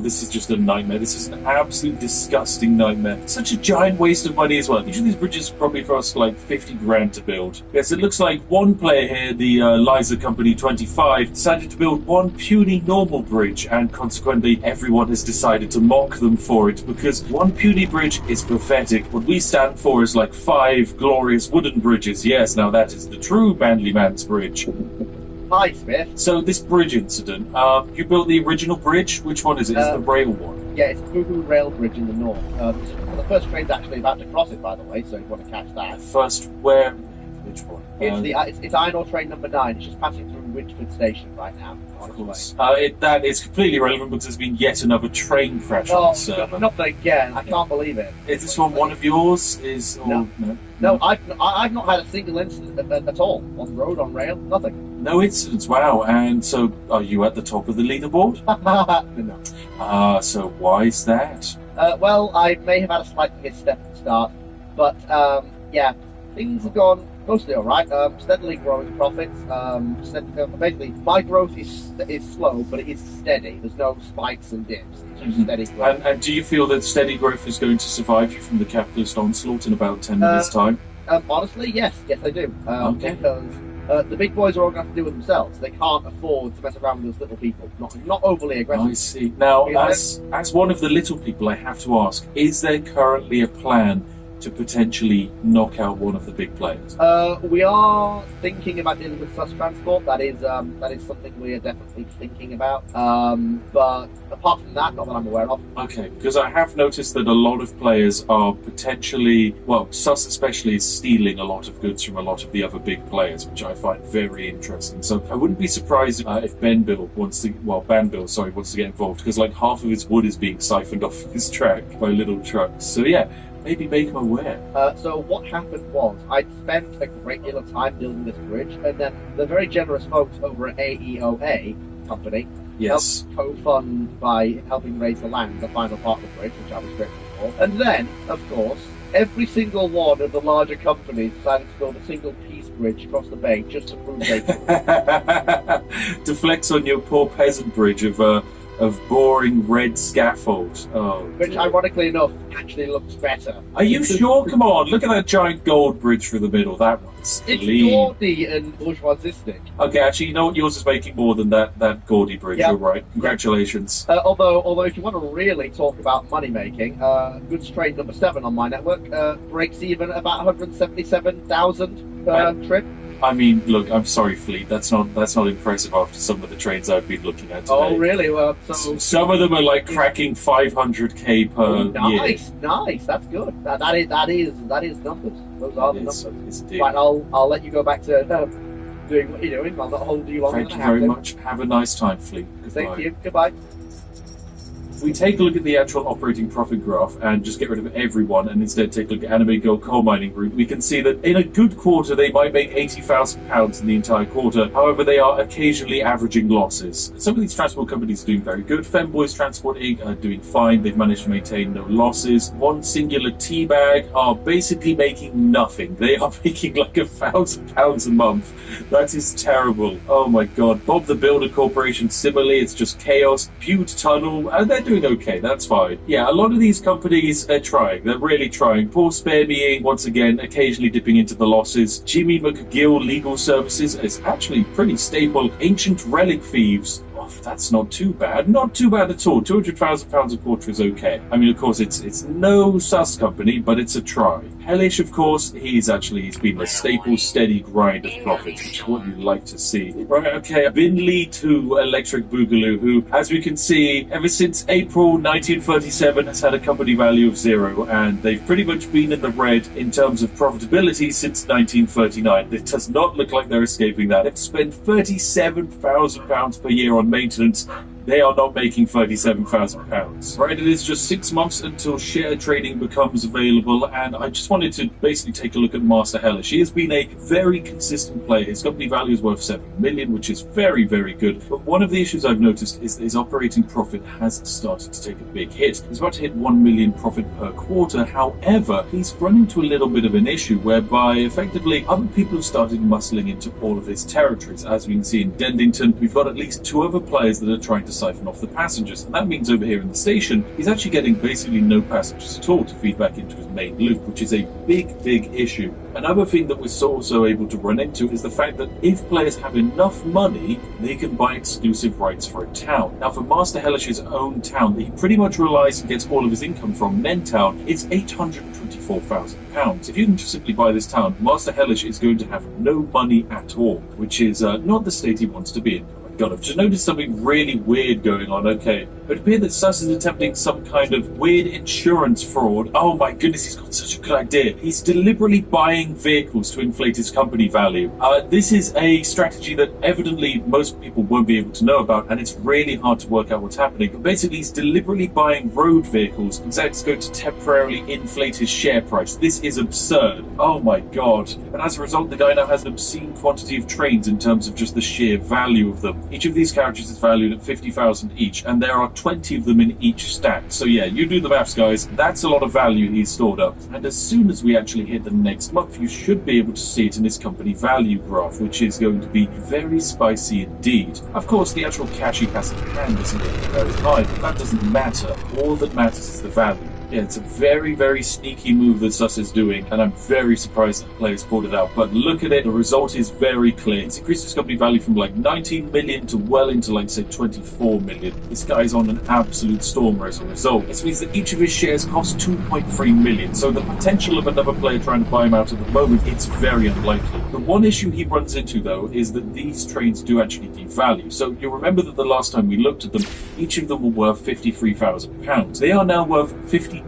this is just a nightmare. This is an absolute disgusting nightmare. Such a giant waste of money as well. Each of these bridges probably cost like 50 grand to build. Yes, it looks like one player here, the Liza Company 25, decided to build one puny normal bridge, and consequently everyone has decided to mock them for it, because one puny bridge is pathetic. What we stand for is like 5 glorious wooden bridges. Yes, now that is the true manly man's bridge. Hi, Smith. So this bridge incident, you built the original bridge? Which one is it? Is it the rail one? Yeah, it's a Boo Rail Bridge in the north. The first train's actually about to cross it, by the way, so if you want to catch that. First, where? Which one? It's Iron Ore Train number 9. It's just passing through Winchford Station right now. Of course. That is completely irrelevant, because there's been yet another train crash on the server. Not again. I can't believe it. Is this one of yours? No, I've not had a single incident at all. On road, on rail, nothing. No incidents, wow. And so, are you at the top of the leaderboard? No. So why is that? Well, I may have had a slight misstep at the start, but, yeah, things have gone mostly alright. Steadily growing profits. Basically, my growth is slow, but it is steady. There's no spikes and dips. It's just steady growth. And do you feel that steady growth is going to survive you from the capitalist onslaught in about 10 minutes' time? Honestly, yes, I do. Okay. Because the big boys are all going to have to do with themselves. They can't afford to mess around with those little people. Not overly aggressive. I see. Now, as one of the little people, I have to ask, is there currently a plan to potentially knock out one of the big players? We are thinking about dealing with sus transport. That is something we are definitely thinking about. But apart from that, not that I'm aware of. Okay, because I have noticed that a lot of players are potentially, well, sus especially is stealing a lot of goods from a lot of the other big players, which I find very interesting. So I wouldn't be surprised if Banbill wants to get involved, because like half of his wood is being siphoned off his track by little trucks. So yeah, maybe make them aware. So what happened was, I spent a great deal of time building this bridge, and then the very generous folks over at AEOA company helped co-fund by helping raise the land, the final part of the bridge, which I was grateful for. And then, of course, every single one of the larger companies decided to build a single piece bridge across the bay just to prove they could. To flex on your poor peasant bridge of of boring red scaffold. Oh, which, ironically enough, actually looks better. Are you sure? Come on, look at that giant gold bridge through the middle. That one's It's clean. gaudy and bourgeoisistic. Okay, actually, you know what? Yours is making more than that gaudy bridge. Yep. You're right. Congratulations. Although, if you want to really talk about money making, goods trade number 7 on my network breaks even about 177,000 per trip. I mean, look, I'm sorry, Fleet. That's not impressive after some of the trades I've been looking at today. Oh, really? Well, so some of them are like cracking 500k per year. Nice. That's good. That is numbers. Those are the numbers. Indeed. Right, I'll let you go back to doing what you're doing. I'll not hold you longer. Thank you very much. Have a nice time, Fleet. Goodbye. Thank you. Goodbye. If we take a look at the actual operating profit graph and just get rid of everyone and instead take a look at Anime Gold Coal Mining Group, we can see that in a good quarter they might make £80,000 in the entire quarter. However, they are occasionally averaging losses. Some of these transport companies are doing very good. Femboys Transport Inc. are doing fine. They've managed to maintain no losses. One Singular Teabag are basically making nothing. They are making like £1,000 a month. That is terrible. Oh my god. Bob the Builder Corporation, similarly, it's just chaos. Butte Tunnel, and they're doing okay, that's fine. Yeah, a lot of these companies, they're trying. They're really trying. Poor Spare Me, once again, occasionally dipping into the losses. Jimmy McGill Legal Services is actually pretty stable. Ancient Relic Thieves, oh, that's not too bad. Not too bad at all. £200,000 a quarter is okay. I mean, of course, it's no sus company, but it's a try. Hellish, of course, he's been a staple, steady grind of profits, which is what you like to see. Right, okay, Binley to Electric Boogaloo, who, as we can see, ever since April 1937 has had a company value of 0, and they've pretty much been in the red in terms of profitability since 1939. It does not look like they're escaping that. They've spent £37,000 per year on maintenance. They are not making £37,000. Right, it is just 6 months until share trading becomes available, and I just wanted to basically take a look at Master Hellish. He has been a very consistent player. His company value is worth 7 million, which is very, very good. But one of the issues I've noticed is that his operating profit has started to take a big hit. He's about to hit 1 million profit per quarter. However, he's run into a little bit of an issue whereby effectively other people have started muscling into all of his territories. As we can see in Dendington, we've got at least 2 other players that are trying to siphon off the passengers, and that means over here in the station he's actually getting basically no passengers at all to feed back into his main loop, which is a big issue. Another thing that we're also able to run into is the fact that if players have enough money, they can buy exclusive rights for a town. Now, for Master Hellish's own town that he pretty much relies and gets all of his income from, Nentown, it's £824,000. If you can just simply buy this town, Master Hellish is going to have no money at all, which is not the state he wants to be in. God, I've just noticed something really weird going on. Okay, it appears that Sus is attempting some kind of weird insurance fraud. Oh my goodness, he's got such a good idea. He's deliberately buying vehicles to inflate his company value. This is a strategy that evidently most people won't be able to know about, and it's really hard to work out what's happening. But basically, he's deliberately buying road vehicles because that's going to temporarily inflate his share price. This is absurd. Oh my god. And as a result, the guy now has an obscene quantity of trains in terms of just the sheer value of them. Each of these carriages is valued at 50,000 each, and there are 20 of them in each stack. So yeah, you do the maths, guys. That's a lot of value he's stored up. And as soon as we actually hit the next month, you should be able to see it in his company value graph, which is going to be very spicy indeed. Of course, the actual cash he has in hand isn't very high, but that doesn't matter. All that matters is the value. Yeah, it's a very sneaky move that Sus is doing, and I'm very surprised that players pulled it out. But look at it, the result is very clear. It's increased his company value from like 19 million to well into like, say, 24 million. This guy's on an absolute stormer as a result. This means that each of his shares cost 2.3 million, so the potential of another player trying to buy him out at the moment, it's very unlikely. The one issue he runs into, though, is that these trains do actually devalue. So you'll remember that the last time we looked at them, each of them were worth £53,000. They are now worth £52,000.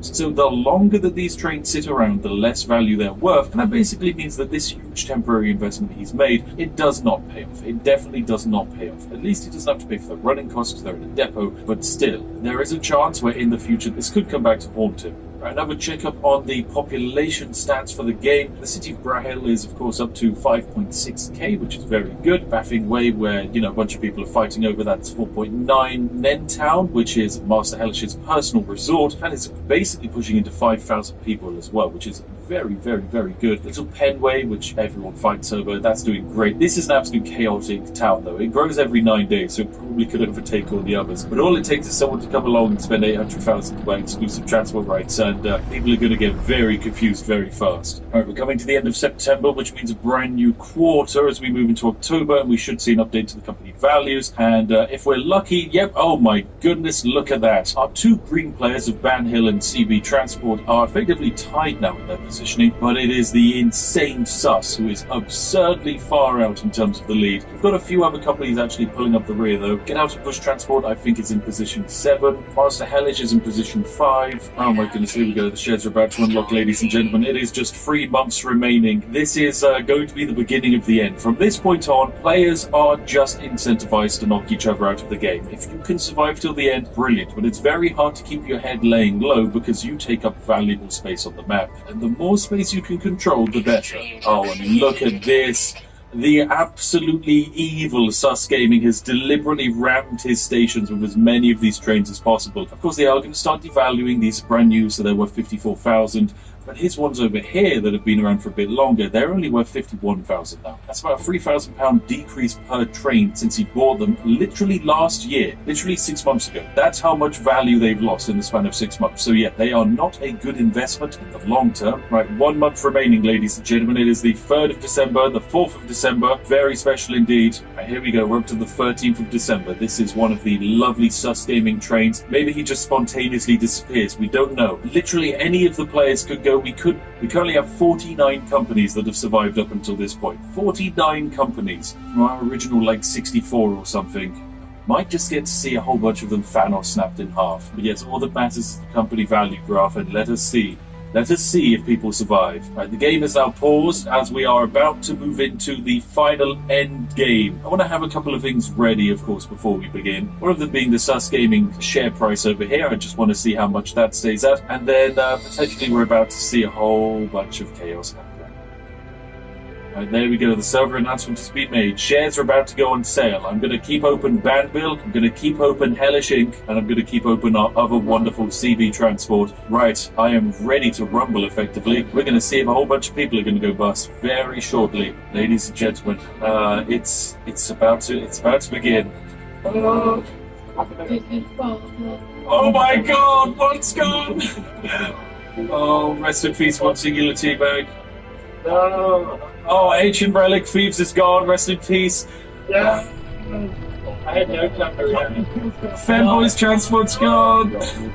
So the longer that these trains sit around, the less value they're worth, and that basically means that this huge temporary investment he's made, it does not pay off. It definitely does not pay off. At least he doesn't have to pay for the running costs because they're in a depot, but still, there is a chance where in the future this could come back to haunt him. Another check-up on the population stats for the game. The city of Brahil is, of course, up to 5.6k, which is very good. Baffing Way, where, a bunch of people are fighting over, that's 4.9. Nentown, which is Master Hellish's personal resort, and is basically pushing into 5,000 people as well, which is very, very, very good. Little Penway, which everyone fights over, that's doing great. This is an absolute chaotic town, though. It grows every 9 days, so it probably could overtake all the others. But all it takes is someone to come along and spend 800,000 to buy exclusive transport rights, and people are going to get very confused very fast. All right, we're coming to the end of September, which means a brand new quarter as we move into October, and we should see an update to the company values. And if we're lucky, yep, oh my goodness, look at that. Our two green players of Ban Hill and CB Transport are effectively tied now in their positioning, but it is the insane Sus who is absurdly far out in terms of the lead. We've got a few other companies actually pulling up the rear, though. Get Out of Bush Transport, I think, is in position 7. Master Hellish is in position 5. Oh my goodness, here we go. The shares are about to unlock, ladies and gentlemen. It is just 3 months remaining. This is going to be the beginning of the end. From this point on, players are just incentivized to knock each other out of the game. If you can survive till the end, brilliant, but it's very hard to keep your head laying low because you take up valuable space on the map, and the more space you can control, the better. Oh, and look at this. The absolutely evil Sus Gaming has deliberately rammed his stations with as many of these trains as possible. Of course, they are going to start devaluing. These are brand new, so they're worth 54,000. But his ones over here that have been around for a bit longer, they're only worth 51,000 now. That's about a £3,000 decrease per train since he bought them literally last year, literally 6 months ago. That's how much value they've lost in the span of 6 months. So yeah, they are not a good investment in the long term. Right, 1 month remaining, ladies and gentlemen. It is the 3rd of December, the 4th of December. Very special indeed. Right, here we go. We're up to the 13th of December. This is one of the lovely Sus Gaming trains. Maybe he just spontaneously disappears. We don't know. Literally any of the players could go. We currently have 49 companies that have survived up until this point. 49 companies from our original, like, 64 or something. Might just get to see a whole bunch of them fan or snapped in half. But yes, all that matters is the company value graph, and let us see. Let us see if people survive. Right, the game is now paused as we are about to move into the final end game. I want to have a couple of things ready, of course, before we begin. One of them being the Sus Gaming share price over here. I just want to see how much that stays at. And then potentially we're about to see a whole bunch of chaos happen. Right, there we go. The server announcement has been made. Shares are about to go on sale. I'm going to keep open Banville. I'm going to keep open Hellish Inc. And I'm going to keep open our other wonderful CB Transport. Right, I am ready to rumble effectively. We're going to see if a whole bunch of people are going to go bust very shortly. Ladies and gentlemen, it's about to begin. Oh my God, what's gone? Oh, rest in peace, one singular teabag. No. Oh, Ancient Relic Thieves is gone. Rest in peace. Yeah. I had no cover. Fanboys Transport's gone.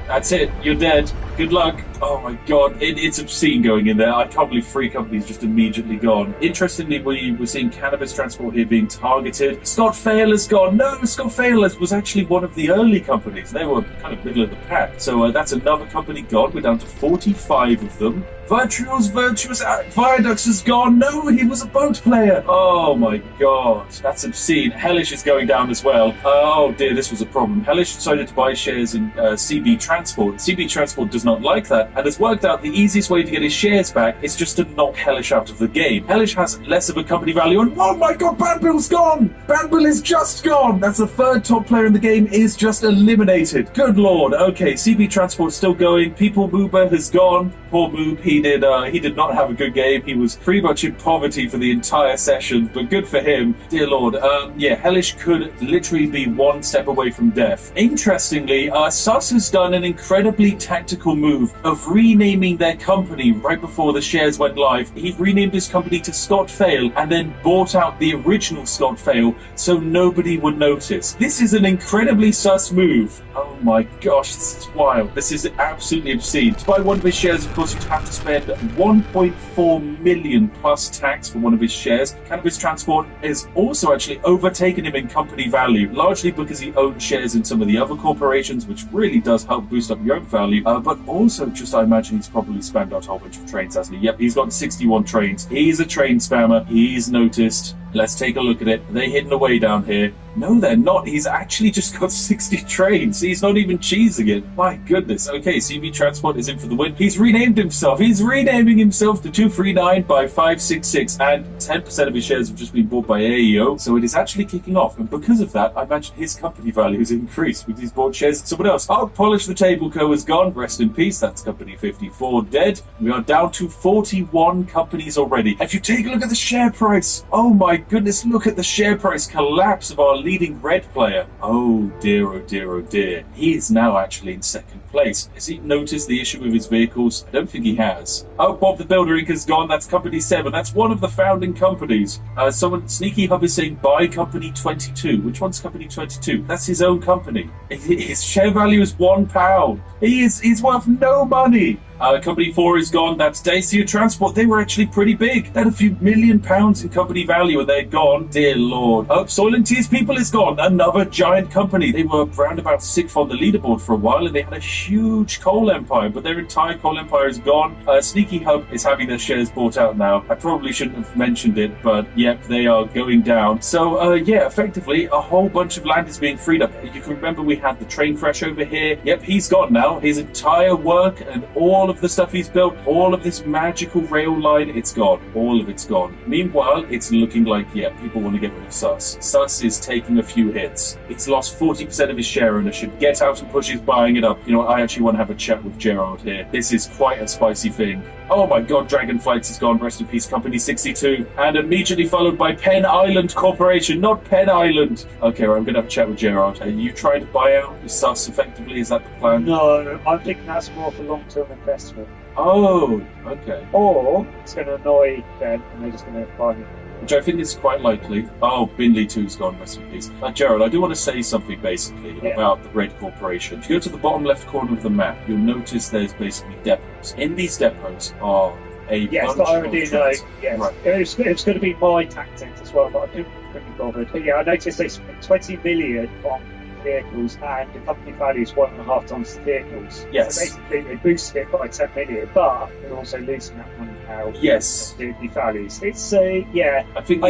That's it. You're dead. Good luck. Oh my God, it's obscene going in there. I can't believe 3 companies just immediately gone. Interestingly, we're seeing Cannabis Transport here being targeted. Scott Fail is gone. No, Scott Fail was actually one of the early companies. They were kind of middle of the pack. So that's another company gone. We're down to 45 of them. Virtuous Viaducts is gone. No, he was a boat player. Oh my God, that's obscene. Hellish is going down as well. Oh dear, this was a problem. Hellish decided to buy shares in CB Transport. CB Transport does not like that, and has worked out the easiest way to get his shares back is just to knock Hellish out of the game. Hellish has less of a company value, and oh my God, Banbill's gone! Banbill is just gone! That's the 3rd top player in the game is just eliminated. Good Lord. Okay, CB Transport's still going. People Moober has gone. Poor Moob, he did not have a good game. He was pretty much in poverty for the entire session, but good for him. Dear Lord. Yeah, Hellish could literally be one step away from death. Interestingly, Sus has done an incredibly tactical move of renaming their company right before the shares went live. He renamed his company to Scott Fail and then bought out the original Scott Fail so nobody would notice. This is an incredibly sus move. Oh my gosh, this is wild. This is absolutely obscene. To buy one of his shares, of course, you'd have to spend 1.4 million plus tax for one of his shares. Cannabis Transport has also actually overtaken him in company value, largely because he owns shares in some of the other corporations, which really does help boost up your own value, but also just, I imagine he's probably spammed out a whole bunch of trains, hasn't he? Yep, he's got 61 trains. He's a train spammer. He's noticed. Let's take a look at it. Are they hidden away down here? No, they're not. He's actually just got 60 trains. He's not even cheesing it. My goodness. Okay, CB Transport is in for the win. He's renamed himself. He's renaming himself to 239 by 566, and 10% of his shares have just been bought by AEO, so it is actually kicking off. And because of that, I imagine his company value has increased because he's bought shares in someone else. Our Polish the Table Co. is gone. Rest in peace. That's company 54 dead. We are down to 41 companies already. If you take a look at the share price, oh my goodness, look at the share price collapse of our leading red player. Oh dear, oh dear, oh dear. He is now actually in second place. Has he noticed the issue with his vehicles? I don't think he has. Oh, Bob the Builder Inc. is gone. That's company 7. That's one of the founding companies. Someone, Sneaky Hub is saying buy company 22. Which one's company 22? That's his own company. His share value is £1. He's worth no money. Company 4 is gone. That's Dacia Transport. They were actually pretty big. They had a few £1 million in company value and they're gone. Dear Lord. Soil and Tears People is gone. Another giant company. They were round about 6th on the leaderboard for a while and they had a huge coal empire, but their entire coal empire is gone. Sneaky Hub is having their shares bought out now. I probably shouldn't have mentioned it, but yep, they are going down. So, yeah, effectively, a whole bunch of land is being freed up. You can remember we had the train crash over here. Yep, he's gone now. His entire work and all of the stuff he's built, all of this magical rail line, it's gone. All of it's gone. Meanwhile, it's looking like, yeah, people want to get rid of Sus. Sus is taking a few hits. It's lost 40% of his share ownership. Get out and push his buying it up. You know, I actually want to have a chat with Gerard here. This is quite a spicy thing. Oh my god, Dragon Flights is gone. Rest in peace, Company 62. And immediately followed by Penn Island Corporation, not Penn Island. Okay, right, I'm going to have a chat with Gerard. Are you trying to buy out Sus effectively? Is that the plan? No, I'm thinking that's more for long-term investment. Oh, okay. Or it's going to annoy them and they're just going to buy it. Which I think is quite likely. Oh, Binley 2's gone, rest in peace. Gerald, I do want to say something basically about the Red Corporation. If you go to the bottom left corner of the map, you'll notice there's basically depots. In these depots are a bunch I already of know. trains. Yes. Right. It's going to be my tactics as well, but I couldn't be bothered. But yeah, I noticed they spent 20 million on vehicles and the company value is 1.5 times the vehicles. Yes. So basically they boosted it by 10 million, but they're also losing that money now. Yes. The values. It's yeah. I think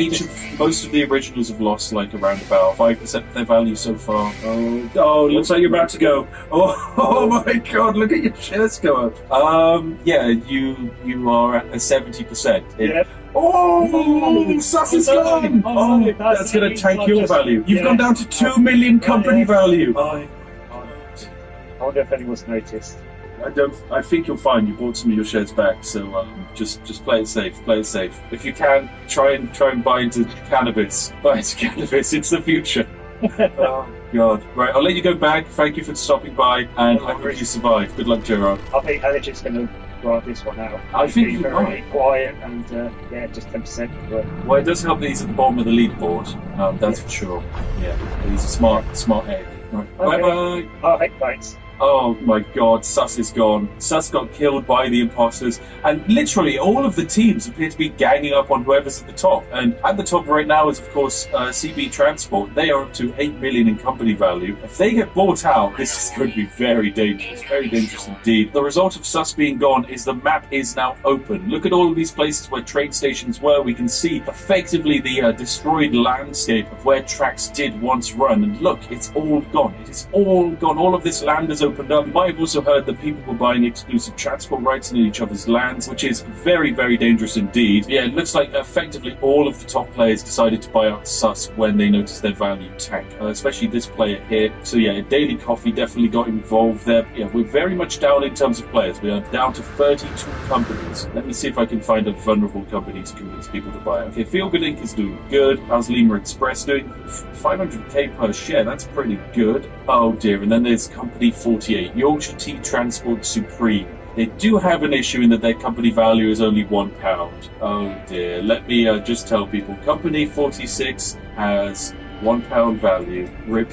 most of the originals have lost like around about 5% of their value so far. Oh, looks like you're about to go. Oh my god, look at your shares go up. Yeah, you are at a 70%. Yeah. Oh, Sus is gone! Oh, that's going to tank your value. You've gone down to 2 million company value. I wonder if anyone's noticed. I think you'll find you bought some of your shares back. So just play it safe. Play it safe. If you can, try and buy into cannabis. Buy into cannabis. It's the future. Oh God! Right, I'll let you go back. Thank you for stopping by, and I hope you survive. Good luck, Gerard. I think Alex is going to grab this one out. I think you very quiet and yeah, just 10%. Well, it does help that he's at the bottom of the leaderboard. That's for sure. Yeah, he's a smart egg. Right. Okay. Bye bye. Oh, hey, thanks. Oh my god, Sus is gone. Sus got killed by the imposters, and literally all of the teams appear to be ganging up on whoever's at the top. And at the top right now is, of course, CB Transport. They are up to 8 million in company value. If they get bought out, this is going to be very dangerous indeed. The result of Sus being gone is the map is now open. Look at all of these places where train stations were. We can see effectively the destroyed landscape of where tracks did once run. And look, it's all gone. It is all gone. All of this land is opened up. You might have also heard that people were buying exclusive transport rights in each other's lands, which is very dangerous indeed. Yeah, it looks like effectively all of the top players decided to buy out Sus when they noticed their value tank, especially this player here. So yeah, Daily Coffee definitely got involved there. Yeah, we're very much down in terms of players. We are down to 32 companies. Let me see if I can find a vulnerable company to convince people to buy it. Okay, Feel Good Inc. is doing good. How's Lima Express doing? 500k per share, that's pretty good. Oh dear, and then there's Company 48, Yorkshire Tea Transport Supreme. They do have an issue in that their company value is only £1. Oh dear, let me just tell people, Company 46 has £1 value. RIP.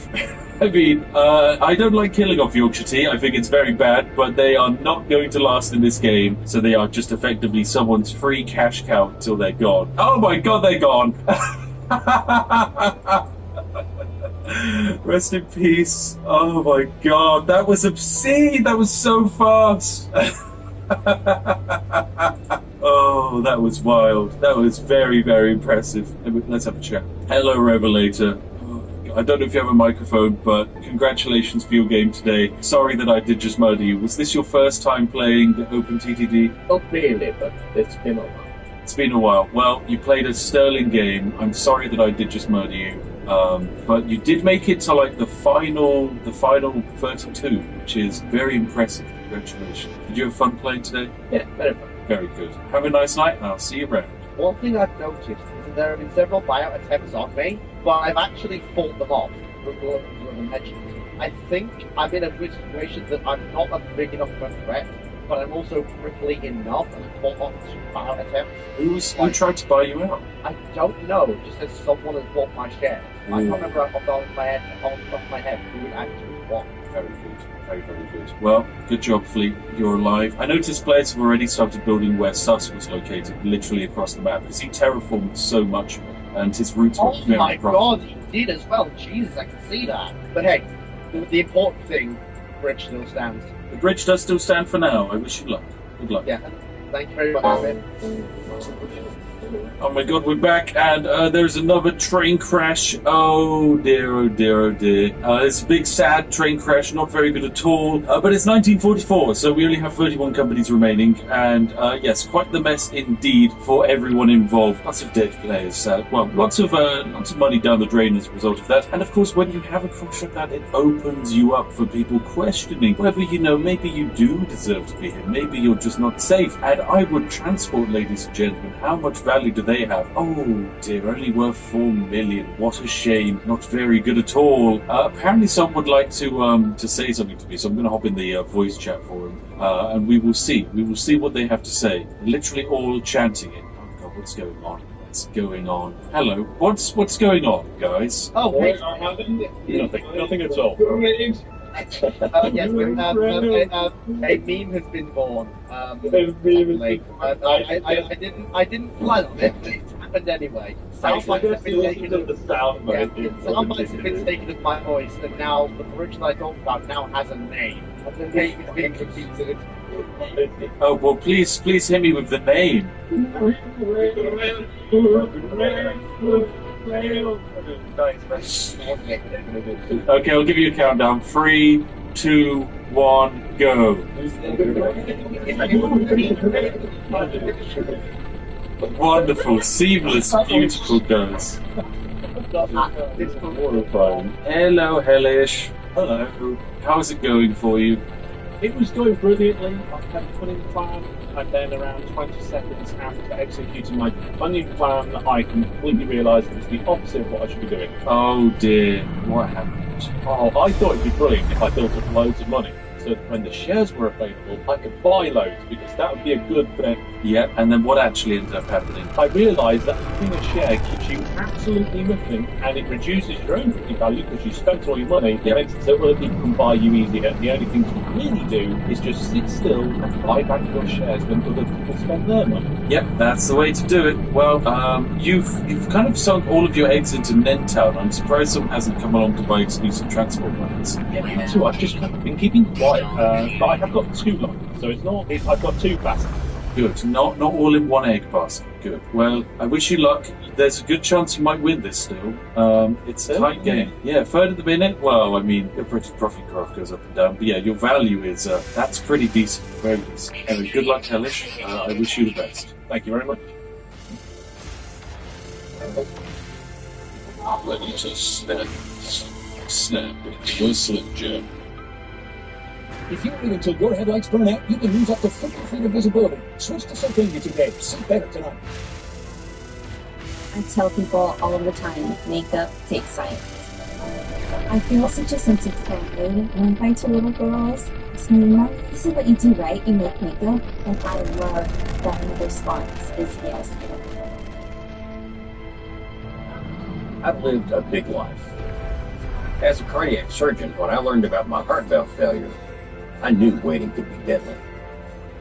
I mean, I don't like killing off Yorkshire Tea. I think it's very bad, but they are not going to last in this game, so they are just effectively someone's free cash cow until they're gone. Oh my god, they're gone! Rest in peace. Oh my god, that was obscene. That was so fast. Oh, that was wild. That was very impressive. Let's have a chat. Hello, Revelator. Oh I don't know if you have a microphone, but congratulations for your game today. Sorry that I did just murder you. Was this your first time playing OpenTTD? Not really, but it's been a while. It's been a while. Well, you played a sterling game. I'm sorry that I did just murder you. But you did make it to like the final 32, which is very impressive. Congratulations. Did you have fun playing today? Yeah, very fun. Very good. Have a nice night, and I'll see you around. One thing I've noticed is that there have been several buyout attempts on me, but I've actually fought them off, regardless of the mentions. I think I'm in a good situation that I'm not a big enough of a threat, but I'm also prickly enough and I fought off 2 buyout attempts. Who tried to buy you out? I don't know, just as someone has bought my share. I can't remember off the top of my head who it actually was. Very good. Very, very good. Well, good job, Fleet. You're alive. I noticed players have already started building where Sus was located, literally across the map, because he terraformed so much, and his roots were Oh my god, he did as well. Jesus, I can see that. But hey, the important thing, the bridge still stands. The bridge does still stand for now. I wish you luck. Good luck. Yeah, thank you very much, man. Oh my god, we're back, and there's another train crash. Oh dear, oh dear, oh dear. It's a big, sad train crash, not very good at all. But it's 1944, so we only have 31 companies remaining, and yes, quite the mess indeed for everyone involved. Lots of dead players. Well, lots of money down the drain as a result of that. And of course, when you have a crash like that, it opens you up for people questioning whether, maybe you do deserve to be here. Maybe you're just not safe. And I would transport, ladies and gentlemen, how much value do they have? Oh dear, only worth 4 million. What a shame. Not very good at all. Apparently someone would like to say something to me, so I'm going to hop in the voice chat for him, and we will see. We will see what they have to say. Literally all chanting it. Oh god, what's going on? What's going on? Hello. What's going on, guys? Oh, hey. Nothing at all. Yes, a meme has been born. I didn't plan on it, but it happened anyway. Soundbites have been taken of the soundbites have been taken of my voice, and now the bridge that I talked about now has a name. And the name is being repeated. Oh well, please hit me with the name. Okay, I'll give you a countdown. 3, 2, 1, go. Wonderful, seamless, beautiful goes. Hello, Hellish. Hello. How's it going for you? It was going brilliantly. I kept putting the plan, and then around 20 seconds after executing my onion plan, I completely realised it was the opposite of what I should be doing. Oh dear, what happened? Oh, I thought it'd be brilliant if I built up loads of money, so that when the shares were available, I could buy loads, because that would be a good thing. Yep, and then what actually ended up happening? I realised that having a share gives you absolutely nothing, and it reduces your own property value because you spent all your money. It makes it so other people can buy you easier. The only thing to really do is just sit still and buy back your shares when other people spend their money. Yep, that's the way to do it. Well, you've kind of sunk all of your eggs into Nentown. I'm surprised someone hasn't come along to buy exclusive transport lines. Yeah, me too. I've just kind of been keeping quiet, but I have got 2 lines, so it's not. I've got 2 baskets. Good. Not all in one egg basket. Good. Well, I wish you luck. There's a good chance you might win this still. It's a tight game. Yeah, third at the minute. Well, I mean, your profit graph goes up and down. But yeah, your value is, that's pretty decent. Very decent. Anyway, good luck, Hellish. I wish you the best. Thank you very much. Ready to snap. Snap into a Slim Jim. If you wait until your headlights burn out, you can lose up to 50 feet of visibility. Switch to something today. See better tonight. I tell people all the time, makeup takes science. I feel such a sense of pride when I 2 little girls ask me, Mom, this is what you do, right? You make makeup? And I love that the response is yes. I've lived a big life. As a cardiac surgeon, when I learned about my heart valve failure, I knew waiting could be deadly.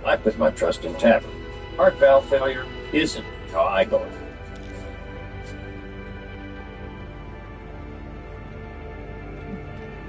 I put my trust in TAVR. Heart valve failure isn't how I go.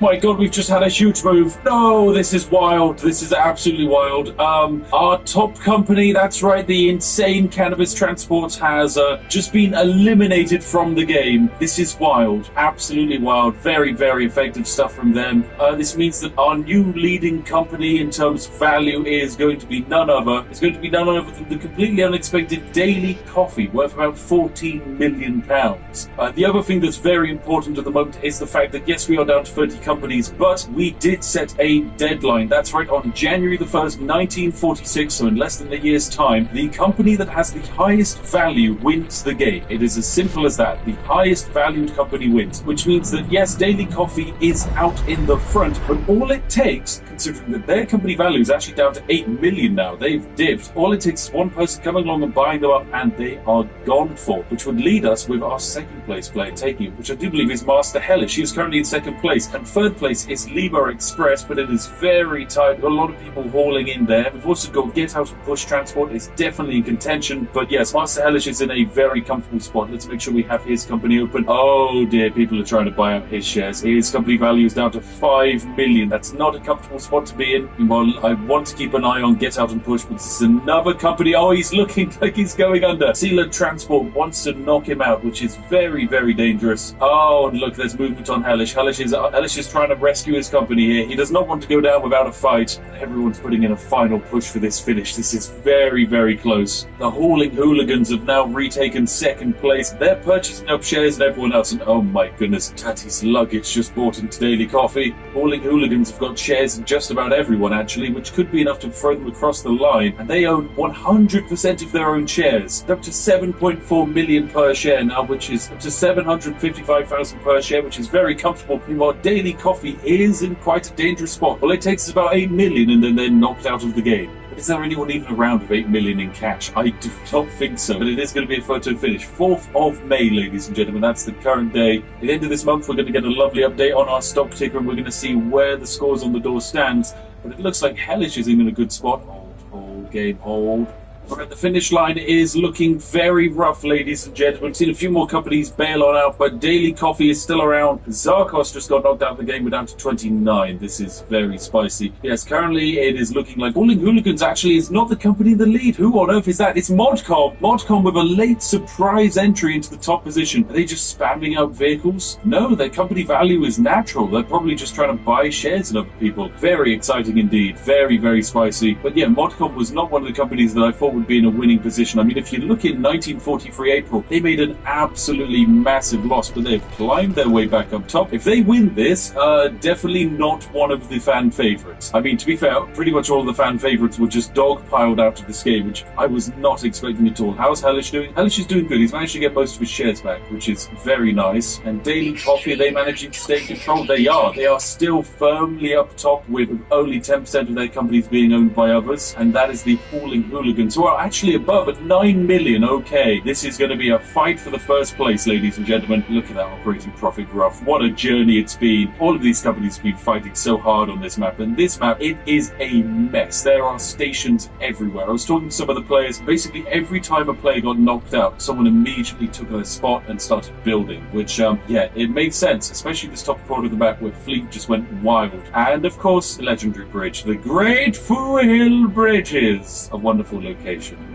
My God, we've just had a huge move. No, this is wild. This is absolutely wild. Our top company, that's right, the Insane Cannabis Transport has just been eliminated from the game. This is wild. Absolutely wild. Very, very effective stuff from them. This means that our new leading company in terms of value is going to be none other than the completely unexpected Daily Coffee, worth about £14 million. The other thing that's very important at the moment is the fact that, yes, we are down to 30 companies, but we did set a deadline. That's right, on January the 1st, 1946, so in less than a year's time, the company that has the highest value wins the game. It is as simple as that. The highest valued company wins, which means that, yes, Daily Coffee is out in the front, but all it takes, considering that their company value is actually down to 8 million now, they've dipped. All it takes is one person coming along and buying them up, and they are gone for, which would lead us with our second place player taking it, which I do believe is Master Hellish. She is currently in second place, and third place is Lima Express, but it is very tight. We've got a lot of people hauling in there. We've also got Get Out and Push Transport is definitely in contention, but yes, Master Hellish is in a very comfortable spot. Let's make sure we have his company open. Oh dear, people are trying to buy out his shares. His company value is down to 5 million. That's not a comfortable spot to be in. Well, I want to keep an eye on Get Out and Push, but this is another company. Oh, he's looking like he's going under. Sealer Transport wants to knock him out, which is very, very dangerous. Oh, and look, there's movement on Hellish. Hellish is trying to rescue his company here. He does not want to go down without a fight. Everyone's putting in a final push for this finish. This is very, very close. The Hauling Hooligans have now retaken second place. They're purchasing up shares and everyone else. And oh my goodness, Tatty's luggage just bought into Daily Coffee. Hauling Hooligans have got shares in just about everyone, actually, which could be enough to throw them across the line. And they own 100% of their own shares. They're up to 7.4 million per share now, which is up to 755,000 per share, which is very comfortable. Meanwhile, Daily Coffee is in quite a dangerous spot. All it takes is about 8 million and then they're knocked out of the game. But is there anyone even around with 8 million in cash? I do not think so. But it is going to be a photo finish. 4th of May, ladies and gentlemen. That's the current day. At the end of this month, we're going to get a lovely update on our stock ticker and we're going to see where the scores on the door stands. But it looks like Hellish is in a good spot. Hold, game, hold. Alright, the finish line is looking very rough, ladies and gentlemen. We've seen a few more companies bail on out, but Daily Coffee is still around. Zarkos just got knocked out of the game. We're down to 29. This is very spicy. Yes, currently it is looking like Hauling Hooligans actually is not the company in the lead. Who on earth is that? It's Modcom. Modcom with a late surprise entry into the top position. Are they just spamming out vehicles? No, their company value is natural. They're probably just trying to buy shares in other people. Very exciting indeed. Very, very spicy. But yeah, Modcom was not one of the companies that I thought would be in a winning position. I mean, if you look in 1943 April, they made an absolutely massive loss, but they've climbed their way back up top. If they win this, definitely not one of the fan favourites. I mean, to be fair, pretty much all of the fan favourites were just dog-piled out of this game, which I was not expecting at all. How's Hellish doing? Hellish is doing good. He's managed to get most of his shares back, which is very nice. And Daily Coffee, are they managing to stay in control? They are. They are still firmly up top with only 10% of their companies being owned by others, and that is the Hauling Hooligans, who are actually above at 9 million. Okay, this is going to be a fight for the first place, ladies and gentlemen. Look at that operating profit graph. What a journey it's been. All of these companies have been fighting so hard on this map, and this map, it is a mess. There are stations everywhere. I was talking to some of the players. Basically, every time a player got knocked out, someone immediately took their spot and started building, which, yeah, it made sense, especially this top quarter of the map where Fleet just went wild. And, of course, the legendary bridge. The Great Foo Hill Bridges. A wonderful location.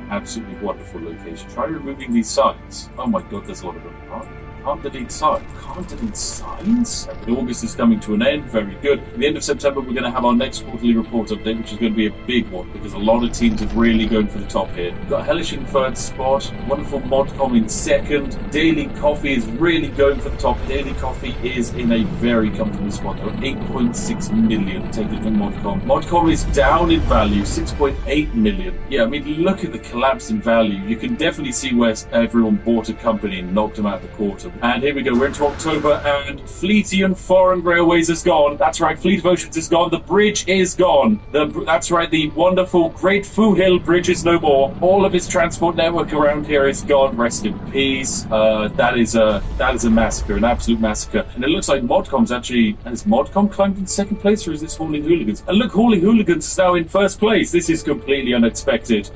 Absolutely wonderful location. Try removing these signs. Oh my god, there's a lot of them. Can't delete signs. Can't delete signs? But August is coming to an end. Very good. At the end of September, we're going to have our next quarterly report update, which is going to be a big one because a lot of teams are really going for the top here. We've got Hellish in third spot. Wonderful Modcom in second. Daily Coffee is really going for the top. Daily Coffee is in a very comfortable spot. 8.6 million taken from Modcom. Modcom is down in value, 6.8 million. Yeah, I mean, look at the collapse in value. You can definitely see where everyone bought a company and knocked them out of the quarter. And here we go, we're into October, and Fleetian Foreign Railways is gone. That's right, Fleet of Oceans is gone. The bridge is gone. That's right, the wonderful Great Foo Hill Bridge is no more. All of its transport network around here is gone. Rest in peace. That is a massacre, an absolute massacre. And it looks like Modcom's actually... Has Modcom climbed in second place, or is this Hauling Hooligans? And look, Hauling Hooligans is now in first place. This is completely unexpected.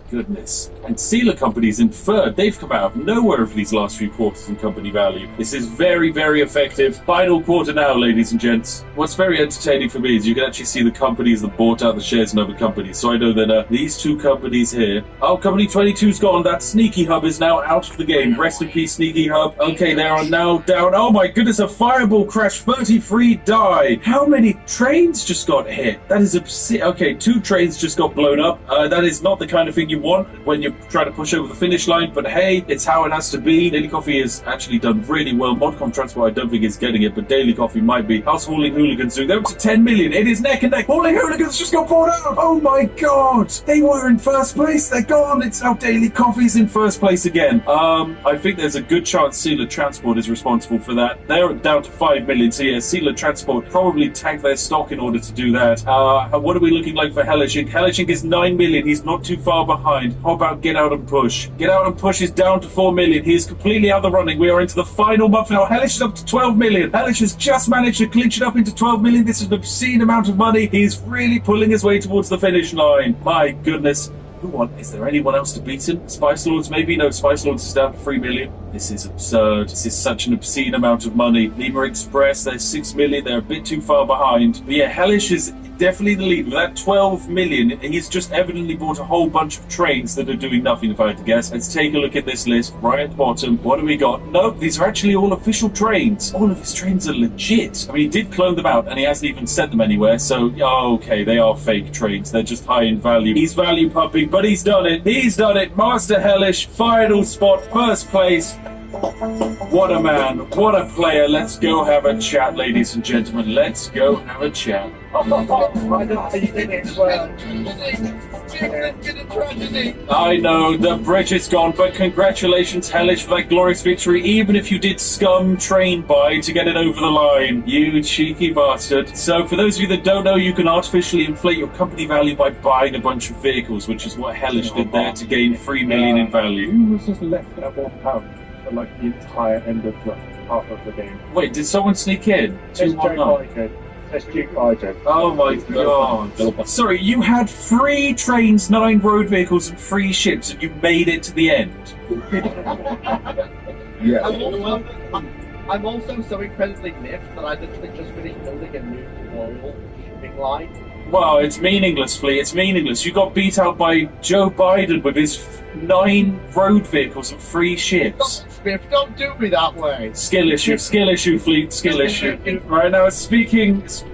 goodness. And Sealer Company's in third. They've come out of nowhere over these last few quarters in company value. This is very, very effective. Final quarter now, ladies and gents. What's very entertaining for me is you can actually see the companies that bought out the shares in other companies. So I know that these two companies here... Oh, Company 22's gone. That Sneaky Hub is now out of the game. Rest in peace, Sneaky Hub. Okay, they are now down. Oh my goodness, a fireball crash. 33 die. How many trains just got hit? That is obscene. Okay, 2 trains just got blown up. That is not the kind of thing you want when you're trying to push over the finish line, but hey, it's how it has to be. Daily Coffee has actually done really well. Modcom Transport, I don't think is getting it, but Daily Coffee might be. How's Hauling Hooligans doing? They're up to 10 million. It is neck and neck. Hauling Hooligans just got bought out. Oh my god. They were in first place. They're gone. It's now Daily Coffee's in first place again. I think there's a good chance Sealer Transport is responsible for that. They're down to 5 million. So yeah, Sealer Transport probably tanked their stock in order to do that. What are we looking like for Hellish Inc? Hellish Inc is 9 million. He's not too far behind. How about Get Out and Push? Get Out and Push is down to 4 million. He is completely out of the running. We are into the final month now. Hellish is up to 12 million. Hellish has just managed to clinch it up into 12 million. This is an obscene amount of money. He's really pulling his way towards the finish line. My goodness. Is there anyone else to beat him? Spice Lords, maybe? No, Spice Lords is down to 3 million. This is absurd. This is such an obscene amount of money. Lima Express, they're 6 million. They're a bit too far behind. But yeah, Hellish is definitely the lead. With that 12 million, he's just evidently bought a whole bunch of trains that are doing nothing, if I had to guess. Let's take a look at this list. Right at the bottom, what do we got? Nope, these are actually all official trains. All of his trains are legit. I mean, he did clone them out, and he hasn't even sent them anywhere, so, okay, they are fake trains. They're just high in value. He's value pumping, but he's done it. He's done it. Master Hellish, final spot, first place. What a man, what a player. Let's go have a chat, ladies and gentlemen. Let's go have a chat. I know, the bridge is gone, but congratulations, Hellish, for that glorious victory, even if you did scum train buy to get it over the line. You cheeky bastard. So, for those of you that don't know, you can artificially inflate your company value by buying a bunch of vehicles, which is what Hellish did there to gain 3 million in value. Who was just left at £1 for like the entire end of half of the game? Wait, did someone sneak in? SG5. Oh my god. Sorry, you had 3 trains, 9 road vehicles, and 3 ships, and you made it to the end. Yeah. I'm also so incredibly miffed that I literally just finished building a new royal shipping line. Well, it's meaningless, Flea. It's meaningless. You got beat out by Joe Biden with his 9 road vehicles and 3 ships. Spiff, don't do me that way. Skill issue, Fleet, skill issue. Right now,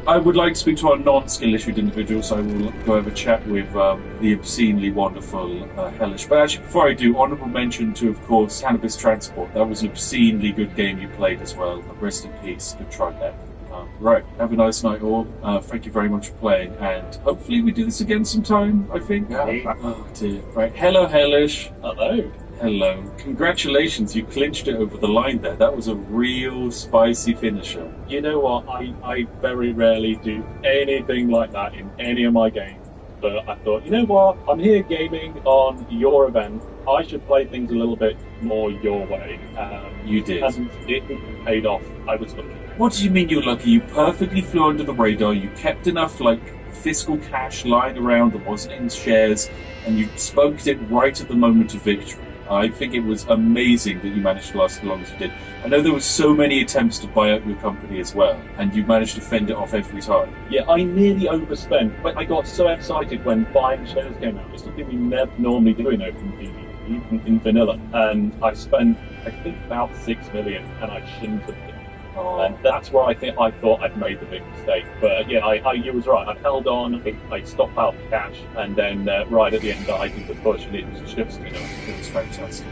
I would like to speak to our non-skill issued individual, so I will go have a chat with the obscenely wonderful Hellish. But actually, before I do, honourable mention to, of course, Cannabis Transport. That was an obscenely good game you played as well. Rest in peace. Good try there. Right, have a nice night all. Thank you very much for playing, and hopefully we do this again sometime, I think. Yeah. Oh dear. Right, hello Hellish. Hello. Hello. Congratulations, you clinched it over the line there. That was a real spicy finisher. You know what, I very rarely do anything like that in any of my games. But I thought, you know what, I'm here gaming on your event. I should play things a little bit more your way. You did. And it paid off. I was lucky. What do you mean you're lucky? You perfectly flew under the radar. You kept enough, fiscal cash lying around that wasn't in shares, and you smoked it right at the moment of victory. I think it was amazing that you managed to last as long as you did. I know there were so many attempts to buy out your company as well, and you managed to fend it off every time. Yeah, I nearly overspent, but I got so excited when buying shares came out. It's something we never normally do in OpenPV, even in vanilla. And I spent, I think, about 6 million, and I shouldn't have done. And that's where I thought I'd made the big mistake. But yeah, you was right. I held on, I stockpiled the cash, and then right at the end I did the push, and it was just, it was fantastic.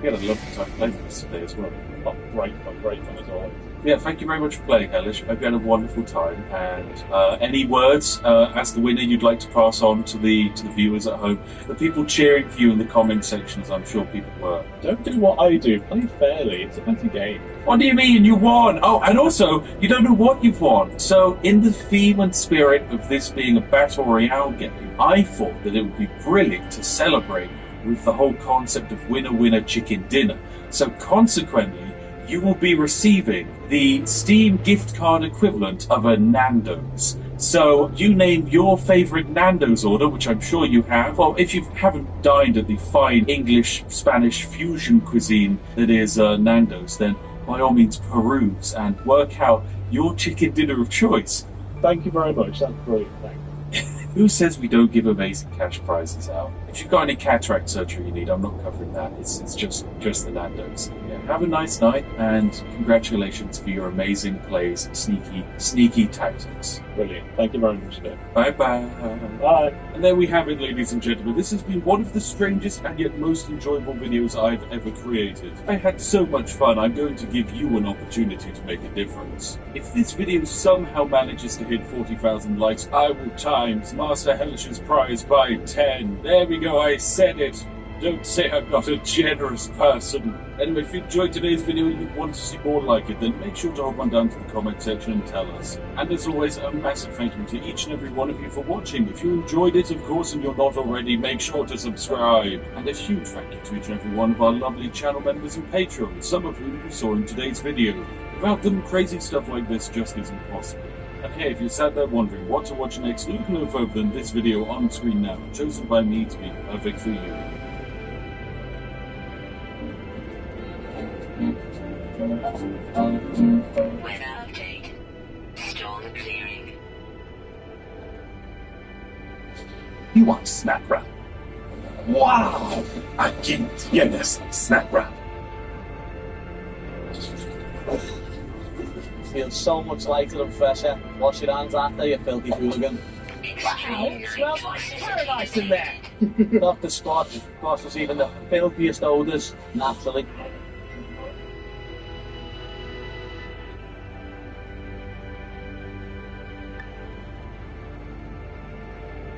We had a lovely time playing this today as well. Oh, great fun as always. Yeah, thank you very much for playing, Hellish. I hope you had a wonderful time. And any words as the winner you'd like to pass on to the viewers at home? The people cheering for you in the comment sections, I'm sure people were. Don't do what I do. Play fairly. It's a fancy game. What do you mean? You won! Oh, and also, you don't know what you've won. So, in the theme and spirit of this being a Battle Royale game, I thought that it would be brilliant to celebrate with the whole concept of winner-winner chicken dinner. So, consequently, you will be receiving the Steam gift card equivalent of a Nando's. So you name your favourite Nando's order, which I'm sure you have, or if you haven't dined at the fine English-Spanish fusion cuisine that is Nando's, then by all means peruse and work out your chicken dinner of choice. Thank you very much. That's brilliant. Thank you. Who says we don't give amazing cash prizes out? If you've got any cataract surgery you need, I'm not covering that. It's just the Nando's. Yeah, have a nice night, and congratulations for your amazing plays, sneaky tactics. Brilliant. Thank you very much, Dave. Bye-bye. Bye. And there we have it, ladies and gentlemen. This has been one of the strangest and yet most enjoyable videos I've ever created. I had so much fun, I'm going to give you an opportunity to make a difference. If this video somehow manages to hit 40,000 likes, I will times Master Hellish's prize by 10. There we go, I said it. Don't say I'm not a generous person. Anyway, if you enjoyed today's video and you want to see more like it, then make sure to hop on down to the comment section and tell us. And as always, a massive thank you to each and every one of you for watching. If you enjoyed it, of course, and you're not already, make sure to subscribe. And a huge thank you to each and every one of our lovely channel members and patrons, some of whom you saw in today's video. Without them, crazy stuff like this just isn't possible. And hey, if you're sat there wondering what to watch next, look no further than this video on screen now, chosen by me to be perfect for you. Weather update. Storm clearing. You want Snap Wrap? Wow! Aquí tienes Snap Wrap. Feels so much lighter and fresher. Wash your hands after, you filthy hooligan. Wow, it smells like paradise in there. Dr. Squatch, of course, was even the filthiest odours, naturally.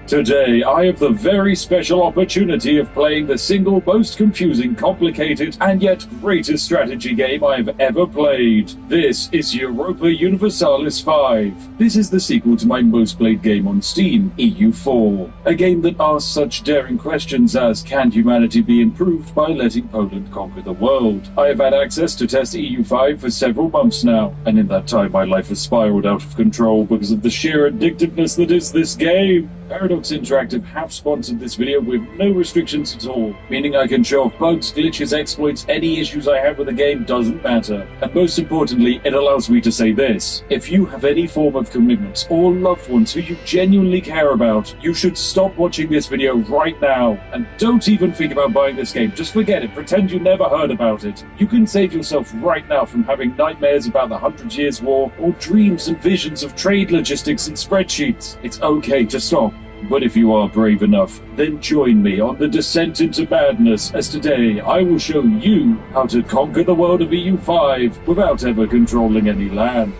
Today, I have the very special opportunity of playing the single most confusing, complicated, and yet greatest strategy game I have ever played. This is Europa Universalis 5. This is the sequel to my most played game on Steam, EU4. A game that asks such daring questions as, can humanity be improved by letting Poland conquer the world? I have had access to test EU5 for several months now, and in that time my life has spiraled out of control because of the sheer addictiveness that is this game. Paradox Interactive have sponsored this video with no restrictions at all, meaning I can show off bugs, glitches, exploits, any issues I have with the game doesn't matter. And most importantly, it allows me to say this: if you have any form of commitments or loved ones who you genuinely care about, you should stop watching this video right now, and don't even think about buying this game. Just forget it, pretend you never heard about it. You can save yourself right now from having nightmares about the 100 Years' War, or dreams and visions of trade logistics and spreadsheets. It's okay to stop. But if you are brave enough, then join me on the descent into madness, as today I will show you how to conquer the world of EU5 without ever controlling any land.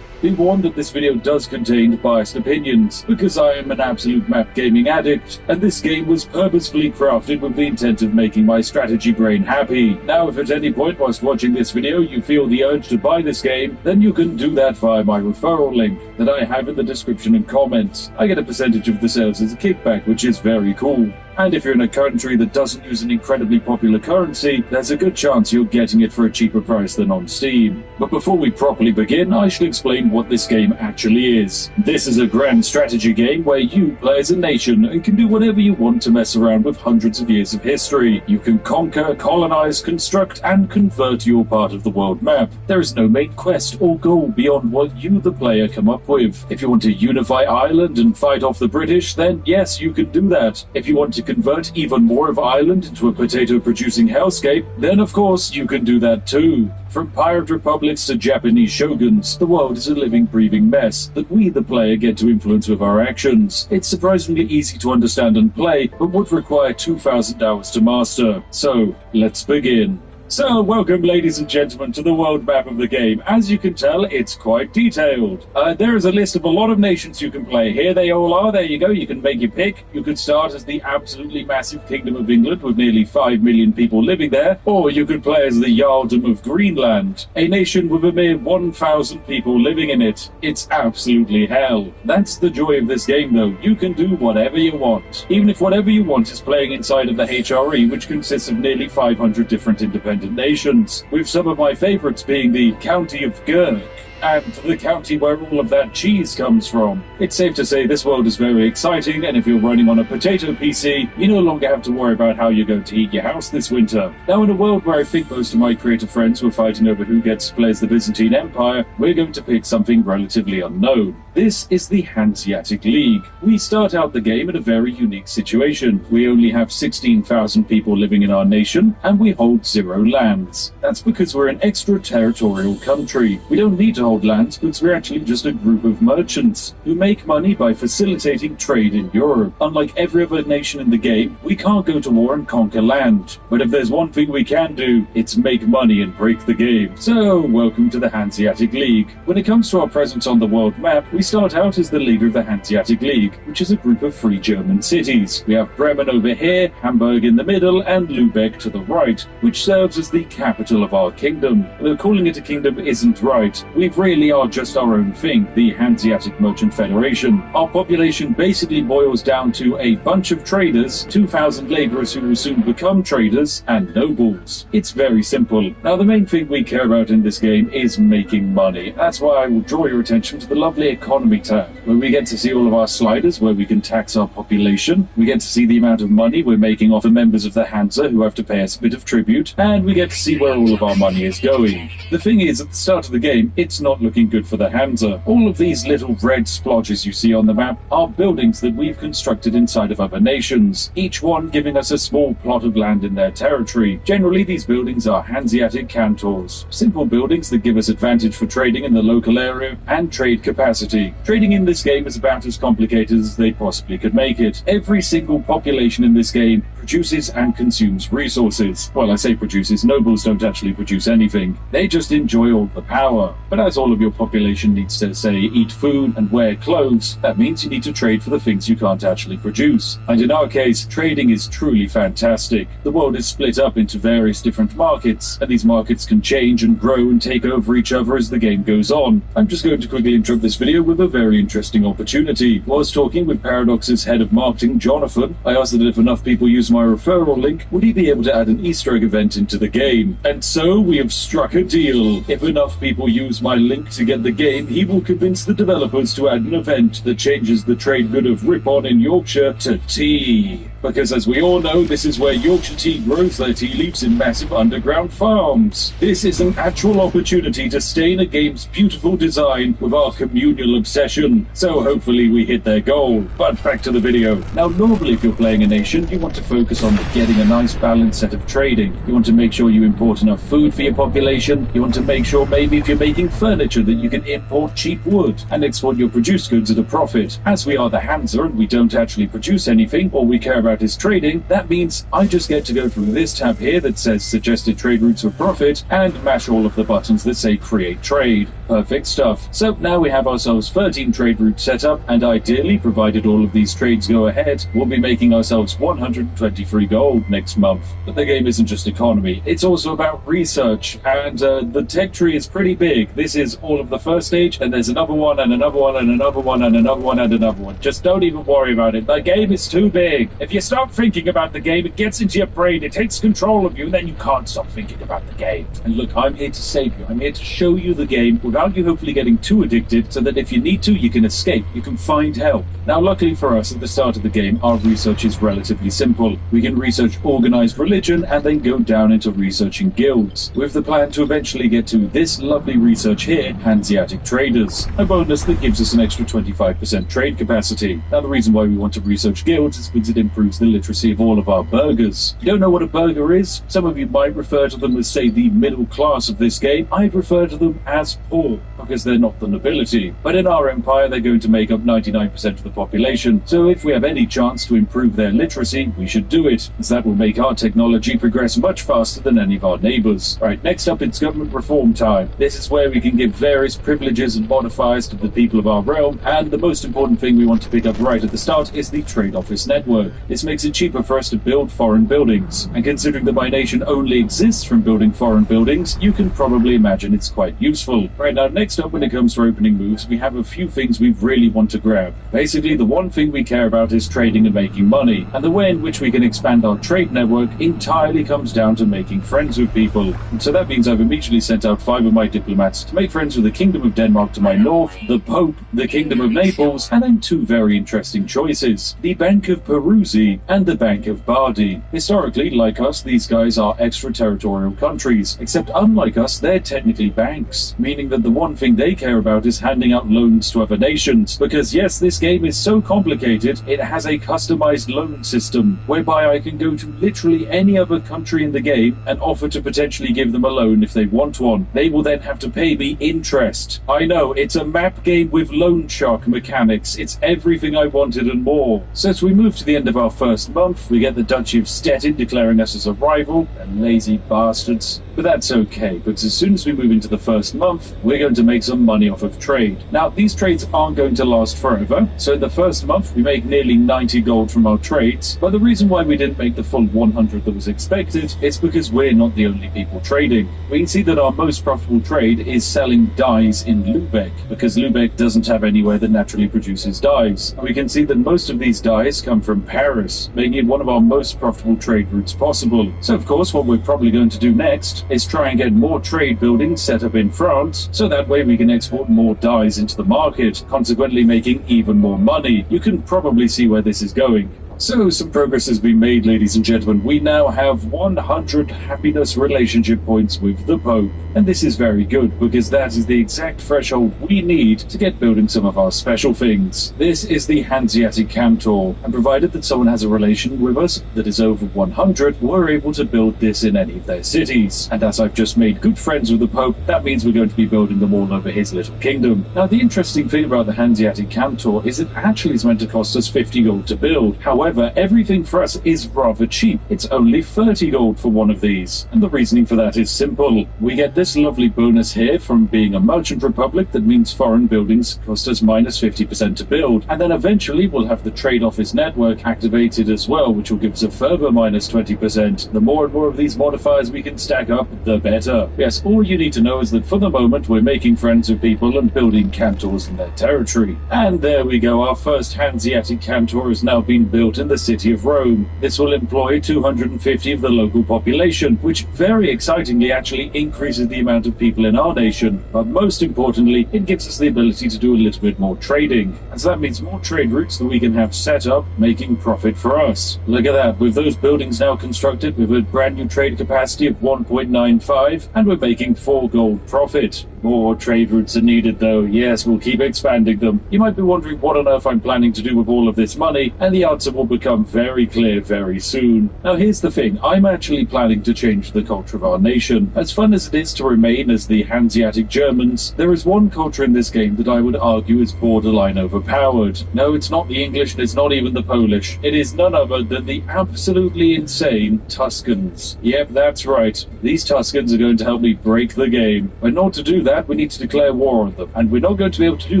Be warned that this video does contain biased opinions, because I am an absolute map gaming addict, and this game was purposefully crafted with the intent of making my strategy brain happy. Now, if at any point whilst watching this video you feel the urge to buy this game, then you can do that via my referral link that I have in the description and comments. I get a percentage of the sales as a kickback, which is very cool. And if you're in a country that doesn't use an incredibly popular currency, there's a good chance you're getting it for a cheaper price than on Steam. But before we properly begin, I should explain what this game actually is. This is a grand strategy game where you play as a nation and can do whatever you want to mess around with hundreds of years of history. You can conquer, colonize, construct, and convert your part of the world map. There is no main quest or goal beyond what you, the player, come up with. If you want to unify Ireland and fight off the British, then yes, you can do that. If you want to convert even more of Ireland into a potato-producing hellscape, then of course you can do that too. From pirate republics to Japanese shoguns, the world is a living, breathing mess that we, the player, get to influence with our actions. It's surprisingly easy to understand and play, but would require 2,000 hours to master. So, let's begin. So, welcome ladies and gentlemen to the world map of the game. As you can tell, it's quite detailed. There is a list of a lot of nations you can play. Here they all are, there you go, you can make your pick. You could start as the absolutely massive Kingdom of England with nearly 5 million people living there, or you could play as the Jarldom of Greenland, a nation with a mere 1,000 people living in it. It's absolutely hell. That's the joy of this game though, you can do whatever you want. Even if whatever you want is playing inside of the HRE, which consists of nearly 500 different independent nations, with some of my favourites being the County of Gurk, and the county where all of that cheese comes from. It's safe to say this world is very exciting, and if you're running on a potato PC, you no longer have to worry about how you're going to heat your house this winter. Now, in a world where I think most of my creator friends were fighting over who gets to play as the Byzantine Empire, we're going to pick something relatively unknown. This is the Hanseatic League. We start out the game in a very unique situation. We only have 16,000 people living in our nation, and we hold 0 lands. That's because we're an extraterritorial country. We don't need to hold lands because we're actually just a group of merchants who make money by facilitating trade in Europe. Unlike every other nation in the game, we can't go to war and conquer land. But if there's one thing we can do, it's make money and break the game. So, welcome to the Hanseatic League. When it comes to our presence on the world map, we start out as the leader of the Hanseatic League, which is a group of 3 German cities. We have Bremen over here, Hamburg in the middle, and Lübeck to the right, which serves as the capital of our kingdom. Though calling it a kingdom isn't right. We really are just our own thing, the Hanseatic Merchant Federation. Our population basically boils down to a bunch of traders, 2,000 laborers who will soon become traders, and nobles. It's very simple. Now, the main thing we care about in this game is making money. That's why I will draw your attention to the lovely economy tab, where we get to see all of our sliders, where we can tax our population. We get to see the amount of money we're making off the members of the Hansa who have to pay us a bit of tribute, and we get to see where all of our money is going. The thing is, at the start of the game, it's not looking good for the Hansa. All of these little red splotches you see on the map are buildings that we've constructed inside of other nations, each one giving us a small plot of land in their territory. Generally, these buildings are Hanseatic cantors, simple buildings that give us advantage for trading in the local area and trade capacity. Trading in this game is about as complicated as they possibly could make it. Every single population in this game produces and consumes resources. Well, I say produces, nobles don't actually produce anything. They just enjoy all the power. But as all of your population needs to, say, eat food and wear clothes, that means you need to trade for the things you can't actually produce. And in our case, trading is truly fantastic. The world is split up into various different markets, and these markets can change and grow and take over each other as the game goes on. I'm just going to quickly interrupt this video with a very interesting opportunity. Whilst talking with Paradox's head of marketing, Jonathan, I asked that if enough people use my referral link, would he be able to add an Easter egg event into the game? And so we have struck a deal. If enough people use my link to get the game, he will convince the developers to add an event that changes the trade good of Ripon in Yorkshire to tea. Because as we all know, this is where Yorkshire tea grows their tea leaves in massive underground farms. This is an actual opportunity to stain a game's beautiful design with our communal obsession. So hopefully we hit their goal. But back to the video. Now, normally if you're playing a nation, you want to focus on getting a nice balanced set of trading. You want to make sure you import enough food for your population. You want to make sure maybe if you're making furniture that you can import cheap wood and export your produced goods at a profit. As we are the Hansa and we don't actually produce anything, all we care about is trading, that means I just get to go through this tab here that says suggested trade routes for profit and mash all of the buttons that say create trade. Perfect stuff. So now we have ourselves 13 trade routes set up, and ideally, provided all of these trades go ahead, we'll be making ourselves 123 gold next month. But the game isn't just economy, it's also about research, and the tech tree is pretty big. This is all of the first stage, and there's another one, and another one, and another one, and another one, and another one. Just don't even worry about it. The game is too big. If you start thinking about the game, it gets into your brain, it takes control of you, and then you can't stop thinking about the game. And look, I'm here to save you. I'm here to show you the game without you hopefully getting too addicted, so that if you need to, you can escape, you can find help. Now, luckily for us, at the start of the game, our research is relatively simple. We can research organized religion and then go down into researching guilds, with the plan to eventually get to this lovely research here, Hanseatic Traders, a bonus that gives us an extra 25% trade capacity. Now, the reason why we want to research guilds is because it improves the literacy of all of our burghers. If you don't know what a burgher is, some of you might refer to them as, say, the middle class of this game. I'd refer to them as poor, because they're not the nobility. But in our empire, they're going to make up 99% of the population. So if we have any chance to improve their literacy, we should do it, as that will make our technology progress much faster than any of our neighbors. Right, next up, it's government reform time. This is where we can give various privileges and modifiers to the people of our realm, and the most important thing we want to pick up right at the start is the trade office network. This makes it cheaper for us to build foreign buildings, and considering that my nation only exists from building foreign buildings, you can probably imagine it's quite useful. Right, now next up, when it comes to opening moves, we have a few things we really want to grab. Basically, the one thing we care about is trading and making money, and the way in which we can expand our trade network entirely comes down to making friends with people. And so that means I've immediately sent out 5 of my diplomats to make make friends with the Kingdom of Denmark to my north, the Pope, the Kingdom of Naples, and then two very interesting choices, the Bank of Peruzzi and the Bank of Bardi. Historically, like us, these guys are extraterritorial countries, except unlike us, they're technically banks, meaning that the one thing they care about is handing out loans to other nations, because yes, this game is so complicated, it has a customized loan system, whereby I can go to literally any other country in the game and offer to potentially give them a loan if they want one. They will then have to pay me interest. I know, it's a map game with loan shark mechanics. It's everything I wanted and more. So as we move to the end of our first month, we get the Duchy of Stettin declaring us as a rival, and lazy bastards. But that's okay, because as soon as we move into the first month, we're going to make some money off of trade. Now, these trades aren't going to last forever, so in the first month, we make nearly 90 gold from our trades, but the reason why we didn't make the full 100 that was expected is because we're not the only people trading. We can see that our most profitable trade is selling dyes in Lübeck, because Lübeck doesn't have anywhere that naturally produces dyes. We can see that most of these dyes come from Paris, making it one of our most profitable trade routes possible. So of course, what we're probably going to do next is try and get more trade buildings set up in France, so that way we can export more dyes into the market, consequently making even more money. You can probably see where this is going. So, some progress has been made, ladies and gentlemen. We now have 100 happiness relationship points with the Pope. And this is very good, because that is the exact threshold we need to get building some of our special things. This is the Hanseatic Cantor, and provided that someone has a relation with us that is over 100, we're able to build this in any of their cities. And as I've just made good friends with the Pope, that means we're going to be building them all over his little kingdom. Now, the interesting thing about the Hanseatic Cantor is it actually is meant to cost us 50 gold to build. However, everything for us is rather cheap. It's only 30 gold for one of these. And the reasoning for that is simple. We get this lovely bonus here from being a merchant republic that means foreign buildings cost us minus 50% to build. And then eventually we'll have the trade office network activated as well, which will give us a further minus 20%. The more and more of these modifiers we can stack up, the better. Yes, all you need to know is that for the moment we're making friends with people and building cantors in their territory. And there we go, our first Hanseatic Cantor has now been built in the city of Rome. This will employ 250 of the local population, which very excitingly actually increases the amount of people in our nation. But most importantly, it gives us the ability to do a little bit more trading. And so that means more trade routes that we can have set up, making profit for us. Look at that, with those buildings now constructed, we have a brand new trade capacity of 1.95, and we're making 4 gold profit. More trade routes are needed though. Yes, we'll keep expanding them. You might be wondering what on earth I'm planning to do with all of this money, and the answer will become very clear very soon. Now here's the thing, I'm actually planning to change the culture of our nation. As fun as it is to remain as the Hanseatic Germans, there is one culture in this game that I would argue is borderline overpowered. No, it's not the English and it's not even the Polish. It is none other than the absolutely insane Tuscans. Yep, that's right. These Tuscans are going to help me break the game. But in order to do that, we need to declare war on them. And we're not going to be able to do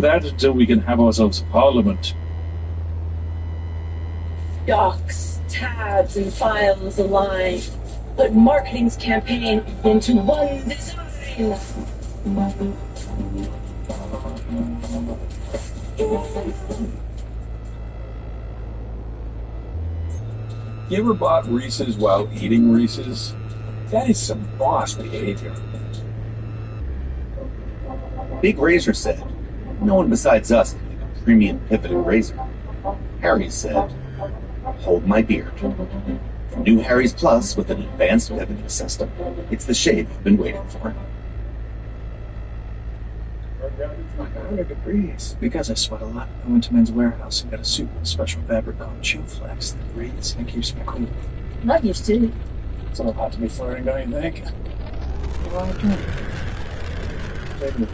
that until we can have ourselves a parliament. Docs, tabs, and files align. Put marketing's campaign into one design. You ever bought Reese's while eating Reese's? That is some boss behavior. Big Razor said, no one besides us can make a premium pivoting razor. Harry said, hold my beard. New Harry's Plus with an advanced pivoting system. It's the shave I've been waiting for. 100 degrees. Because I sweat a lot, I went to Men's Warehouse and got a suit with a special fabric called Chill Flex that breathes and keeps me cool. Not used to. It's all hot to be flirting, don't you think? What do I do? Take me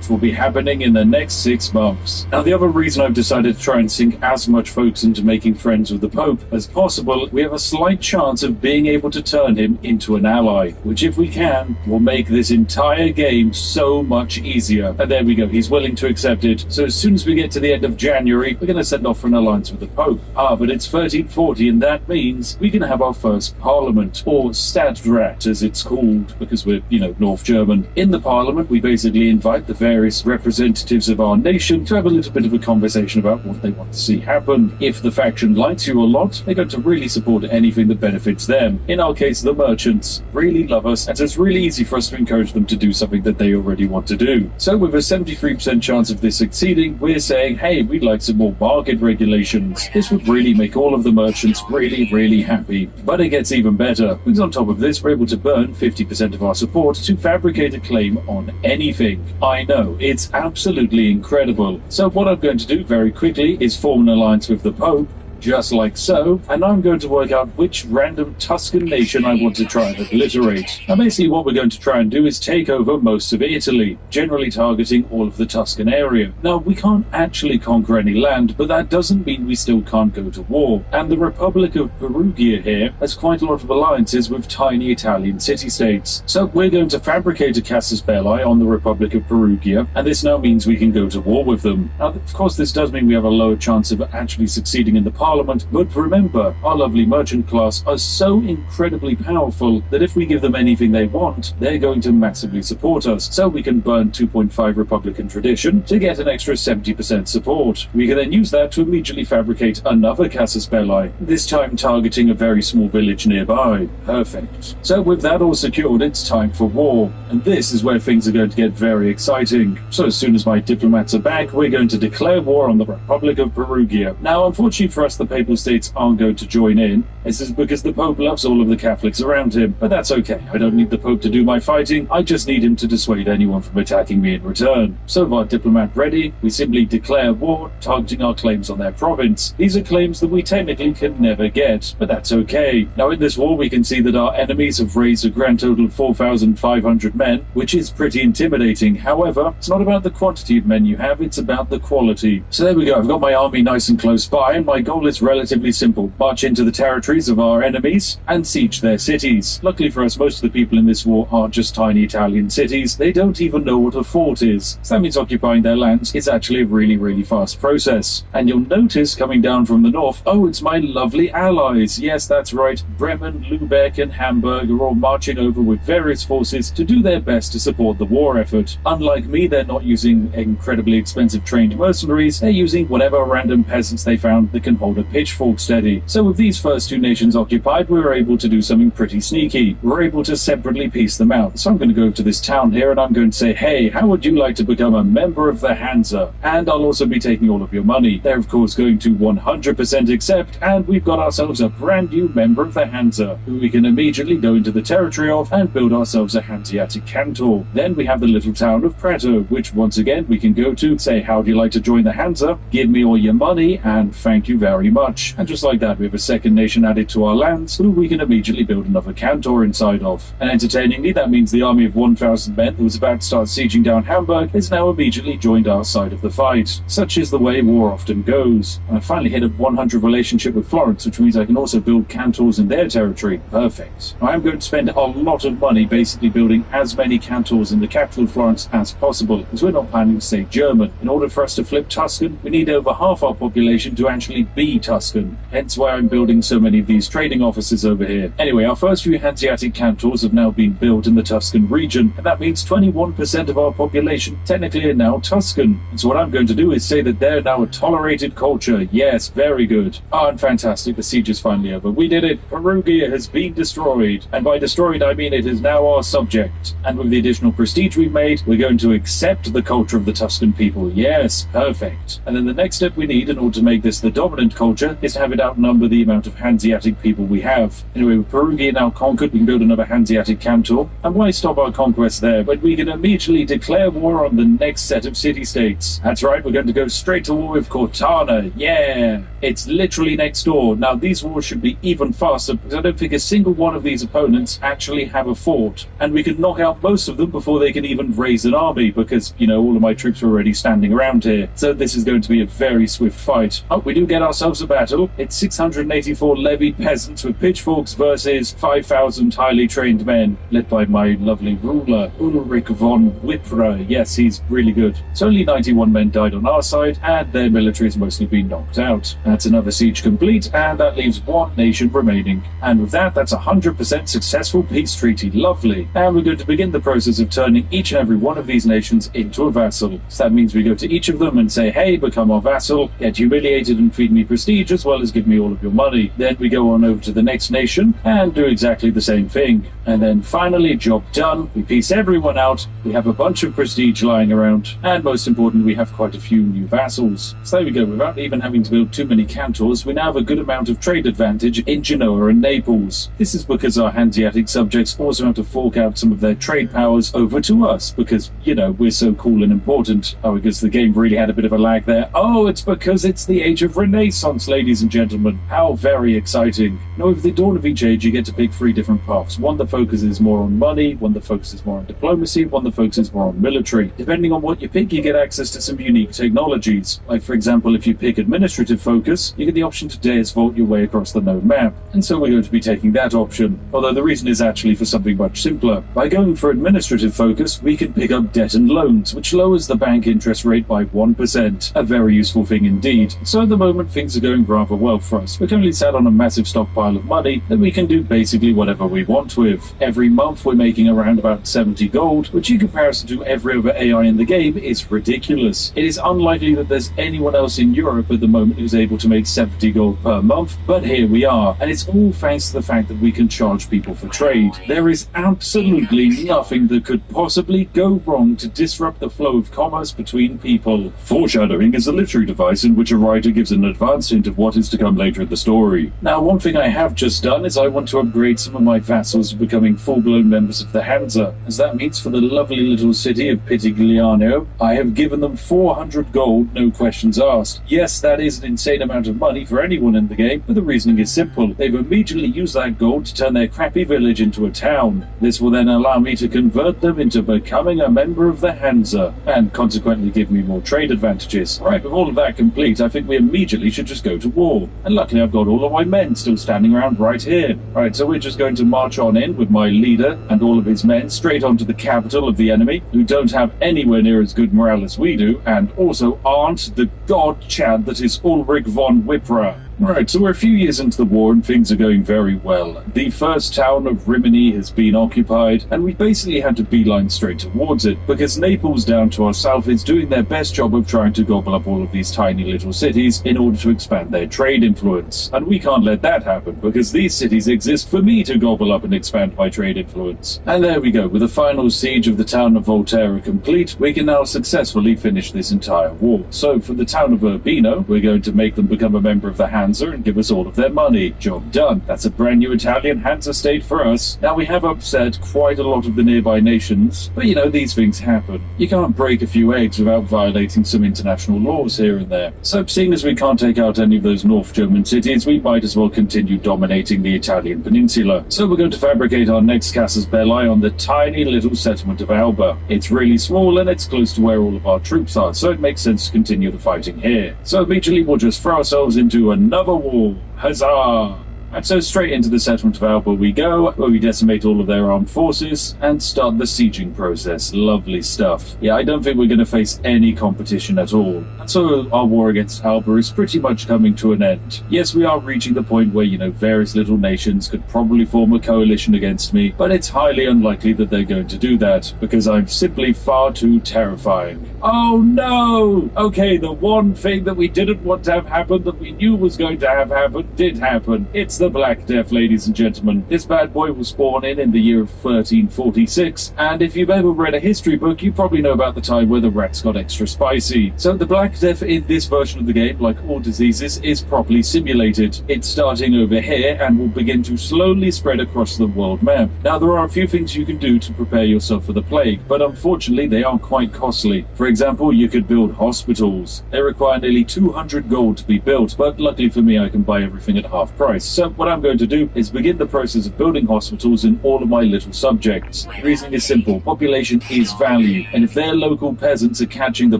which will be happening in the next 6 months. Now, the other reason I've decided to try and sink as much focus into making friends with the Pope as possible, we have a slight chance of being able to turn him into an ally, which if we can, will make this entire game so much easier. And there we go, he's willing to accept it. So as soon as we get to the end of January, we're going to send off for an alliance with the Pope. But it's 1340, and that means we can have our first parliament, or Stadtrat as it's called, because we're, North German. In the parliament, we basically invite the various representatives of our nation to have a little bit of a conversation about what they want to see happen. If the faction likes you a lot, they're going to really support anything that benefits them. In our case, the merchants really love us, and so it's really easy for us to encourage them to do something that they already want to do. So with a 73% chance of this succeeding, we're saying, hey, we'd like some more market regulations. This would really make all of the merchants really, really happy. But it gets even better, because on top of this, we're able to burn 50% of our support to fabricate a claim on anything. I know, it's absolutely incredible. So what I'm going to do very quickly is form an alliance with the Pope, just like so, and I'm going to work out which random Tuscan nation I want to try and obliterate. Now basically what we're going to try and do is take over most of Italy, generally targeting all of the Tuscan area. Now we can't actually conquer any land, but that doesn't mean we still can't go to war, and the Republic of Perugia here has quite a lot of alliances with tiny Italian city-states. So we're going to fabricate a casus belli on the Republic of Perugia, and this now means we can go to war with them. Now of course this does mean we have a lower chance of actually succeeding in the Parliament, but remember, our lovely merchant class are so incredibly powerful that if we give them anything they want, they're going to massively support us. So we can burn 2.5 Republican tradition to get an extra 70% support. We can then use that to immediately fabricate another casus belli, this time targeting a very small village nearby. Perfect. So with that all secured, it's time for war, and this is where things are going to get very exciting. So as soon as my diplomats are back, we're going to declare war on the Republic of Perugia. Now unfortunately for us, the Papal States aren't going to join in. This is because the Pope loves all of the Catholics around him, but that's okay. I don't need the Pope to do my fighting, I just need him to dissuade anyone from attacking me in return. So with our diplomat ready, we simply declare war, targeting our claims on their province. These are claims that we technically can never get, but that's okay. Now in this war we can see that our enemies have raised a grand total of 4,500 men, which is pretty intimidating. However, it's not about the quantity of men you have, it's about the quality. So there we go, I've got my army nice and close by, and my goal is relatively simple. March into the territories of our enemies and siege their cities. Luckily for us, most of the people in this war are just tiny Italian cities. They don't even know what a fort is. So that means occupying their lands is actually a really, really fast process. And you'll notice coming down from the north, oh, it's my lovely allies. Yes, that's right. Bremen, Lübeck and Hamburg are all marching over with various forces to do their best to support the war effort. Unlike me, they're not using incredibly expensive trained mercenaries. They're using whatever random peasants they found that can hold a pitchfork steady. So with these first two nations occupied, we were able to do something pretty sneaky. We're able to separately piece them out. So I'm going to go to this town here and I'm going to say, hey, how would you like to become a member of the Hansa? And I'll also be taking all of your money. They're of course going to 100% accept, and we've got ourselves a brand new member of the Hansa, who we can immediately go into the territory of and build ourselves a Hanseatic canton. Then we have the little town of Prato, which once again we can go to, say, how do you like to join the Hansa? Give me all your money and thank you very much. And just like that, we have a second nation added to our lands, who we can immediately build another canton inside of. And entertainingly, that means the army of 1,000 men who was about to start sieging down Hamburg is now immediately joined our side of the fight. Such is the way war often goes. And I finally hit a 100 relationship with Florence, which means I can also build cantons in their territory. Perfect. I am going to spend a lot of money basically building as many cantons in the capital Florence as possible, because we're not planning to stay German. In order for us to flip Tuscan, we need over half our population to actually be Tuscan. Hence why I'm building so many of these trading offices over here. Anyway, our first few Hanseatic cantons have now been built in the Tuscan region, and that means 21% of our population technically are now Tuscan. And so what I'm going to do is say that they're now a tolerated culture. Yes, very good. Ah, and fantastic, the siege is finally over. We did it. Perugia has been destroyed. And by destroyed, I mean it is now our subject. And with the additional prestige we've made, we're going to accept the culture of the Tuscan people. Yes, perfect. And then the next step we need in order to make this the dominant culture is to have it outnumber the amount of Hanseatic people we have. Anyway, with Perugia now conquered, we can build another Hanseatic canton. And why stop our conquest there? But we can immediately declare war on the next set of city-states. That's right, we're going to go straight to war with Cortana. Yeah! It's literally next door. Now, these wars should be even faster, because I don't think a single one of these opponents actually have a fort. And we can knock out most of them before they can even raise an army, because, you know, all of my troops are already standing around here. So this is going to be a very swift fight. Oh, we do get ourselves ourselves a battle. It's 684 levied peasants with pitchforks versus 5,000 highly trained men, led by my lovely ruler, Ulrich von Wipra. Yes, he's really good. So only 91 men died on our side, and their military has mostly been knocked out. That's another siege complete, and that leaves one nation remaining. And with that, that's a 100% successful peace treaty. Lovely. And we're going to begin the process of turning each and every one of these nations into a vassal. So that means we go to each of them and say, hey, become our vassal, get humiliated and feed me prestige, as well as give me all of your money. Then we go on over to the next nation and do exactly the same thing. And then finally, job done, we peace everyone out, we have a bunch of prestige lying around, and most important, we have quite a few new vassals. So there we go, without even having to build too many cantors, we now have a good amount of trade advantage in Genoa and Naples. This is because our Hanseatic subjects also have to fork out some of their trade powers over to us, because, you know, we're so cool and important. Oh, because the game really had a bit of a lag there. Oh, it's because it's the age of Renaissance, ladies and gentlemen. How very exciting. Now, with the dawn of each age, you get to pick 3 different paths. One that focuses more on money, one that focuses more on diplomacy, one that focuses more on military. Depending on what you pick, you get access to some unique technologies. Like, for example, if you pick administrative focus, you get the option to Deus Vault your way across the known map. And so we're going to be taking that option. Although the reason is actually for something much simpler. By going for administrative focus, we can pick up debt and loans, which lowers the bank interest rate by 1%. A very useful thing indeed. So at the moment, things are going rather well for us. We're currently sat on a massive stockpile of money that we can do basically whatever we want with. Every month we're making around about 70 gold, which in comparison to every other AI in the game is ridiculous. It is unlikely that there's anyone else in Europe at the moment who's able to make 70 gold per month, but here we are. And it's all thanks to the fact that we can charge people for trade. There is absolutely nothing that could possibly go wrong to disrupt the flow of commerce between people. Foreshadowing is a literary device in which a writer gives an advanced hint of what is to come later in the story. Now, one thing I have just done is I want to upgrade some of my vassals to becoming full-blown members of the Hansa, as that means for the lovely little city of Pitigliano, I have given them 400 gold, no questions asked. Yes, that is an insane amount of money for anyone in the game, but the reasoning is simple. They've immediately used that gold to turn their crappy village into a town. This will then allow me to convert them into becoming a member of the Hansa, and consequently give me more trade advantages. Right, with all of that complete, I think we immediately should just go to war. And luckily I've got all of my men still standing around right here. Right, so we're just going to march on in with my leader and all of his men straight onto the capital of the enemy, who don't have anywhere near as good morale as we do, and also aren't the god Chad that is Ulrich von Wipra. Right, so we're a few years into the war and things are going very well. The first town of Rimini has been occupied, and we basically had to beeline straight towards it, because Naples down to our south is doing their best job of trying to gobble up all of these tiny little cities in order to expand their trade influence. And we can't let that happen, because these cities exist for me to gobble up and expand my trade influence. And there we go, with the final siege of the town of Volterra complete, we can now successfully finish this entire war. So for the town of Urbino, we're going to make them become a member of the Hansa and give us all of their money. Job done. That's a brand new Italian Hansa state for us. Now, we have upset quite a lot of the nearby nations, but you know, these things happen. You can't break a few eggs without violating some international laws here and there. So seeing as we can't take out any of those North German cities, we might as well continue dominating the Italian peninsula. So we're going to fabricate our next casus belli on the tiny little settlement of Alba. It's really small and it's close to where all of our troops are, so it makes sense to continue the fighting here. So immediately we'll just throw ourselves into another war. Huzzah! And so straight into the settlement of Alba we go, where we decimate all of their armed forces and start the sieging process. Lovely stuff. Yeah, I don't think we're going to face any competition at all. And so our war against Alba is pretty much coming to an end. Yes, we are reaching the point where, you know, various little nations could probably form a coalition against me, but it's highly unlikely that they're going to do that, because I'm simply far too terrifying. Oh no! Okay, the one thing that we didn't want to have happen that we knew was going to have happened did happen. It's the Black Death, ladies and gentlemen. This bad boy was spawned in the year of 1346, and if you've ever read a history book, you probably know about the time where the rats got extra spicy. So the Black Death in this version of the game, like all diseases, is properly simulated. It's starting over here and will begin to slowly spread across the world map. Now, there are a few things you can do to prepare yourself for the plague, but unfortunately they are quite costly. For example, you could build hospitals. They require nearly 200 gold to be built, but luckily for me I can buy everything at half price. So So what I'm going to do is begin the process of building hospitals in all of my little subjects. The reason is simple. Population is value, and if their local peasants are catching the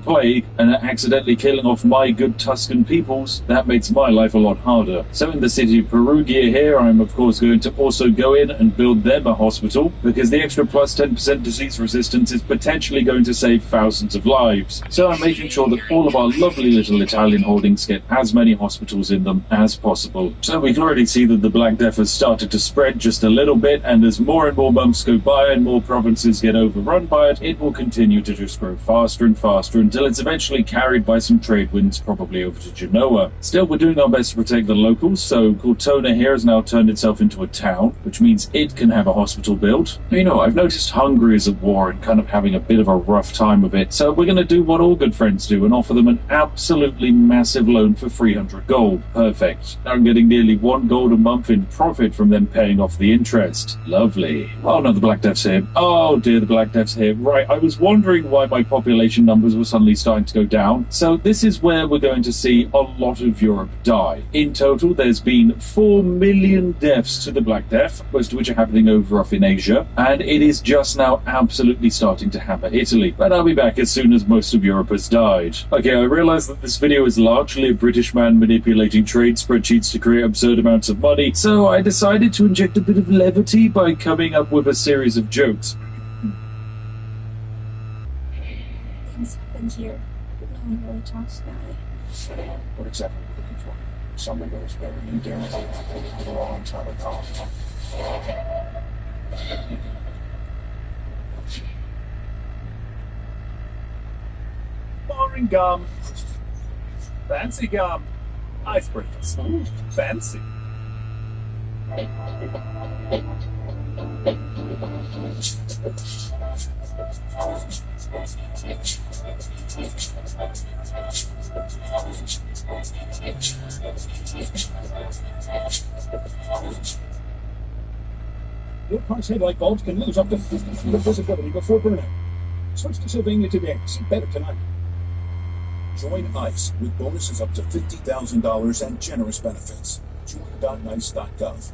plague and are accidentally killing off my good Tuscan peoples, that makes my life a lot harder. So in the city of Perugia here, I'm of course going to also go in and build them a hospital, because the extra plus 10% disease resistance is potentially going to save thousands of lives. So I'm making sure that all of our lovely little Italian holdings get as many hospitals in them as possible. So we can already see that the Black Death has started to spread just a little bit, and as more and more months go by and more provinces get overrun by it, it will continue to just grow faster and faster until it's eventually carried by some trade winds, probably over to Genoa. Still, we're doing our best to protect the locals, so Cortona here has now turned itself into a town, which means it can have a hospital built. You know, I've noticed Hungary is at war and kind of having a bit of a rough time of it, so we're going to do what all good friends do and offer them an absolutely massive loan for 300 gold. Perfect. Now I'm getting nearly 1 gold a month in profit from them paying off the interest. Lovely. Oh no, the Black Death's here. Oh dear, the Black Death's here. Right, I was wondering why my population numbers were suddenly starting to go down. So this is where we're going to see a lot of Europe die. In total, there's been 4 million deaths to the Black Death, most of which are happening over off in Asia, and it is just now absolutely starting to hammer Italy. But I'll be back as soon as most of Europe has died. Okay, I realize that this video is largely a British man manipulating trade spreadsheets to create absurd amounts of money, so I decided to inject a bit of levity by coming up with a series of jokes. Things happen here. No one really talks about it. What exactly are you looking for? Someone knows better than guaranteed a long time ago. Boring gum. Fancy gum. Icebreakers. Fancy. Your car's headlight bulbs can lose up to 50 feet of visibility before burnout. Switch to Sylvania today. See better tonight. Join ICE with bonuses up to $50,000 and generous benefits. Join.nice.gov.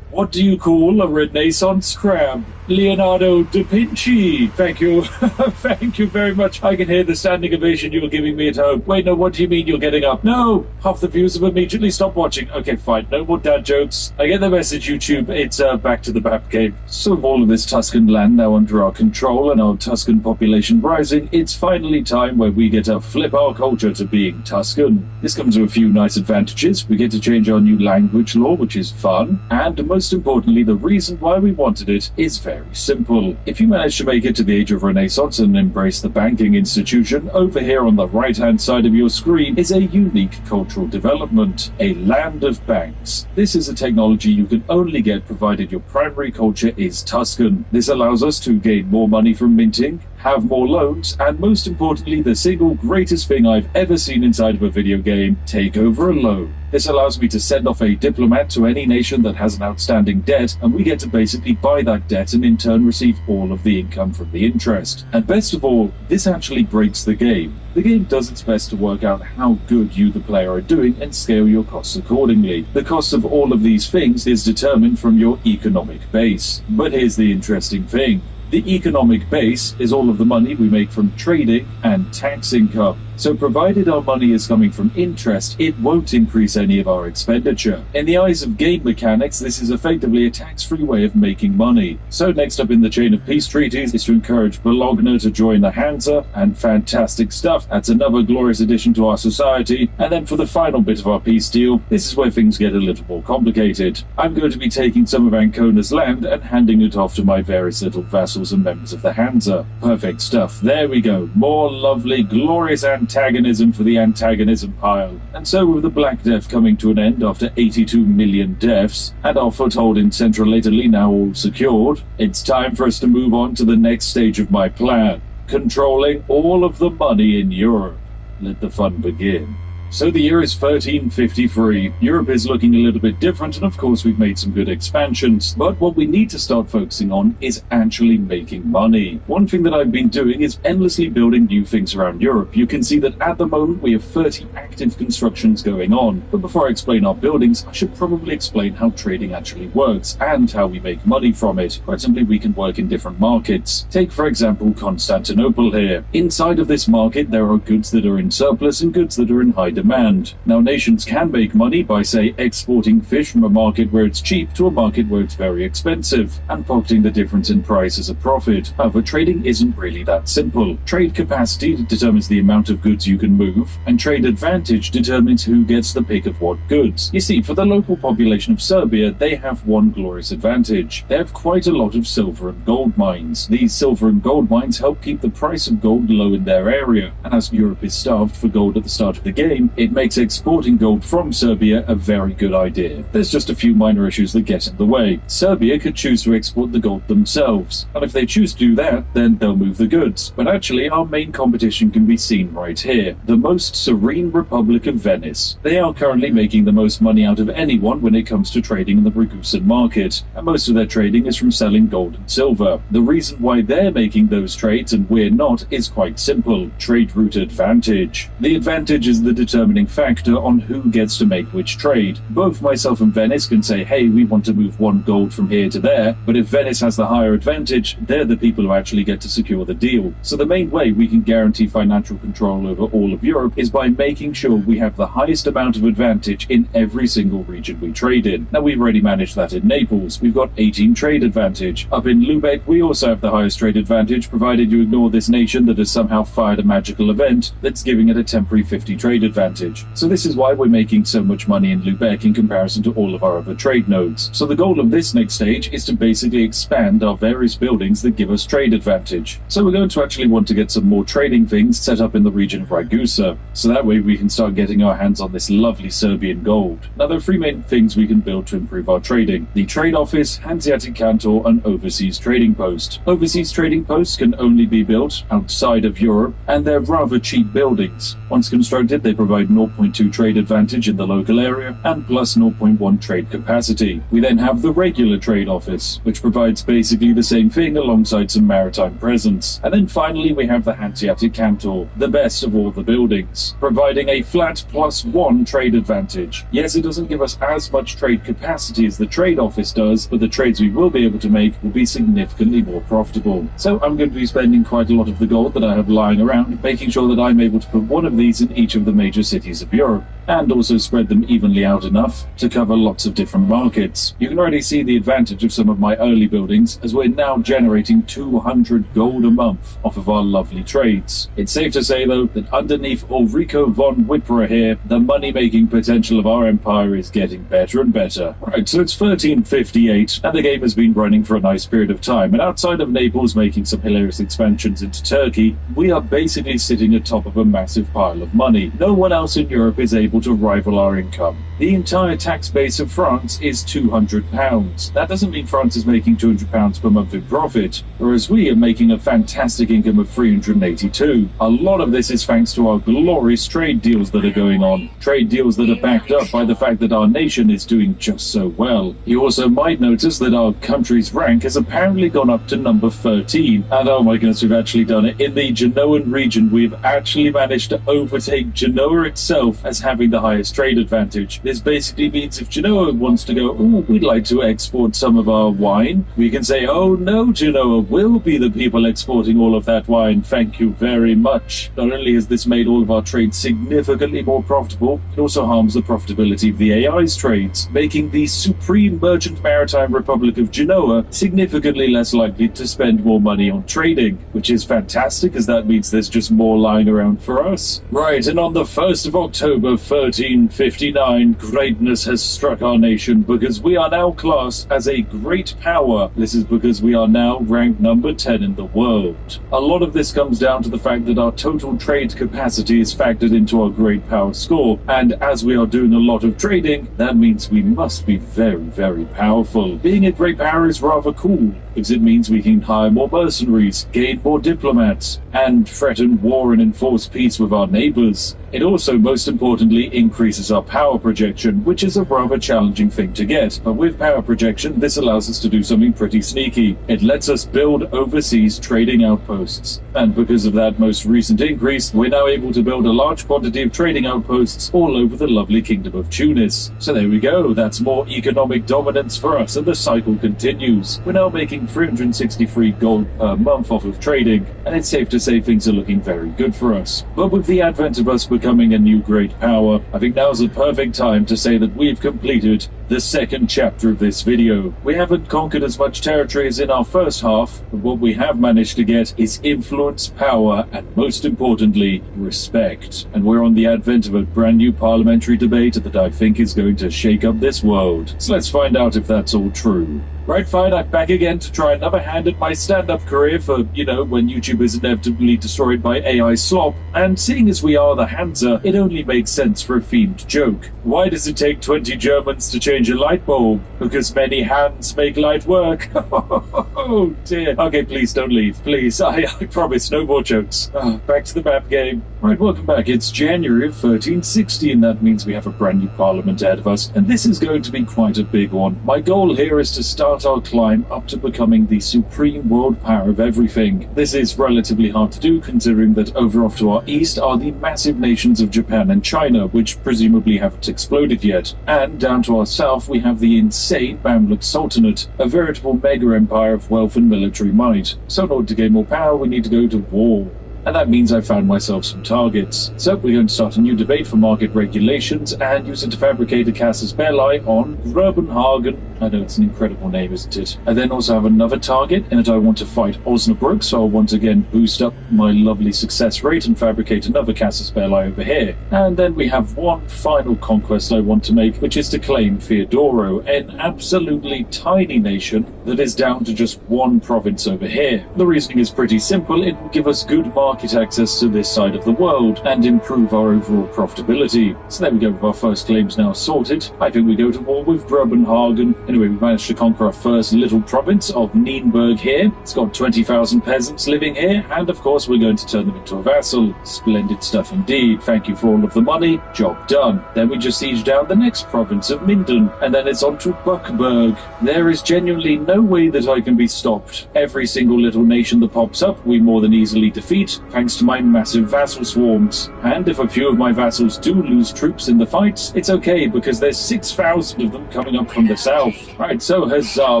What do you call a Renaissance crab? Leonardo da Vinci. Thank you. Thank you very much. I can hear the standing ovation you were giving me at home. Wait, no, what do you mean you're getting up? No! Half the viewers have immediately stopped watching. Okay, fine. No more dad jokes. I get the message, YouTube. It's back to the Bap Cave. So with all of this Tuscan land now under our control and our Tuscan population rising, it's finally time where we get to flip our culture to being Tuscan. This comes with a few nice advantages. We get to change our new language law, which is fun. And most importantly, the reason why we wanted it is very simple. If you manage to make it to the age of Renaissance and embrace the banking institution, over here on the right-hand side of your screen is a unique cultural development, a land of banks. This is a technology you can only get provided your primary culture is Tuscan. This allows us to gain more money from minting, have more loans, and most importantly, the single greatest thing I've ever seen inside of a video game, take over a loan. This allows me to send off a diplomat to any nation that has an outstanding debt, and we get to basically buy that debt and in turn receive all of the income from the interest. And best of all, this actually breaks the game. The game does its best to work out how good you, the player, are doing and scale your costs accordingly. The cost of all of these things is determined from your economic base. But here's the interesting thing. The economic base is all of the money we make from trading and tax income. So provided our money is coming from interest, it won't increase any of our expenditure. In the eyes of game mechanics, this is effectively a tax-free way of making money. So next up in the chain of peace treaties is to encourage Bologna to join the Hansa, and fantastic stuff. That's another glorious addition to our society. And then for the final bit of our peace deal, this is where things get a little more complicated. I'm going to be taking some of Ancona's land and handing it off to my various little vassals and members of the Hansa. Perfect stuff. There we go. More lovely, glorious antagonism for the antagonism pile. And so with the Black Death coming to an end after 82 million deaths, and our foothold in central Italy now all secured, it's time for us to move on to the next stage of my plan, controlling all of the money in Europe. Let the fun begin. So the year is 1353. Europe is looking a little bit different, and of course we've made some good expansions. But what we need to start focusing on is actually making money. One thing that I've been doing is endlessly building new things around Europe. You can see that at the moment we have 30 active constructions going on. But before I explain our buildings, I should probably explain how trading actually works and how we make money from it. Quite simply, we can work in different markets. Take, for example, Constantinople here. Inside of this market, there are goods that are in surplus and goods that are in high demand. Now, nations can make money by, say, exporting fish from a market where it's cheap to a market where it's very expensive, and pocketing the difference in price as a profit. However, trading isn't really that simple. Trade capacity determines the amount of goods you can move, and trade advantage determines who gets the pick of what goods. You see, for the local population of Serbia, they have one glorious advantage. They have quite a lot of silver and gold mines. These silver and gold mines help keep the price of gold low in their area, and as Europe is starved for gold at the start of the game, it makes exporting gold from Serbia a very good idea. There's just a few minor issues that get in the way. Serbia could choose to export the gold themselves, and if they choose to do that, then they'll move the goods. But actually, our main competition can be seen right here. The most serene Republic of Venice. They are currently making the most money out of anyone when it comes to trading in the Ragusan market, and most of their trading is from selling gold and silver. The reason why they're making those trades and we're not is quite simple. Trade route advantage. The advantage is the determining factor on who gets to make which trade. Both myself and Venice can say, hey, we want to move one gold from here to there, but if Venice has the higher advantage, they're the people who actually get to secure the deal. So the main way we can guarantee financial control over all of Europe is by making sure we have the highest amount of advantage in every single region we trade in. Now, we've already managed that in Naples. We've got 18 trade advantage. Up in Lubeck, we also have the highest trade advantage, provided you ignore this nation that has somehow fired a magical event that's giving it a temporary 50 trade advantage. So this is why we're making so much money in Lubeck in comparison to all of our other trade nodes. So the goal of this next stage is to basically expand our various buildings that give us trade advantage. So we're going to actually want to get some more trading things set up in the region of Ragusa, so that way we can start getting our hands on this lovely Serbian gold. Now, there are three main things we can build to improve our trading: the trade office, Hanseatic Cantor, and overseas trading post. Overseas trading posts can only be built outside of Europe, and they're rather cheap buildings. Once constructed, they provide 0.2 trade advantage in the local area and plus 0.1 trade capacity. We then have the regular trade office, which provides basically the same thing alongside some maritime presence. And then finally we have the Hanseatic Cantor, the best of all the buildings, providing a flat +1 trade advantage. Yes, it doesn't give us as much trade capacity as the trade office does, but the trades we will be able to make will be significantly more profitable. So I'm going to be spending quite a lot of the gold that I have lying around, making sure that I'm able to put one of these in each of the major cities of Europe, and also spread them evenly out enough to cover lots of different markets. You can already see the advantage of some of my early buildings, as we're now generating 200 gold a month off of our lovely trades. It's safe to say, though, that underneath Ulrico von Wipperer here, the money-making potential of our empire is getting better and better. Right, so it's 1358, and the game has been running for a nice period of time, and outside of Naples making some hilarious expansions into Turkey, we are basically sitting atop of a massive pile of money. No one else in Europe is able to rival our income. The entire tax base of France is £200. That doesn't mean France is making £200 per month in profit, whereas we are making a fantastic income of 382. A lot of this is thanks to our glorious trade deals that are going on. Trade deals that are backed up by the fact that our nation is doing just so well. You also might notice that our country's rank has apparently gone up to number 13. And oh my goodness, we've actually done it. In the Genoan region, we've actually managed to overtake Genoa itself as having the highest trade advantage. This basically means if Genoa wants to go, oh, we'd like to export some of our wine, we can say, oh no, Genoa will be the people exporting all of that wine. Thank you very much. Not only has this made all of our trades significantly more profitable, it also harms the profitability of the AI's trades, making the supreme merchant maritime Republic of Genoa significantly less likely to spend more money on trading, which is fantastic, as that means there's just more lying around for us. Right, and on the 1st of October, 1359, greatness has struck our nation because we are now classed as a great power. This is because we are now ranked number 10 in the world. A lot of this comes down to the fact that our total trade capacity is factored into our great power score, and as we are doing a lot of trading, that means we must be very, very powerful. Being a great power is rather cool, because it means we can hire more mercenaries, gain more diplomats, and threaten war and enforce peace with our neighbors. It also, most importantly, increases our power projection, which is a rather challenging thing to get. But with power projection, this allows us to do something pretty sneaky. It lets us build overseas trading outposts. And because of that most recent increase, we're now able to build a large quantity of trading outposts all over the lovely kingdom of Tunis. So there we go, that's more economic dominance for us, and the cycle continues. We're now making 363 gold per month off of trading, and it's safe to say things are looking very good for us. But with the advent of us becoming a new great power, I think now's the perfect time to say that we've completed the second chapter of this video. We haven't conquered as much territory as in our first half, but what we have managed to get is influence, power, and most importantly, respect. And we're on the advent of a brand new parliamentary debate that I think is going to shake up this world. So let's find out if that's all true. Right, fine, I'm back again to try another hand at my stand-up career for, when YouTube is inevitably destroyed by AI slop. And seeing as we are the Hansa, it only makes sense for a themed joke. Why does it take 20 Germans to change a light bulb? Because many hands make light work. Oh dear. Okay, please don't leave. Please, I promise, no more jokes. Back to the map game. Right, welcome back. It's January of 1360, and that means we have a brand new parliament ahead of us. And this is going to be quite a big one. My goal here is to start our climb up to becoming the supreme world power of everything. This is relatively hard to do, considering that over off to our east are the massive nations of Japan and China, which presumably haven't exploded yet. And down to our south we have the insane Mamluk Sultanate, a veritable mega empire of wealth and military might. So in order to gain more power we need to go to war. And that means I found myself some targets. So we're going to start a new debate for market regulations and use it to fabricate a casus belli on Grobenhagen. I know it's an incredible name, isn't it? I then also have another target in that I want to fight Osnabrück, so I'll once again boost up my lovely success rate and fabricate another casus belli over here. And then we have one final conquest I want to make, which is to claim Theodoro, an absolutely tiny nation that is down to just one province over here. The reasoning is pretty simple. It will give us good market access to this side of the world and improve our overall profitability. So there we go, with our first claims now sorted. I think we go to war with Grobenhagen. Anyway, we managed to conquer our first little province of Nienburg here. It's got 20,000 peasants living here, and of course we're going to turn them into a vassal. Splendid stuff indeed. Thank you for all of the money. Job done. Then we just siege down the next province of Minden, and then it's on to Buckberg. There is genuinely no way that I can be stopped. Every single little nation that pops up we more than easily defeat, thanks to my massive vassal swarms. And if a few of my vassals do lose troops in the fights, it's okay, because there's 6,000 of them coming up from the south. Right, so huzzah,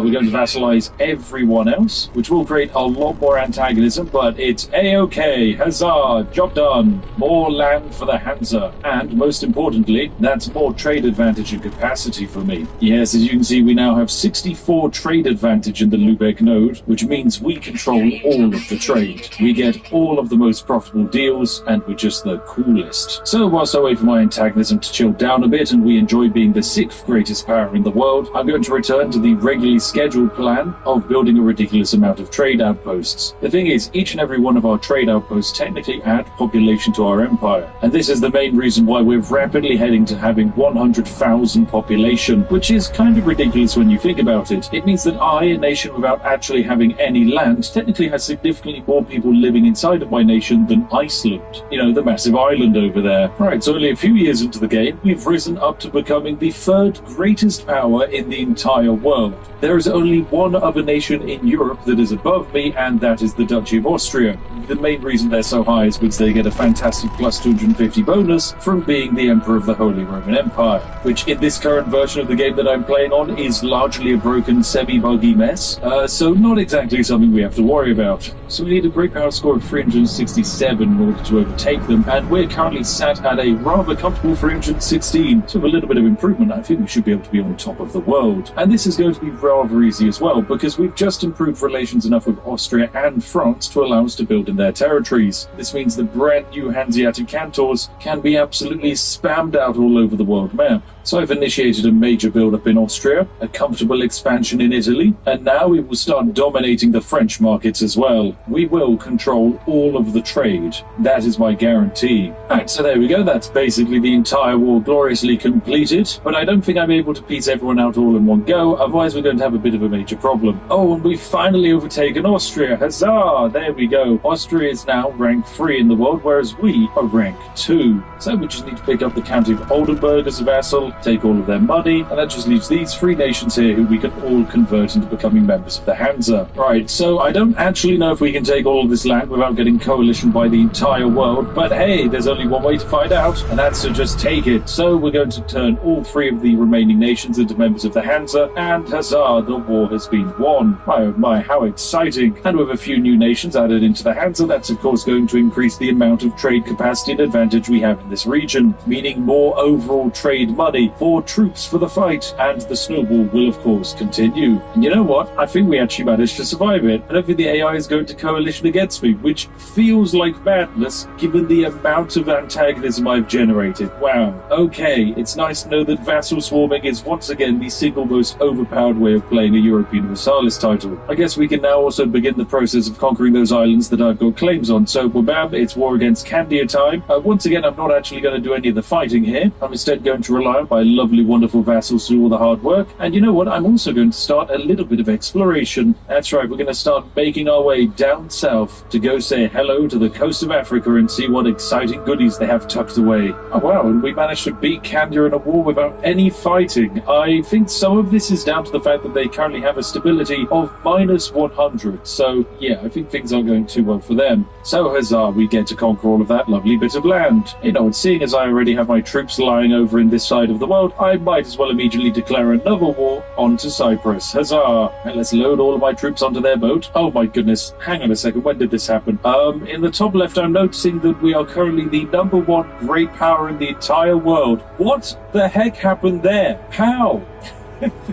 we're going to vassalize everyone else, which will create a lot more antagonism, but it's a-okay. Huzzah, job done. More land for the Hansa. And most importantly, that's more trade advantage and capacity for me. Yes, as you can see, we now have 64 trade advantage in the Lübeck node, which means we control all of the trade. We get all of the most profitable deals, and we're just the coolest. So whilst I wait for my antagonism to chill down a bit and we enjoy being the 6th greatest power in the world, I'm going to return to the regularly scheduled plan of building a ridiculous amount of trade outposts. The thing is, each and every one of our trade outposts technically add population to our empire, and this is the main reason why we're rapidly heading to having 100,000 population, which is kind of ridiculous when you think about it. It means that I, a nation without actually having any land, technically has significantly more people living inside of my nation than Iceland. You know, the massive island over there. Right, so only a few years into the game, we've risen up to becoming the 3rd greatest power in the entire world. There is only one other nation in Europe that is above me, and that is the Duchy of Austria. The main reason they're so high is because they get a fantastic plus 250 bonus from being the Emperor of the Holy Roman Empire, which in this current version of the game that I'm playing on is largely a broken semi-buggy mess, so not exactly something we have to worry about. So we need a great power score of 360 367 in order to overtake them, and we're currently sat at a rather comfortable 316. So with a little bit of improvement, I think we should be able to be on top of the world. And this is going to be rather easy as well, because we've just improved relations enough with Austria and France to allow us to build in their territories. This means the brand new Hanseatic cantons can be absolutely spammed out all over the world map. So I've initiated a major build-up in Austria, a comfortable expansion in Italy, and now we will start dominating the French markets as well. We will control all of the trade. That is my guarantee. Alright, so there we go. That's basically the entire war gloriously completed, but I don't think I'm able to piece everyone out all in one go, otherwise we're going to have a bit of a major problem. Oh, and we've finally overtaken Austria. Huzzah! There we go. Austria is now rank 3 in the world, whereas we are rank 2. So we just need to pick up the County of Oldenburg as a vassal, take all of their money, and that just leaves these 3 nations here who we can all convert into becoming members of the Hansa. Right, so I don't actually know if we can take all of this land without getting coalition by the entire world, but hey, there's only one way to find out, and that's to just take it. So we're going to turn all 3 of the remaining nations into members of the Hansa, and huzzah, the war has been won. My oh my, how exciting. And with a few new nations added into the Hansa, that's of course going to increase the amount of trade capacity and advantage we have in this region, meaning more overall trade money, more troops for the fight, and the snowball will of course continue. And you know what? I think we actually managed to survive it. I don't think the AI is going to coalition against me, which feels like madness given the amount of antagonism I've generated. Wow. Okay, it's nice to know that vassal swarming is once again the single most overpowered way of playing a European Versailles title. I guess we can now also begin the process of conquering those islands that I've got claims on. So, bam, it's war against Candia time. Once again, I'm not actually going to do any of the fighting here. I'm instead going to rely on my lovely, wonderful vassals to do all the hard work. And you know what? I'm also going to start a little bit of exploration. That's right, we're going to start making our way down south to go say hello to the coast of Africa and see what exciting goodies they have tucked away. Oh wow, and we managed to beat Candia in a war without any fighting. I think some of this is down to the fact that they currently have a stability of -100. So yeah, I think things aren't going too well for them. So huzzah, we get to conquer all of that lovely bit of land. You know, and seeing as I already have my troops lying over in this side of the world, I might as well immediately declare another war onto Cyprus. Huzzah! And let's load all of my troops onto their boat. Oh my goodness, hang on a second, when did this happen? In the top left, I'm noticing that we are currently the #1 great power in the entire world. What the heck happened there? How?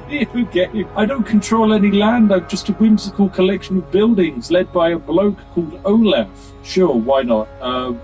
Video game. I don't control any land. I'm just a whimsical collection of buildings led by a bloke called Olaf. Sure, why not?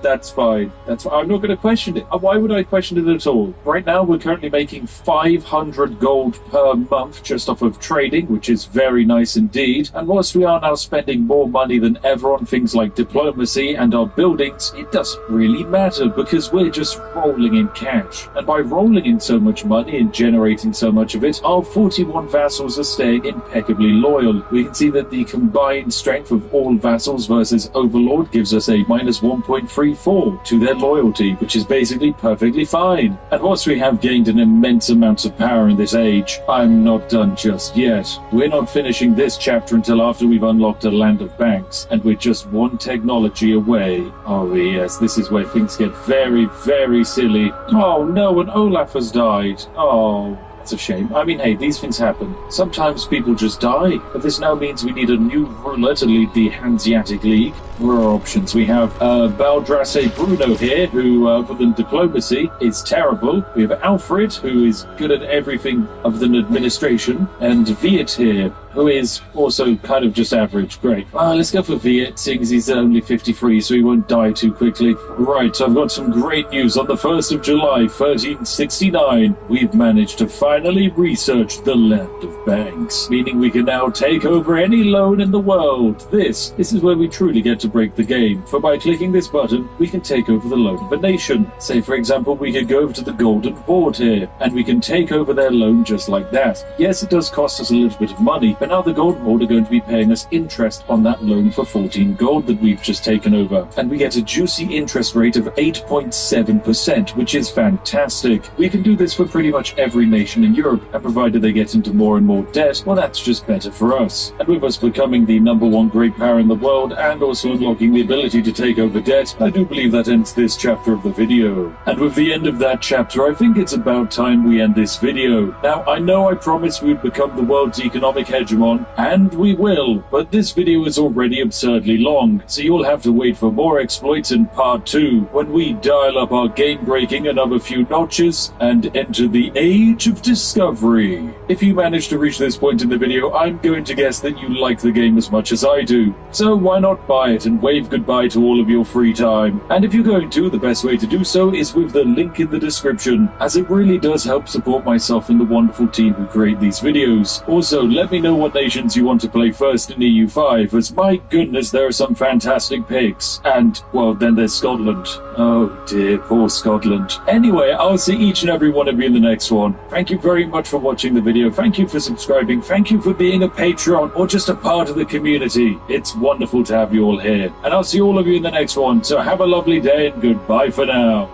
That's fine. I'm not going to question it. Why would I question it at all? Right now, we're currently making 500 gold per month just off of trading, which is very nice indeed. And whilst we are now spending more money than ever on things like diplomacy and our buildings, it doesn't really matter because we're just rolling in cash. And by rolling in so much money and generating so much of it, our 41 vassals are staying impeccably loyal. We can see that the combined strength of all vassals versus Overlord gives us a -1.34 to their loyalty, which is basically perfectly fine. And whilst we have gained an immense amount of power in this age, I'm not done just yet. We're not finishing this chapter until after we've unlocked a land of banks, and we're just one technology away. Oh yes, this is where things get very, very silly. Oh no, and Olaf has died. Oh. It's a shame. I mean, hey, these things happen. Sometimes people just die, but this now means we need a new ruler to lead the Hanseatic League. What are our options? We have Baldrasse Bruno here, who, other than diplomacy, is terrible. We have Alfred, who is good at everything other than administration, and Viet here, who is also kind of just average. Great. Let's go for Viet, seeing as he's only 53, so he won't die too quickly. Right, so I've got some great news. On the 1st of July, 1369, we've managed to finally research the land of banks, meaning we can now take over any loan in the world. This is where we truly get to break the game, for by clicking this button, we can take over the loan of a nation. Say, for example, we could go over to the Golden Horde here, and we can take over their loan just like that. Yes, it does cost us a little bit of money, but now the Golden Horde are going to be paying us interest on that loan for 14 gold that we've just taken over, and we get a juicy interest rate of 8.7%, which is fantastic. We can do this for pretty much every nation in Europe, and provided they get into more and more debt, well, that's just better for us. And with us becoming the #1 great power in the world, and also unlocking the ability to take over debt, I do believe that ends this chapter of the video. And with the end of that chapter, I think it's about time we end this video. Now, I know I promised we'd become the world's economic hegemon, Digimon, and we will, but this video is already absurdly long, so you'll have to wait for more exploits in part 2, when we dial up our game breaking another few notches and enter the Age of Discovery. If you manage to reach this point in the video, I'm going to guess that you like the game as much as I do, so why not buy it and wave goodbye to all of your free time? And if you're going to, the best way to do so is with the link in the description, as it really does help support myself and the wonderful team who create these videos. Also, let me know what nations you want to play first in EU5, as my goodness, there are some fantastic picks. And, well, then there's Scotland. Oh dear, poor Scotland. Anyway, I'll see each and every one of you in the next one. Thank you very much for watching the video. Thank you for subscribing. Thank you for being a Patreon or just a part of the community. It's wonderful to have you all here. And I'll see all of you in the next one. So have a lovely day and goodbye for now.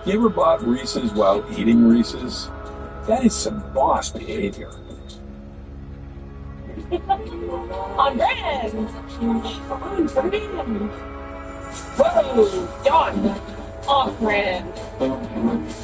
You ever bought Reese's while eating Reese's? That is some boss behavior. On brand! On brand! Whoa! Done! Off brand! On brand!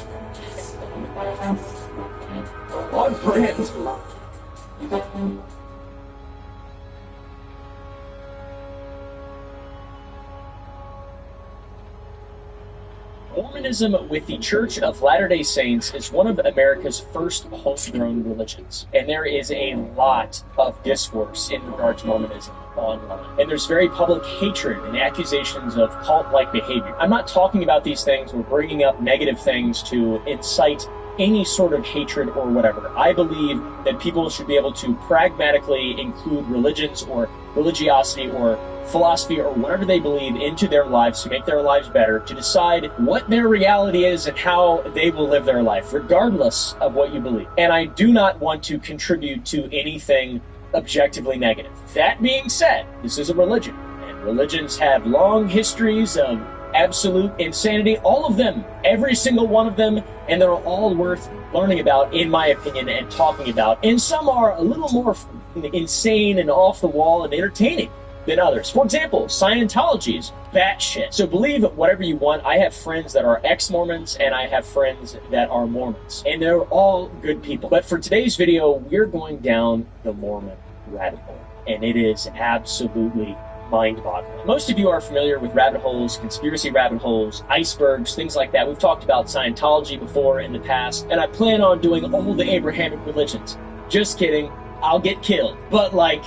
Mormonism with the Church of Latter-day Saints is one of America's first homegrown religions, and there is a lot of discourse in regard to Mormonism online. And there's very public hatred and accusations of cult-like behavior. I'm not talking about these things or bringing up negative things to incite any sort of hatred or whatever. I believe that people should be able to pragmatically include religions or religiosity or philosophy or whatever they believe into their lives to make their lives better, to decide what their reality is and how they will live their life, regardless of what you believe. And I do not want to contribute to anything objectively negative. That being said, this is a religion, and religions have long histories of absolute insanity, all of them, every single one of them, and they're all worth learning about, in my opinion, and talking about. And some are a little more insane and off the wall and entertaining than others. For example, Scientology is batshit. So believe whatever you want. I have friends that are ex-Mormons, and I have friends that are Mormons, and they're all good people. But for today's video, we're going down the Mormon rabbit hole, and it is absolutely mind-boggling. Most of you are familiar with rabbit holes, conspiracy rabbit holes, icebergs, things like that. We've talked about Scientology before in the past, and I plan on doing all the Abrahamic religions. Just kidding. I'll get killed. But, like,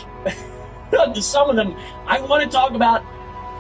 some of them, I want to talk about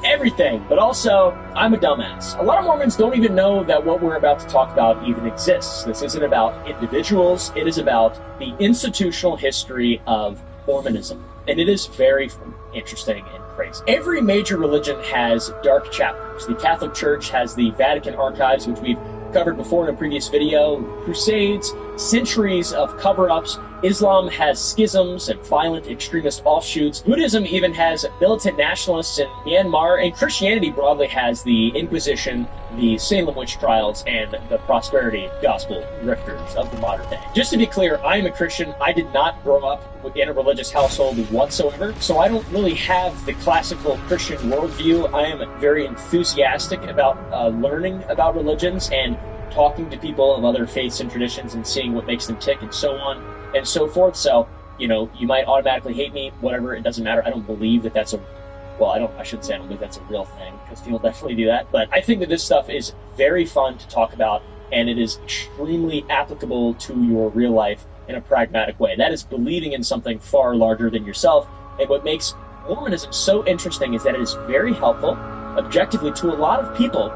everything, but also, I'm a dumbass. A lot of Mormons don't even know that what we're about to talk about even exists. This isn't about individuals. It is about the institutional history of Mormonism. And it is very interesting and crazy. Every major religion has dark chapters. The Catholic Church has the Vatican archives, which we've covered before in a previous video, crusades, centuries of cover-ups. Islam has schisms and violent extremist offshoots. Buddhism even has militant nationalists in Myanmar, and Christianity broadly has the Inquisition, the Salem witch trials, and the prosperity gospel grifters of the modern day. Just to be clear, I am a Christian. I did not grow up in a religious household whatsoever, so I don't really have the classical Christian worldview. I am very enthusiastic about learning about religions and talking to people of other faiths and traditions and seeing what makes them tick and so on and so forth. So, you know, you might automatically hate me, whatever, it doesn't matter. I don't believe that that's I shouldn't say I don't believe that's a real thing, because people definitely do that. But I think that this stuff is very fun to talk about, and it is extremely applicable to your real life in a pragmatic way. That is believing in something far larger than yourself. And what makes Mormonism so interesting is that it is very helpful, objectively, to a lot of people,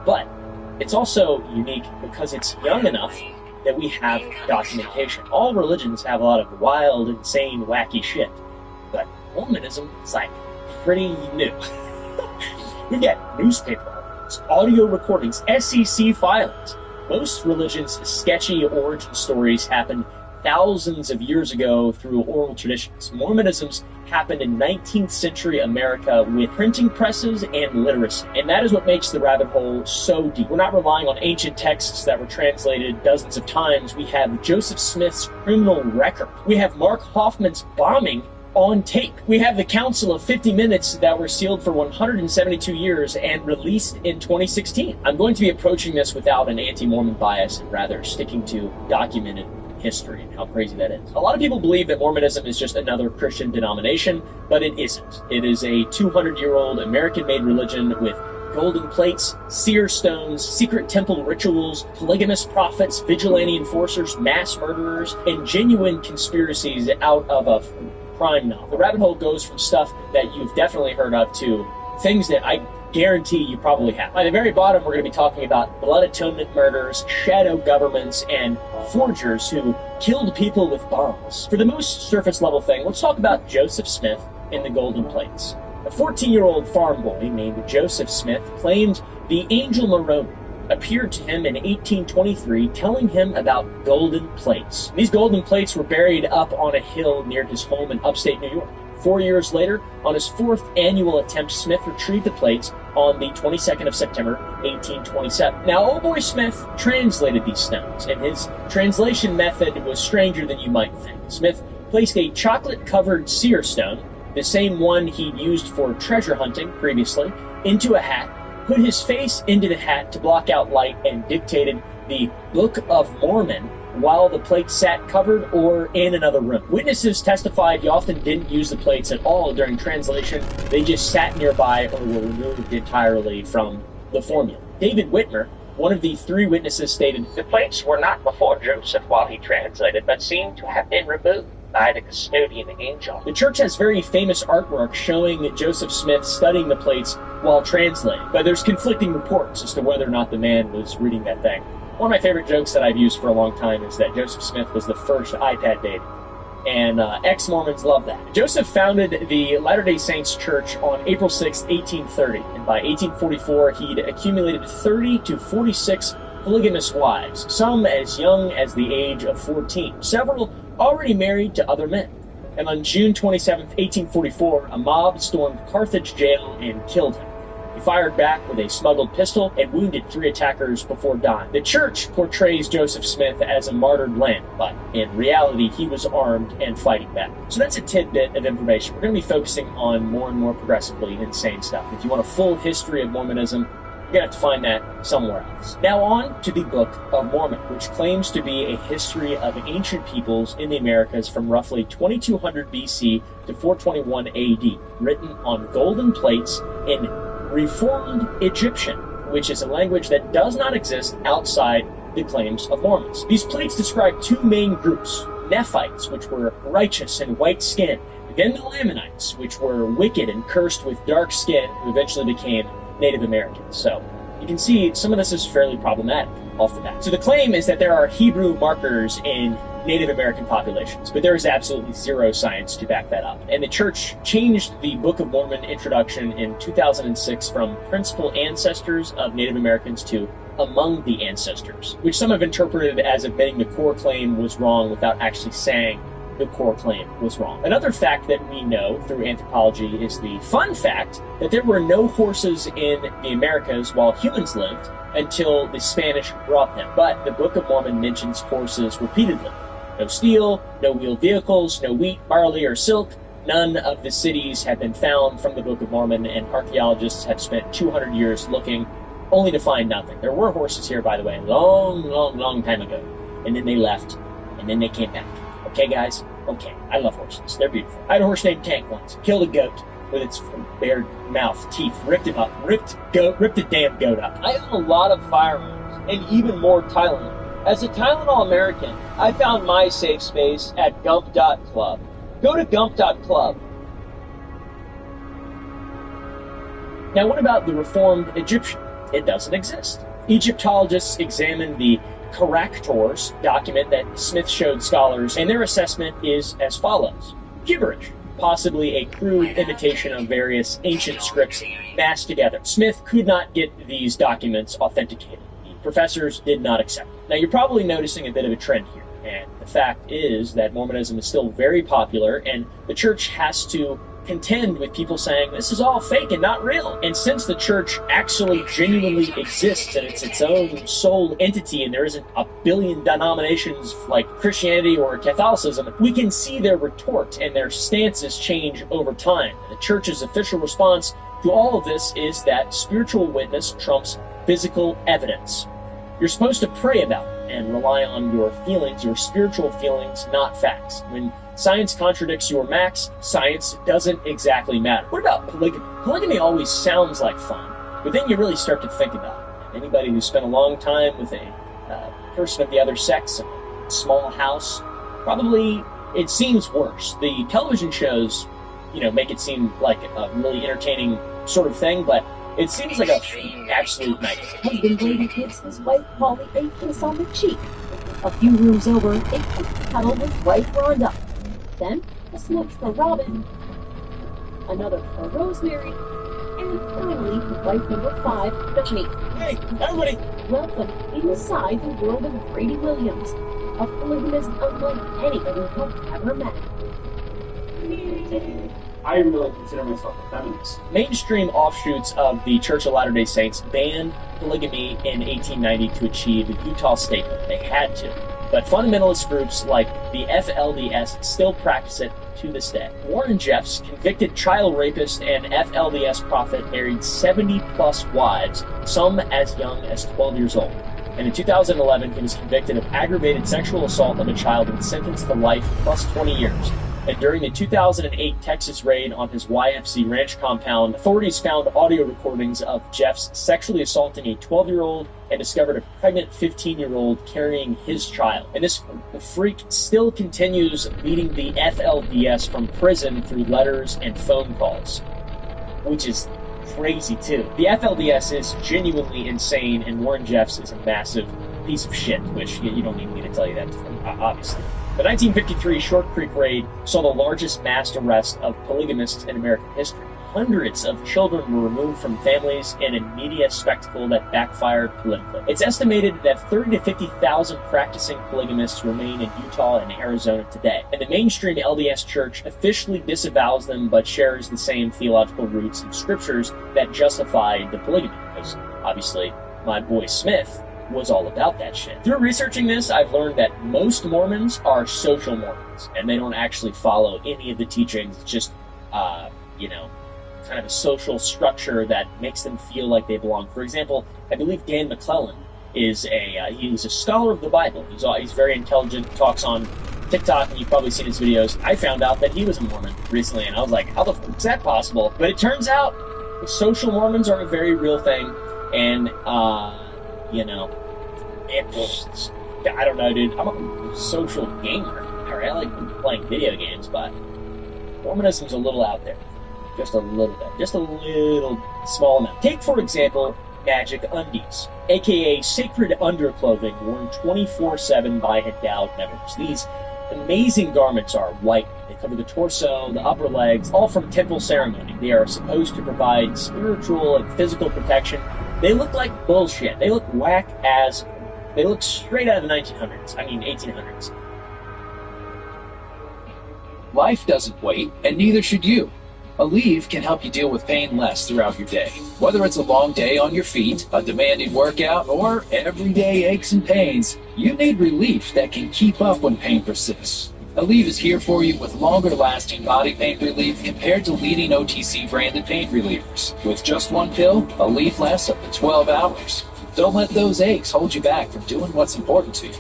but it's also unique because it's young enough that we have documentation. All religions have a lot of wild, insane, wacky shit, but Mormonism is like pretty new. We get newspaper articles, audio recordings, SEC filings. Most religions' sketchy origin stories happened thousands of years ago through oral traditions. Mormonism's happened in 19th century America with printing presses and literacy. And that is what makes the rabbit hole so deep. We're not relying on ancient texts that were translated dozens of times. We have Joseph Smith's criminal record. We have Mark Hoffman's bombing on tape. We have the Council of 50 Minutes that were sealed for 172 years and released in 2016. I'm going to be approaching this without an anti-Mormon bias and rather sticking to documented history and how crazy that is. A lot of people believe that Mormonism is just another Christian denomination, but it isn't. It is a 200-year-old American-made religion with golden plates, seer stones, secret temple rituals, polygamous prophets, vigilante enforcers, mass murderers, and genuine conspiracies out of a crime novel. The rabbit hole goes from stuff that you've definitely heard of to things that I guarantee you probably have. At the very bottom, we're going to be talking about blood atonement murders, shadow governments, and forgers who killed people with bombs. For the most surface level thing, let's talk about Joseph Smith and the golden plates. A 14-year-old farm boy named Joseph Smith claimed the angel Moroni appeared to him in 1823 telling him about golden plates. These golden plates were buried up on a hill near his home in upstate New York. 4 years later, on his fourth annual attempt, Smith retrieved the plates on the 22nd of September, 1827. Now, old boy Smith translated these stones, and his translation method was stranger than you might think. Smith placed a chocolate-covered seer stone, the same one he'd used for treasure hunting previously, into a hat, put his face into the hat to block out light, and dictated the Book of Mormon while the plates sat covered or in another room. Witnesses testified he often didn't use the plates at all during translation. They just sat nearby or were removed entirely from the formula. David Whitmer, one of the three witnesses, stated, "The plates were not before Joseph while he translated, but seem to have been removed by the custodian angel." The church has very famous artwork showing Joseph Smith studying the plates while translating, but there's conflicting reports as to whether or not the man was reading that thing. One of my favorite jokes that I've used for a long time is that Joseph Smith was the first iPad baby, and ex-Mormons love that. Joseph founded the Latter-day Saints Church on April 6, 1830, and by 1844 he'd accumulated 30 to 46 polygamous wives, some as young as the age of 14, several already married to other men. And on June 27, 1844, a mob stormed Carthage jail and killed him. He fired back with a smuggled pistol and wounded 3 attackers before dying. The church portrays Joseph Smith as a martyred lamb, but in reality, he was armed and fighting back. So that's a tidbit of information. We're going to be focusing on more and more progressively insane stuff. If you want a full history of Mormonism, you're going to have to find that somewhere else. Now on to the Book of Mormon, which claims to be a history of ancient peoples in the Americas from roughly 2200 BC to 421 AD, written on golden plates in Reformed Egyptian, which is a language that does not exist outside the claims of Mormons. These plates describe 2 main groups: Nephites, which were righteous and white skinned, then the Lamanites, which were wicked and cursed with dark skin, who eventually became Native Americans. So you can see some of this is fairly problematic off the bat. So the claim is that there are Hebrew markers in Native American populations, but there is absolutely zero science to back that up. And the church changed the Book of Mormon introduction in 2006 from principal ancestors of Native Americans to among the ancestors, which some have interpreted as admitting the core claim was wrong without actually saying the core claim was wrong. Another fact that we know through anthropology is the fun fact that there were no horses in the Americas while humans lived until the Spanish brought them. But the Book of Mormon mentions horses repeatedly. No steel, no wheeled vehicles, no wheat, barley, or silk. None of the cities have been found from the Book of Mormon, and archaeologists have spent 200 years looking only to find nothing. There were horses here, by the way, long time ago. And then they left, and then they came back. Okay, guys? Okay. I love horses. They're beautiful. I had a horse named Tank once. Killed a goat with its bare mouth, teeth, ripped him up, ripped the damn goat up. I own a lot of firearms, and even more Tylenol. As a Tylenol American, I found my safe space at Gump.club. Go to Gump.club. Now, what about the Reformed Egyptian? It doesn't exist. Egyptologists examined the Caractores document that Smith showed scholars, and their assessment is as follows. Gibberish, possibly a crude imitation of various ancient scripts massed together. Smith could not get these documents authenticated. The professors did not accept them. Now, you're probably noticing a bit of a trend here, and the fact is that Mormonism is still very popular, and the church has to contend with people saying this is all fake and not real. And since the church actually genuinely exists and it's its own sole entity and there isn't a billion denominations like Christianity or Catholicism, we can see their retort and their stances change over time. The church's official response to all of this is that spiritual witness trumps physical evidence. You're supposed to pray about it and rely on your feelings, your spiritual feelings, not facts. When science contradicts your max, science doesn't exactly matter. What about polygamy? Polygamy always sounds like fun, but then you really start to think about it. Anybody who spent a long time with a person of the other sex in a small house, probably it seems worse. The television shows, make it seem like a really entertaining sort of thing, but it seems like a absolute nightmare. Husband Brady gives his wife Polly a kiss on the cheek. A few rooms over, a quick cuddle with wife Rhonda. Then, a sniff for Robin. Another for Rosemary. And finally, wife number 5, Bethany. Hey, everybody! Welcome inside the world of Brady Williams, a polygamist unlike anybody you've ever met. I really consider myself a feminist. Mainstream offshoots of the Church of Latter-day Saints banned polygamy in 1890 to achieve the Utah statehood. They had to. But fundamentalist groups like the FLDS still practice it to this day. Warren Jeffs, convicted child rapist and FLDS prophet, married 70-plus wives, some as young as 12 years old. And in 2011, he was convicted of aggravated sexual assault of a child and sentenced to life plus 20 years. And during the 2008 Texas raid on his YFC ranch compound, authorities found audio recordings of Jeffs sexually assaulting a 12-year-old and discovered a pregnant 15-year-old carrying his child. And this freak still continues leading the FLDS from prison through letters and phone calls, which is crazy too. The FLDS is genuinely insane, and Warren Jeffs is a massive piece of shit, which you don't need me to tell you that, obviously. The 1953 Short Creek Raid saw the largest mass arrest of polygamists in American history. Hundreds of children were removed from families in a media spectacle that backfired politically. It's estimated that 30 to 50,000 practicing polygamists remain in Utah and Arizona today, and the mainstream LDS Church officially disavows them but shares the same theological roots and scriptures that justify the polygamy, because obviously my boy Smith was all about that shit. Through researching this, I've learned that most Mormons are social Mormons, and they don't actually follow any of the teachings. It's just, kind of a social structure that makes them feel like they belong. For example, I believe Dan McClellan is he's a scholar of the Bible. He's very intelligent, talks on TikTok, and you've probably seen his videos. I found out that he was a Mormon recently, and I was like, how the fuck is that possible? But it turns out social Mormons are a very real thing, and, I don't know, dude. I'm a social gamer. I like playing video games, but Mormonism's a little out there. Just a little bit. Just a little small amount. Take, for example, magic undies, aka sacred underclothing worn 24/7 by endowed members. These amazing garments are white. They cover the torso, the upper legs, all from temple ceremony. They are supposed to provide spiritual and physical protection. They look like bullshit. They look whack as... They look straight out of the 1800s. Life doesn't wait, and neither should you. Aleve can help you deal with pain less throughout your day. Whether it's a long day on your feet, a demanding workout, or everyday aches and pains, you need relief that can keep up when pain persists. Aleve is here for you with longer-lasting body pain relief compared to leading OTC-branded pain relievers. With just one pill, Aleve lasts up to 12 hours. Don't let those aches hold you back from doing what's important to you.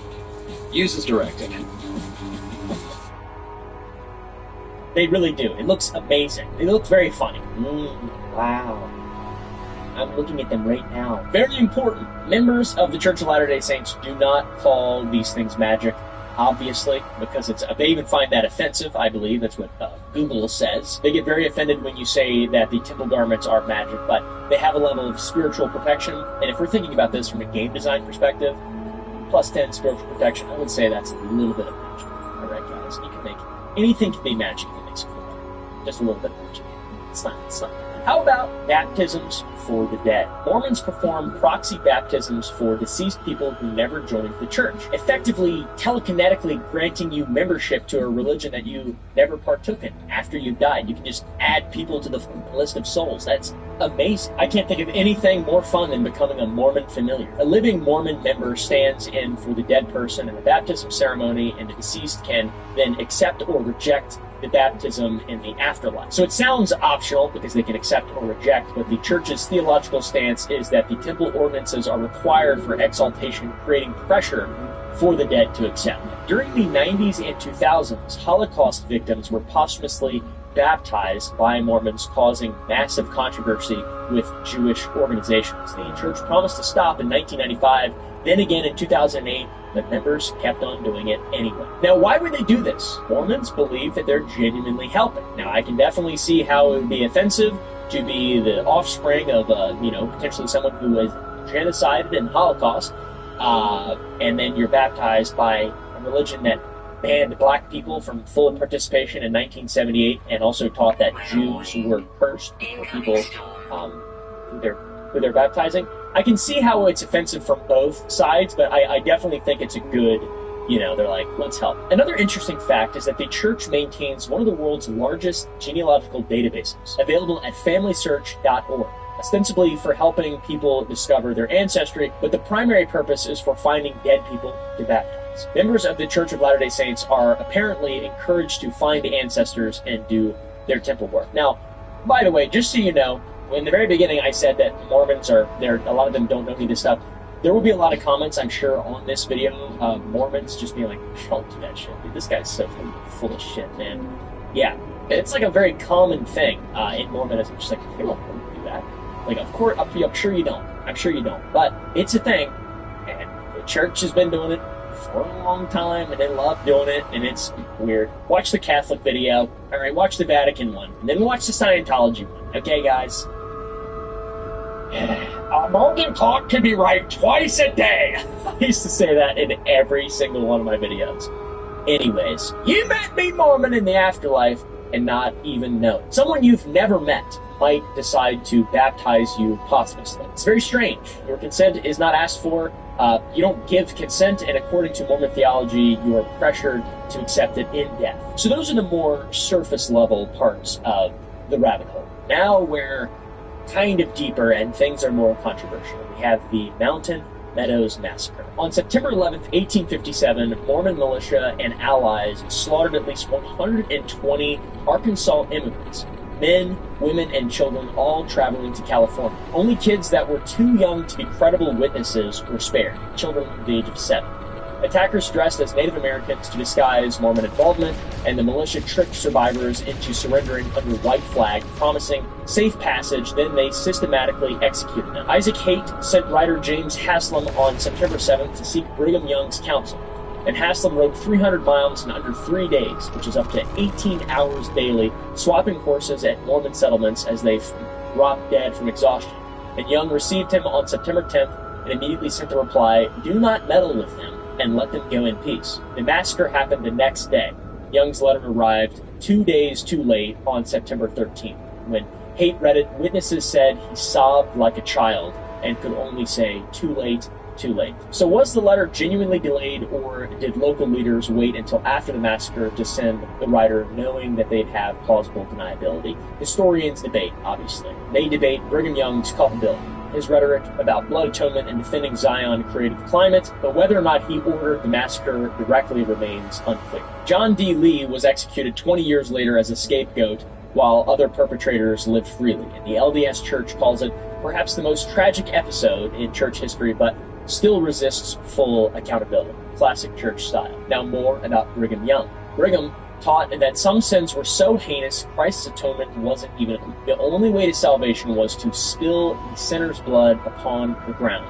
Use as directed. They really do. It looks amazing. They look very funny. Wow. I'm looking at them right now. Very important. Members of the Church of Latter-day Saints do not call these things magic, obviously, because they even find that offensive, I believe. That's what Google says. They get very offended when you say that the temple garments are magic, but they have a level of spiritual protection. And if we're thinking about this from a game design perspective, plus 10 spiritual protection, I would say that's a little bit of magic. All right, guys? You can make anything can be magic that makes it cool. Just a little bit of magic. It's not. How about baptisms for the dead? Mormons perform proxy baptisms for deceased people who never joined the church, effectively telekinetically granting you membership to a religion that you never partook in after you died. You can just add people to the list of souls. That's amazing. I can't think of anything more fun than becoming a Mormon familiar. A living Mormon member stands in for the dead person in the baptism ceremony, and the deceased can then accept or reject the baptism in the afterlife. So it sounds optional because they can accept or reject, but the church's theological stance is that the temple ordinances are required for exaltation, creating pressure for the dead to accept. During the 90s and 2000s, Holocaust victims were posthumously baptized by Mormons, causing massive controversy with Jewish organizations. The church promised to stop in 1995, then again in 2008, but members kept on doing it anyway. Now, why would they do this? Mormons believe that they're genuinely helping. Now, I can definitely see how it would be offensive to be the offspring of, potentially someone who was genocided in the Holocaust, and then you're baptized by a religion that banned black people from full participation in 1978 and also taught that Jews were cursed for people who they're baptizing. I can see how it's offensive from both sides, but I definitely think it's a good, they're like, let's help. Another interesting fact is that the church maintains one of the world's largest genealogical databases, available at familysearch.org, ostensibly for helping people discover their ancestry, but the primary purpose is for finding dead people to baptize. Members of the Church of Latter-day Saints are apparently encouraged to find ancestors and do their temple work. Now, by the way, just so you know, in the very beginning I said that Mormons are there. A lot of them don't know any of this stuff. There will be a lot of comments, I'm sure, on this video of Mormons just being like, don't do that shit, dude. This guy's so full of shit, man. Yeah, it's like a very common thing in Mormonism. Just like, you don't do that. Like, of course, I'm sure you don't. I'm sure you don't. But it's a thing, and the church has been doing it for a long time, and they love doing it, and it's weird. Watch the Catholic video, alright, watch the Vatican one, and then watch the Scientology one, okay, guys? Morgan talk can be right twice a day. I used to say that in every single one of my videos. Anyways, you might be Mormon in the afterlife and not even know it. Someone you've never met might decide to baptize you posthumously. It's very strange. Your consent is not asked for. You don't give consent, and according to Mormon theology, you are pressured to accept it in death. So those are the more surface level parts of the rabbit hole. Now we're kind of deeper, and things are more controversial. We have the Mountain Meadows Massacre. On September 11th, 1857, Mormon militia and allies slaughtered at least 120 Arkansas immigrants, men, women, and children, all traveling to California. Only kids that were too young to be credible witnesses were spared, children under the age of 7. Attackers dressed as Native Americans to disguise Mormon involvement, and the militia tricked survivors into surrendering under white flag, promising safe passage. Then they systematically executed them. Isaac Haight sent writer James Haslam on September 7th to seek Brigham Young's counsel, and Haslam rode 300 miles in under 3 days, which is up to 18 hours daily, swapping horses at Mormon settlements as they dropped dead from exhaustion. And Young received him on September 10th and immediately sent the reply, "Do not meddle with them, and let them go in peace." The massacre happened the next day. Young's letter arrived 2 days too late on September 13th. When Haight read it, witnesses said he sobbed like a child and could only say, "Too late, too late." So was the letter genuinely delayed, or did local leaders wait until after the massacre to send the writer knowing that they'd have plausible deniability? Historians debate, obviously. They debate Brigham Young's culpability. His rhetoric about blood atonement and defending Zion created the climate, but whether or not he ordered the massacre directly remains unclear. John D. Lee was executed 20 years later as a scapegoat, while other perpetrators lived freely. And the LDS Church calls it perhaps the most tragic episode in church history, but still resists full accountability. Classic church style. Now more about Brigham Young. Brigham taught that some sins were so heinous, Christ's atonement wasn't even. The only way to salvation was to spill the sinner's blood upon the ground.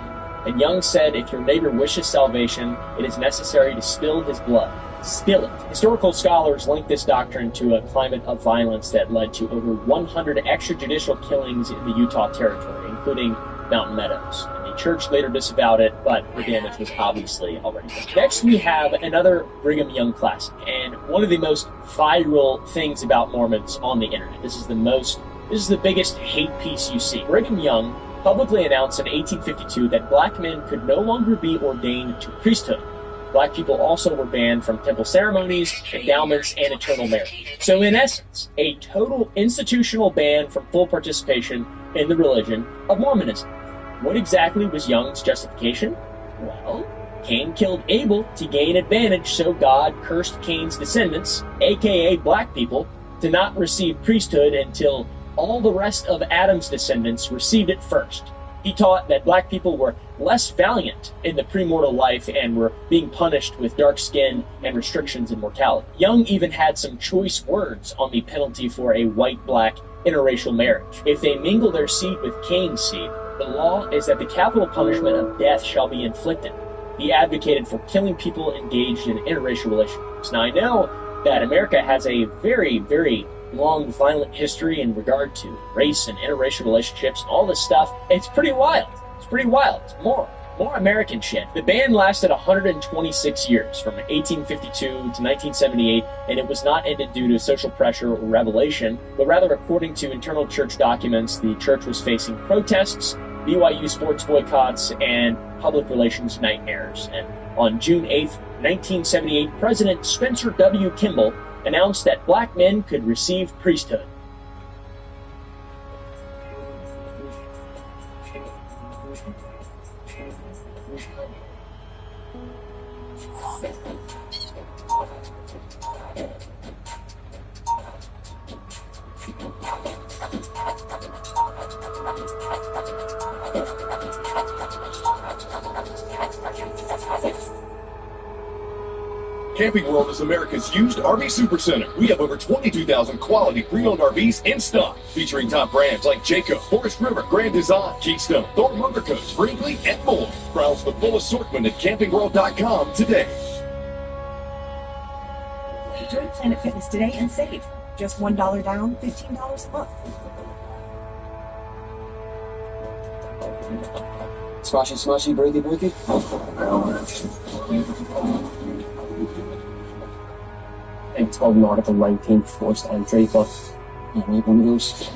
And Young said, if your neighbor wishes salvation, it is necessary to spill his blood. Spill it. Historical scholars link this doctrine to a climate of violence that led to over 100 extrajudicial killings in the Utah Territory, including Mountain Meadows. The church later disavowed it, but the damage was obviously already done. Next, we have another Brigham Young classic, and one of the most viral things about Mormons on the internet. This is the biggest hate piece you see. Brigham Young publicly announced in 1852 that black men could no longer be ordained to priesthood. Black people also were banned from temple ceremonies, endowments, and eternal marriage. So in essence, a total institutional ban from full participation in the religion of Mormonism. What exactly was Young's justification? Well, Cain killed Abel to gain advantage, so God cursed Cain's descendants, aka black people, to not receive priesthood until all the rest of Adam's descendants received it first. He taught that black people were less valiant in the premortal life and were being punished with dark skin and restrictions in mortality. Young even had some choice words on the penalty for a white-black interracial marriage. If they mingle their seed with Cain's seed, the law is that the capital punishment of death shall be inflicted. He advocated for killing people engaged in interracial relationships. Now, I know that America has a very, very long violent history in regard to race and interracial relationships and all this stuff. It's pretty wild. It's pretty wild. It's more American shit. The ban lasted 126 years, from 1852 to 1978, and it was not ended due to social pressure or revelation, but rather according to internal church documents, the church was facing protests, BYU sports boycotts, and public relations nightmares. And on June 8th, 1978, President Spencer W. Kimball announced that black men could receive priesthood. Camping World is America's used RV supercenter. We have over 22,000 quality pre-owned RVs in stock, featuring top brands like Jayco, Forest River, Grand Design, Keystone, Thor Motor Coach, Brinkley, and more. Browse the full assortment at campingworld.com today. Join Planet Fitness today and save. Just $1 down, $15 a month. Squashy, smushy, breathy, breathy. I think it's called an Article 19 forced entry, but I need one of those.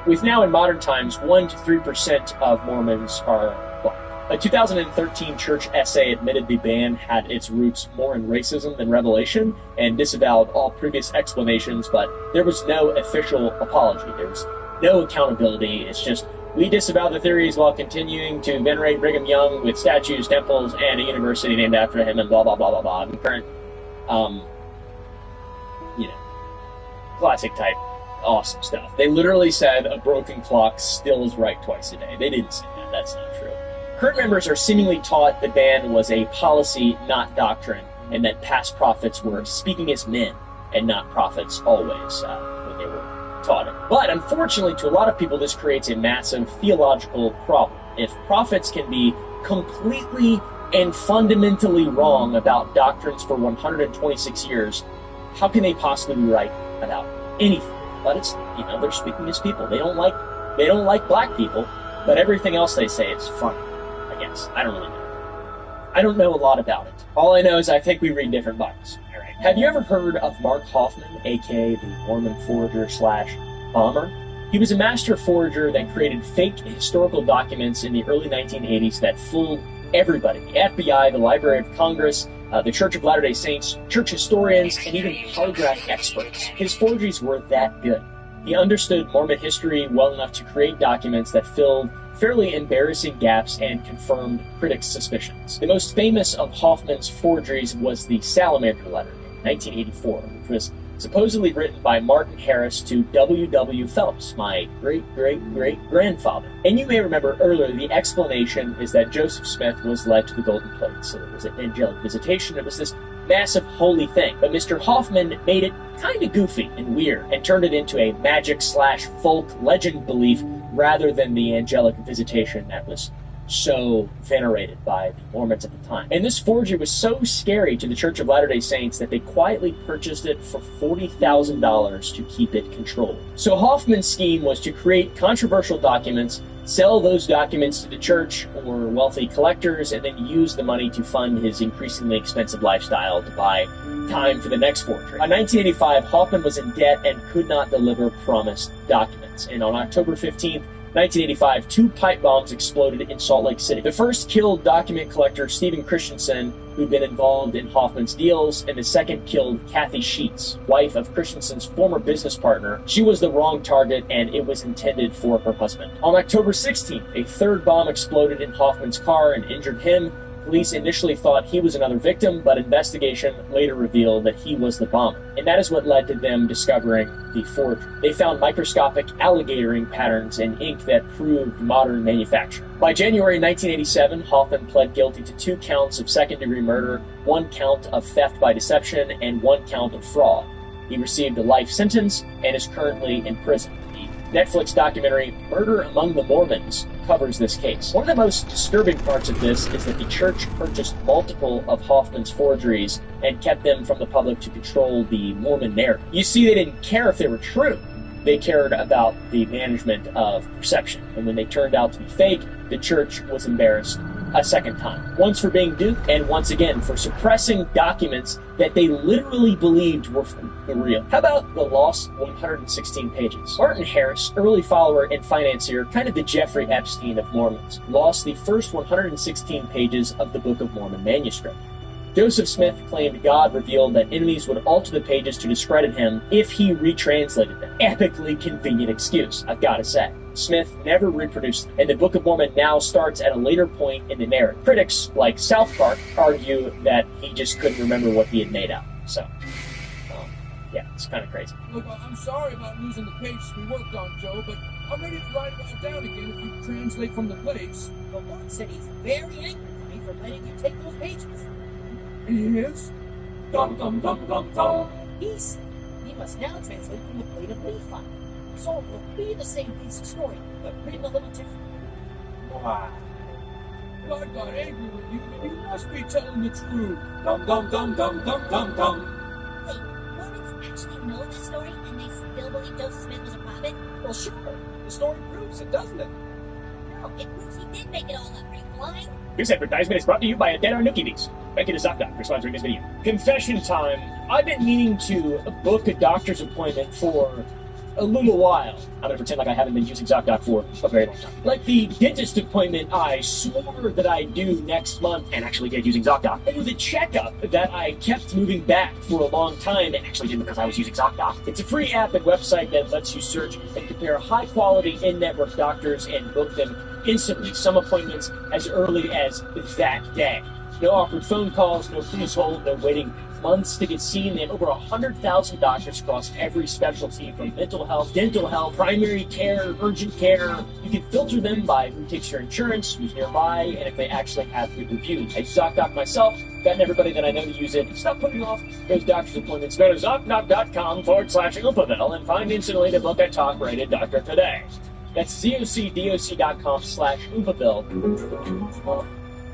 With now in modern times, 1 to 3% of Mormons are black. A 2013 church essay admitted the ban had its roots more in racism than revelation and disavowed all previous explanations, but there was no official apology. There was no accountability. It's just, we disavow the theories while continuing to venerate Brigham Young with statues, temples, and a university named after him, and blah, blah, blah, blah, blah. The current, classic type awesome stuff. They literally said a broken clock still is right twice a day. They didn't say that. That's not true. Current members are seemingly taught the ban was a policy, not doctrine, and that past prophets were speaking as men and not prophets always when they were taught it. But unfortunately, to a lot of people, this creates a massive theological problem. If prophets can be completely and fundamentally wrong about doctrines for 126 years, how can they possibly be right about anything? But it's, they're speaking as people. They don't like black people, but everything else they say is funny, I guess. I don't really know. I don't know a lot about it. All I know is I think we read different Bibles. All right. Have you ever heard of Mark Hoffman, aka the Mormon forager / bomber? He was a master forger that created fake historical documents in the early 1980s that fooled everybody. The FBI, the Library of Congress, the Church of Latter-day Saints, church historians, and even polygraph experts. His forgeries were that good. He understood Mormon history well enough to create documents that filled fairly embarrassing gaps and confirmed critics' suspicions. The most famous of Hoffman's forgeries was the Salamander Letter in 1984, which was supposedly written by Martin Harris to W.W. Phelps, my great-great-great-grandfather. And you may remember earlier, the explanation is that Joseph Smith was led to the Golden Plate, so it was an angelic visitation. It was this massive holy thing. But Mr. Hoffman made it kind of goofy and weird and turned it into a magic / folk legend belief rather than the angelic visitation that was so venerated by the Mormons at the time. And this forgery was so scary to the Church of Latter-day Saints that they quietly purchased it for $40,000 to keep it controlled. So Hoffman's scheme was to create controversial documents, sell those documents to the church or wealthy collectors, and then use the money to fund his increasingly expensive lifestyle, to buy Time for the next forgery. In 1985, Hoffman was in debt and could not deliver promised documents. And on October 15th, 1985, 2 pipe bombs exploded in Salt Lake City. The first killed document collector Stephen Christensen, who'd been involved in Hoffman's deals, and the second killed Kathy Sheets, wife of Christensen's former business partner. She was the wrong target, and it was intended for her husband. On October 16th, a third bomb exploded in Hoffman's car and injured him. Police initially thought he was another victim, but investigation later revealed that he was the bomber. And that is what led to them discovering the forgery. They found microscopic alligator ink patterns in ink that proved modern manufacture. By January 1987, Hoffman pled guilty to 2 counts of second-degree murder, 1 count of theft by deception, and 1 count of fraud. He received a life sentence and is currently in prison. Netflix documentary Murder Among the Mormons covers this case. One of the most disturbing parts of this is that the church purchased multiple of Hoffman's forgeries and kept them from the public to control the Mormon narrative. You see, they didn't care if they were true. They cared about the management of perception. And when they turned out to be fake, the church was embarrassed a second time. Once for being duped, and once again for suppressing documents that they literally believed were real. How about the lost 116 pages? Martin Harris, early follower and financier, kind of the Jeffrey Epstein of Mormons, lost the first 116 pages of the Book of Mormon manuscript. Joseph Smith claimed God revealed that enemies would alter the pages to discredit him if he retranslated them. Epically convenient excuse, I've got to say. Smith never reproduced them, and the Book of Mormon now starts at a later point in the narrative. Critics, like South Park, argue that he just couldn't remember what he had made out. So, yeah, it's kind of crazy. Look, I'm sorry about losing the pages we worked on, Joe, but I'm ready to write it all down again if you translate from the plates. The Lord said he's very angry with me for letting you take those pages. Yes? Dum dum dum dum dum. He said he must now translate from the plate of Nephi. So it will be the same piece of story, but written a little different. Wow. God got angry with you, and you must be telling the truth. Dum dum dum dum dum dum dum. Wait, Mormons actually know the story, and they still believe Joseph Smith was a prophet? Well, sure. The story proves it, doesn't it? No, it proves he did make it all up. Are you blind? This advertisement is brought to you by Adena Nuki. Thank you to ZocDoc for sponsoring this video. Confession time. I've been meaning to book a doctor's appointment for a little while. I'm going to pretend like I haven't been using ZocDoc for a very long time. Like the dentist appointment I swore that I'd do next month and actually did using ZocDoc. Or the checkup that I kept moving back for a long time and actually did because I was using ZocDoc. It's a free app and website that lets you search and compare high-quality in-network doctors and book them instantly. Some appointments as early as that day. No awkward phone calls, no please hold, no waiting months to get seen. They have over 100,000 doctors across every specialty, from mental health, dental health, primary care, urgent care. You can filter them by who takes your insurance, who's nearby, and if they actually have good reviews. I ZocDoc myself, gotten everybody that I know to use it. Stop putting off those doctor's appointments. Go to ZocDoc.com/Oopaville and find instantly to book a top-rated doctor today. That's ZocDoc.com/Oopaville.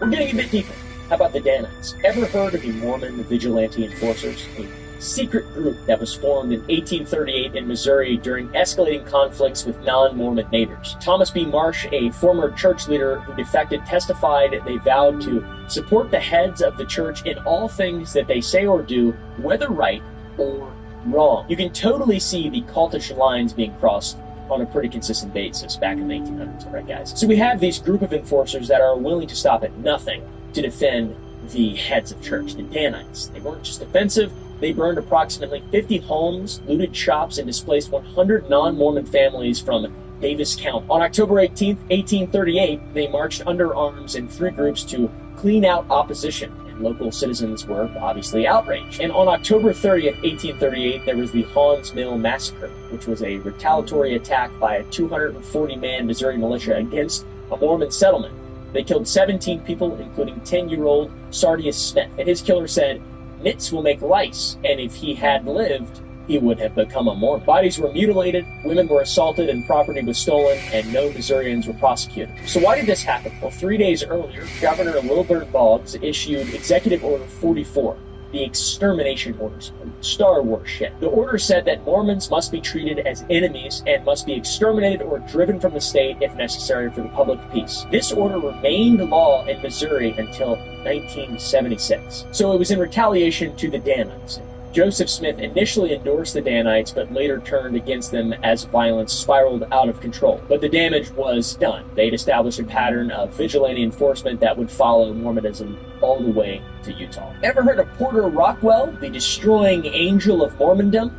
We're getting a bit deeper. How about the Danites? Ever heard of the Mormon Vigilante Enforcers? A secret group that was formed in 1838 in Missouri during escalating conflicts with non-Mormon neighbors. Thomas B. Marsh, a former church leader who defected, testified they vowed to support the heads of the church in all things that they say or do, whether right or wrong. You can totally see the cultish lines being crossed on a pretty consistent basis back in the 1800s, right, guys? So we have these group of enforcers that are willing to stop at nothing to defend the heads of church, the Danites. They weren't just offensive, they burned approximately 50 homes, looted shops, and displaced 100 non-Mormon families from Davis County. On October 18th, 1838, they marched under arms in 3 groups to clean out opposition, and local citizens were obviously outraged. And on October 30th, 1838, there was the Haun's Mill Massacre, which was a retaliatory attack by a 240-man Missouri militia against a Mormon settlement. They killed 17 people, including 10-year-old Sardius Smith. And his killer said, "Mitts will make lice," and if he had lived, he would have become a Mormon. Bodies were mutilated, women were assaulted, and property was stolen, and no Missourians were prosecuted. So why did this happen? Well, 3 days earlier, Governor Wilbur Boggs issued Executive Order 44, the extermination orders, Star Wars shit. The order said that Mormons must be treated as enemies and must be exterminated or driven from the state if necessary for the public peace. This order remained law in Missouri until 1976. So it was in retaliation to the Danites. Joseph Smith initially endorsed the Danites, but later turned against them as violence spiraled out of control. But the damage was done. They'd established a pattern of vigilante enforcement that would follow Mormonism all the way to Utah. Ever heard of Porter Rockwell, the destroying angel of Mormondom?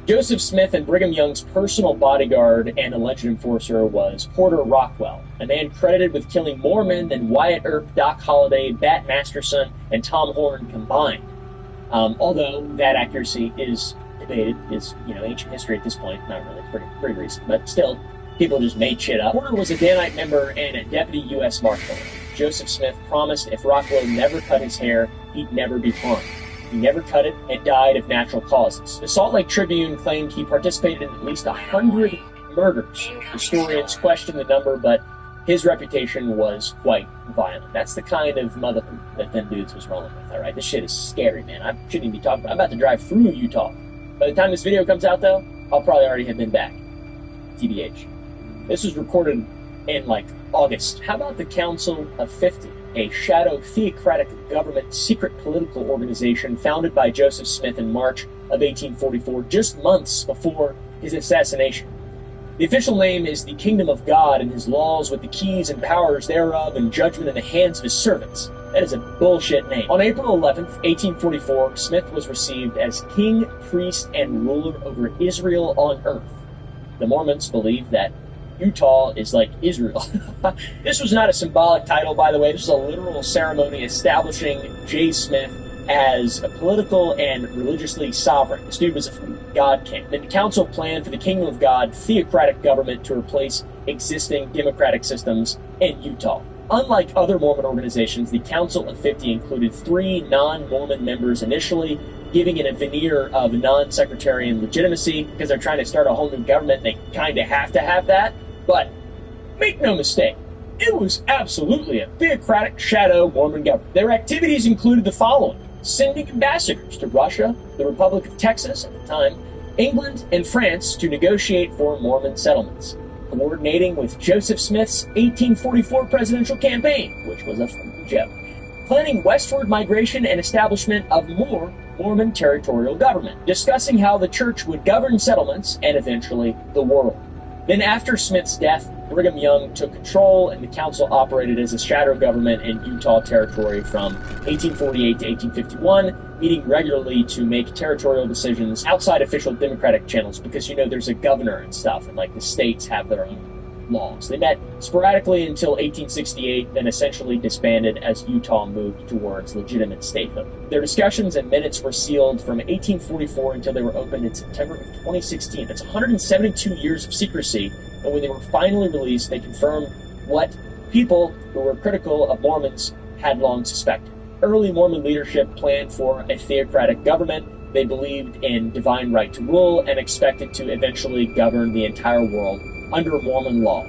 Joseph Smith and Brigham Young's personal bodyguard and alleged enforcer was Porter Rockwell, a man credited with killing more men than Wyatt Earp, Doc Holliday, Bat Masterson, and Tom Horn combined. Although that accuracy is debated, is ancient history at this point, not really, pretty recent, but still, people just made shit up. Porter was a Danite member and a deputy U.S. Marshal. Joseph Smith promised if Rockwell never cut his hair, he'd never be harmed. He never cut it and died of natural causes. The Salt Lake Tribune claimed he participated in at least 100 murders. Historians question the number, but his reputation was quite violent. That's the kind of motherfucker that them dudes was rolling with, alright? This shit is scary, man. I shouldn't even be talking about it. I'm about to drive through Utah. By the time this video comes out, though, I'll probably already have been back. TBH. This was recorded in, August. How about the Council of 50, a shadow theocratic government secret political organization founded by Joseph Smith in March of 1844, just months before his assassination? The official name is the Kingdom of God, and his laws with the keys and powers thereof and judgment in the hands of his servants. That is a bullshit name. On April 11th, 1844, Smith was received as king, priest, and ruler over Israel on earth. The Mormons believe that Utah is like Israel. This was not a symbolic title, by the way. This was a literal ceremony establishing J. Smith as a political and religiously sovereign. This dude was a God king. Then the council planned for the Kingdom of God theocratic government to replace existing democratic systems in Utah. Unlike other Mormon organizations, the Council of 50 included 3 non-Mormon members initially, giving it a veneer of non-sectarian legitimacy because they're trying to start a whole new government. They kind of have to have that. But make no mistake, it was absolutely a theocratic shadow Mormon government. Their activities included the following: sending ambassadors to Russia, the Republic of Texas at the time, England, and France to negotiate for Mormon settlements, coordinating with Joseph Smith's 1844 presidential campaign, which was a fucking joke, planning westward migration and establishment of more Mormon territorial government, discussing how the church would govern settlements and eventually the world. Then after Smith's death, Brigham Young took control, and the council operated as a shadow government in Utah Territory from 1848 to 1851, meeting regularly to make territorial decisions outside official democratic channels, because, there's a governor and stuff, and, the states have their own laws. They met sporadically until 1868, then essentially disbanded as Utah moved towards legitimate statehood. Their discussions and minutes were sealed from 1844 until they were opened in September of 2016. That's 172 years of secrecy, and when they were finally released, they confirmed what people who were critical of Mormons had long suspected. Early Mormon leadership planned for a theocratic government. They believed in divine right to rule and expected to eventually govern the entire world under Mormon law,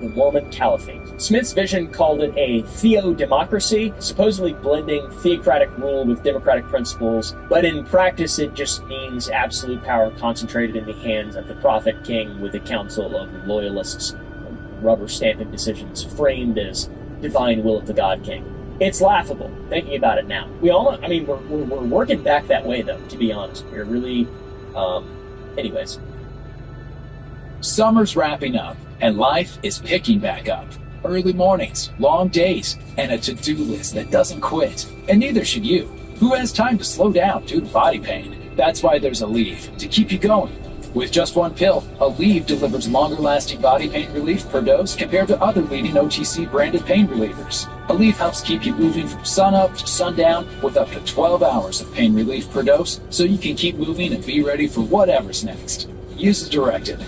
the Mormon Caliphate. Smith's vision called it a theo-democracy, supposedly blending theocratic rule with democratic principles, but in practice it just means absolute power concentrated in the hands of the prophet king with a council of loyalists, rubber-stamping decisions framed as divine will of the God king. It's laughable, thinking about it now. We're working back that way, though, to be honest. We're really, anyways. Summer's wrapping up, and life is picking back up. Early mornings, long days, and a to-do list that doesn't quit. And neither should you. Who has time to slow down due to body pain? That's why there's Aleve, to keep you going. With just one pill, Aleve delivers longer-lasting body pain relief per dose compared to other leading OTC-branded pain relievers. Aleve helps keep you moving from sunup to sundown with up to 12 hours of pain relief per dose, so you can keep moving and be ready for whatever's next. Use as directed.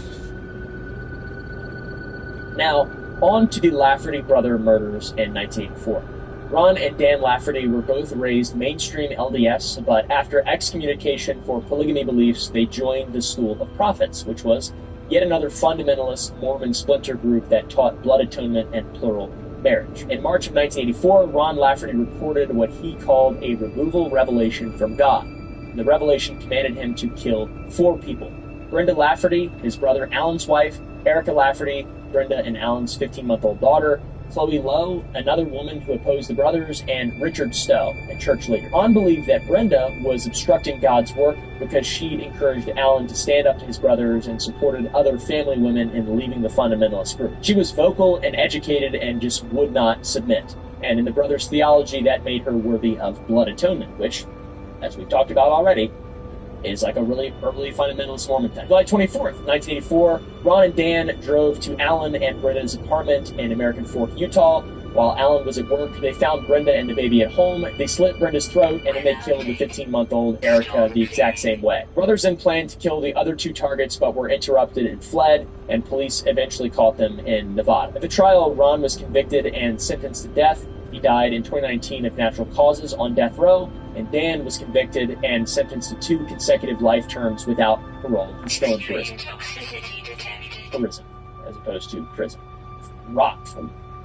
Now, on to the Lafferty brother murders in 1984. Ron and Dan Lafferty were both raised mainstream LDS, but after excommunication for polygamy beliefs, they joined the School of Prophets, which was yet another fundamentalist Mormon splinter group that taught blood atonement and plural marriage. In March of 1984, Ron Lafferty reported what he called a removal revelation from God. The revelation commanded him to kill 4 people. Brenda Lafferty, his brother Alan's wife, Erica Lafferty, Brenda and Alan's 15-month-old daughter, Chloe Lowe, another woman who opposed the brothers, and Richard Stowe, a church leader. Ron believed that Brenda was obstructing God's work because she'd encouraged Alan to stand up to his brothers and supported other family women in leaving the fundamentalist group. She was vocal and educated and just would not submit. And in the brothers' theology, that made her worthy of blood atonement, which, as we've talked about already, is like a really early fundamentalist Mormon thing. July 24th, 1984, Ron and Dan drove to Alan and Brenda's apartment in American Fork, Utah. While Alan was at work, they found Brenda and the baby at home. They slit Brenda's throat, and then they killed the 15-month-old Erica the exact same way. Brothers then planned to kill the other 2 targets, but were interrupted and fled, and police eventually caught them in Nevada. At the trial, Ron was convicted and sentenced to death. He died in 2019 of natural causes on death row, and Dan was convicted and sentenced to 2 consecutive life terms without parole. He's still in prison. Prison, as opposed to prison. Rocked.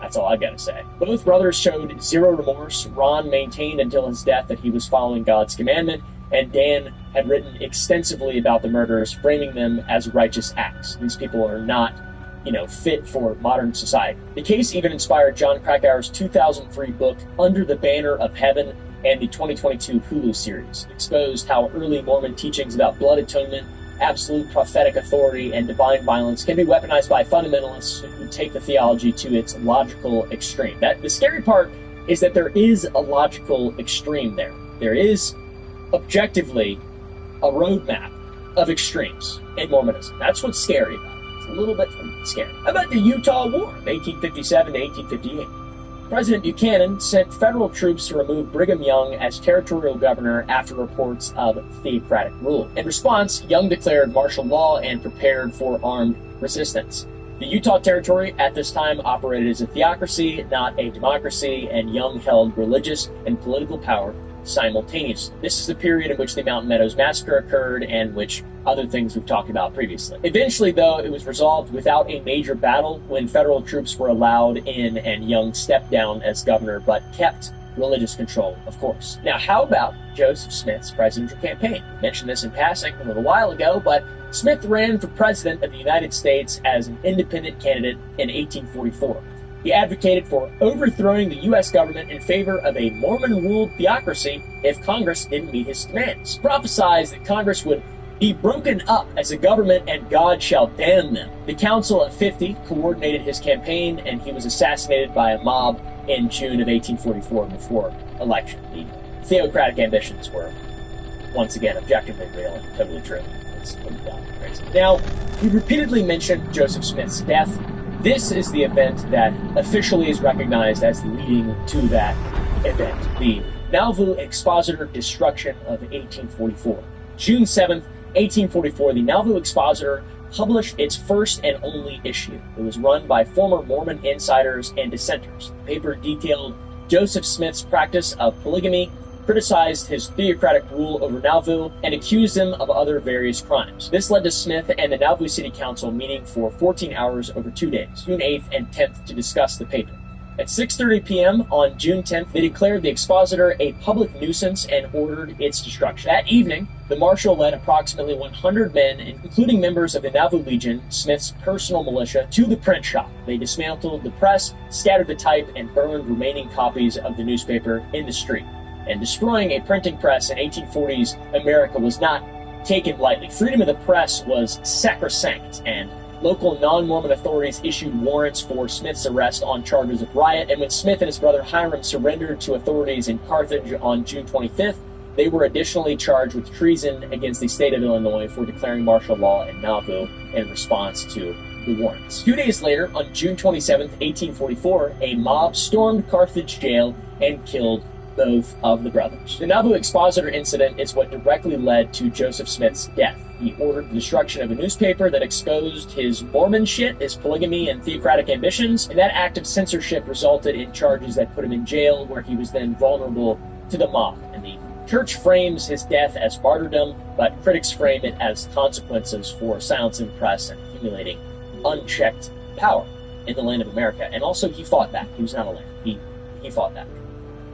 That's all I gotta say. Both brothers showed zero remorse. Ron maintained until his death that he was following God's commandment, and Dan had written extensively about the murders, framing them as righteous acts. These people are not, fit for modern society. The case even inspired John Krakauer's 2003 book, Under the Banner of Heaven, and the 2022 Hulu series. Exposed how early Mormon teachings about blood atonement, absolute prophetic authority, and divine violence can be weaponized by fundamentalists who take the theology to its logical extreme. The scary part is that there is a logical extreme there. There is, objectively, a roadmap of extremes in Mormonism. That's what's scary about it. It's a little bit scary. How about the Utah War of 1857 to 1858? President Buchanan sent federal troops to remove Brigham Young as territorial governor after reports of theocratic rule. In response, Young declared martial law and prepared for armed resistance. The Utah Territory at this time operated as a theocracy, not a democracy, and Young held religious and political power simultaneously. This is the period in which the Mountain Meadows Massacre occurred and which other things we've talked about previously. Eventually, though, it was resolved without a major battle when federal troops were allowed in and Young stepped down as governor, but kept religious control, of course. Now, how about Joseph Smith's presidential campaign? I mentioned this in passing a little while ago, but Smith ran for president of the United States as an independent candidate in 1844. He advocated for overthrowing the U.S. government in favor of a Mormon-ruled theocracy if Congress didn't meet his demands. He prophesied that Congress would be broken up as a government and God shall damn them. The Council of 50 coordinated his campaign, and he was assassinated by a mob in June of 1844 before election. The theocratic ambitions were, once again, objectively real and totally true. It's crazy. Now, we repeatedly mentioned Joseph Smith's death. This is the event that officially is recognized as leading to that event, the Nauvoo Expositor Destruction of 1844. June 7th, 1844, the Nauvoo Expositor published its first and only issue. It was run by former Mormon insiders and dissenters. The paper detailed Joseph Smith's practice of polygamy, criticized his theocratic rule over Nauvoo, and accused him of other various crimes. This led to Smith and the Nauvoo City Council meeting for 14 hours over 2 days, June 8th and 10th, to discuss the paper. At 6:30 p.m. on June 10th, they declared the Expositor a public nuisance and ordered its destruction. That evening, the marshal led approximately 100 men, including members of the Nauvoo Legion, Smith's personal militia, to the print shop. They dismantled the press, scattered the type, and burned remaining copies of the newspaper in the street. And destroying a printing press in 1840s America was not taken lightly. Freedom of the press was sacrosanct, and local non-Mormon authorities issued warrants for Smith's arrest on charges of riot. And when Smith and his brother Hiram surrendered to authorities in Carthage on June 25th, they were additionally charged with treason against the state of Illinois for declaring martial law in Nauvoo in response to the warrants. 2 days later, on June 27th, 1844, a mob stormed Carthage jail and killed both of the brothers. The Nauvoo Expositor incident is what directly led to Joseph Smith's death. He ordered the destruction of a newspaper that exposed his Mormon shit, his polygamy and theocratic ambitions, and that act of censorship resulted in charges that put him in jail, where he was then vulnerable to the mob. And the church frames his death as martyrdom, but critics frame it as consequences for silencing the press and accumulating unchecked power. in the land of America. And also, he fought back. He was not a lamb. He fought back,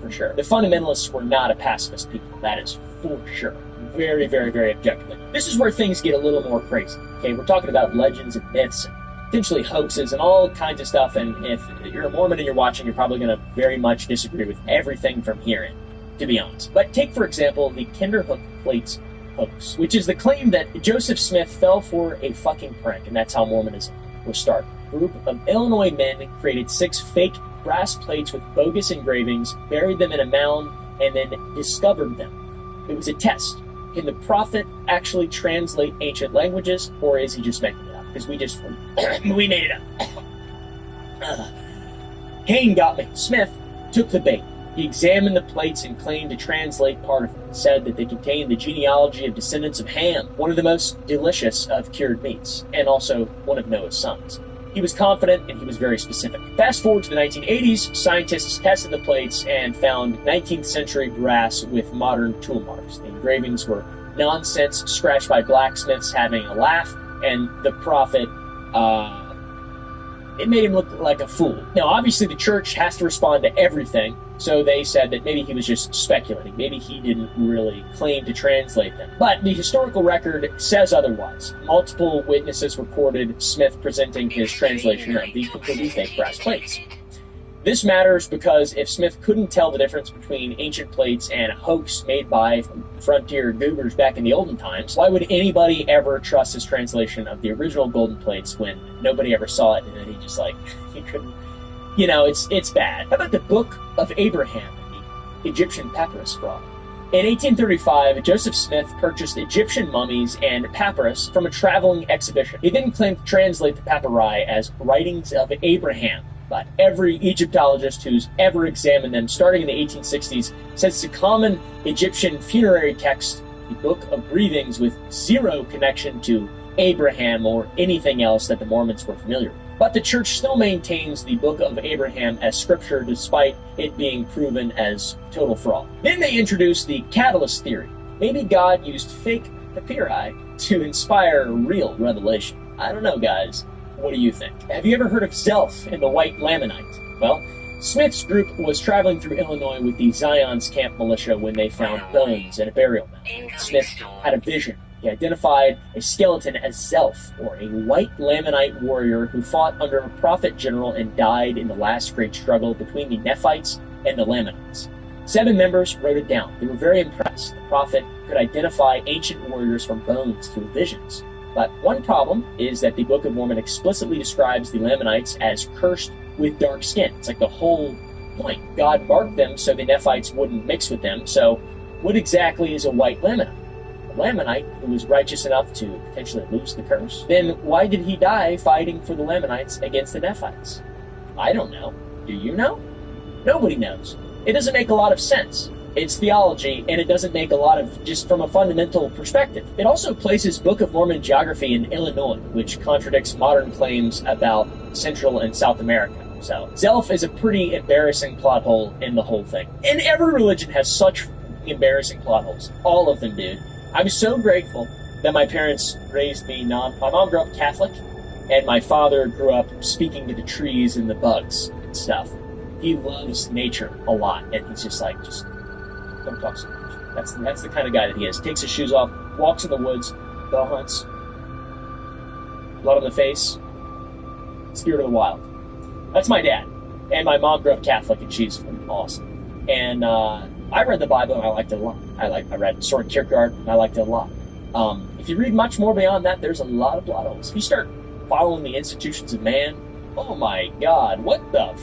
for sure. The fundamentalists were not a pacifist people. That is for sure. Very, very, very objectively. This is where things get a little more crazy. Okay, we're talking about legends and myths and potentially hoaxes and all kinds of stuff. And if you're a Mormon and you're watching, you're probably going to very much disagree with everything from here in, to be honest. But take, for example, the Kinderhook plates hoax, which is the claim that Joseph Smith fell for a fucking prank, and that's how Mormonism was started. A group of Illinois men created 6 fake brass plates with bogus engravings, buried them in a mound, and then discovered them. It was a test. Can the prophet actually translate ancient languages, or is he just making it up? Because we made it up. Cain got me. Smith took the bait. He examined the plates and claimed to translate part of them. He said that they contained the genealogy of descendants of Ham, one of the most delicious of cured meats, and also one of Noah's sons. He was confident and he was very specific. Fast forward to the 1980s, scientists tested the plates and found 19th century brass with modern tool marks. The engravings were nonsense, scratched by blacksmiths having a laugh, and the prophet, it made him look like a fool. Now, obviously, the church has to respond to everything, so they said that maybe he was just speculating. Maybe he didn't really claim to translate them. But the historical record says otherwise. Multiple witnesses reported Smith presenting his translation of these completely fake brass plates. This matters because if Smith couldn't tell the difference between ancient plates and a hoax made by frontier goobers back in the olden times, why would anybody ever trust his translation of the original golden plates when nobody ever saw it, and then he couldn't, it's bad. How about the Book of Abraham, the Egyptian papyrus fraud? In 1835, Joseph Smith purchased Egyptian mummies and papyrus from a traveling exhibition. He then claimed to translate the papyri as writings of Abraham. But every Egyptologist who's ever examined them, starting in the 1860s, says it's a common Egyptian funerary text, the Book of Breathings, with zero connection to Abraham or anything else that the Mormons were familiar with. But the church still maintains the Book of Abraham as scripture, despite it being proven as total fraud. Then they introduced the catalyst theory. Maybe God used fake papyri to inspire real revelation. I don't know, guys. What do you think? Have you ever heard of Zelph and the White Lamanite? Well, Smith's group was traveling through Illinois with the Zion's Camp militia when they found bones in a burial mound. Smith had a vision. He identified a skeleton as Zelph, or a white Lamanite warrior who fought under a prophet general and died in the last great struggle between the Nephites and the Lamanites. 7 members wrote it down. They were very impressed. The prophet could identify ancient warriors from bones through visions. But one problem is that the Book of Mormon explicitly describes the Lamanites as cursed with dark skin. It's like the whole point. God marked them so the Nephites wouldn't mix with them. So what exactly is a white Lamanite? A Lamanite who was righteous enough to potentially lose the curse. Then why did he die fighting for the Lamanites against the Nephites? I don't know. Do you know? Nobody knows. It doesn't make a lot of sense. It's theology, and it doesn't make a lot of, just from a fundamental perspective. It also places Book of Mormon geography in Illinois, which contradicts modern claims about Central and South America. So, Zelph is a pretty embarrassing plot hole in the whole thing. And every religion has such embarrassing plot holes. All of them, dude. I'm so grateful that my parents raised me my mom grew up Catholic, and my father grew up speaking to the trees and the bugs and stuff. He loves nature a lot, and he's just don't talk so much. That's the kind of guy that he is. Takes his shoes off, walks in the woods, bow hunts, blood on the face, spirit of the wild. That's my dad. And my mom grew up Catholic, and she's awesome. And I read the Bible, and I liked it a lot. I read Soren Kierkegaard, and I liked it a lot. If you read much more beyond that, there's a lot of plot holes. If you start following the institutions of man, oh my God, what the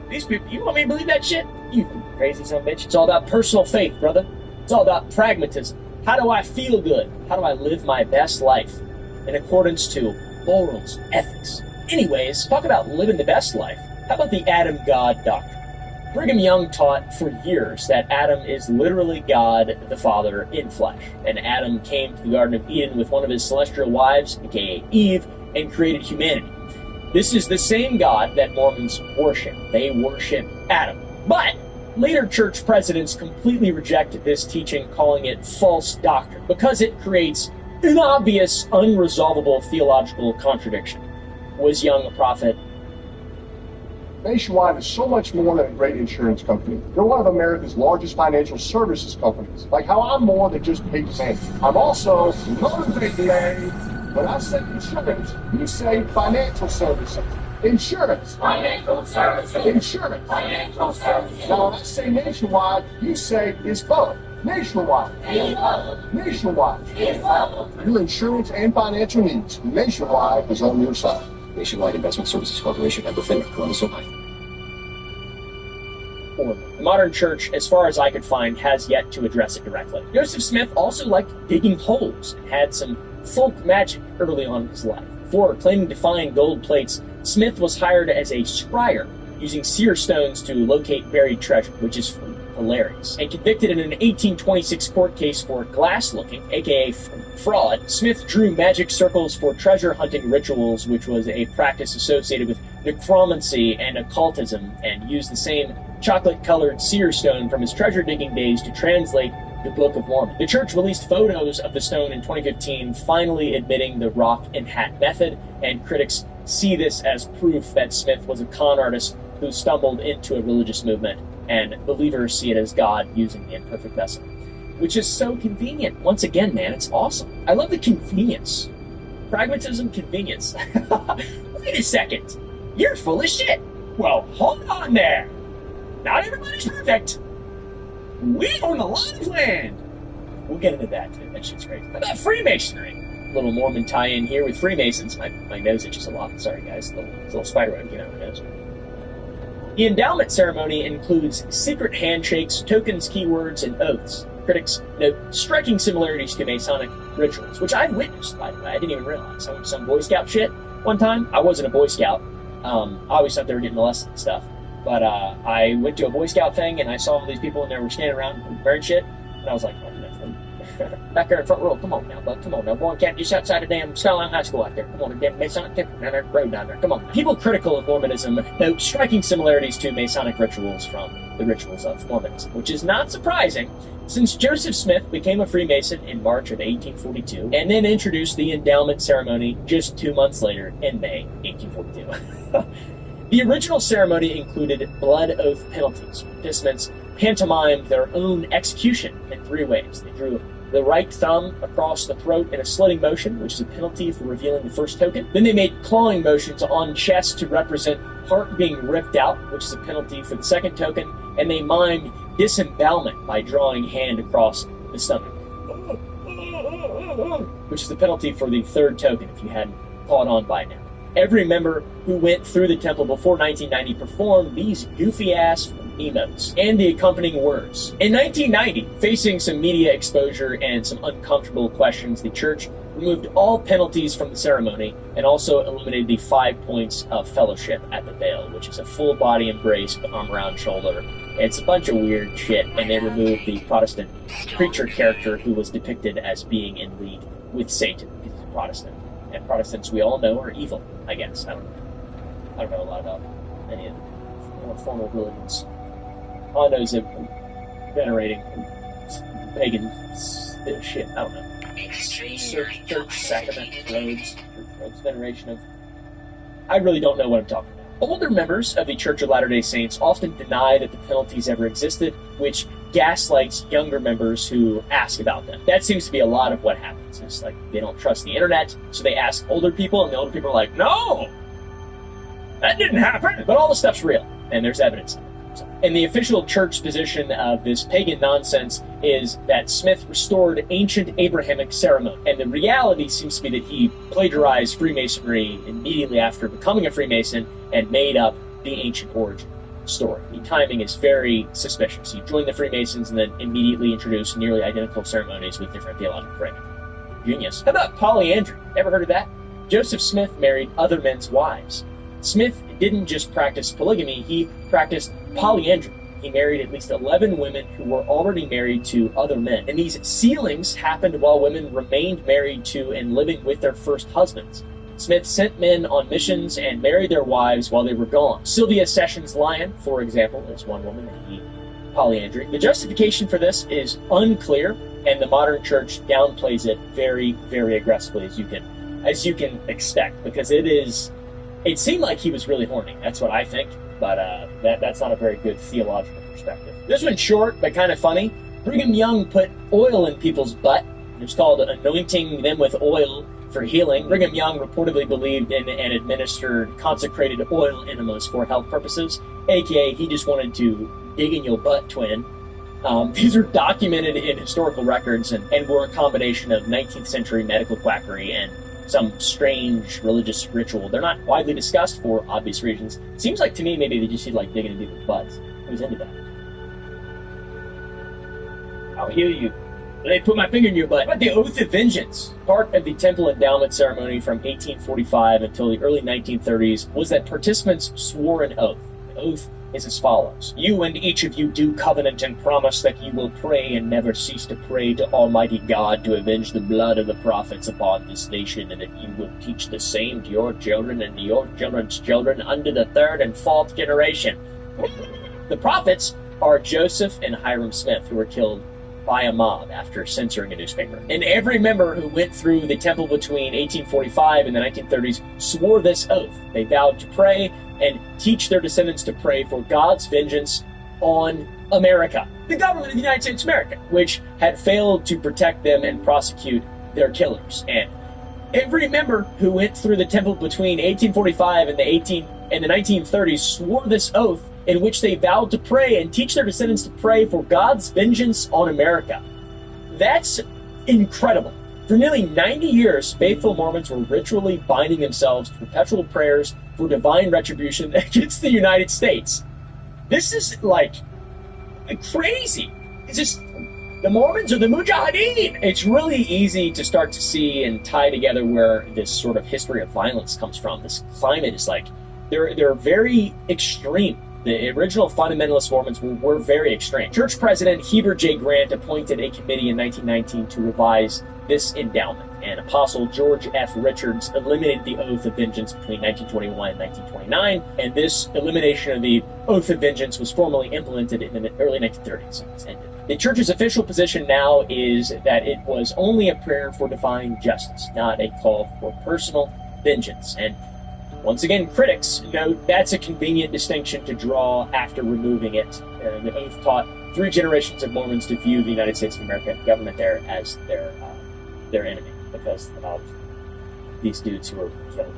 these people, you want me to believe that shit? You crazy son of a bitch. It's all about personal faith, brother. It's all about pragmatism. How do I feel good? How do I live my best life in accordance to morals, ethics? Anyways, talk about living the best life. How about the Adam God doctrine? Brigham Young taught for years that Adam is literally God the Father in flesh. And Adam came to the Garden of Eden with one of his celestial wives, aka Eve, and created humanity. This is the same God that Mormons worship. They worship Adam. But later church presidents completely rejected this teaching, calling it false doctrine, because it creates an obvious, unresolvable theological contradiction. Was Young a prophet? Nationwide is so much more than a great insurance company. They're one of America's largest financial services companies. Like how I'm more than just big bank. I'm also motivated. When I say insurance, you say financial services. Insurance. Financial services. Insurance. Financial services. Now when I say Nationwide, you say it's both. Nationwide. It's both. Nationwide. It's both. For your insurance and financial needs, Nationwide is on your side. Nationwide Investment Services Corporation, member FINRA, Columbus, Ohio. The modern church, as far as I could find, has yet to address it directly. Joseph Smith also liked digging holes and had some folk magic early on in his life. Before claiming to find gold plates, Smith was hired as a scryer, using seer stones to locate buried treasure, which is hilarious. And convicted in an 1826 court case for glass looking, aka fraud, Smith drew magic circles for treasure hunting rituals, which was a practice associated with necromancy and occultism, and used the same chocolate-colored seer stone from his treasure digging days to translate the Book of Mormon. The church released photos of the stone in 2015, finally admitting the rock and hat method, and critics see this as proof that Smith was a con artist who stumbled into a religious movement, and believers see it as God using the imperfect vessel. Which is so convenient. Once again, man, it's awesome. I love the convenience. Pragmatism, convenience. Wait a second. You're full of shit. Well, hold on there. Not everybody's perfect. We own a lot of land. We'll get into that, too. That shit's crazy. How about Freemasonry? Little Mormon tie-in here with Freemasons. My nose itches a lot. Sorry, guys. It's a little spider web came out of my nose. The endowment ceremony includes secret handshakes, tokens, keywords, and oaths. Critics note striking similarities to Masonic rituals, which I've witnessed, by the way. I didn't even realize. Some Boy Scout shit one time. I wasn't a Boy Scout. I always thought they were getting molested and stuff. But I went to a Boy Scout thing, and I saw all these people, and they were standing around wearing shit. And I was like, back there in front row, come on now, bud, come on now. Boy and cat just outside of damn Skyline High School out there. Come on, the damn Masonic temple down there, road down there. Come on. People critical of Mormonism note striking similarities to Masonic rituals from the rituals of Mormonism, which is not surprising, since Joseph Smith became a Freemason in March of 1842, and then introduced the endowment ceremony just 2 months later in May 1842. The original ceremony included blood oath penalties. Participants pantomimed their own execution in 3 ways. They drew the right thumb across the throat in a slitting motion, which is a penalty for revealing the first token. Then they made clawing motions on chest to represent heart being ripped out, which is a penalty for the second token. And they mimed disembowelment by drawing hand across the stomach, which is the penalty for the third token, if you hadn't caught on by now. Every member who went through the temple before 1990 performed these goofy-ass emotes and the accompanying words. In 1990, facing some media exposure and some uncomfortable questions, the church removed all penalties from the ceremony and also eliminated the 5 points of fellowship at the veil, which is a full-body embrace, arm around shoulder. It's a bunch of weird shit, and they removed the Protestant preacher character who was depicted as being in league with Satan, because he's a Protestant. And Protestants, we all know, are evil, I guess. I don't know a lot about any of the more formal religions. All I know is that venerating pagan shit, I don't know. Church sacrament, robes, veneration of... I really don't know what I'm talking about. Older members of the Church of Latter-day Saints often deny that the penalties ever existed, which gaslights younger members who ask about them. That seems to be a lot of what happens. It's like they don't trust the internet, so they ask older people, and the older people are like, no! That didn't happen! But all the stuff's real, and there's evidence. And the official church position of this pagan nonsense is that Smith restored ancient Abrahamic ceremony. And the reality seems to be that he plagiarized Freemasonry immediately after becoming a Freemason and made up the ancient origin story. The timing is very suspicious. He joined the Freemasons and then immediately introduced nearly identical ceremonies with different theological framing. Genius. How about polyandry? Ever heard of that? Joseph Smith married other men's wives. Smith didn't just practice polygamy, he practiced polyandry. He married at least 11 women who were already married to other men. And these sealings happened while women remained married to and living with their first husbands. Smith sent men on missions and married their wives while they were gone. Sylvia Sessions Lyon, for example, is one woman that he polyandry. The justification for this is unclear, and the modern church downplays it very, very aggressively, as you can expect, because it seemed like he was really horny. That's what I think. but that's not a very good theological perspective. This one's short, but kind of funny. Brigham Young put oil in people's butt. It's called anointing them with oil for healing. Brigham Young reportedly believed in and administered consecrated oil enemas for health purposes, aka he just wanted to dig in your butt, twin. These are documented in historical records and were a combination of 19th century medical quackery and some strange religious ritual. They're not widely discussed for obvious reasons. Seems like to me maybe they just like digging in people's butts. Who's into that? I'll heal you. They put my finger in your butt. What about the Oath of Vengeance? Part of the temple endowment ceremony from 1845 until the early 1930s was that participants swore an oath. The oath is as follows. You and each of you do covenant and promise that you will pray and never cease to pray to Almighty God to avenge the blood of the prophets upon this nation, and that you will teach the same to your children and to your children's children unto the third and fourth generation. The prophets are Joseph and Hiram Smith, who were killed by a mob after censoring a newspaper. And every member who went through the temple between 1845 and the 1930s swore this oath. They vowed to pray and teach their descendants to pray for God's vengeance on America, the government of the United States of America, which had failed to protect them and prosecute their killers. And every member who went through the temple between 1845 and the 1930s swore this oath, in which they vowed to pray and teach their descendants to pray for God's vengeance on America. That's incredible. For nearly 90 years, faithful Mormons were ritually binding themselves to perpetual prayers for divine retribution against the United States. This is like crazy. It's just the Mormons are the Mujahideen. It's really easy to start to see and tie together where this sort of history of violence comes from. This climate is like, they're very extreme. The original fundamentalist Mormons were very extreme. Church President Heber J. Grant appointed a committee in 1919 to revise this endowment, and Apostle George F. Richards eliminated the Oath of Vengeance between 1921 and 1929, and this elimination of the Oath of Vengeance was formally implemented in the early 1930s. It's ended. The church's official position now is that it was only a prayer for divine justice, not a call for personal vengeance. And once again, critics note that's a convenient distinction to draw after removing it. The oath taught 3 generations of Mormons to view the United States of America government there as their enemy because of these dudes who were killed.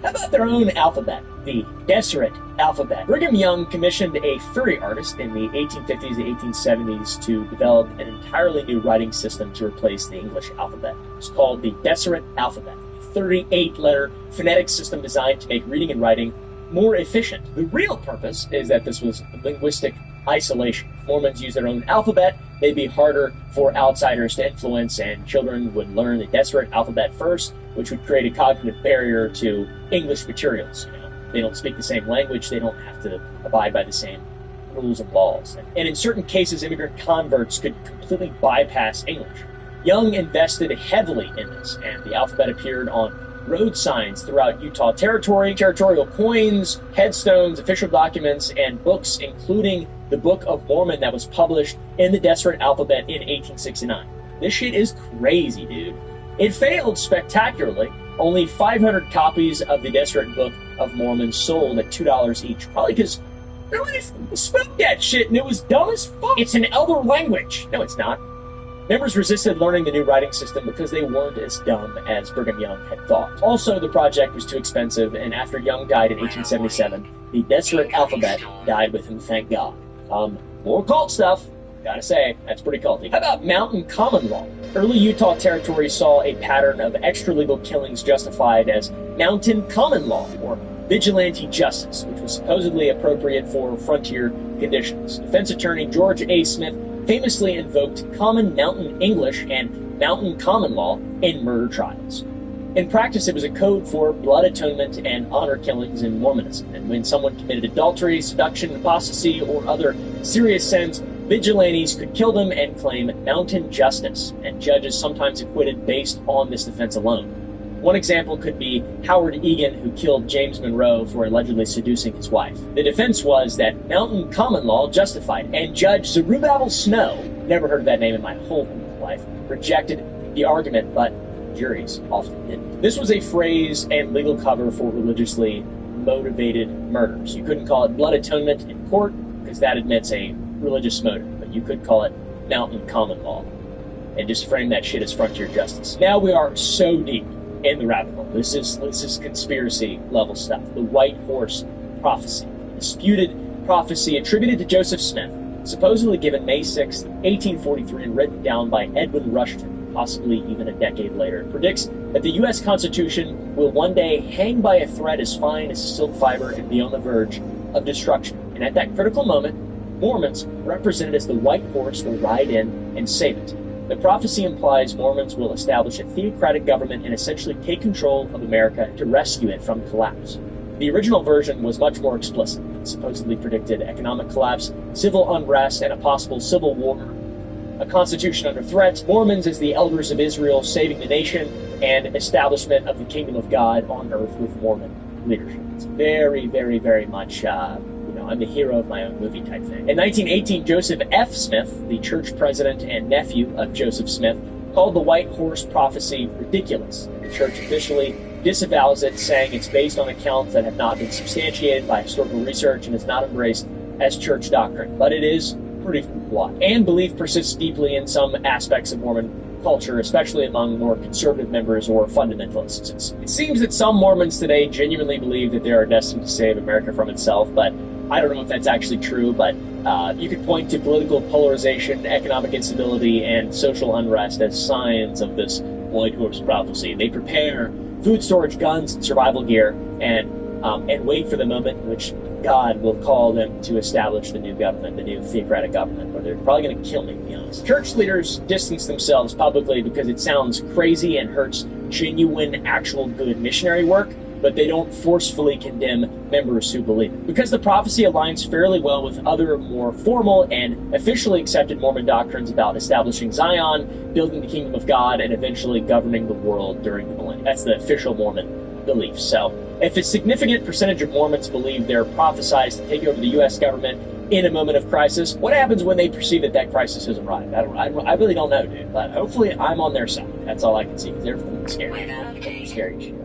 How about their own alphabet, the Deseret alphabet? Brigham Young commissioned a furry artist in the 1850s and 1870s to develop an entirely new writing system to replace the English alphabet. It's called the Deseret alphabet. 38-letter phonetic system designed to make reading and writing more efficient. The real purpose is that this was linguistic isolation. If Mormons use their own alphabet, they'd be harder for outsiders to influence, and children would learn the Deseret alphabet first, which would create a cognitive barrier to English materials. They don't speak the same language, they don't have to abide by the same rules and laws. And in certain cases, immigrant converts could completely bypass English. Young invested heavily in this, and the alphabet appeared on road signs throughout Utah Territory, territorial coins, headstones, official documents, and books, including the Book of Mormon that was published in the Deseret alphabet in 1869. This shit is crazy, dude. It failed spectacularly. Only 500 copies of the Deseret Book of Mormon sold at $2 each, probably because nobody spoke that shit and it was dumb as fuck. It's an elder language. No, it's not. Members resisted learning the new writing system because they weren't as dumb as Brigham Young had thought. Also, the project was too expensive, and after Young died in 1877, the Deseret alphabet died with him, thank God. More cult stuff. Gotta say, that's pretty culty. How about mountain common law? Early Utah Territory saw a pattern of extra-legal killings justified as mountain common law, or vigilante justice, which was supposedly appropriate for frontier conditions. Defense attorney George A. Smith famously invoked common mountain English and mountain common law in murder trials. In practice, it was a code for blood atonement and honor killings in Mormonism, and when someone committed adultery, seduction, apostasy, or other serious sins, vigilantes could kill them and claim mountain justice, and judges sometimes acquitted based on this defense alone. One example could be Howard Egan, who killed James Monroe for allegedly seducing his wife. The defense was that mountain common law justified, and Judge Zerubbabel Snow, never heard of that name in my whole life, rejected the argument, but juries often didn't. This was a phrase and legal cover for religiously motivated murders. You couldn't call it blood atonement in court because that admits a religious motive, but you could call it mountain common law and just frame that shit as frontier justice. Now we are so deep in the rabbit hole. This is conspiracy level stuff. The White Horse Prophecy, a disputed prophecy attributed to Joseph Smith, supposedly given May 6, 1843, and written down by Edwin Rushton, possibly even a decade later. It predicts that the U.S. Constitution will one day hang by a thread as fine as silk fiber and be on the verge of destruction. And at that critical moment, Mormons, represented as the white horse, will ride in and save it. The prophecy implies Mormons will establish a theocratic government and essentially take control of America to rescue it from collapse. The original version was much more explicit. It supposedly predicted economic collapse, civil unrest, and a possible civil war, a constitution under threat, Mormons as the elders of Israel saving the nation, and establishment of the kingdom of God on earth with Mormon leadership. It's very, very, very much, I'm the hero of my own movie type thing. In 1918, Joseph F. Smith, the church president and nephew of Joseph Smith, called the White Horse Prophecy ridiculous. The church officially disavows it, saying it's based on accounts that have not been substantiated by historical research and is not embraced as church doctrine. But it is pretty flawed. And belief persists deeply in some aspects of Mormon culture, especially among more conservative members or fundamentalists. It seems that some Mormons today genuinely believe that they are destined to save America from itself, but I don't know if that's actually true, but you could point to political polarization, economic instability, and social unrest as signs of this White Horse Prophecy. They prepare food storage, guns, and survival gear, and wait for the moment in which God will call them to establish the new government, the new theocratic government, where they're probably going to kill me, to be honest. Church leaders distance themselves publicly because it sounds crazy and hurts genuine, actual good missionary work, but they don't forcefully condemn members who believe it. Because the prophecy aligns fairly well with other more formal and officially accepted Mormon doctrines about establishing Zion, building the kingdom of God, and eventually governing the world during the millennium. That's the official Mormon belief. So, if a significant percentage of Mormons believe they're prophesized to take over the U.S. government in a moment of crisis, what happens when they perceive that that crisis has arrived? I really don't know, dude. But hopefully I'm on their side. That's all I can see, because they're fucking scary. Scary shit.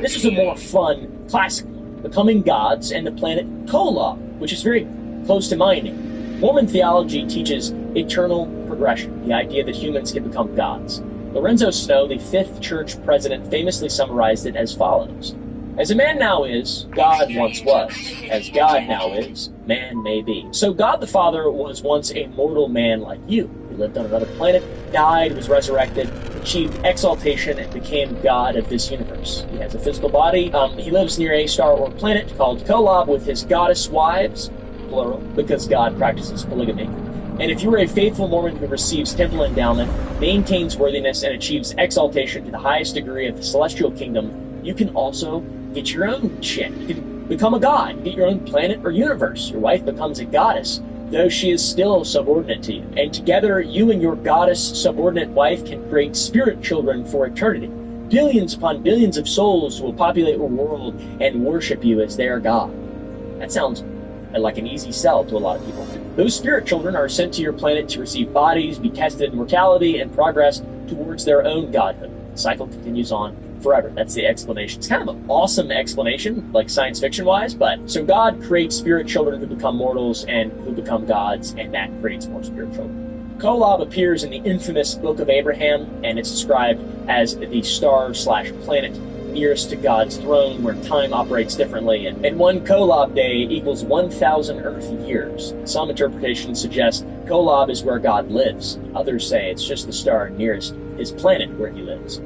This is a more fun, classic one, Becoming Gods and the Planet Kolob, which is very close to my name. Mormon theology teaches eternal progression, the idea that humans can become gods. Lorenzo Snow, the fifth church president, famously summarized it as follows. As a man now is, God once was. As God now is, man may be. So God the Father was once a mortal man like you. He lived on another planet, died, was resurrected, achieved exaltation, and became God of this universe. He has a physical body. He lives near a star or planet called Kolob with his goddess wives, plural, because God practices polygamy. And if you are a faithful Mormon who receives temple endowment, maintains worthiness, and achieves exaltation to the highest degree of the celestial kingdom, you can also get your own shit. You can become a god, get your own planet or universe. Your wife becomes a goddess, though she is still subordinate to you. And together, you and your goddess subordinate wife can create spirit children for eternity. Billions upon billions of souls will populate your world and worship you as their god. That sounds like an easy sell to a lot of people. Those spirit children are sent to your planet to receive bodies, be tested in mortality, and progress towards their own godhood. The cycle continues on forever. That's the explanation. It's kind of an awesome explanation, like science fiction wise, but so God creates spirit children who become mortals and who become gods, and that creates more spirit children. Kolob appears in the infamous Book of Abraham, and it's described as the star/planet nearest to God's throne, where time operates differently, and one Kolob day equals 1,000 Earth years. Some interpretations suggest Kolob is where God lives. Others say it's just the star nearest his planet where he lives.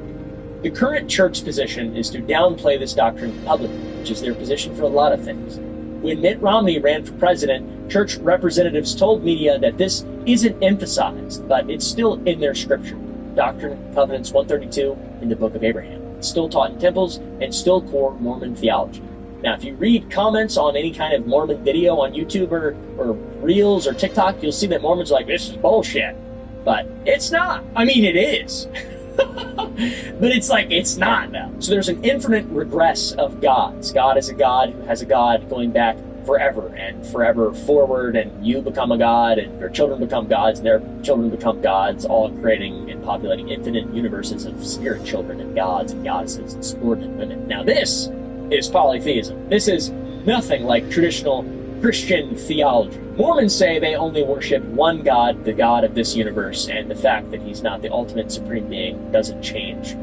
The current church position is to downplay this doctrine publicly, which is their position for a lot of things. When Mitt Romney ran for president, church representatives told media that this isn't emphasized, but it's still in their scripture. Doctrine and Covenants 132 in the Book of Abraham. It's still taught in temples and still core Mormon theology. Now, if you read comments on any kind of Mormon video on YouTube or Reels or TikTok, you'll see that Mormons are like, this is bullshit. But it's not. I mean, it is. But it's not, though. So there's an infinite regress of gods. God is a god who has a god going back forever and forever forward, and you become a god, and your children become gods, and their children become gods, all creating and populating infinite universes of spirit children and gods and goddesses and subordinate women. Now this is polytheism. This is nothing like traditional Christian theology. Mormons say they only worship one God, the God of this universe, and the fact that he's not the ultimate supreme being doesn't change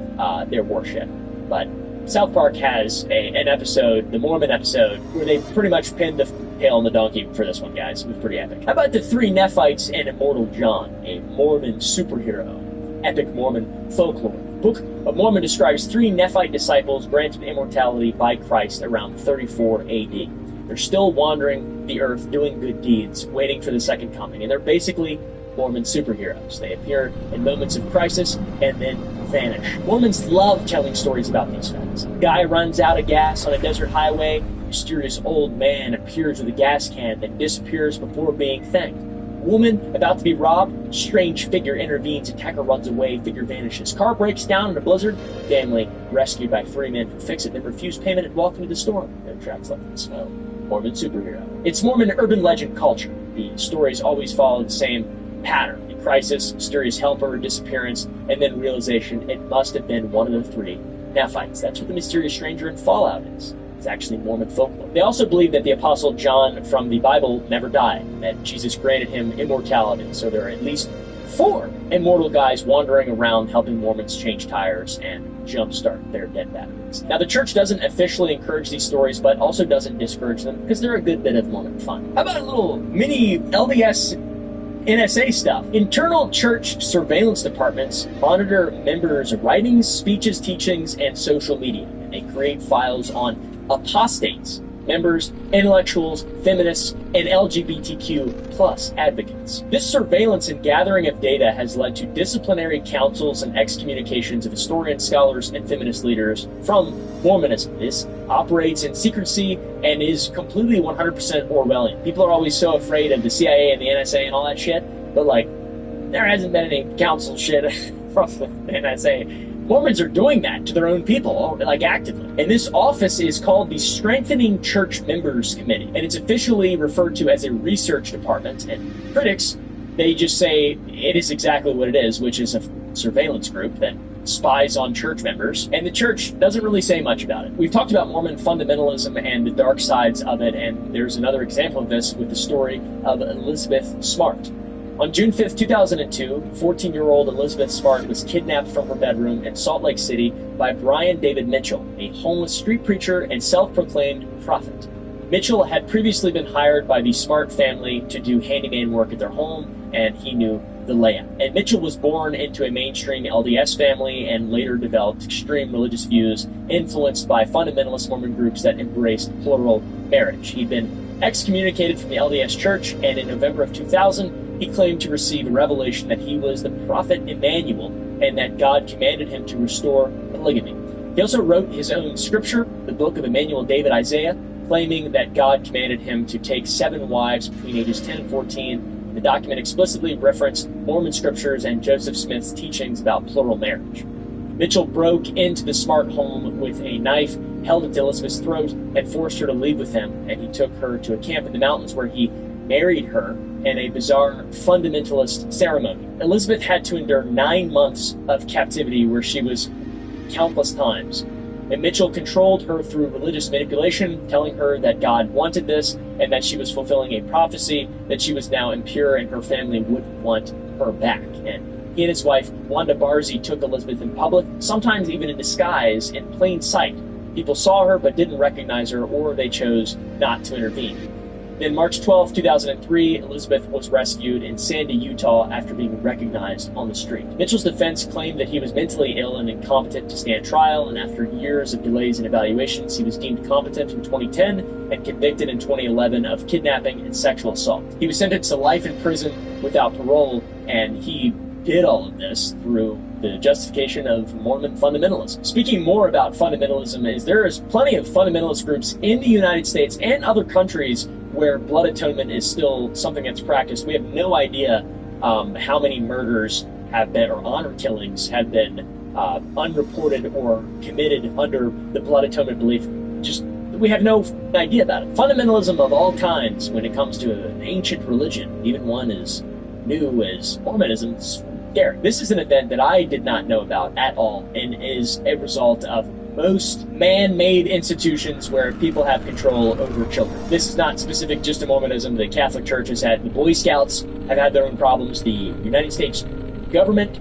their worship. But South Park has an episode, the Mormon episode, where they pretty much pinned the tail on the donkey for this one, guys. It was pretty epic. How about the three Nephites and Immortal John, a Mormon superhero? Epic Mormon folklore. Book of Mormon describes three Nephite disciples granted immortality by Christ around 34 AD. They're still wandering the earth, doing good deeds, waiting for the second coming, and they're basically Mormon superheroes. They appear in moments of crisis and then vanish. Mormons love telling stories about these facts. A guy runs out of gas on a desert highway. A mysterious old man appears with a gas can, then disappears before being thanked. Woman about to be robbed, strange figure intervenes, attacker runs away, figure vanishes. Car breaks down in a blizzard, family rescued by three men who fix it, then refuse payment and walk into the storm. Their tracks left in the snow. Mormon superhero. It's Mormon urban legend culture. The stories always follow the same pattern. A crisis, mysterious helper, disappearance, and then realization it must have been one of the three Nephites. That's what the mysterious stranger in Fallout is. It's actually Mormon folklore. They also believe that the Apostle John from the Bible never died, that Jesus granted him immortality. So there are at least 4 immortal guys wandering around helping Mormons change tires and jumpstart their dead batteries. Now, the church doesn't officially encourage these stories, but also doesn't discourage them because they're a good bit of Mormon fun. How about a little mini LDS NSA stuff? Internal church surveillance departments monitor members' writings, speeches, teachings, and social media. And they create files on apostates, members, intellectuals, feminists, and LGBTQ plus advocates. This surveillance and gathering of data has led to disciplinary councils and excommunications of historians, scholars, and feminist leaders from Mormonism. This operates in secrecy and is completely 100% Orwellian. People are always so afraid of the CIA and the NSA and all that shit, but like, there hasn't been any council shit from the NSA. Mormons are doing that to their own people, like actively. And this office is called the Strengthening Church Members Committee, and it's officially referred to as a research department. And critics, they just say it is exactly what it is, which is a surveillance group that spies on church members, and the church doesn't really say much about it. We've talked about Mormon fundamentalism and the dark sides of it, and there's another example of this with the story of Elizabeth Smart. On June 5th, 2002, 14-year-old Elizabeth Smart was kidnapped from her bedroom in Salt Lake City by Brian David Mitchell, a homeless street preacher and self-proclaimed prophet. Mitchell had previously been hired by the Smart family to do handyman work at their home, and he knew the layout. And Mitchell was born into a mainstream LDS family and later developed extreme religious views influenced by fundamentalist Mormon groups that embraced plural marriage. He'd been excommunicated from the LDS Church, and in November of 2000, he claimed to receive a revelation that he was the prophet Emmanuel and that God commanded him to restore polygamy. He also wrote his own scripture, the book of Emmanuel, David, Isaiah, claiming that God commanded him to take 7 wives between ages 10 and 14. The document explicitly referenced Mormon scriptures and Joseph Smith's teachings about plural marriage. Mitchell broke into the Smart home with a knife, held it to Elizabeth's throat, and forced her to leave with him, and he took her to a camp in the mountains where he married her in a bizarre fundamentalist ceremony. Elizabeth had to endure 9 months of captivity where she was countless times. And Mitchell controlled her through religious manipulation, telling her that God wanted this and that she was fulfilling a prophecy, that she was now impure and her family wouldn't want her back. And he and his wife, Wanda Barzee, took Elizabeth in public, sometimes even in disguise, in plain sight. People saw her but didn't recognize her, or they chose not to intervene. Then March 12, 2003, Elizabeth was rescued in Sandy, Utah after being recognized on the street. Mitchell's defense claimed that he was mentally ill and incompetent to stand trial, and after years of delays and evaluations, he was deemed competent in 2010 and convicted in 2011 of kidnapping and sexual assault. He was sentenced to life in prison without parole, and he did all of this through the justification of Mormon fundamentalism. Speaking more about fundamentalism, is there is plenty of fundamentalist groups in the United States and other countries where blood atonement is still something that's practiced. We have no idea how many murders have been, or honor killings have been unreported or committed under the blood atonement belief. Just, we have no idea about it. Fundamentalism of all kinds when it comes to an ancient religion, even one as new as Mormonism, is scary. This is an event that I did not know about at all and is a result of most man-made institutions where people have control over children. This is not specific just to Mormonism. The Catholic Church has had, the Boy Scouts have had their own problems, the United States government,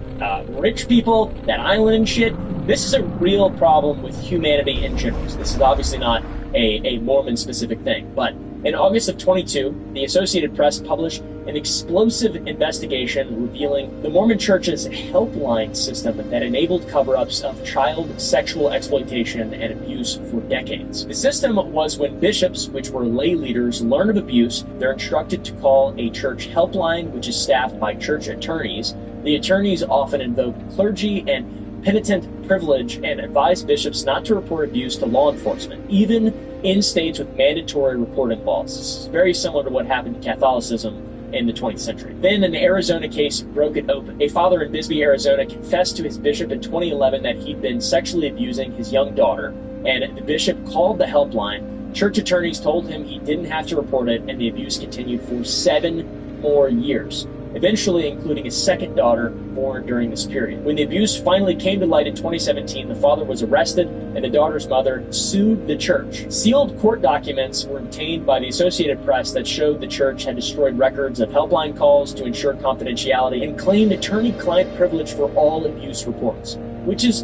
rich people, that island and shit. This is a real problem with humanity in general. This is obviously not a Mormon-specific thing, but in August of 22, the Associated Press published an explosive investigation revealing the Mormon Church's helpline system that enabled cover-ups of child sexual exploitation and abuse for decades. The system was when bishops, which were lay leaders, learn of abuse, they're instructed to call a church helpline, which is staffed by church attorneys. The attorneys often invoke clergy and penitent privilege and advise bishops not to report abuse to law enforcement, even in states with mandatory reporting laws. This is very similar to what happened to Catholicism in the 20th century. Then an Arizona case broke it open. A father in Bisbee, Arizona confessed to his bishop in 2011 that he'd been sexually abusing his young daughter, and the bishop called the helpline. Church attorneys told him he didn't have to report it, and the abuse continued for 7 more years, eventually including a second daughter born during this period. When the abuse finally came to light in 2017, the father was arrested and the daughter's mother sued the church. Sealed court documents were obtained by the Associated Press that showed the church had destroyed records of helpline calls to ensure confidentiality and claimed attorney-client privilege for all abuse reports, which is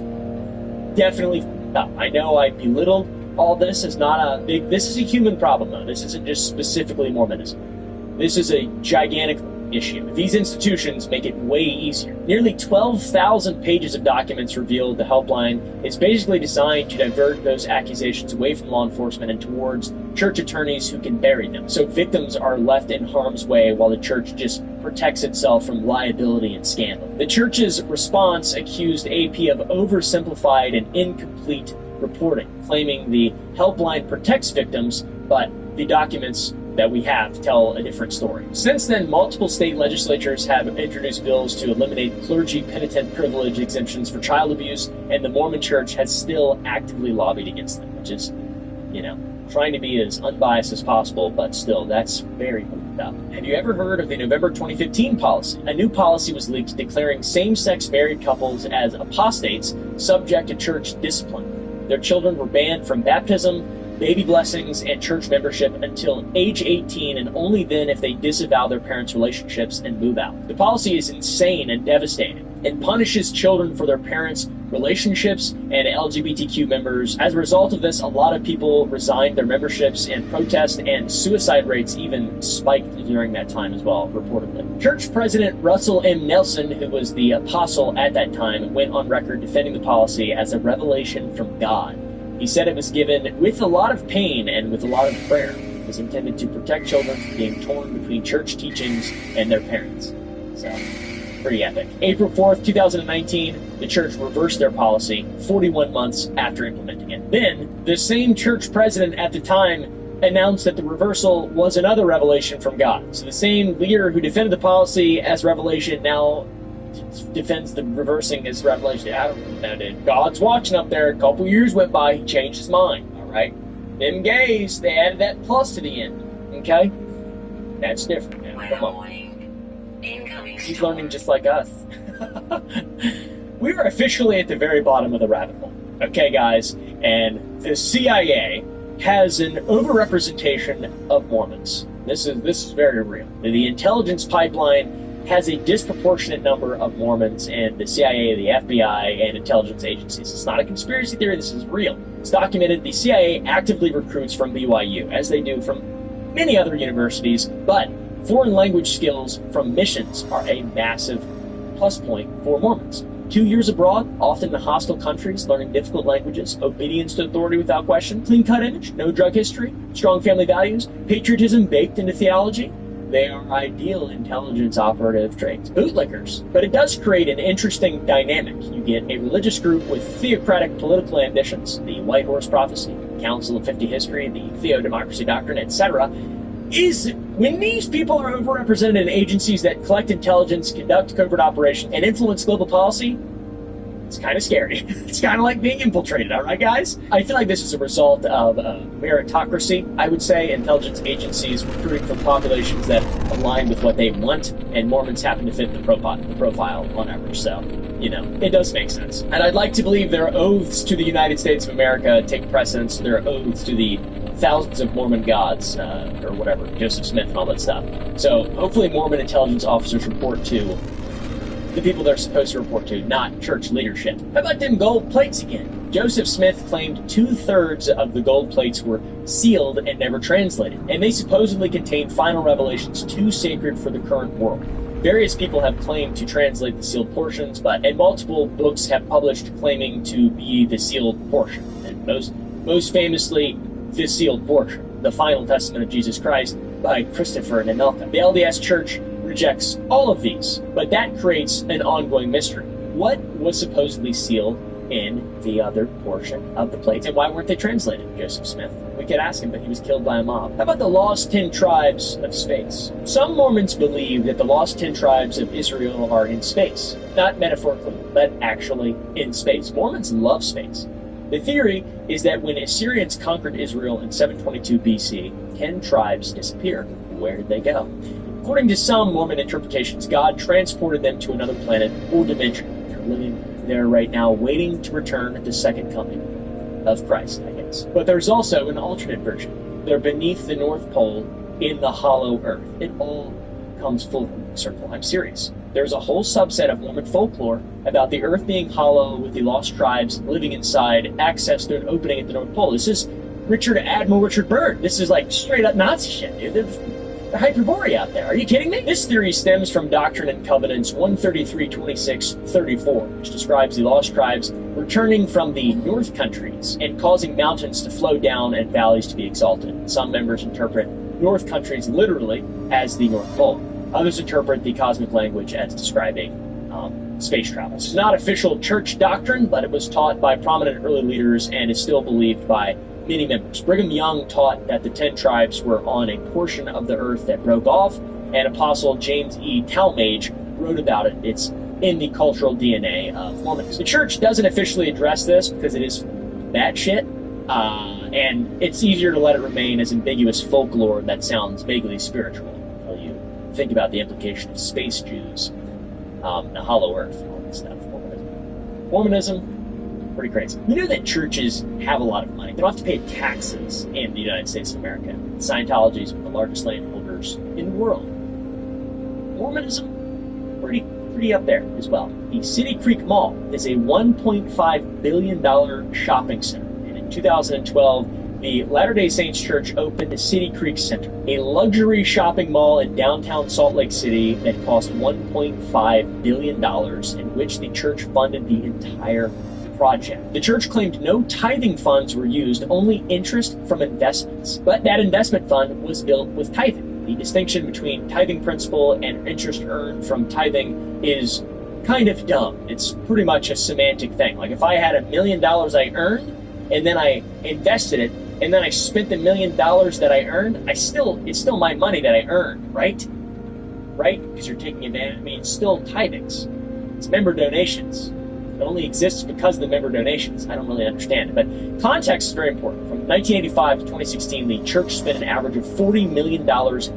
definitely up. I know I belittled all this. Is not a big, this is a human problem though. This isn't just specifically Mormonism. This is a gigantic issue. These institutions make it way easier. Nearly 12,000 pages of documents revealed the helpline is basically designed to divert those accusations away from law enforcement and towards church attorneys who can bury them. So victims are left in harm's way while the church just protects itself from liability and scandal. The church's response accused AP of oversimplified and incomplete reporting, claiming the helpline protects victims, but the documents that we have tell a different story. Since then, multiple state legislatures have introduced bills to eliminate clergy penitent privilege exemptions for child abuse, and the Mormon Church has still actively lobbied against them, which is, trying to be as unbiased as possible, but still, that's very fucked up. Have you ever heard of the November 2015 policy? A new policy was leaked declaring same-sex married couples as apostates subject to church discipline. Their children were banned from baptism, baby blessings, and church membership until age 18, and only then if they disavow their parents' relationships and move out. The policy is insane and devastating. It punishes children for their parents' relationships and LGBTQ members. As a result of this, a lot of people resigned their memberships and protest, and suicide rates even spiked during that time as well, reportedly. Church President Russell M. Nelson, who was the apostle at that time, went on record defending the policy as a revelation from God. He said it was given with a lot of pain and with a lot of prayer. It was intended to protect children from being torn between church teachings and their parents. So, pretty epic. April 4th, 2019, the church reversed their policy 41 months after implementing it. Then, the same church president at the time announced that the reversal was another revelation from God. So the same leader who defended the policy as revelation now defends the reversing as revelation. I don't know, dude. God's watching up there. A couple years went by, he changed his mind. All right, them gays, they added that plus to the end. Okay, that's different. Man. Come on, he's learning just like us. We are officially at the very bottom of the rabbit hole. Okay, guys, and the CIA has an overrepresentation of Mormons. This is very real. The intelligence pipeline has a disproportionate number of Mormons in the CIA, the FBI, and intelligence agencies. It's not a conspiracy theory, this is real. It's documented. The CIA actively recruits from BYU, as they do from many other universities, but foreign language skills from missions are a massive plus point for Mormons. 2 years abroad, often in hostile countries, learning difficult languages, obedience to authority without question, clean-cut image, no drug history, strong family values, patriotism baked into theology. They are ideal intelligence operative traits. Bootlickers. But it does create an interesting dynamic. You get a religious group with theocratic political ambitions, the White Horse Prophecy, Council of 50 History, the Theodemocracy Doctrine, etc. When these people are overrepresented in agencies that collect intelligence, conduct covert operations, and influence global policy, It's kind of scary. It's kind of like being infiltrated, all right, guys? I feel like this is a result of meritocracy, I would say, intelligence agencies recruiting from populations that align with what they want, and Mormons happen to fit the profile on average. So, it does make sense. And I'd like to believe their oaths to the United States of America take precedence to their oaths to the thousands of Mormon gods, or whatever, Joseph Smith and all that stuff. So hopefully Mormon intelligence officers report to the people they're supposed to report to, not church leadership. How about them gold plates again? Joseph Smith claimed 2/3 of the gold plates were sealed and never translated, and they supposedly contain final revelations too sacred for the current world. Various people have claimed to translate the sealed portions, and multiple books have published claiming to be the sealed portion. And most famously, the sealed portion, the Final Testament of Jesus Christ by Christopher Nemelka. The LDS Church rejects all of these, but that creates an ongoing mystery. What was supposedly sealed in the other portion of the plates, and why weren't they translated, Joseph Smith? We could ask him, but he was killed by a mob. How about the lost 10 tribes of space? Some Mormons believe that the lost 10 tribes of Israel are in space. Not metaphorically, but actually in space. Mormons love space. The theory is that when Assyrians conquered Israel in 722 BC, 10 tribes disappeared. Where did they go? According to some Mormon interpretations, God transported them to another planet or dimension. They're living there right now, waiting to return at the second coming of Christ, I guess. But there's also an alternate version. They're beneath the North Pole in the hollow earth. It all comes full circle. I'm serious. There's a whole subset of Mormon folklore about the earth being hollow with the lost tribes living inside, access to an opening at the North Pole. This is Admiral Richard Byrd. This is like straight up Nazi shit, dude. They're hyperbole out there. Are you kidding me? This theory stems from Doctrine and Covenants 133:26-34, which describes the lost tribes returning from the North Countries and causing mountains to flow down and valleys to be exalted. Some members interpret North Countries literally as the North Pole. Others interpret the cosmic language as describing space travel. It's not official church doctrine, but it was taught by prominent early leaders and is still believed by many members. Brigham Young taught that the 10 tribes were on a portion of the earth that broke off, and Apostle James E. Talmage wrote about it. It's in the cultural DNA of Mormonism. The church doesn't officially address this because it is bad shit, and it's easier to let it remain as ambiguous folklore that sounds vaguely spiritual until you think about the implication of space Jews, the hollow earth, and all that stuff. Mormonism, pretty crazy. You know that churches have a lot of money. They don't have to pay taxes in the United States of America. Scientology is one of the largest landholders in the world. Mormonism, pretty up there as well. The City Creek Mall is a $1.5 billion shopping center. And in 2012, the Latter-day Saints Church opened the City Creek Center, a luxury shopping mall in downtown Salt Lake City that cost $1.5 billion, in which the church funded the entire project. The church claimed no tithing funds were used, only interest from investments. But that investment fund was built with tithing. The distinction between tithing principle and interest earned from tithing is kind of dumb. It's pretty much a semantic thing. Like if I had $1 million I earned, and then I invested it, and then I spent the $1 million that I earned, it's still my money that I earned, right? Right? Because you're taking advantage. I mean, it's still tithings. It's member donations. It only exists because of the member donations. I don't really understand it. But context is very important. From 1985 to 2016, the church spent an average of $40 million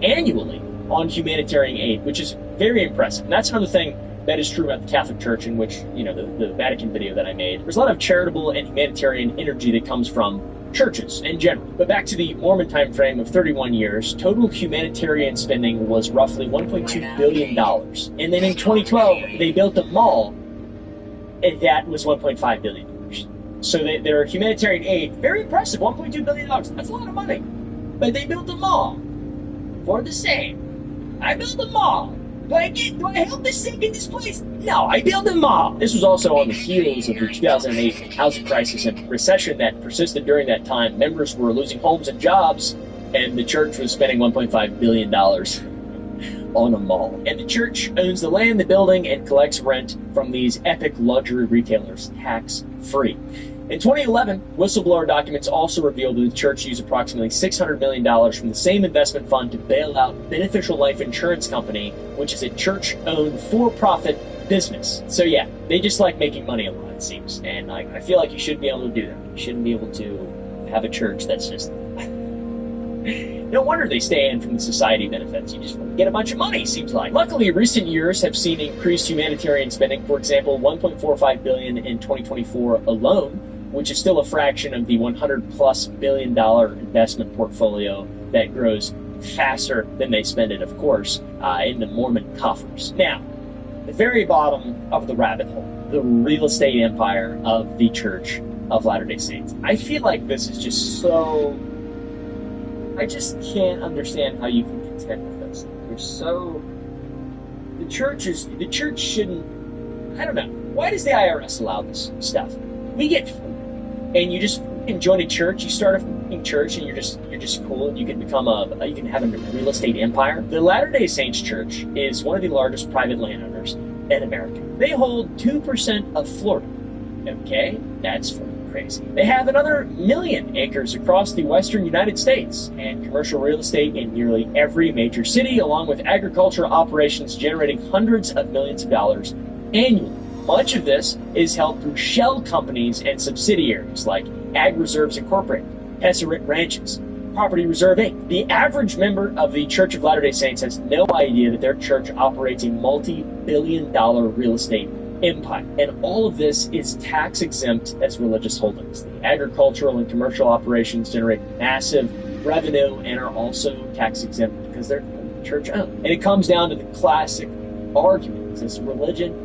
annually on humanitarian aid, which is very impressive. And that's another thing that is true about the Catholic Church, in which, the Vatican video that I made. There's a lot of charitable and humanitarian energy that comes from churches in general. But back to the Mormon time frame of 31 years, total humanitarian spending was roughly $1.2 billion. And then in 2012, they built a mall that was $1.5 billion. So their humanitarian aid, very impressive, $1.2 billion. That's a lot of money. But they built a mall for the same. I built a mall. Do I help the sick in this place? No, I built a mall. This was also on the heels of the 2008 housing crisis and recession that persisted during that time. Members were losing homes and jobs, and the church was spending $1.5 billion on a mall. And the church owns the land, the building, and collects rent from these epic luxury retailers tax-free. In 2011, whistleblower documents also revealed that the church used approximately $600 million from the same investment fund to bail out Beneficial Life Insurance Company, which is a church-owned for-profit business. So yeah, they just like making money a lot, it seems. And I feel like you should be able to do that. You shouldn't be able to have a church that's just... No wonder they stay in from the society benefits. You just want to get a bunch of money, seems like. Luckily, recent years have seen increased humanitarian spending. For example, $1.45 billion in 2024 alone, which is still a fraction of the $100+ billion investment portfolio that grows faster than they spend it, of course, in the Mormon coffers. Now, the very bottom of the rabbit hole, the real estate empire of the Church of Latter-day Saints. I feel like this is just so... I just can't understand how you can contend with this. You're so... The church shouldn't... I don't know. Why does the IRS allow this stuff? We get... And you just join a church, you start a church, and you're just cool, and you can become you can have a real estate empire. The Latter-day Saints Church is one of the largest private landowners in America. They hold 2% of Florida. Okay? That's fucking crazy. They have another 1 million acres across the western United States, and commercial real estate in nearly every major city, along with agricultural operations generating hundreds of millions of dollars annually. Much of this is held through shell companies and subsidiaries like Ag Reserves Incorporated, Tesseract Ranches, Property Reserve Inc. The average member of the Church of Latter-day Saints has no idea that their church operates a multi-billion-dollar real estate empire. And all of this is tax exempt as religious holdings. The agricultural and commercial operations generate massive revenue and are also tax exempt because they're church owned. And it comes down to the classic argument: is this religion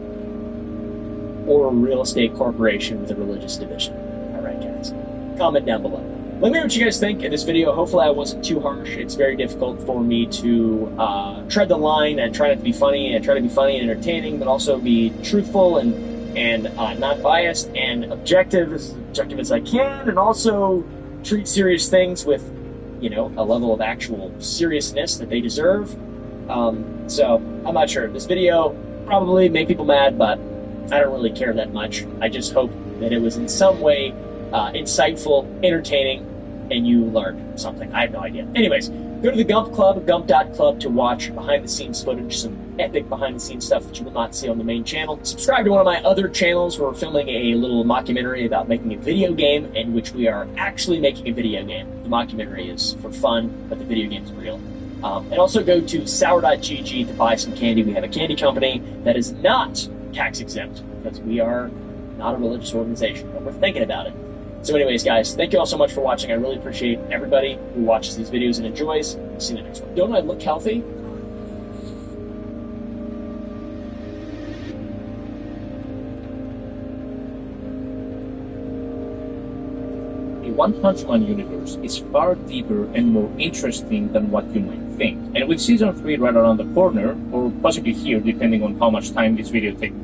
or a real estate corporation with a religious division? All right, guys, comment down below. Let me know what you guys think of this video. Hopefully I wasn't too harsh. It's very difficult for me to tread the line and try not to be funny, and try to be funny and entertaining, but also be truthful and not biased and objective as I can, and also treat serious things with, you know, a level of actual seriousness that they deserve. So I'm not sure. This video probably made people mad, but I don't really care that much. I just hope that it was in some way insightful, entertaining, and you learned something. I have no idea. Anyways, go to the Gump Club, gump.club, to watch behind-the-scenes footage, some epic behind-the-scenes stuff that you will not see on the main channel. Subscribe to one of my other channels where we're filming a little mockumentary about making a video game, in which we are actually making a video game. The mockumentary is for fun, but the video game is real. And also go to sour.gg to buy some candy. We have a candy company that is not tax exempt because we are not a religious organization, but we're thinking about it. So anyways, guys, thank you all so much for watching. I really appreciate everybody who watches these videos and enjoys. See you in the next one. Don't I look healthy? The 100-Man universe is far deeper and more interesting than what you might think. And with Season 3 right around the corner, or possibly here, depending on how much time this video takes,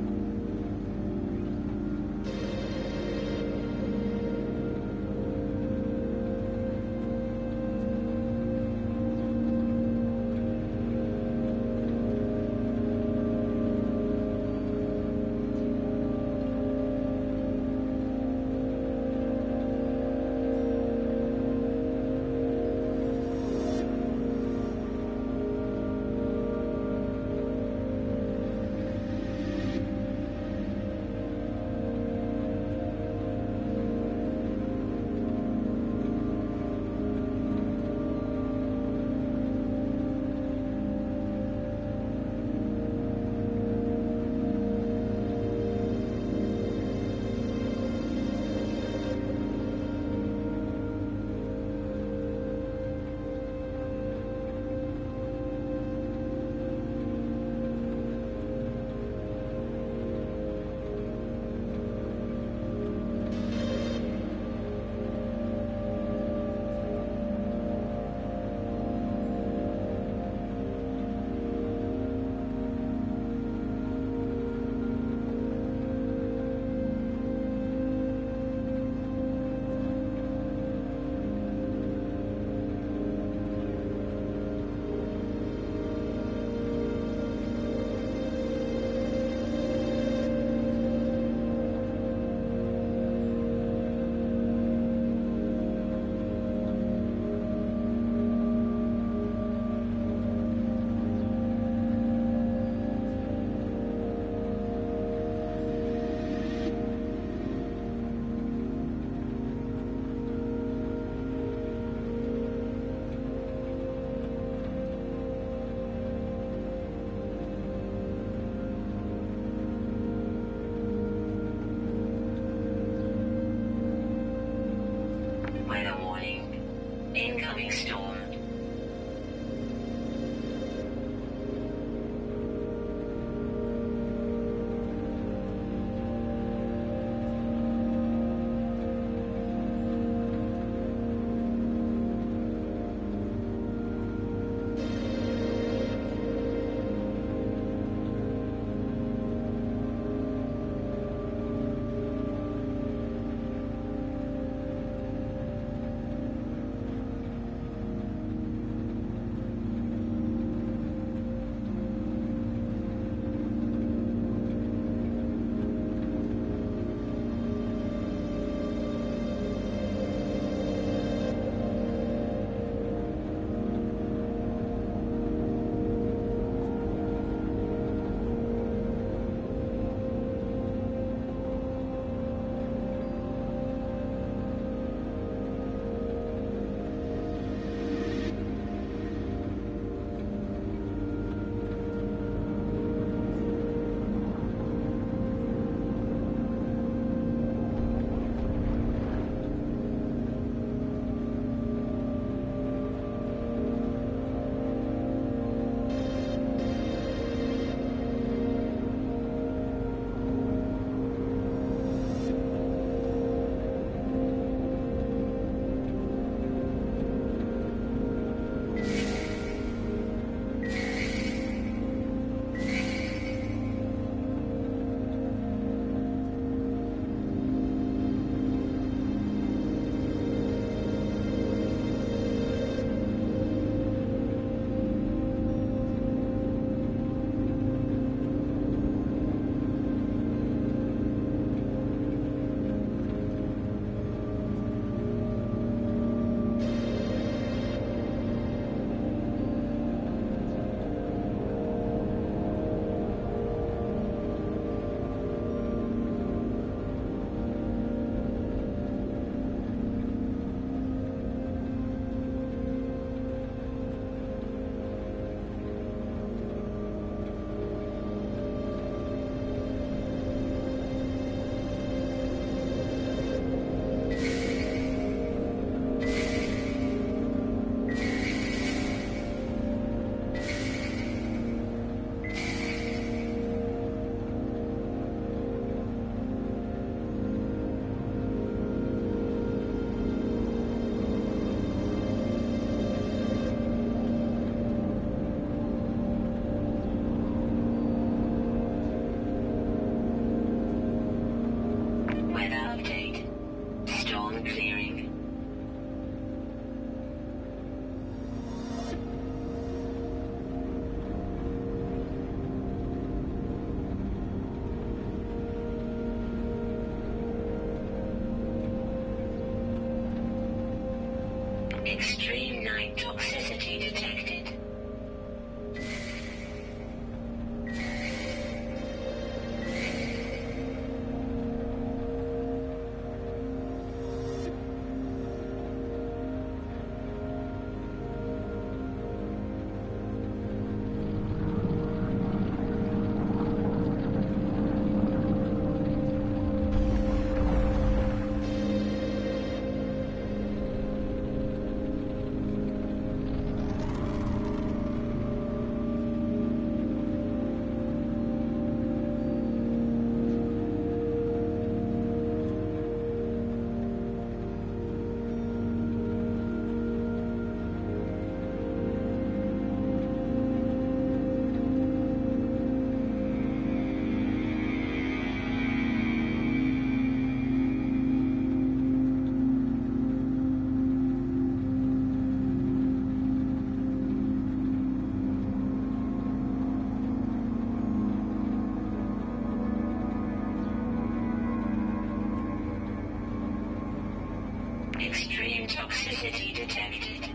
entity detected.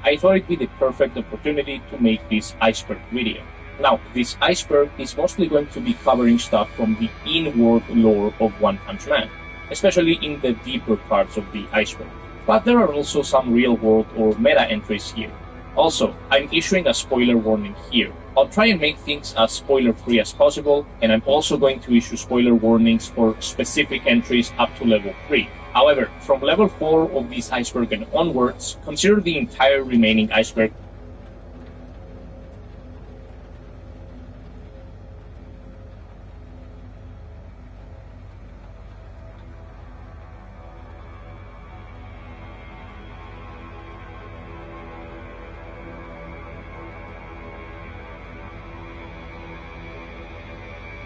I thought it'd be the perfect opportunity to make this iceberg video. Now, this iceberg is mostly going to be covering stuff from the in-world lore of One Punch Man, especially in the deeper parts of the iceberg. But there are also some real-world or meta entries here. Also, I'm issuing a spoiler warning here. I'll try and make things as spoiler-free as possible, and I'm also going to issue spoiler warnings for specific entries up to level 3. However, from level 4 of this iceberg and onwards, consider the entire remaining iceberg.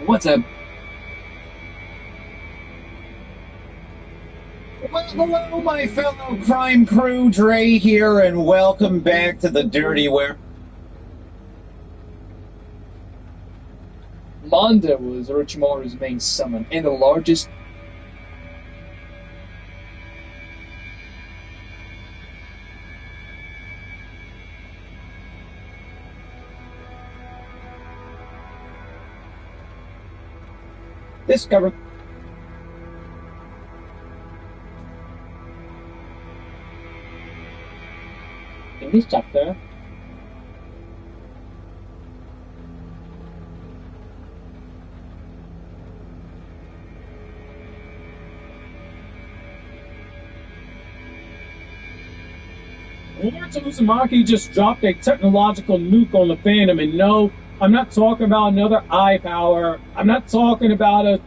What's up? Well, hello, my fellow crime crew. Dre here, and welcome back to the Dirty Ware. Manda was Orochimaru's main summon, and the largest. Discover. In this chapter, Lord Uzumaki just dropped a technological nuke on the Phantom, and no, I'm not talking about another eye power. I'm not talking about a...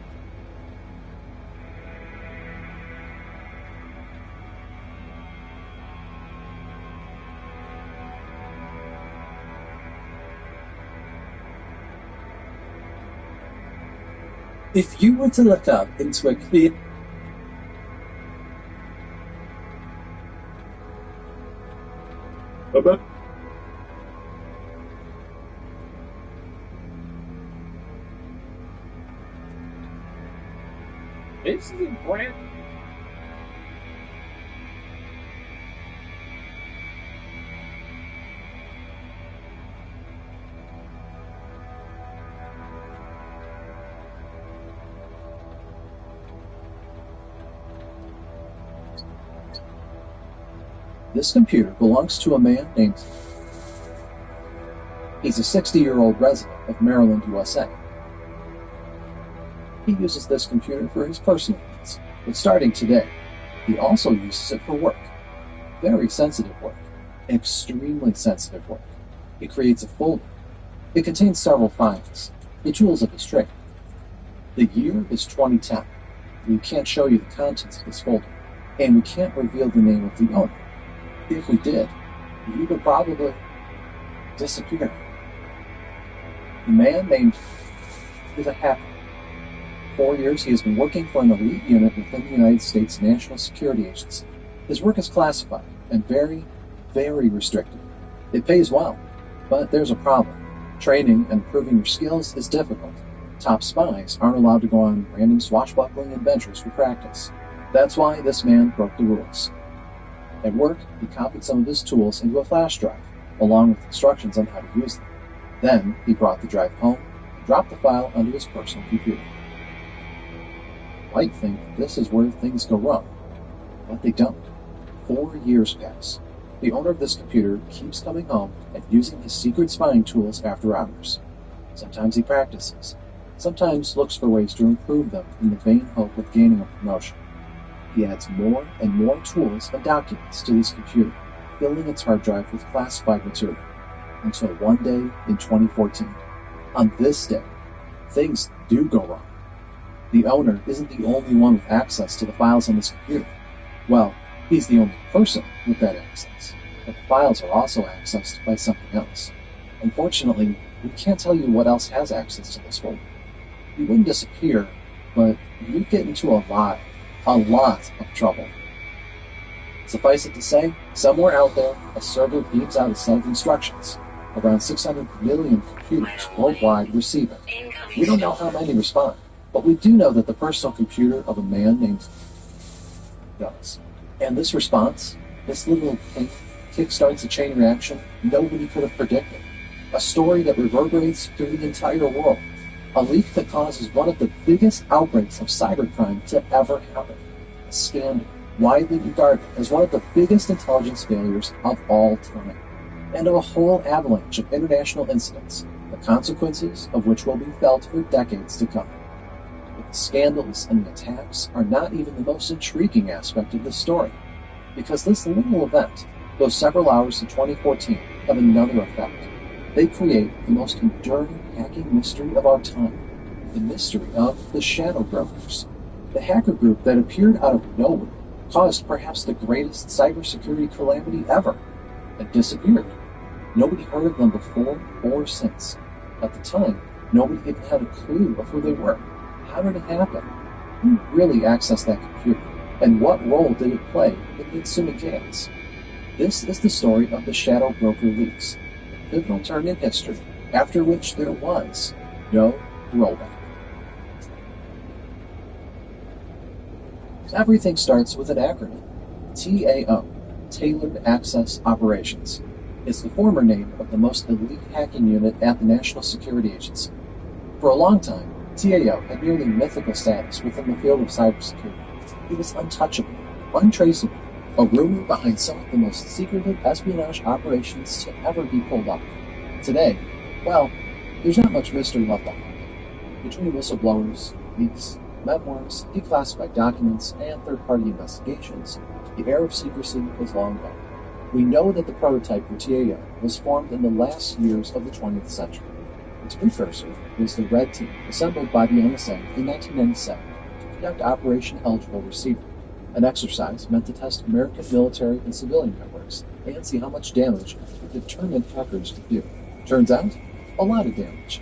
If you were to look up into a clear... This is a brand... This computer belongs to a man named... He's a 60-year-old resident of Maryland, USA. He uses this computer for his personal needs, but starting today, He also uses it for work. Very sensitive work. Extremely sensitive work. He creates a folder. It contains several files, the tools of his trade. The year is 2010. We can't show you the contents of this folder, and we can't reveal the name of the owner. If we did, he would probably disappear. The man named is a hacker. 4 years he has been working for an elite unit within the United States National Security Agency. His work is classified and very, very restricted. It pays well, but there's a problem. Training and improving your skills is difficult. Top spies aren't allowed to go on random swashbuckling adventures for practice. That's why this man broke the rules. At work, he copied some of his tools into a flash drive, along with instructions on how to use them. Then, he brought the drive home, dropped the file onto his personal computer. You might think this is where things go wrong, but they don't. 4 years pass. The owner of this computer keeps coming home and using his secret spying tools after hours. Sometimes he practices. Sometimes looks for ways to improve them in the vain hope of gaining a promotion. He adds more and more tools and documents to his computer, filling its hard drive with classified material, until one day in 2014. On this day, things do go wrong. The owner isn't the only one with access to the files on his computer. Well, he's the only person with that access, but the files are also accessed by something else. Unfortunately, we can't tell you what else has access to this folder. You wouldn't disappear, but you'd get into a lot of trouble. Suffice it to say, somewhere out there, a server beeps out a set of instructions. Around 600 million computers worldwide receive it. We don't know how many respond, but we do know that the personal computer of a man named does. And this response, this little thing, kickstarts a chain reaction nobody could have predicted. A story that reverberates through the entire world. A leak that causes one of the biggest outbreaks of cybercrime to ever happen. A scandal widely regarded as one of the biggest intelligence failures of all time. And a whole avalanche of international incidents, the consequences of which will be felt for decades to come. But the scandals and the attacks are not even the most intriguing aspect of this story, because this little event, those several hours in 2014, have another effect. They create the most enduring hacking mystery of our time, the mystery of the Shadow Brokers, the hacker group that appeared out of nowhere, caused perhaps the greatest cybersecurity calamity ever, and disappeared. Nobody heard of them before or since. At the time, nobody even had a clue of who they were. How did it happen? Who really accessed that computer? And what role did it play in the ensuing chaos? This is the story of the Shadow Broker leaks, a pivotal turn in history, after which there was no rollback. Everything starts with an acronym, TAO, Tailored Access Operations. It's the former name of the most elite hacking unit at the National Security Agency. For a long time, TAO had nearly mythical status within the field of cybersecurity. It was untouchable, untraceable, a rumor behind some of the most secretive espionage operations to ever be pulled off. Today, well, there's not much mystery left behind. Between whistleblowers, leaks, memoirs, declassified documents, and third-party investigations, the era of secrecy is long gone. We know that the prototype for TAO was formed in the last years of the 20th century. Its precursor was the Red Team, assembled by the NSA in 1997 to conduct Operation Eligible Receiver, an exercise meant to test American military and civilian networks and see how much damage determined hackers could do. Turns out, a lot of damage.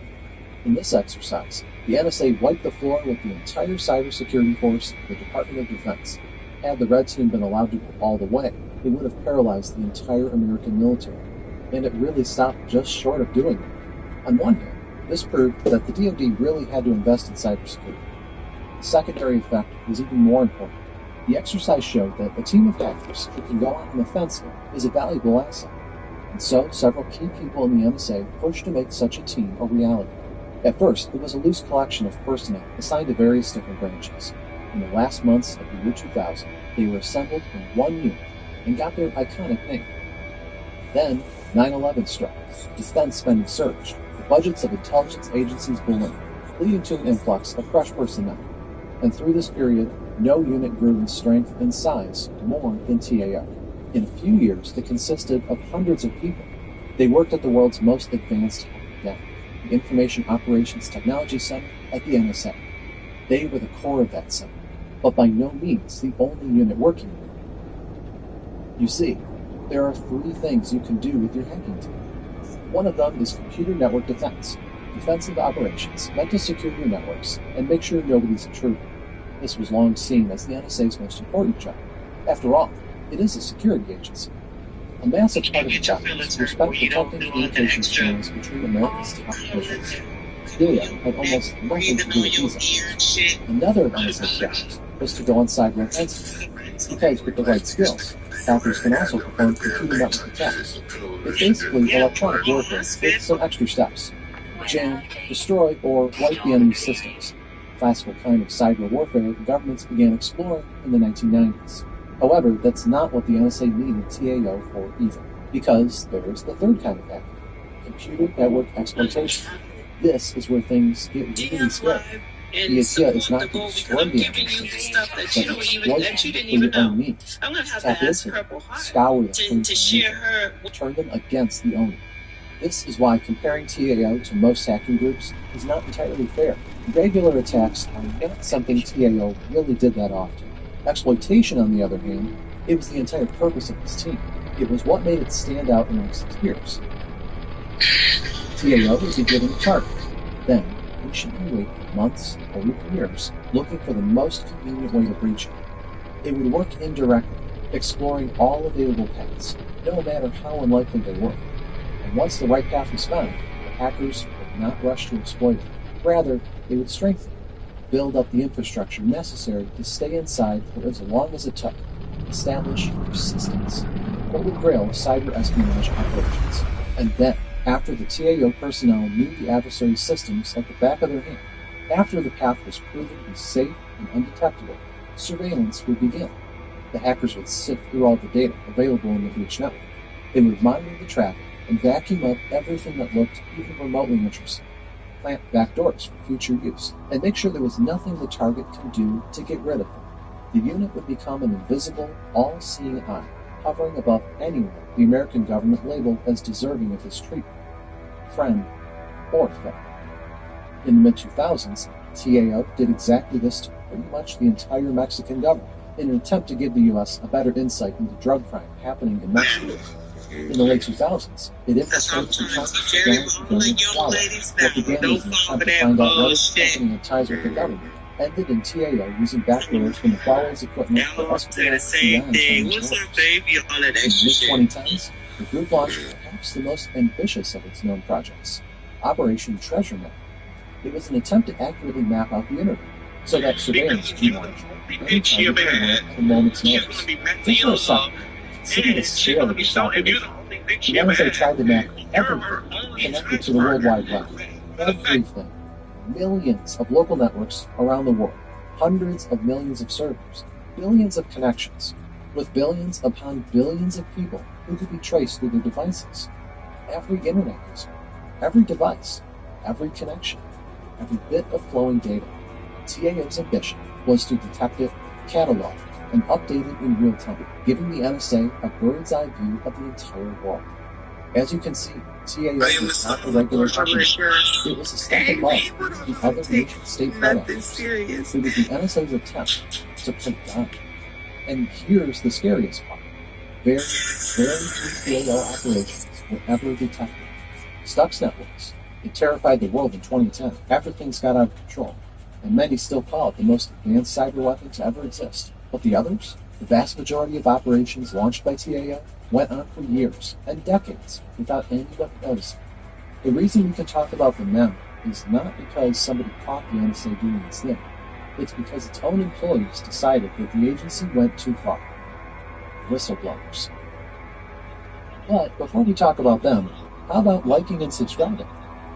In this exercise, the NSA wiped the floor with the entire cybersecurity force of the Department of Defense. Had the Red Team been allowed to go all the way, it would have paralyzed the entire American military, and it really stopped just short of doing it. On one hand, this proved that the DoD really had to invest in cybersecurity. The secondary effect was even more important. The exercise showed that a team of hackers who can go on an offensive is a valuable asset, and so several key people in the NSA pushed to make such a team a reality. At first, it was a loose collection of personnel assigned to various different branches. In the last months of the year 2000, they were assembled in one unit and got their iconic name. Then, 9/11 struck, defense spending surged, the budgets of intelligence agencies ballooned, leading to an influx of fresh personnel. And through this period, No unit grew in strength and size more than TAO. In a few years, they consisted of hundreds of people. They worked at the world's most advanced lab, the Information Operations Technology Center at the NSA. They were the core of that center, but by no means the only unit working there. You see, there are three things you can do with your hacking team. One of them is computer network defense, defensive operations meant to secure your networks and make sure nobody's intruding. This was long seen as the NSA's most important job. After all, it is a security agency. A massive part of the job is respect protecting communications channels between America's top officials. TAO had almost nothing to do with these. Another of NSA's jobs was to go on cyber offensives, because with the right skills, hackers can also perform computer network attacks. It's basically electronic warfare with some extra steps. Jam, destroy, or wipe the enemy's systems. Classical kind of cyber warfare the governments began exploring in the 1990s. However, that's not what the NSA needed TAO for either, because there's the third kind of hacking, computer network exploitation. This is where things get really scary. The idea is not to destroy the enemy's systems, but exploit them for your own needs. Tap into them, scour them turn them against the owner. This is why comparing TAO to most hacking groups is not entirely fair. Regular attacks are not something TAO really did that often. Exploitation, on the other hand, it was the entire purpose of this team. It was what made it stand out amongst its peers. TAO would be given a target, then patiently wait months or even years, looking for the most convenient way to breach it. It would work indirectly, exploring all available paths, no matter how unlikely they were. And once the right path was found, the hackers would not rush to exploit it. Rather, they would strengthen it, build up the infrastructure necessary to stay inside for as long as it took, establish persistence, holy grail of cyber espionage operations. And then, after the TAO personnel knew the adversary's systems like the back of their hand, after the path was proven to be safe and undetectable, surveillance would begin. The hackers would sift through all the data available in the breach network. They would monitor the traffic and vacuum up everything that looked even remotely interesting, plant backdoors for future use, and make sure there was nothing the target could do to get rid of them. The unit would become an invisible, all-seeing eye, hovering above anyone the American government labeled as deserving of this treatment, friend or foe. In the mid-2000s, TAO did exactly this to pretty much the entire Mexican government, in an attempt to give the U.S. a better insight into drug crime happening in Mexico. In the late 2000s, it infiltrated the country's government Chihuahua. What began as an attempt to find out whether the company had ties with the government ended in TAO using backdoors from the Huawei's equipment for espionage beyond Chinese borders. In the mid-2010s, the group launched perhaps the most ambitious of its known projects, Operation Treasure Map. It was an attempt to accurately map out the internet, so that surveillance could be launched any target in the world at a moment's notice. Just for a second, consider the scale of this operation. The NSA tried to map everything connected to the World Wide Web. Everything. Millions of local networks around the world, hundreds of millions of servers, billions of connections, with billions upon billions of people who could be traced through their devices. Every internet user, every device, every connection, every bit of flowing data. TAO's ambition was to detect it, catalog it, and update it in real time, giving the NSA a bird's eye view of the entire world. As you can see, TAO was not a regular operation. It was a step above the other nation-state threat actors. It was the NSA's attempt to put down. And here's the scariest part. Very, very few TAO operations were ever detected. Stux networks. It terrified the world in 2010 after things got out of control, and many still call it the most advanced cyber weapon to ever exist. But the others, the vast majority of operations launched by TAO, went on for years and decades without anybody noticing. The reason we can talk about them now is not because somebody caught the NSA doing this thing. It's because its own employees decided that the agency went too far. Whistleblowers. But before we talk about them, how about liking and subscribing?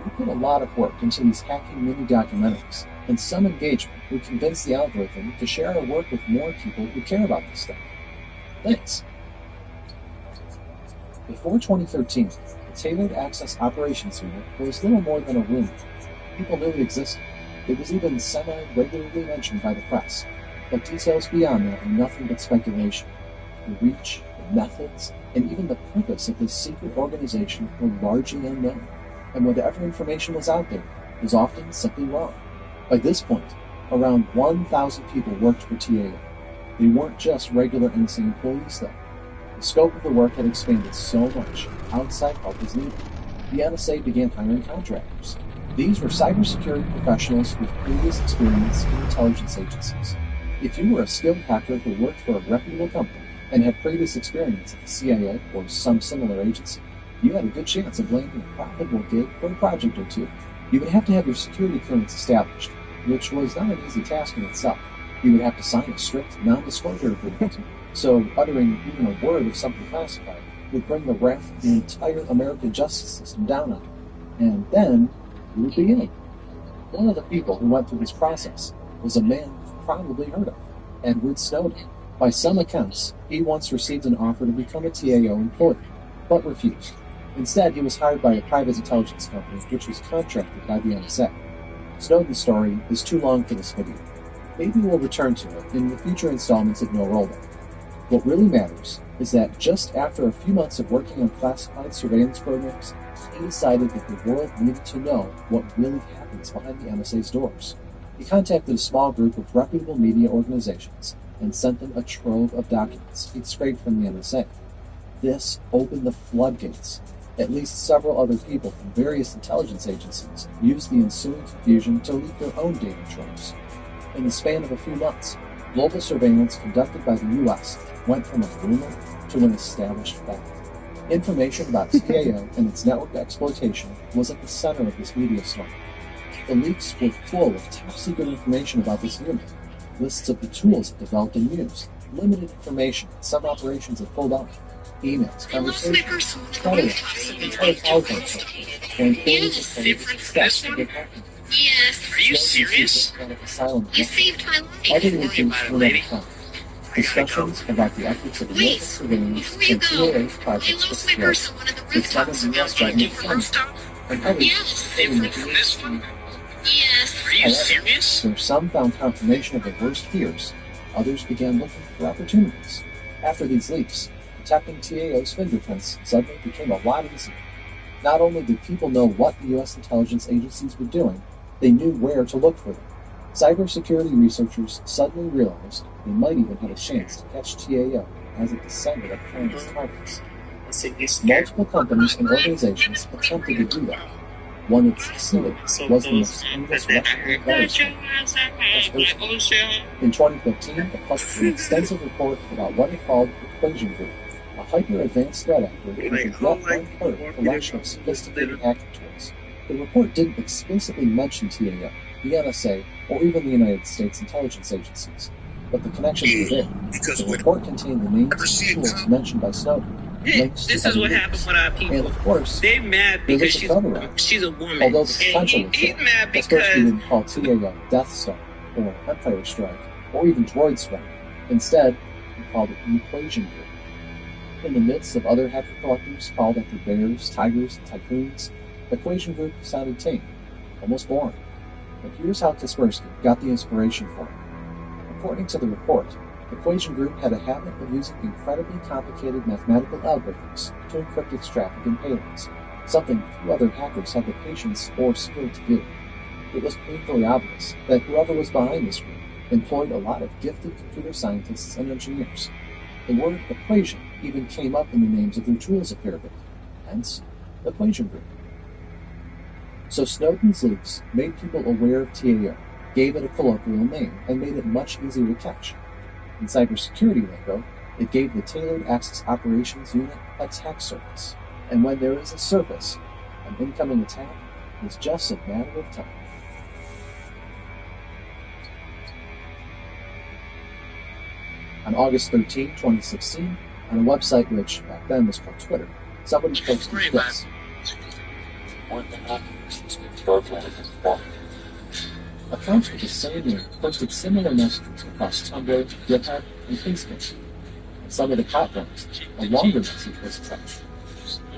We put a lot of work into these hacking mini-documentaries, and some engagement would convince the algorithm to share our work with more people who care about this stuff. Thanks. Before 2013, the Tailored Access Operations Unit was little more than a rumor. People knew it existed. It was even semi-regularly mentioned by the press. but details beyond that are nothing but speculation. The reach, the methods, and even the purpose of this secret organization were largely unknown, and whatever information was out there was often simply wrong. By this point, around 1,000 people worked for TAO. They weren't just regular NSA employees, though. The scope of the work had expanded so much, outside help was needed. The NSA began hiring contractors. These were cybersecurity professionals with previous experience in intelligence agencies. If you were a skilled hacker who worked for a reputable company and had previous experience at the CIA or some similar agency, you had a good chance of landing a profitable gig for a project or two. You would have to have your security clearance established, which was not an easy task in itself. You would have to sign a strict non-disclosure agreement, so uttering even a word of something classified would bring the wrath of the entire American justice system down on you. And then you would be in. One of the people who went through this process was a man you've probably heard of, Edward Snowden. By some accounts, he once received an offer to become a TAO employee, but refused. Instead, he was hired by a private intelligence company which was contracted by the NSA. Snowden's story is too long for this video. Maybe we'll return to it in the future installments of No Rollback. What really matters is that just after a few months of working on classified surveillance programs, he decided that the world needed to know what really happens behind the NSA's doors. He contacted a small group of reputable media organizations and sent them a trove of documents he'd scraped from the NSA. This opened the floodgates. At least several other people from various intelligence agencies used the ensuing confusion to leak their own data troves. In the span of a few months, global surveillance conducted by the U.S. went from a rumor to an established fact. Information about TAO and its network exploitation was at the center of this media storm. The leaks were full of top-secret information about this unit, lists of the tools it developed and used, limited information that some operations had pulled out, emails, conversations, photos, entire telephone calls, and employees of steps to get hacking. Yes, are you serious? You saved my life. Other leakers were never found. Discussions about the ethics of U.S. surveillance and TAO's projects were spread, with some of the U.S. government funding, and others Different from this one? Yes. Are you serious? Where some found confirmation of their worst fears, others began looking for opportunities. After these leaks, detecting TAO's fingerprints suddenly became a lot easier. Not only did people know what the U.S. intelligence agencies were doing, they knew where to look for them. Cybersecurity researchers suddenly realized they might even have a chance to catch TAO as it descended upon its targets. Multiple companies and organizations attempted to do that. One that succeeded was the most famous Russian intelligence. In 2015, it published an extensive report about what it called the Equation Group, a hyper-advanced threat actor with a yet-unheard collection of sophisticated hacking tools. The report didn't explicitly mention TAO, the NSA, or even the United States intelligence agencies, but the connections were there. The report contained the names and tools mentioned by Snowden, links This to is other what leaks, happens with our people. and of course, They're mad there because was a cover-up. she's a woman. Although the And potential was he's there. mad At because first, we didn't call TAO Death Star, or Empire Strike, or even Droid Strike. Instead, we called it the Equation Group. In the midst of other hacker collectors called after bears, tigers, and tycoons, the Equation Group sounded tame, almost boring. But here's how Kaspersky got the inspiration for it. According to the report, the Equation Group had a habit of using incredibly complicated mathematical algorithms to encrypt its traffic and payloads, something few other hackers had the patience or skill to do. It was painfully obvious that whoever was behind this group employed a lot of gifted computer scientists and engineers. The word equation even came up in the names of their tools a fair bit, hence the Equation Group. So Snowden's leaks made people aware of TAO, gave it a colloquial name, and made it much easier to catch. In cybersecurity lingo, it gave the Tailored Access Operations Unit attack surface, and when there is a surface, an incoming attack is just a matter of time. On August 13, 2016, on a website which back then was called Twitter, somebody posted this. Accounts with the same name posted similar messages across Tumblr, GitHub, and Facebook. On some of the platforms, a longer message was attached.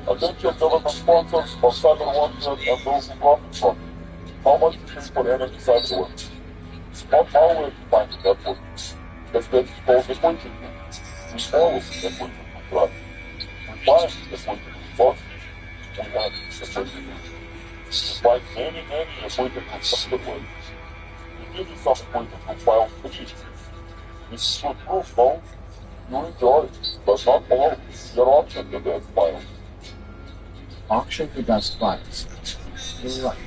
Attention government sponsors of cyber warfare and those who profit from it. How much to pay for enemy cyber weapons? Not our way to find that one. That's called exploitation. We follow exploitation through we find exploitation sources. We have exploitation. We find many exploitation subsequent. We give you some exploitation files efficiencies. This is for proof, no? You enjoy it, but not all. Your auction the best files. Auction the best files. You're right.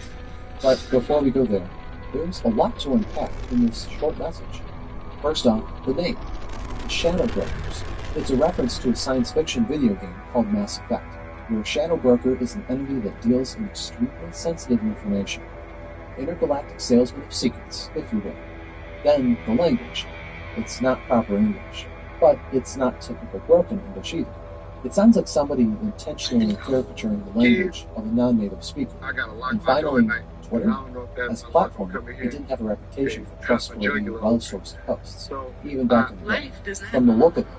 But before we go there, there's a lot to unpack in this short message. First off, the name, the Shadow Brokers. It's a reference to a science fiction video game called Mass Effect, where a Shadow Broker is an entity that deals in extremely sensitive information. Intergalactic salesman of secrets, if you will. Then, the language. It's not proper English, but it's not typical broken English either. It sounds like somebody intentionally caricaturing the language of a non-native speaker. And finally, Twitter. As a platform, it didn't have a reputation for trustworthy and well-sourced posts, even back in the day. From the look of it,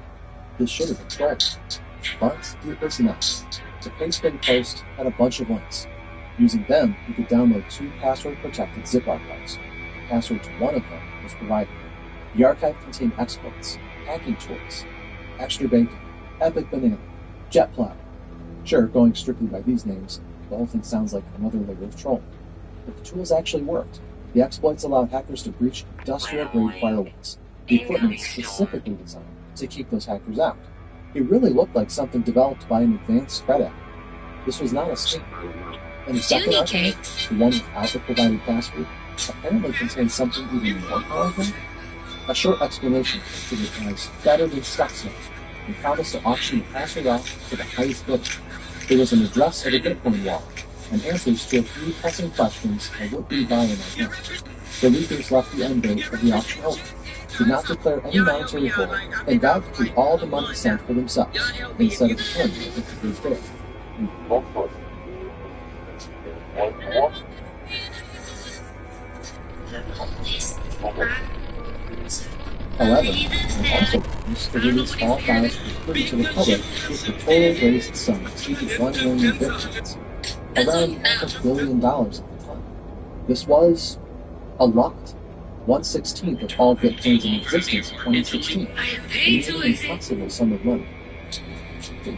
this should have been stolen. But it was not. The Pastebin post had a bunch of links. Using them, you could download 2 password-protected zip archives. The password to one of them was provided. The archive contained exploits, hacking tools, extra bacon, epic banana, jet plow. Sure, going strictly by these names, the whole thing sounds like another layer of trolling. But the tools actually worked. The exploits allowed hackers to breach industrial-grade firewalls. The equipment is specifically designed to keep those hackers out. It really looked like something developed by an advanced threat actor. This was not a scam. And the second archive, the one without the provided password, apparently contains something even more powerful. A short explanation considered as better than Stuxnet, and promised to auction the password off to the highest bidder. There was an address of a Bitcoin wallet, and answers to a few pressing questions I would be buying right now. The leakers left the end date of the auction open, did not declare any monetary goal, and vowed to keep all the money sent for themselves, instead of returning it if it was there. However, I also used to release all files for free to the public with the total raised sum exceeding 1 million bitcoins, around $500 billion at the time. This was a lot. 1/16 of all bitcoins in existence in 2016, an nearly impossible sum of money. Could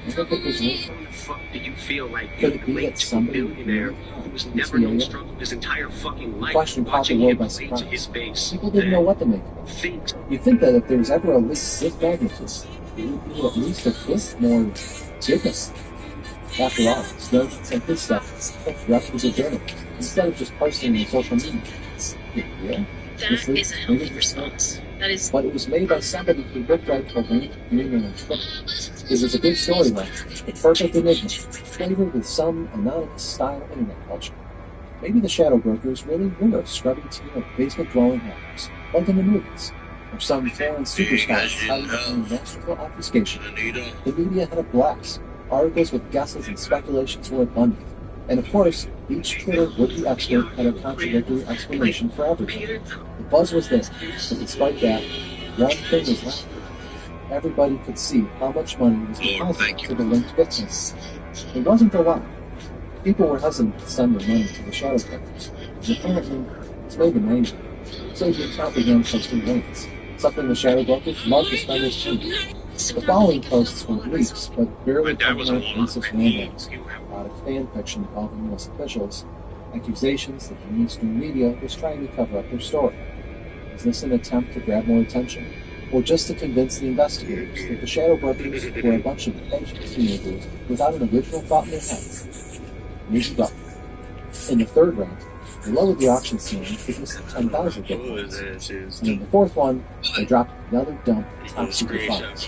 it be that somebody there was never known to struggle his entire fucking life? The question caught the world by surprise. People didn't know what to make of it. You'd think that if there was ever a leak this magnitude, it would be at least a bit more dignity. After all, Snowden sent his stuff records of journalists instead of just posting on social media. Yeah, that is a healthy response. But it was made by somebody who looked like a link reading on Twitter. It was a good storyline, a perfect enigma, flavored with some anonymous-style internet culture. Maybe the Shadow Brokers really were a scrubby team of basement-dwelling hackers, like in the movies, or some foreign superstars hiding behind masterful obfuscation. The media had a blast. Articles with guesses and speculations were abundant. And of course, each Twitter would-be expert had a contradictory explanation for everything. The buzz was there, but despite that, one thing was lacking. Everybody could see how much money was deposited to the linked Bitcoin. It wasn't a lot. People were hesitant to send their money to the Shadow Brokers, and apparently, it's made them angry. So the account began posting links, something the Shadow Brokers loved to spend their time. The following posts were leaks, but barely coherent racist ramblings about a fan fiction involving U.S. officials, accusations that the mainstream media was trying to cover up their story. Is this an attempt to grab more attention? Or just to convince the investigators that the Shadow Brokers were a bunch of edgy teenagers without an original thought in their heads? Maybe both. In the third round, they lowered the auction ceiling to just 10,000 bitcoins. And in the fourth one, they dropped another dump of top-secret files.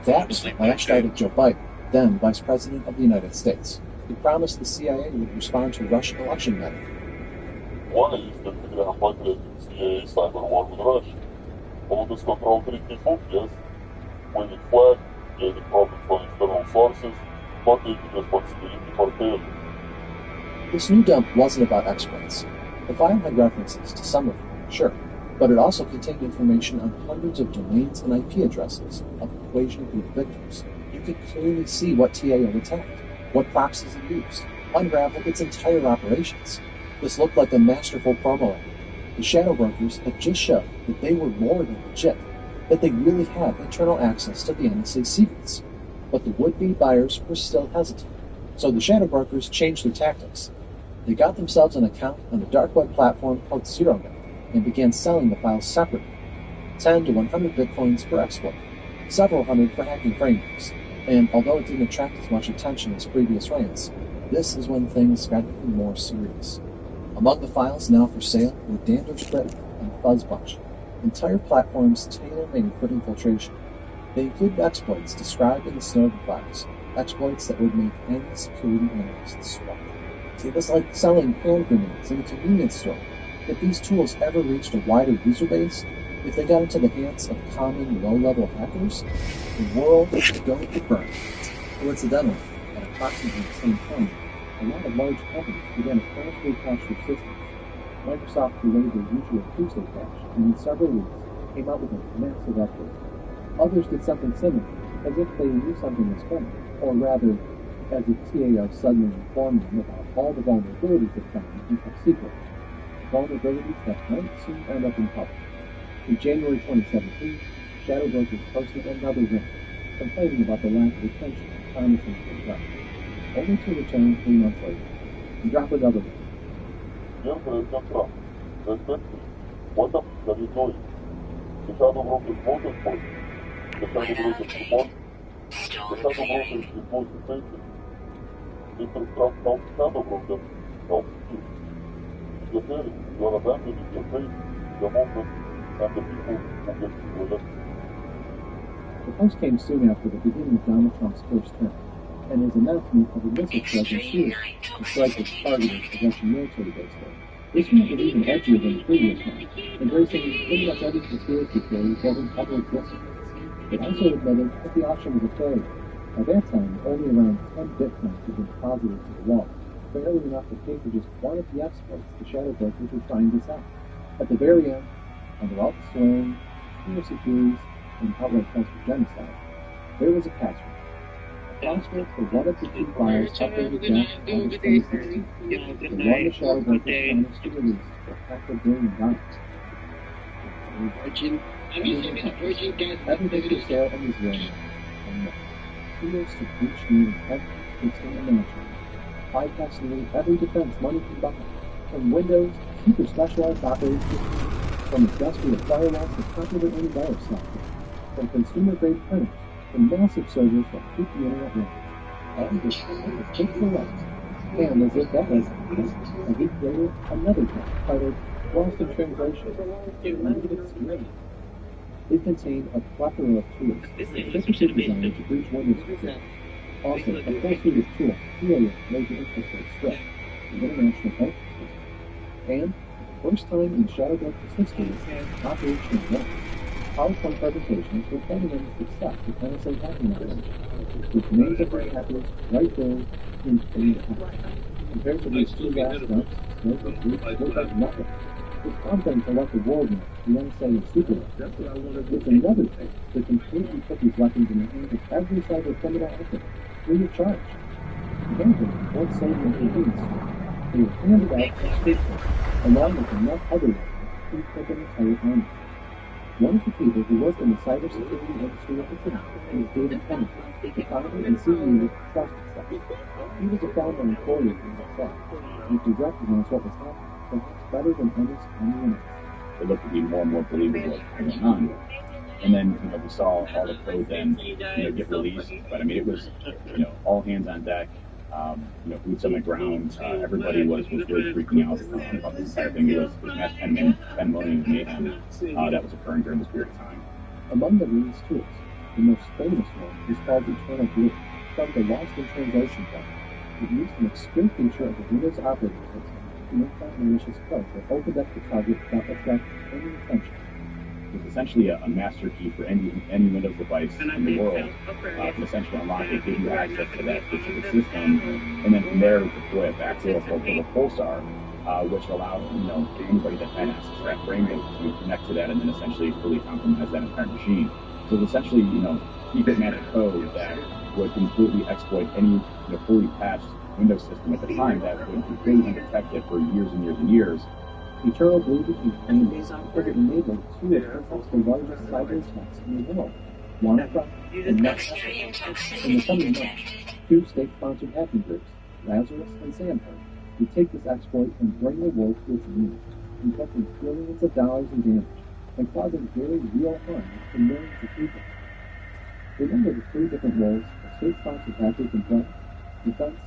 That was the last out of Joe Biden, then Vice President of the United States, who promised the CIA would respond to Russian election matter. One is that we're going to fight the CIA cyber war with Russia. All this control treaty book, yes. When it flagged, gave the problem for external sources, but taking responsibility for failure. This new dump wasn't about exploits. The file had references to some of them, sure, but it also contained information on hundreds of domains and IP addresses of Equation Group victims. You could clearly see what TAO attacked, what proxies it used, unravel its entire operations. This looked like a masterful promo ad. The Shadow Brokers had just shown that they were more than legit. that they really had internal access to the NSA secrets. But the would-be buyers were still hesitant, so the shadow brokers changed their tactics. They got themselves an account on a dark web platform called ZeroNet and began selling the files separately, 10 to 100 bitcoins per exploit, several hundred for hacking frameworks. And although it didn't attract as much attention as previous rants, this is when things got even more serious. Among the files now for sale were Dander Script and Fuzzbunch, entire platforms tailor-made for infiltration. They included exploits described in the Snowden files, exploits that would make any security analyst sweat. It was like selling hand grenades in a convenience store. If these tools ever reached a wider user base, if they got into the hands of common low-level hackers, the world would go to burn. Coincidentally, at approximately the same time, a lot of large companies began to frantically patch their systems. Microsoft delayed their usual Tuesday patch, and in several weeks came out with a massive update. Others did something similar, as if they knew something was coming, or rather, as if TAO suddenly informed them about all the vulnerabilities they found and kept secret. Vulnerabilities that might soon end up in public. In January 2017, shadow brokers posted another rant, complaining about the lack of attention and promising to the only to return 3 months later and drop another one. What are you doing? The shadow brokers voted for you. The shadow brokers support you. The shadow brokers report the safety. Mr. Shadow Broker helps you. You're failing. You're abandoning your faith, your movement, and the people who get you elected. The post came soon after the beginning of Donald Trump's first term, and his announcement of a missile strike in Syria, the strike was targeted the Russian military base there. This one was even edgier than the previous one, embracing pretty much every conspiracy theory building public discourse. It also admitted that the auction was a failure. By that time, only around 10 bitcoins had been deposited to the wall, barely enough to pay for just one of the exploits the shadow brokers were trying to sell. At the very end, under all the swearing, conspiracy theories, and outright calls for genocide, there was a password. A password for one of the 2 files updated back in August 2016, the one the shadow brokers promised to release for $500 million. Everything for sale on Israel, and more. Tools to breach nearly every system imaginable, bypass nearly every defense money can buy, from Windows to super specialized operating systems, from industrial firewalls to popular antivirus software, from consumer-grade printers to massive servers that keep the internet running. All this is quick for life. And as if that wasn't enough, a week later, another book titled Lost in Translation. And it's great. It contained a plethora of tools, specifically designed to breach Windows security. Also, a full suite of tools, PAO, Major Infrastructure Threat, the International Health System. And, for the first time in shadow brokers' history, Operation One. PowerPoint presentations were planning on the success of NSA hacking operations, with names of their hackers right there in plain sight. Compared to these 2 last months, Snowden looked like nothing. It's something to let the world know the NSA is super. It's another thing to completely put these weapons in the hands of every cyber criminal out there, free of charge. Again, won't save them convenience. They were handed out as scriptures, along with enough other weapons to equip an entire army. One of the people who worked in the cybersecurity industry at the time was David Kennedy, the founder and CEO of TrustedSec. He was a founder employee in the set, and to recognize what was happening, perhaps better than almost anyone else. It looked to be more and more believable what was going on. And then, we saw all the code then, get released. But I mean, it was, all hands on deck. Boots on the ground. Everybody was really freaking out about this entire thing. It was mass 10 million mayhem that was occurring during this period of time. Among the released tools, the most famous one is called Eternal Blue, from the Lost in Translation book. It used an obscure feature of the Windows operating system to implant malicious code that opened up the target without attracting any attention. It's essentially a master key for any Windows device in the world to essentially unlock it, give you access to that specific system, and then from there deploy it back to a Pulsar, which allowed anybody that had access to that framework to connect to that and then essentially fully compromise that entire machine. So it's essentially secret magic code that would completely exploit any fully patched Windows system at the time that would be completely undetected for years and years and years. Eternal Blue became famous because it enabled two of perhaps the largest cyber attacks in the world, WannaCry and NetHacker. In the coming months, two state-sponsored hacking groups, Lazarus and Sandberg, would take this exploit and bring the world to its knees, inflicting billions of dollars in damage and causing very real harm to millions of people. Remember the three different roles a state-sponsored hacker can play: defense,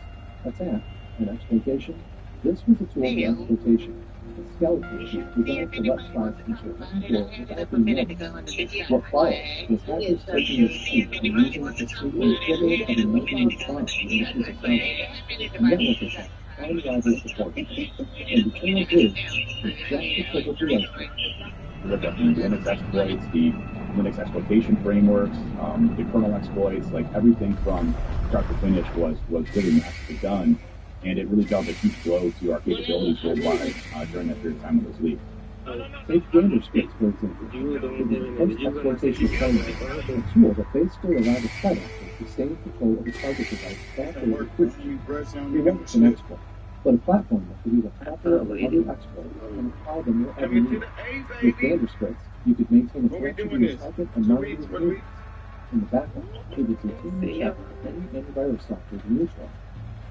attack, and exploitation? This was a tool for exploitation. The skeleton was designed to let spies into a world without being known. What followed was hackers taking this tool and using it to sneak the equivalent of a nuclear bomb into society. A network attack, unrivaled proportions. And Eternal Blue was just the tip of the iceberg. We looked at the Linux exploits, the Linux exploitation frameworks, the kernel exploits, like everything from start to finish was really massively done, and it really dealt a huge blow to our capabilities worldwide during that period of time when it was leaked. Take gamer scripts, for example. It was post-exploitation framework, a tool that basically allowed a threat actor to stay in control of the target device after it was breached. Prevent an exploit, but a platform that could either capture or other exploits and apply them wherever needed. With gamer scripts, you could maintain a threat to the target and monitor its movements. In the background, it would routinely check if any antivirus software was neutral,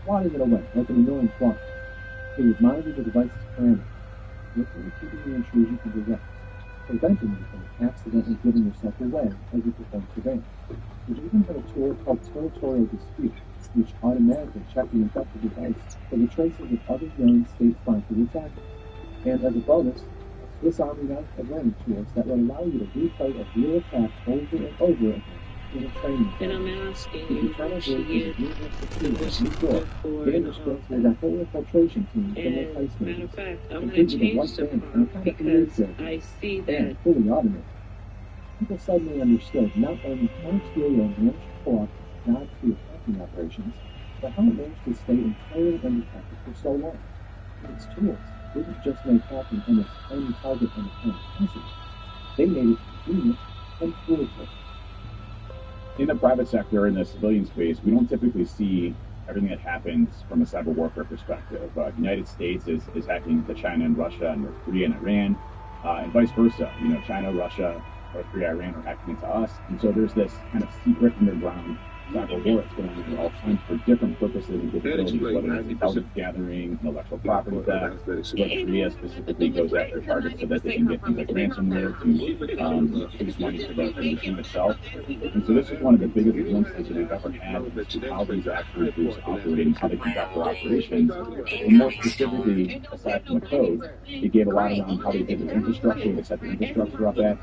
swatting it away like an annoying fly. It would monitor the device's parameters, looking at keeping the intrusion from direct, preventing you from accidentally giving yourself away as you perform surveillance. It even had a tool called territorial dispute, which automatically checked the infected device for the traces of other known state-sponsored attackers. And as a bonus, a Swiss Army knife of learning tools that would allow you to replay a real attack over and over again in a training. And I'm asking, the Eternal Blue is a university in New York. Gamer scripts was a whole infiltration team from the high school. Matter of fact, I'm going to change the prompt because I see that fully automated. People suddenly understood not only how TAO managed to pull off God-tier hacking operations, but how it managed to stay entirely undetected for so long. Its tools didn't just make hacking almost any target on the planet possible. They made it convenient and foolproof. In the private sector, in the civilian space, we don't typically see everything that happens from a cyber warfare perspective. The United States is hacking to China and Russia and North Korea and Iran, and vice versa. China, Russia, North Korea, Iran are hacking into us. And so there's this kind of secret underground cyber war that's going on at all times for different purposes and capabilities, whether it's intelligence gathering, intellectual property theft. North Korea specifically goes after targets so that they can get things like ransomware to produce money for the regime itself. And so this is one of the biggest glimpses that we've ever had into how these actual groups operate and how they conduct their operations. And more specifically, aside from the code, it gave a lot around how they did the infrastructure, they set the infrastructure up at,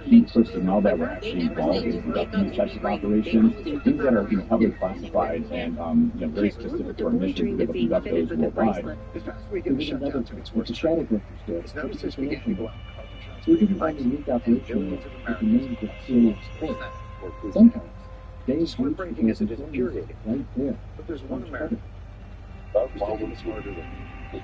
key personnel that were actually involved in conducting these types of operations, things that are heavily classified and very specific to our mission to be able to conduct those worldwide. There's another twist with the shadow drifters there, which is information block. So we can find unique operation with the names of serial support. Sometimes, days reach because of failures right there. But there's one American. That's probably smarter than the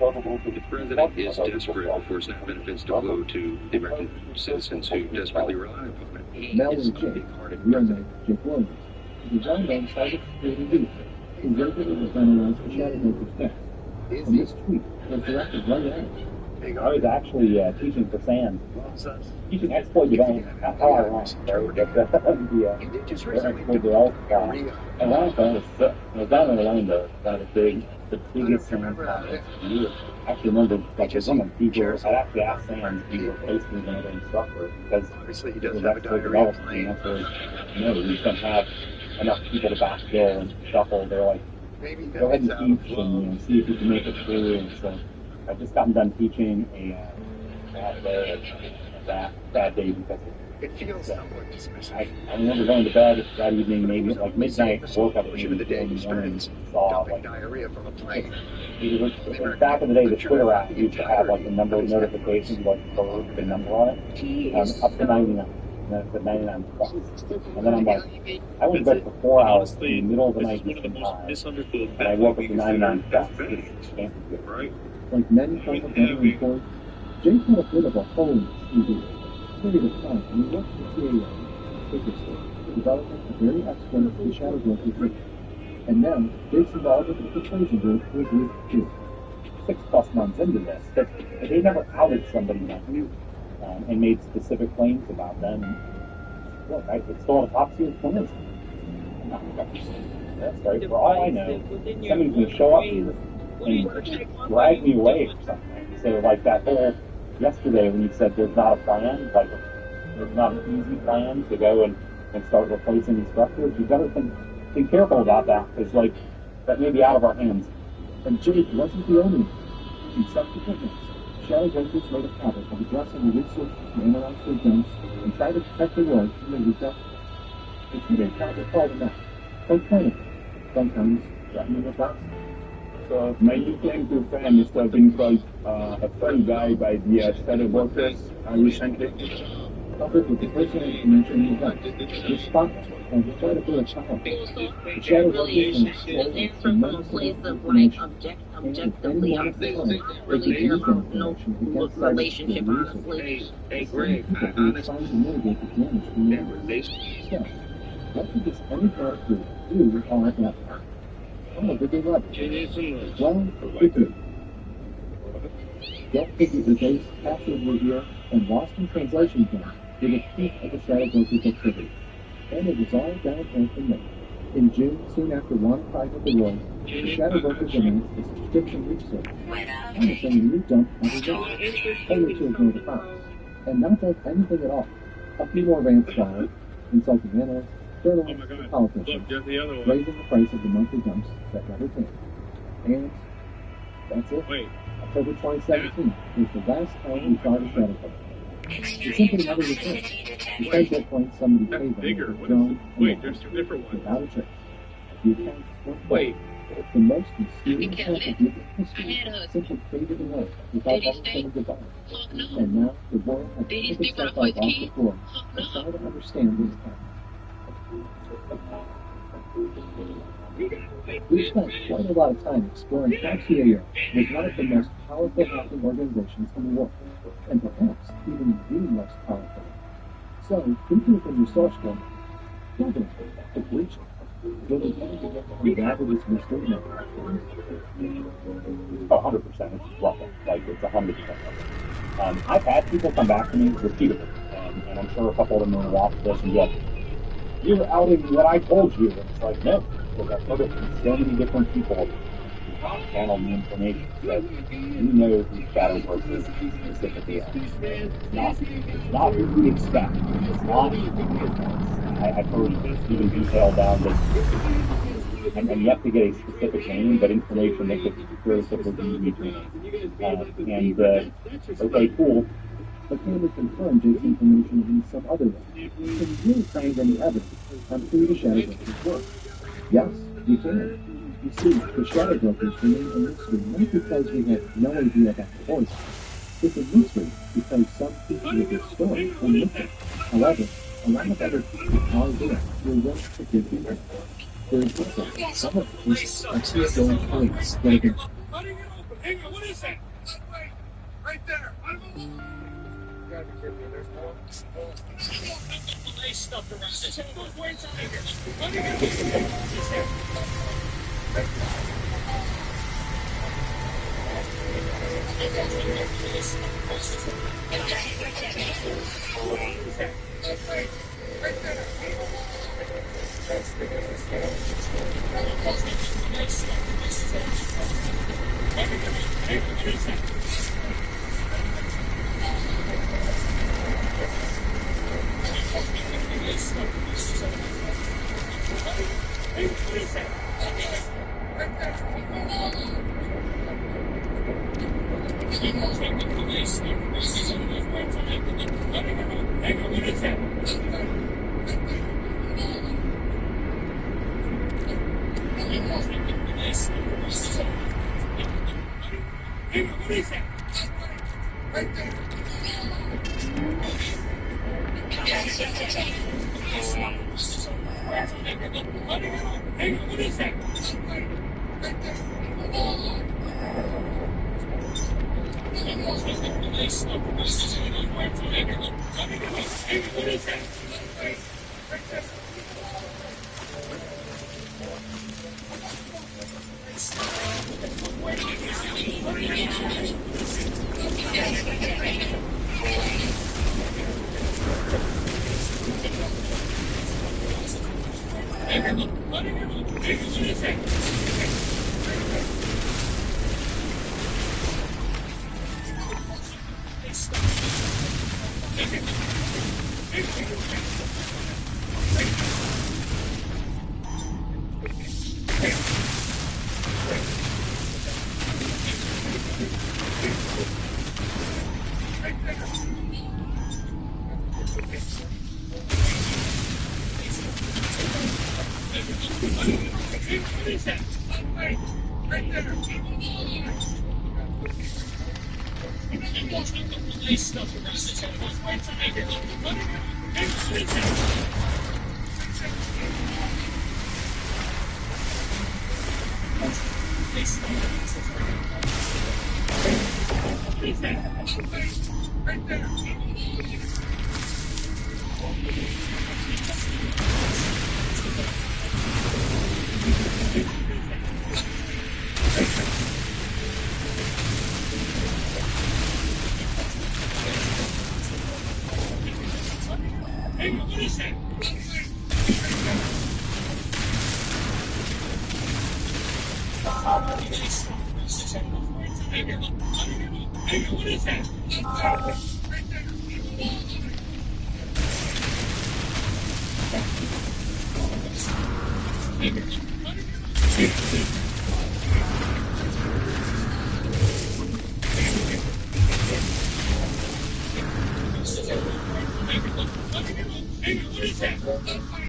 president is desperate for SNAP benefits to go to the American citizens who desperately rely upon it. He Mallory is a Jake, big-hearted real name Jake Williams, designed by cybersecurity lead, who regularly analyzed the shadow drifters death. And this tweet was directed right at him. I was actually teaching for SANS. Teaching exploit development. That's how I learned. The exploit development class. And honestly, I was down there to learn the biggest SANS project in years. I actually remember, there's one of the people, I'd actually asked SANS to replace me as another instructor because it was exploit development. And that's where, you couldn't have enough people to backfill and shuffle. They're like, go ahead and teach and see if you can make it through. And so I've just gotten done teaching a bad day because it feels somewhat dismissive. I remember going to bed that evening, maybe like midnight, woke up in the day and saw like diarrhea from a plane. Back in the day, the Twitter app used to have like the number of notifications, like the number on it, up to 99. And then it's at 99 plus. And then I'm like, I went to bed for 4 hours in the middle of the night Eastern time, and I woke up to 99 plus. Right? Like many former government employees, Jake had a bit of a hole in his CV. Period of time, and he worked for TAO, vigorously, developing a very excellent shadow growth technique. And now, Jake's involved with the filtration group was leaked too. 6+ months into this, that they never outed somebody like you and made specific claims about them. And look, it's still a top tier clearance. I'm not going to that's right. For all I know, somebody's going to show up here and drag me away or something. So like that whole yesterday when you said there's not a plan, like there's not an easy plan to go and start replacing instructors, you better think careful about that, because like that may be out of our hands. And Jake wasn't the only one. In subsequent months, Shadow Hunters made a habit of addressing the resources to analyze their dumps and try to protect the world from the weaker. It's either account called enough, complaining, sometimes threatening with us. So my new claim to fame is to have been called a fun guy by the Shadow Workers recently. Covered with the personal information you got. You're spotted and you try to put a child. The Shadow Workers can exploit tremendous information objectively on really careful, no relationship, honestly. Hey, Greg, Trying to mitigate the damage from the so, what could this undeveloped group do all at that part? Oh, did they love it? Well, they did. Get figured the days captured were here and lost in translation camp were the peak of the Shadow Workers activity. And it was all downhill from there. In June, soon after one private the world, the Shadow Workers announced a subscription research, promising a new dump every day, only to ignore the promise, and not like anything at all. A few more rants followed, insulting analysts, journalists, and politicians, raising the price of the monthly dumps that never came. And that's it. October 2017 was the last time we saw the Shadow Workers. It simply never returned. Because Bitcoin somebody paid them with drone and without a trace. The accounts weren't the most mysterious tragedy in history simply faded away without ever saying goodbye. And now the world had to pick itself up off the floor and try to understand what's happening. We spent quite a lot of time exploring how TAO was one of the most powerful hacking organizations in the world, and perhaps even the most powerful. So, who can open your source code? Building the breach. Will it tend to get unravel this mystery network? 100%. It's roughly. Like, it's 100% roughly. I've had people come back to me repeatedly, and I'm sure a couple of them will watch this and go, "You're outing what I told you." And it's like, no, because I've heard it from so many different people who channel the information that you know who Shadow Workers specifically are. It's not who we expect. It's not. I've heard even detailed down that I'm yet to get a specific name, but information that could very quickly be named. Okay, cool. But can we confirm Jake's information in some other way? Can we really find any evidence on who the Shadow Brokers were? Yes, we can. You see, the Shadow Brokers remain a mystery not because we have no idea about the voice. It's a mystery because some people of this story are missing. However, a lot of other people are there who are willing to give you. For example, some of these are still going police that have been... Hang on, what is that? Right there. Gotta be kidding me. There's more. Lace stuffed around this. Where's out of here? Let me get this. Right there.